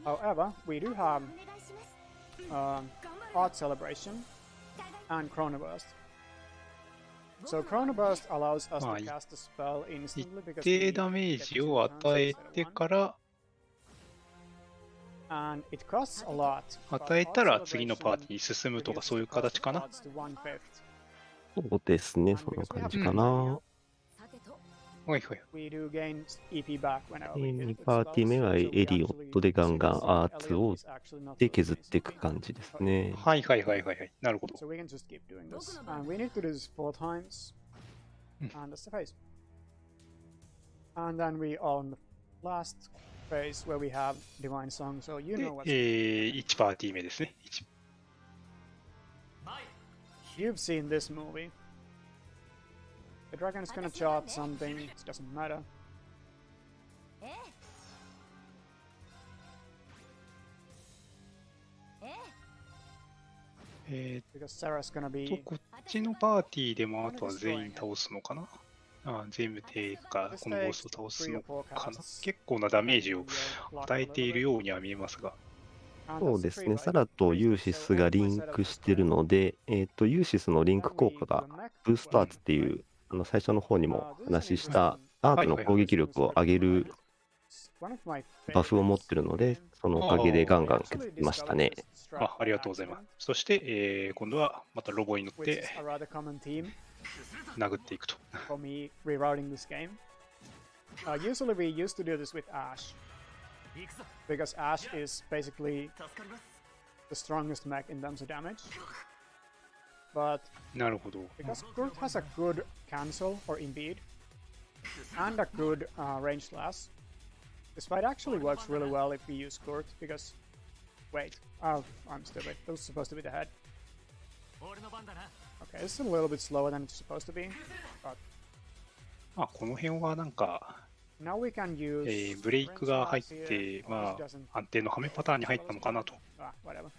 However, we do have Art Celebration and Chronoburst. So Chronoburst allows us to cast a spell 一 instantly because 定 we ダメー get ジ two を turns 与え instead て of one. から、 And it costs a lot. 与えたら次のパーティーに進むとかそういう形かな。そうですね、そんな感じかな。はいはい。We do gain EP back whenever we hit 2 with パーティー目 spells, が so エ we リオッ actually トでガンガン see ア that ー the ツ Elliot を is actually not で really 削っていく missing 感じですね。はいはいはいはいはい。なるほど。 So we can just keep doing this. And we need to do this 4 times. And that's the phase. And then we are on the last phase where we have Divine Song, so you で know、what's 1パーティー目ですね。You've seen this movie. The dragon is gonna chop something, it doesn't matter. Because Sarah's gonna be こっちのパーティーでもあとは全員倒すのかな。全部手かこのボスを倒すのかな。結構なダメージを与えているようには見えますが。そうですね、サラとユーシスがリンクしてるので、ユーシスのリンク効果がブーストアーツっていう、最初の方にも話したアートの攻撃力を上げるバフを持ってるので、そのおかげでガンガン削りましたね。ありがとうございます。そして、今度はまたロボに乗って殴っていくと。for me rerouting this game. Usually we used to do this with Ash. Because Ash is basically the strongest mech in terms of damage. But なるほど。 because Kurt has a good cancel or impede and a good range slash, this fight actually works really well if we use Kurt because wait, I'm stupid. That was supposed to be the head. Okay, it's a little bit slower than it's supposed to be. But この辺はなんか、now we can use ブレイクが入って、安定のハメパターンに入ったのかなと。whatever.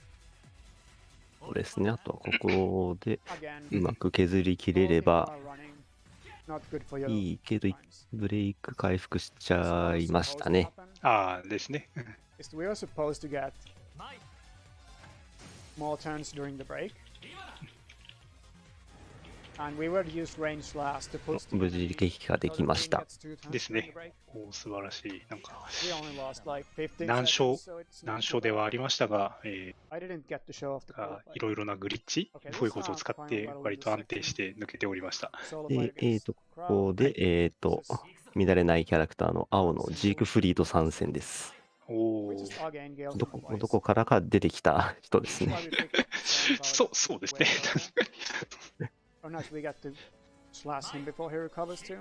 そうですね、あとはここでうまく削りきれればいいけど、ブレイク回復しちゃいましたね。ですね。We were supposed to get more turns during the break. And we were used range slash to push the 無事撃破できました。ですね。素晴らしい。なんか We only lost like 15難所 seconds, so it's not 難 too 所ではあ bad. りましたが、 I didn't get to show off the qualifier. いろいろなグリッチ、そういうことを使って割と安定して抜けておりました。 Solo で fight against ここで、 crowd. 乱れないキャラクターの青のジークフリード参戦です。We just again Gale ど from こ Vice. からか出てきた人です That's ね。 why we picked Sam, but そうですね。 oh nice, we got to slash him before he recovers too.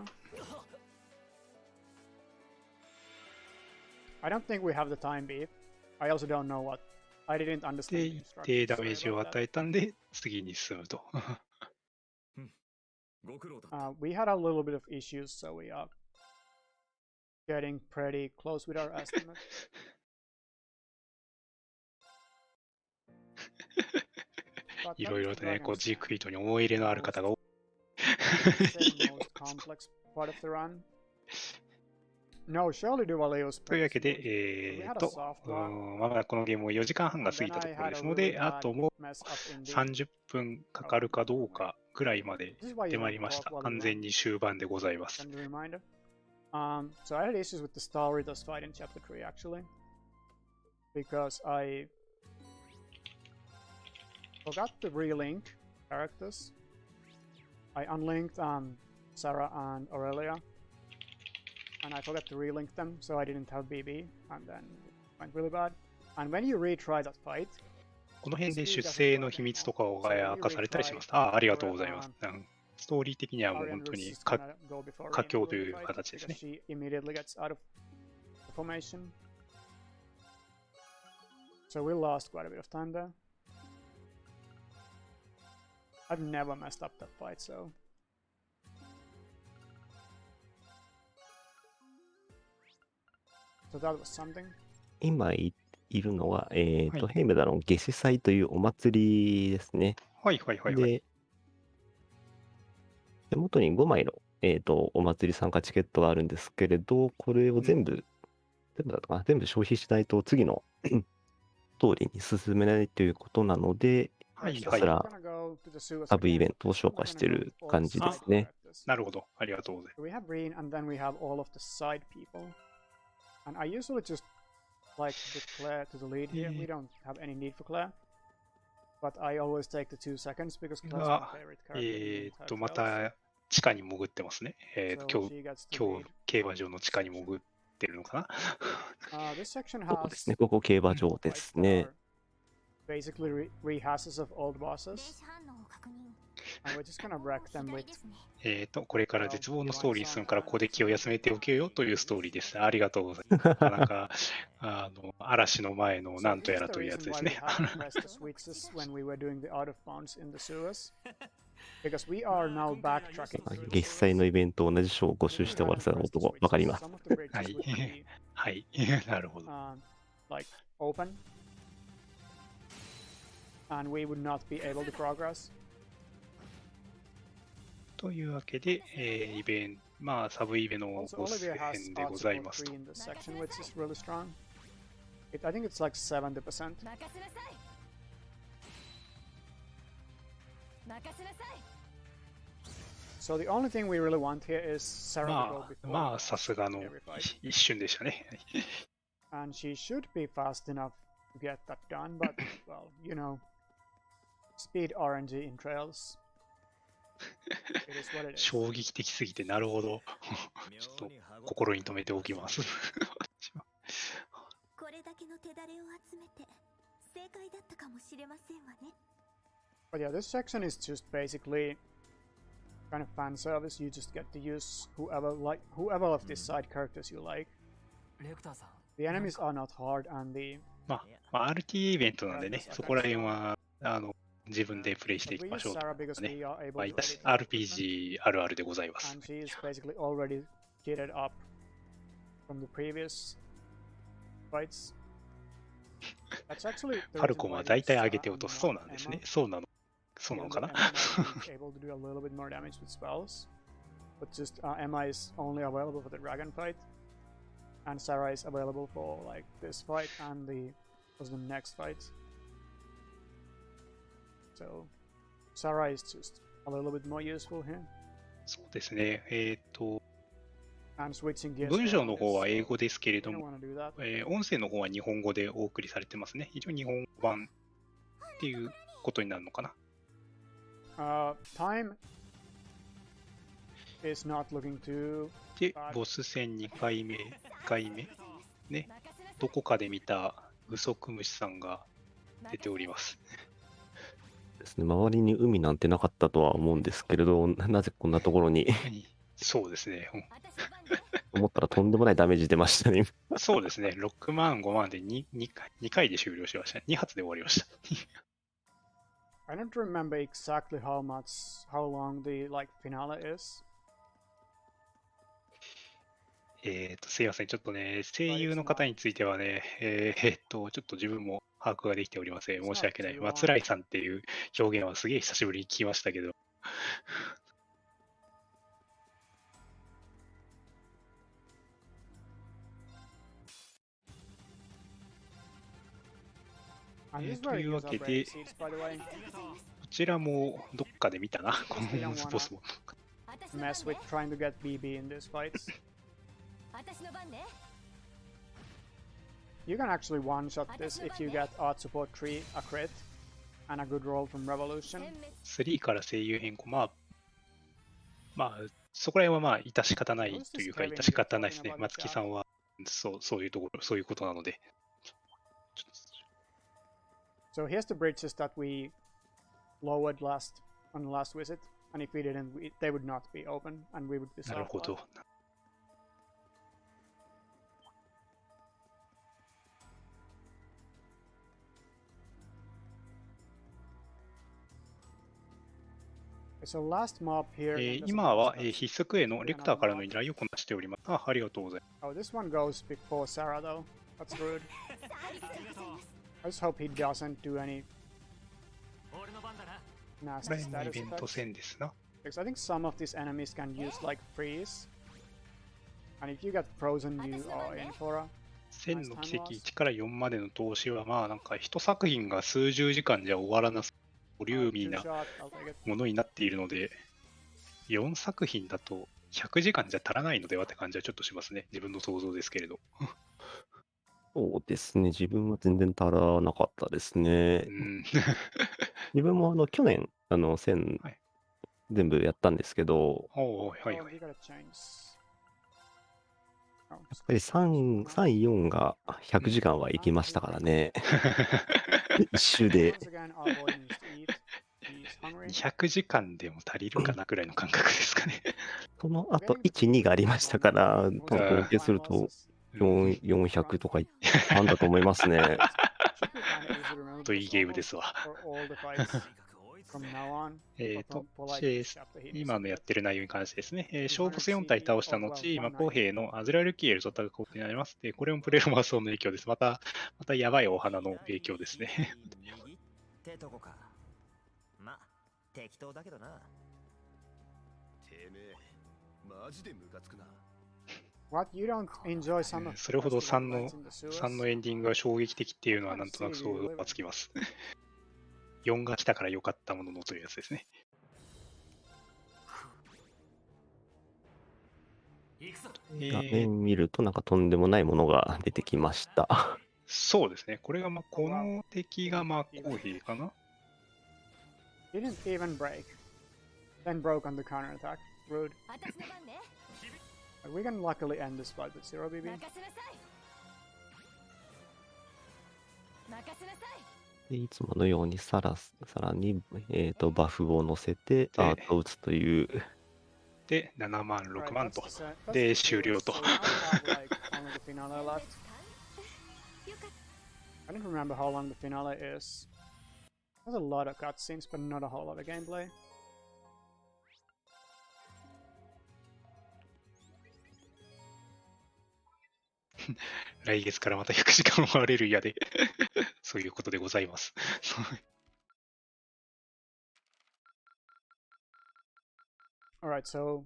I don't think we have the time beat. I also don't know what. I didn't で、 understand the 一定 instructions. ダメージ Sorry を about 与 that. えたんで、次に進むと。ご苦労だった。 We had a little bit of issues, so we are getting pretty close with our estimate. いろいろとね、こう G クイートに思い入れのある方が多い。 most complex part of the run. No, surely Duvalios というわけで、まだこのゲームも4時間半が過ぎたところですので、あともう30分かかるかどうかぐらいまで出まいりました。完全に終盤でございます。 So I had issues with the story thus fight in chapter 3 actually. Because I forgot to relink characters. I unlinked Sarah and Aurelia. And I forgot to relink them, so I didn't have BB, and then it went really bad. And when you retry that fight, この辺で出生の秘密とかが明かされたりします。ありがとうございます。ストーリー的にはもう本当に佳境という形ですね。 she immediately gets out of the formation. So we lost quite a bit of time there. I've never messed up that fight, so. So that was something. 今いるのは、ヘイムダの夏至祭というお祭りですね。で、手元に5枚の、お祭り参加チケットがあるんですけれど、これを全部全部だったかな、全部消費しないと次のストーリーに進めないということなので、はいひたすら We're gonna go to the sewers サブイ again. ベントを消 I'm 化 not して gonna る go 感じ all で the すね。 characters. なるほど。ありがとうござい So we have green, and then we have all of the side people. And I usually just like put Claire to the lead here. We don't have any need for Claire. But I always take the 2 seconds because ます。 Claire's my が、 favorite character in the ま Titles. た地下に潜ってますね。So 今 she gets to 日 lead. 競馬場の地下に潜ってるのかな。 This section そうです has ね、ここ競馬場 fights で that すね。 are basically rehashes of old 電 bosses. 子反応を確認 And we're just gonna wreck them 左 with ですねこれから絶望のストーリーに進むから、攻撃を休めておけよというストーリーです。ありがとうございます。なかなか、嵐の前のなんとやらというやつですね。 switches when we were doing the out of bounds in the sewers. Because we are now backtracking. 月祭のイベントを同じ章を5周して終わらせたことがわかります。 Some of the bridges はい would be はい。なるほど。 like open. And we would not be able to progress. というわけで、サブイベの Also, ボス Olivia has 編で art ござい support ますと 3。in this section, which is really strong. I think it's like 70%. 任せなさい任せなさい So the only thing we really want here is Sarah to go ま before あ、さすがの every fight. 一瞬でしたね。 And she should be fast enough to get that done, but, well, you know, speed RNG in trails. It is what it is. 衝撃的すぎて、なるほど。ちょっと心に留めておきます。これだけの手だれを集めて正解だったかもしれませんわね But yeah, this section is just basically kind of fan service. You just get to use whoever of these side characters you like. The enemies are not hard, and the まあ、RTA イベントなんでね、そこら辺は自分でプレイしてい but き we ま use しょうと Sarah because ね。we are able まあ、 to いたし edit RPG あるあるでございます。 and she is basically already kitted up from the previous fights. That's actually ファルコンは大体上げて落とす。そうなんですね。そうなの。そうなのかな。 able to do a little bit more damage with spells, but just Emma is only available for the dragon fight, and Sarah is available for like this fight and the next fight. So Sarah is just a little bit more useful here. そうですね。And switching gears. 文章の方は英語ですけれ You ど don't も、 want to do that. 音声の方は日本語でお送りされてますね。一応日本語版っていうことになるのかな。Time is not looking too で、ボス戦2回目ね、どこかで見たウソクムシさんが出ております。ですね、周りに海なんてなかったとは思うんですけれど、なぜこんなところにそうですね。思ったらとんでもないダメージ出ましたね。そうですね。6万、5万で 2回で終了しました。2発で終わりました。I don't remember exactly how long the like finale is. すいません。ちょっとね、声優の方についてはね、ちょっと自分も把握ができておりません。申し訳ない。松来さんっていう表現はすげえ久しぶりに聞きましたけど。というわけで、こちらもどっかで見たな、このボスも。Mess with trying to get BB in these fights. You can actually one-shot this if you get Art Support 3, a crit, and a good roll from Revolution. 3から声優変更、まあ、そこら辺はまあ、致し方ないというか、致し方ないですね。松木さんは、そういうところ、そういうことなので。So here's the bridges that we lowered on the last visit, and if we didn't, they would not be open, and we would be なるほど。So last mob here. 今は必須へのレクターからの依頼をこなしております。ありがとうございます。Oh, this one goes before Sarah though. That's rude. I just hope he doesn't do any nasty これのイ status ベント effects. 戦ですな。 Because I think some of these enemies can use like freeze. And if you get frozen, you are in for a 千の奇跡1から4までの投資は、まあなんか一作品が数十時間じゃ終わらなボリューミーなものになっているので、4作品だと100時間じゃ足らないのではって感じはちょっとしますね。自分の想像ですけれど。そうですね。自分は全然足らなかったですね。自分も去年、1000はい、全部やったんですけど、はいはい。Oh, you gotta change. やっぱり3、4が100時間はいきましたからね。一周で。 Once again, our boy needs to eat. He's hungry. 200時間でも足りるかなくらいの感覚ですかね。その後、1、2がありましたから、多分合計すると400とかなんだと思いますね。といいゲームですわ。今のやってる内容に関してですね、小ボス4体倒した後、魔法兵のアズラルキエルと戦うことになります。で、これもプレロマソンの影響です。またやばいお花の影響ですね。ってとこか。ま、適当だけどな。てめえ、マジでムカつくな。それほど3のエンディングが衝撃的っていうのはなんとなく想像がつきます。4が来たから良かったもののというやつですね。画面見るとなんかとんでもないものが出てきました。そうですね。これがこの敵が公兵かな。Didn't even break. Then broke on the counter attack. Rude. We can luckily end this fight with 0 BB. でいつものようにさらに、バフを乗せてアートを打つという。で、7万、6万と。で、終了と。I don't remember how long the finale is. There's a lot of cutscenes, but not a whole lot of gameplay. 来月からまた100時間回れる嫌でそういうことでございます。Alright, so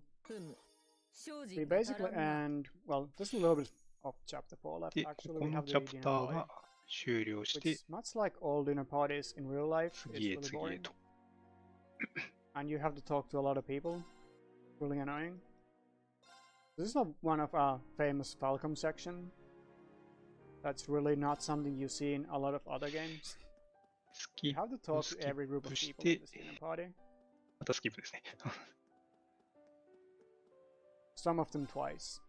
we basically end, well, there's a little bit of chapter 4 left で、 actually. こ We の have チ the ャプター dinner が party, 終了し which て、 is much like all dinner parties in real life. It's 次へ really 次へ boring. と。And you have to talk to a lot of people. Really annoying. This is not one of our famous Falcom section. That's really not something you see in a lot of other games. ス You キッ have to プ talk ス to キッ every group of プし people in て、 this dinner party. またスキップですね。Some of them twice.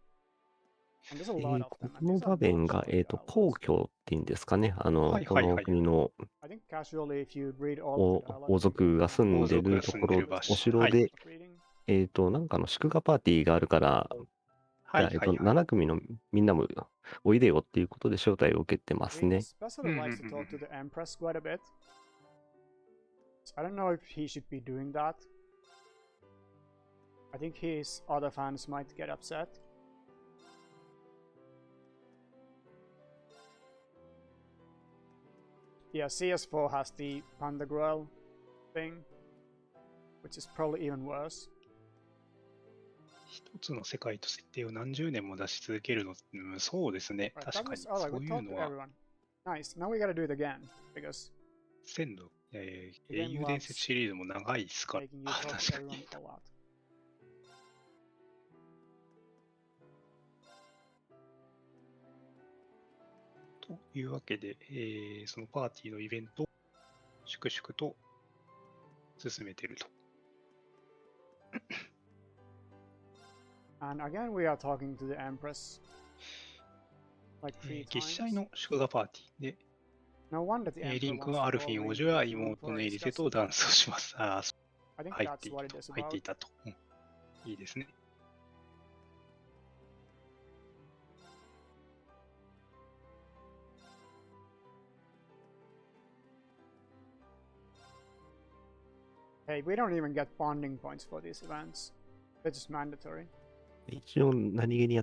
And there's a lot of こ them. の場面が、皇居っていうんですかね。この国の I think casually, if you read all of the 王 dialogue, 族が住んでるところ、お城で、なんか祝賀パーティーがあるから、7組のみんなもおいでよっていうことで招待を受けてますね。Especially likes to talk to the Empress quite a bit. I don't know if he should be doing that. I think his other fans might get upset. Yeah, CS4 has the Pandagruel thing, which is probably even worse. 一つの世界と設定を何十年も出し続けるの、そうですね。 Right, 確 that かに was alright. そう We いう talked の to は、 everyone. Nice. Now we gotta do it again because 1000の、英雄伝説シリーズも長いですから。 making you talk 確 to かに。 everyone a lot. というわけで、そのパーティーのイベントを粛々と進めていると。And again, we are talking to the Empress like 3月謝 times. の祝賀パーティーで、 No wonder the リ Emperor ンク wants は to アルフ call ィン me 王子は to 妹 for の a エリセと discussion. ダンスをします。I think 入っ that's てい what た it と。 is 入ってい about. たと。いいですね。Hey, we don't even get bonding points for these events. They're just mandatory. 一応何気に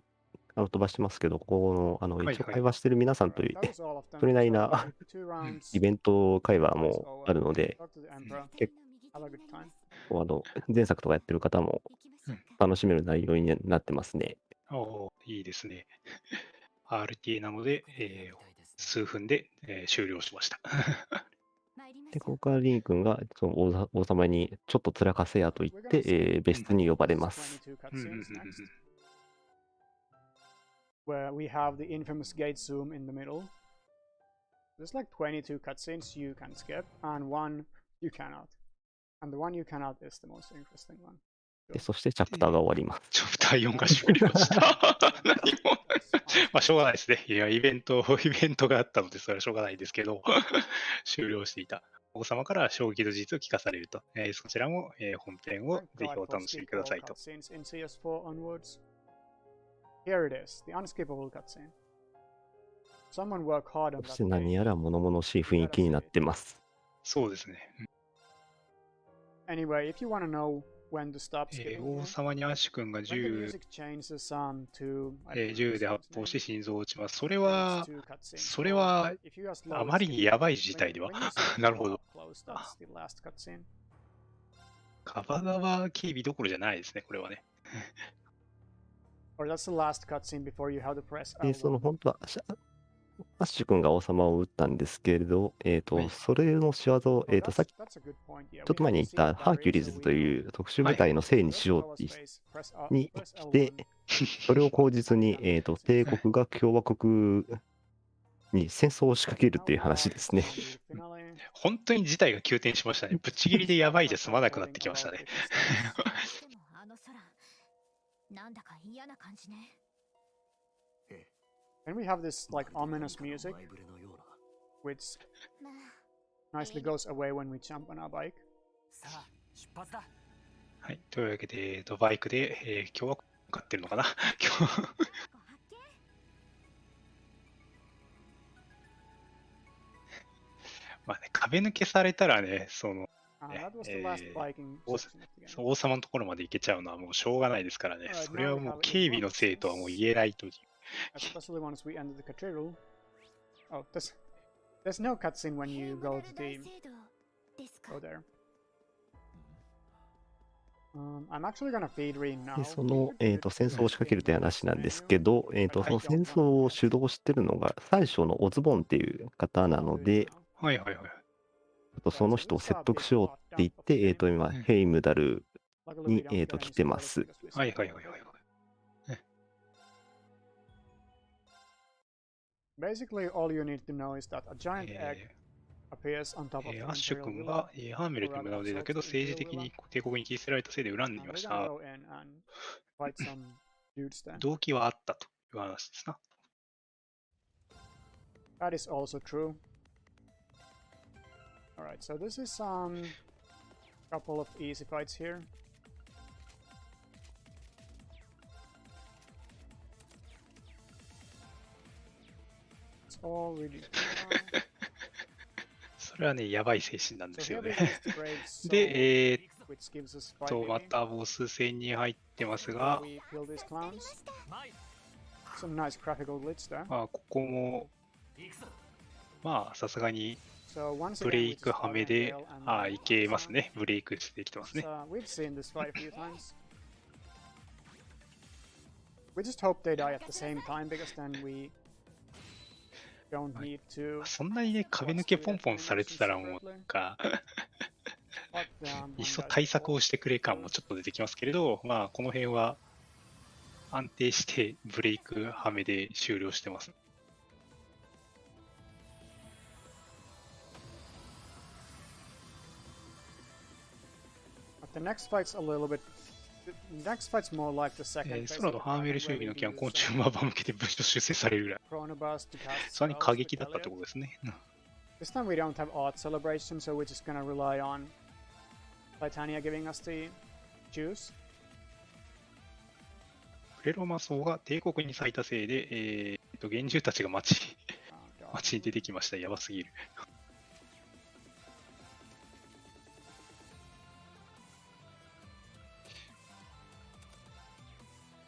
飛ばしてますけど、この一応会話してる皆さんと That was all of them. それなり So な we did 2 rounds. イベント会話もあるので、 Talk to the Emperor. 結 Have a good time. 構前作とかやってる方も楽しめる内容になってますね。おお、いいですね。RTA なので、数分で、終了しました。で、ここからリン君がその王様にちょっとつらかせやと言って、別室に呼ばれます。Where we have the infamous gate zoom in the middle. There's like 22 cutscenes you can skip, and one you cannot. And the one you cannot is the most interesting one. で、そしてチャプターが終わります。チャプター4が終了した。何も。まあ、しょうがないですね。いや、イベントがあったので、それはしょうがないですけど、終了していた。王様から衝撃の事実を聞かされると。そちらも、本編をぜひお楽しみくださいと。Here it is, the unskippable cutscene. Someone work hard on that. そして何やら物々しい雰囲気になってます。そうですね。Anyway, if you want to know when to stop skipping, 王様にアッシュ君が銃で発砲し心臓を撃ちます。それはあまりにやばい事態では。なるほど。カバガは警備どころじゃないですね、これはね。Or that's the last cutscene before you have to press L1. で、その本当はアッシュ君が王様を撃ったんですけれど、それの仕業を、さっきちょっと前に言ったハーキュリーズという特殊部隊のせいにしようってに来て、それを口実に、帝国が共和国に戦争を仕掛けるっていう話ですね。本当に事態が急転しましたね。ぶっちぎりでやばいじゃ済まなくなってきましたね。なんだか嫌な感じね。And we have this like ominous music, which nicely goes away when we jump on our bike. はい、というわけで、バイクで、今日は買ってるのかなまあね、壁抜けされたらね、王様のところまで行けちゃうのはもうしょうがないですからね。それはもう警備のせいとはもう言えないという。Especially once we enter the cathedral. Oh, there's no cutscene when you go to go there. I'm actually gonna feed Rin now. で、その、戦争を仕掛けるという話なんですけど、その戦争を主導してるのが最初のオズボンっていう方なので、はいはいはい。その人を説得しようって言って、今、ヘイムダルに、来てます。はいはいはいはい。Basically, all you need to know is that a giant egg appears on top of the アッシュ君がハーメルと村出だけど政治的に帝国に切り捨てられたせいで恨んでいました。動機はあったという話ですな。That is also true. Alright, so this is couple of easy fights here. It's all really それはね、やばい精神なんですよね。で、またボス戦に入ってますが、ここも、まあ、さすがにブレイクはめで、いけますね。ブレイクしてきてますね。We just hope they die at the same time because then we don't need to. そんなにね、壁抜けポンポンされてたらもうなんかいっそ対策をしてくれ感もちょっと出てきますけれど、まあこの辺は安定してブレイクはめで終了してます。The next fight's a little bit. The next fight's more like the second. 空のハーメル周囲の機関昆虫マバ向けて武士と修正されるぐらい。それに過激だったってことですね。This time we don't have art celebration, so we're just gonna rely on Titania giving us the juice. プレロマ層が帝国に咲いたせいで、幻獣たちが街に出てきました。やばすぎる。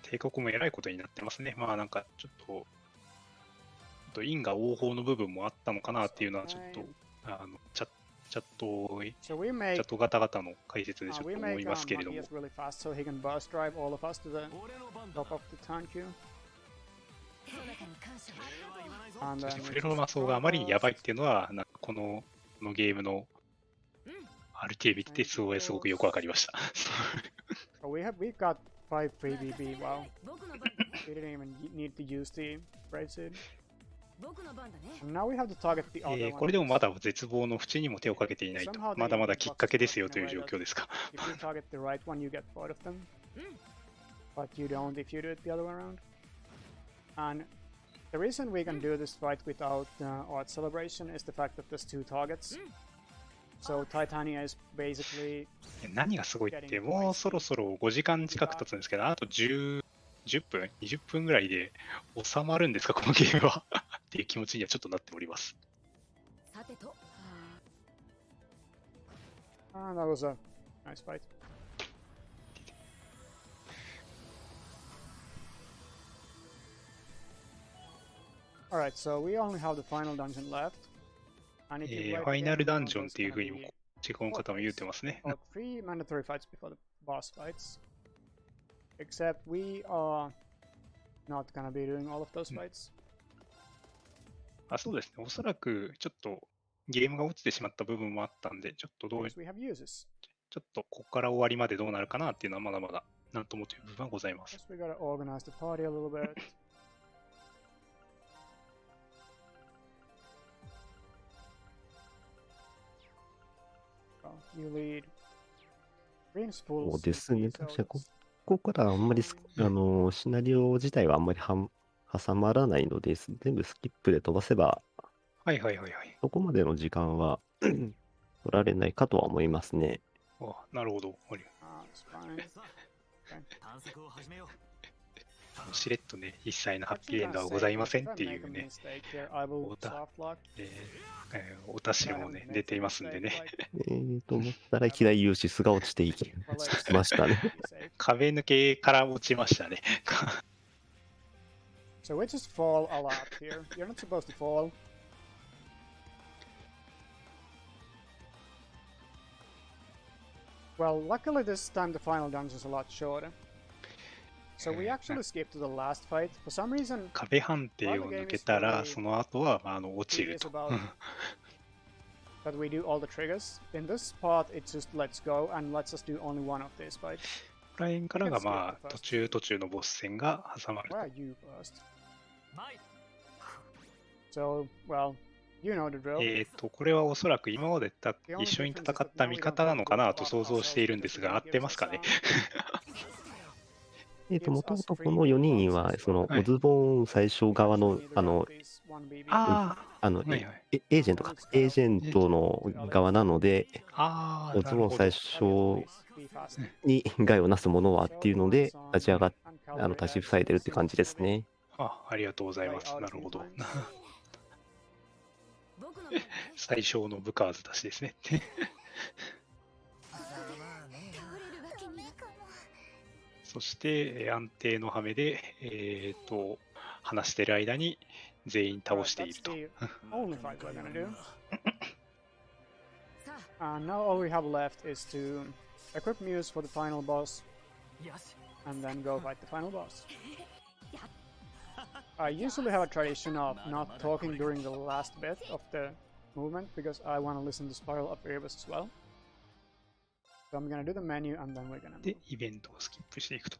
帝国もえらいことになってますね。まあなんかちょっと因果応報の部分もあったのかなっていうのはちょっとチャットガタガタの解説でちょっと思いますけれども。And そ then して we フレロの just 魔装があまりにやばいっていうのは、なんかこのゲームの RTA 見ててすごくよくわかりました。oh, we got 5 PvP. Wow. We didn't even need to use the brave seed. And now we have to target the other こ one. れでもまだ絶望の淵にも手をかけていないと、まだまだきっかけですよという状況ですか。If you target the right one, you get both of them. But you don't if you do it the other way around. And the reason we can do this fight without Art Celebration is the fact that there's 2 targets. So Titania is basically 何がすごいって、もうそろそろ5時間近く経つんですけど、あと10分 ?20 分ぐらいで収まるんですか、このゲームはっていう気持ちにはちょっとなっております。And that was a nice fight. Alright, so we only have the final dungeon left. And if you ファイナルダンジョンっていうふうにも、チェコの方も言うてますね。 about 3 mandatory fights before the boss fights. Except we are not gonna be doing all of those fights. あ、そうですね。おそらくちょっとゲームが落ちてしまった部分もあったんで、ちょっと Because we have uses. ちょっとここから終わりまでどうなるかなっていうのはまだまだなんともという部分はございます。 Just we gotta organize the party a little bit. You lead. Green's full そうですね。 CP, 確 so かにここからあんまりシナリオ自体はあんまり挟まらないので、全部スキップで飛ばせば、はいはいはいはい。そこまでの時間は取られないかとは思いますね。あ、なるほど。it's fine. 探索を始めよう。しれっとね、一切のハッピーエンドはございませんっていうね、お達しもね、出ていますんでね。思ったらいきなり融資が落ちていきましたね。壁抜けから落ちましたね。So we just fall a lot here. You're not supposed to fall. Well, luckily this time the final dungeon is a lot shorter. So we actually skipped to the last fight. For some reason, 壁判定を抜けたら、その後は落ち it る is と。 about that we do all the triggers. In this part, it's just let's go and let's just do only one of these fights. ここら辺からが途中のボス戦が挟まる Why are you first? So, well, you know the drill. これはおそらく今まで一緒に戦った味方なのかなと想像しているんですが、合ってますかね。もともとこの4人は、そのオズボーン最初側の、エージェントの側なので、オズボーン最初に害をなすものはっていうので、立ち塞いでるって感じですね。ありがとうございます。なるほど。最小の部下ずたしですね。そして安定のハメで、話してる間に全員倒していると。Now all we have left is to equip Muse for the final boss, and then go fight the final boss. I usually have a tradition of not talking during the last bit of the movement because I want to listen to Spiral of Erebus as well. So I'm gonna do the menu and then we're gonna で、イベントをスキップしていくと。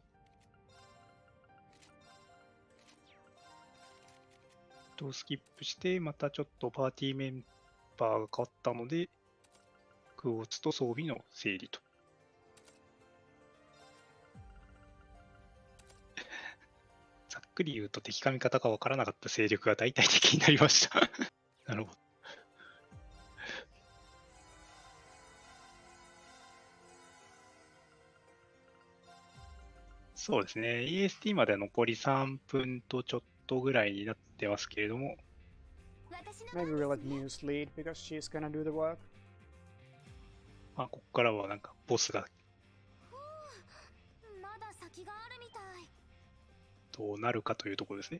スキップして、またちょっとパーティーメンバーが変わったので、クォーツと装備の整理と。ざっくり言うと敵か味方か分からなかった勢力が大体的になりました。なるほど。そうですね。EST まで残り3分とちょっとぐらいになってますけれども。Maybe we'll let Muse lead because she's gonna do the work. ここからはなんかボスがどうなるかというところですね。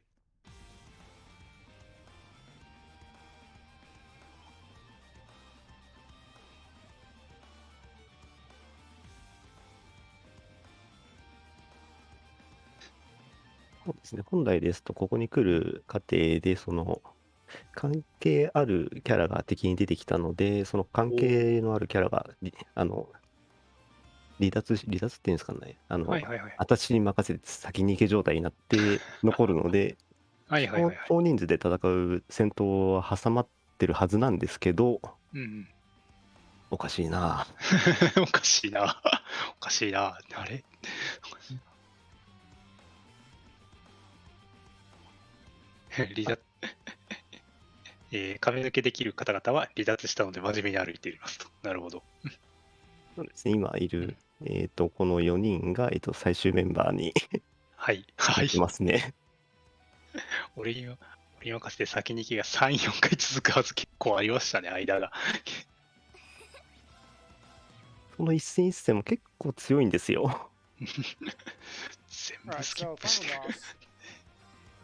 そうですね。本来ですと、ここに来る過程で、関係あるキャラが敵に出てきたので、その関係のあるキャラが、離脱っていうんですかね。はいはいはい。私に任せて先に行け状態になって残るので、はいはいはいはい。大人数で戦う戦闘は挟まってるはずなんですけど、うんうん。おかしいな。おかしいな。おかしいな。あれ離脱、壁抜けできる方々は離脱したので真面目に歩いていますと。なるほど。そうですね。今いる、この4人が、最終メンバーにはい。はいい。ますね。俺に任せて先に行きが3、4回続くはず結構ありましたね、間が。その一戦一戦も結構強いんですよ。全部 Right, スキッ so プして final boss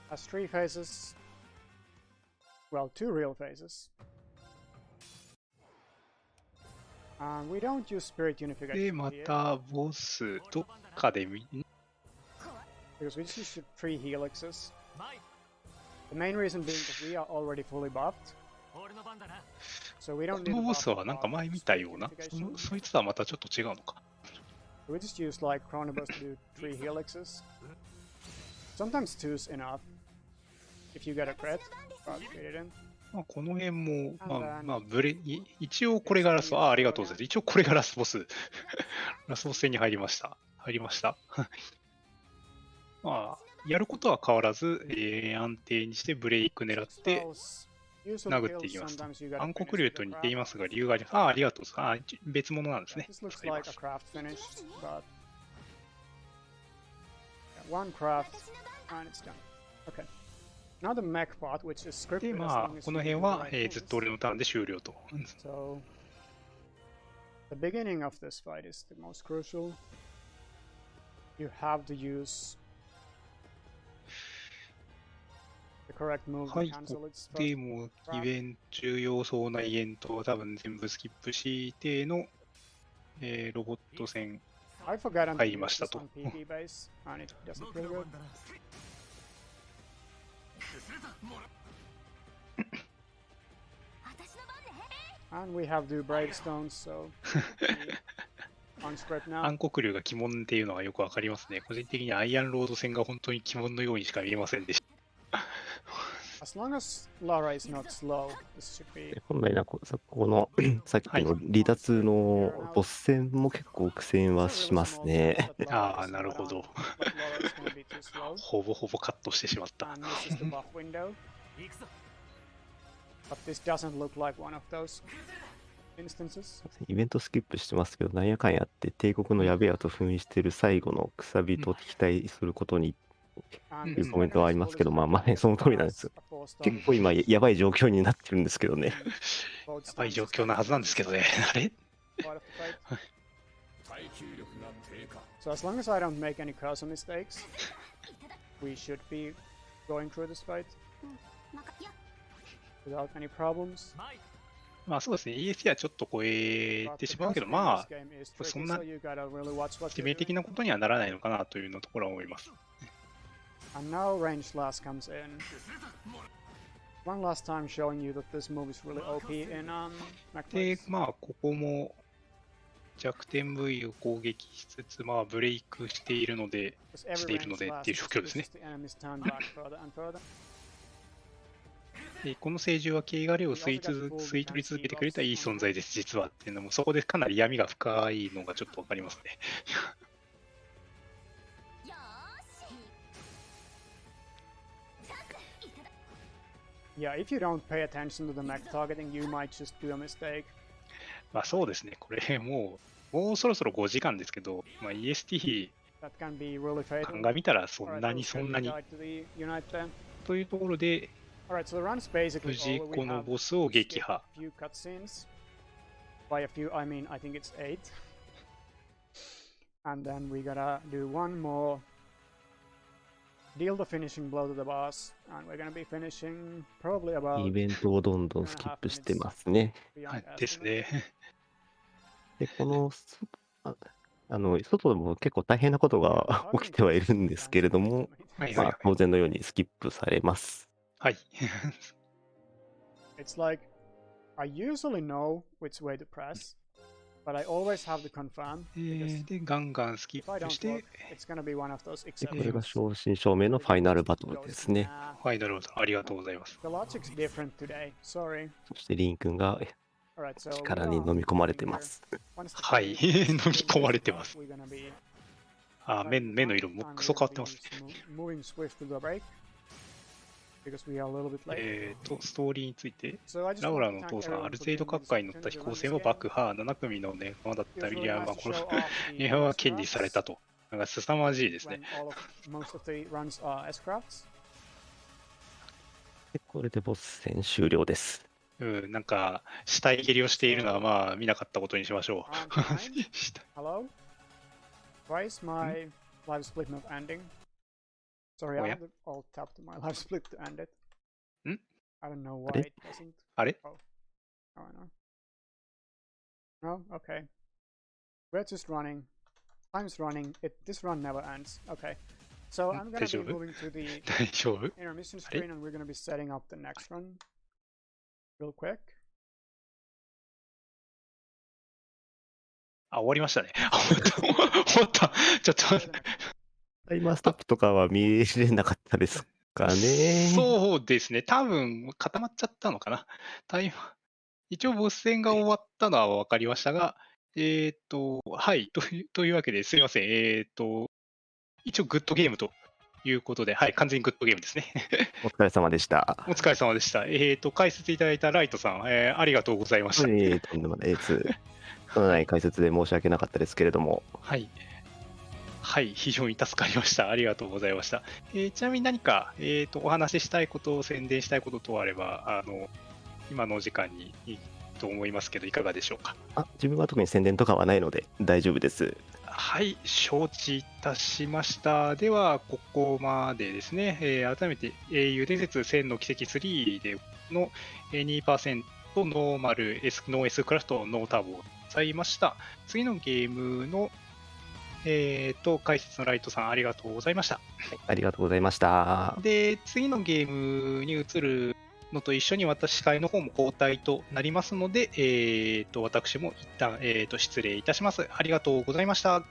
has 3 phases. Well, 2 real phases. And we don't use spirit で、 unification ま here たボス、どっかでbecause we just use 3 helixes. The main reason being that we are already fully buffed. So we こ don't need の to ボ buff スはなんか our 前見た spirit ような、 unification. そいつとはまたちょっと違うのか。 We just use like Chronobus to do 3 helixes. Sometimes 2's enough if you get a crit. But fit it in. まあ、この辺も、まあ、一応これがラスト、ありがとうございます。一応これがラストボス。ラストボス戦に入りました。まあ、やることは変わらず、安定にしてブレイク狙って殴っていきますと。暗黒竜と似ていますが理由があります。ありがとうございます。別物なんですね。 This looks like a craft finish, but one craft and it's done. Okay. Now the mech part, which is で、 scripted as まあ、 long as この you 辺 do the は、 right ずっ things. と俺のターンで終了と。 So the beginning of this fight is the most crucial. You have to use the correct move は to い、 cancel こ its こで first もう craft. イベント、重要そうなイベントは多分全部スキップしての、ロボット戦 I forgot to 入り use ました this と。 on PP base, and it doesn't feel good. And we have the brave stones, so on script now. 暗黒竜が鬼門っていうのはよくわかりますね。個人的にアイアンロード戦が本当に鬼門のようにしか見えませんでした。As long as Lara is not slow, this should be. 本来このさっきの離脱のボス戦も結構苦戦はしますね。ああ、なるほど。 But Lara is gonna be too slow. ほぼほぼカットしてしまった。 And this is the buff window. But this doesn't look like one of those instances. イベントスキップしてますけど、なんやかんやって帝国のやべえやと封印してる最後のくさびと敵対することにというコメントはありますけど、まあその通りなんですよ。結構今やばい状況になってるんですけどね。やばい状況なはずなんですけどね。あれ So as long as I don't make any cursor mistakes, we should be going through this fight without any problems. まあそうですね、ESC はちょっと超えてしまうけど、まあ、そんな致命的なことにはならないのかなというのところは思います。And now range last comes in. One last time showing you that this move is really OP in で、 Macbeth. まあここも弱点部位を攻撃しつつ、まあブレイクしているので Because し every ているの range でっ last ていう状況ですね。 is the enemy's turn back further and further. でこの聖獣は汚れを吸い取り続けてくれたいい存在です、実はっていうのも、そこでかなり闇が深いのがちょっとわかりますね。Yeah, if you don't pay attention to the mech targeting, you might just do a mistake. まあそうですね、これもうそろそろ5時間ですけど、まあ、EST That can be really fatal. 鑑みたらそん Alright, なに those そん guys なに died to the Unite then. というところで、 Alright, so the run is basically 無事 over. こ We の have ボスを撃 skipped 破。 a few cutscenes. By a few, I mean, I think it's 8. And then we gotta do one more. Deal the finishing blow to the boss. And we're gonna be finishing probably イ about ベントをどんどんスキップしてますね。 beyond ですね。で、この外でも結構大変なことが起きてはいるんですけれども、はい。当然のようにスキップされます。はい。It's like, I usually know which way to press, but I always have to confirm. で、ガンガンスキップして、It's gonna be one of those これが exceptions. 正真正銘のファイナルバトルですね。ファイナルバトル、ありがとうございます。 The logic's different today. Sorry. そしてリン君が Alright, so 力に飲み込まれてます。はい、飲み込まれてます。あ、目の色もクソ変わってます。Moving swift to the break. Because we are a little bit late. ストーリーについて、ラウラのお父さん、アルゼイド閣下に乗った飛行船は爆破、7組の仲間だったウィリアムはこの日本は権利されたと。なんか凄まじいですね。これでボス戦終了です。なんか死体蹴りをしているのはまあ見なかったことにしましょう。Hello? Why is my live split not ending? Sorry, I have to alt tab to my live split to end it. I don't know why it doesn't. あれ Oh, I know. No? Okay. We're just running. Time's running. This run never ends. Okay. So I'm gonna be moving to the 大丈夫 intermission screen and we're gonna be setting up the next run real quick. あ、終わりましたね。終わった。ちょっと待って。タイマーストップとかは見れなかったですかね。そうですね。多分固まっちゃったのかな。一応ボス戦が終わったのは分かりましたが、はい。というわけですいません。一応グッドゲームということで、はい、完全にグッドゲームですね。お疲れ様でした。お疲れ様でした。解説いただいたライトさん、ありがとうございました。とんでもないです。そのない解説で申し訳なかったですけれども。はい。はい、非常に助かりました。ありがとうございました。ちなみに何か、お話ししたいことを宣伝したいこと等あれば、今のお時間にいいと思いますけど、いかがでしょうか。自分は特に宣伝とかはないので大丈夫です。はい、承知いたしました。では、ここまでですね、改めて、英雄伝説閃の軌跡IIIでの 2% ノーマル、ノー S クラフト、ノーターボございました。次のゲームの、解説のライトさん、ありがとうございました。はい、ありがとうございました。で、次のゲームに移るのと一緒に私、司会の方も交代となりますので、私も一旦、失礼いたします。ありがとうございました。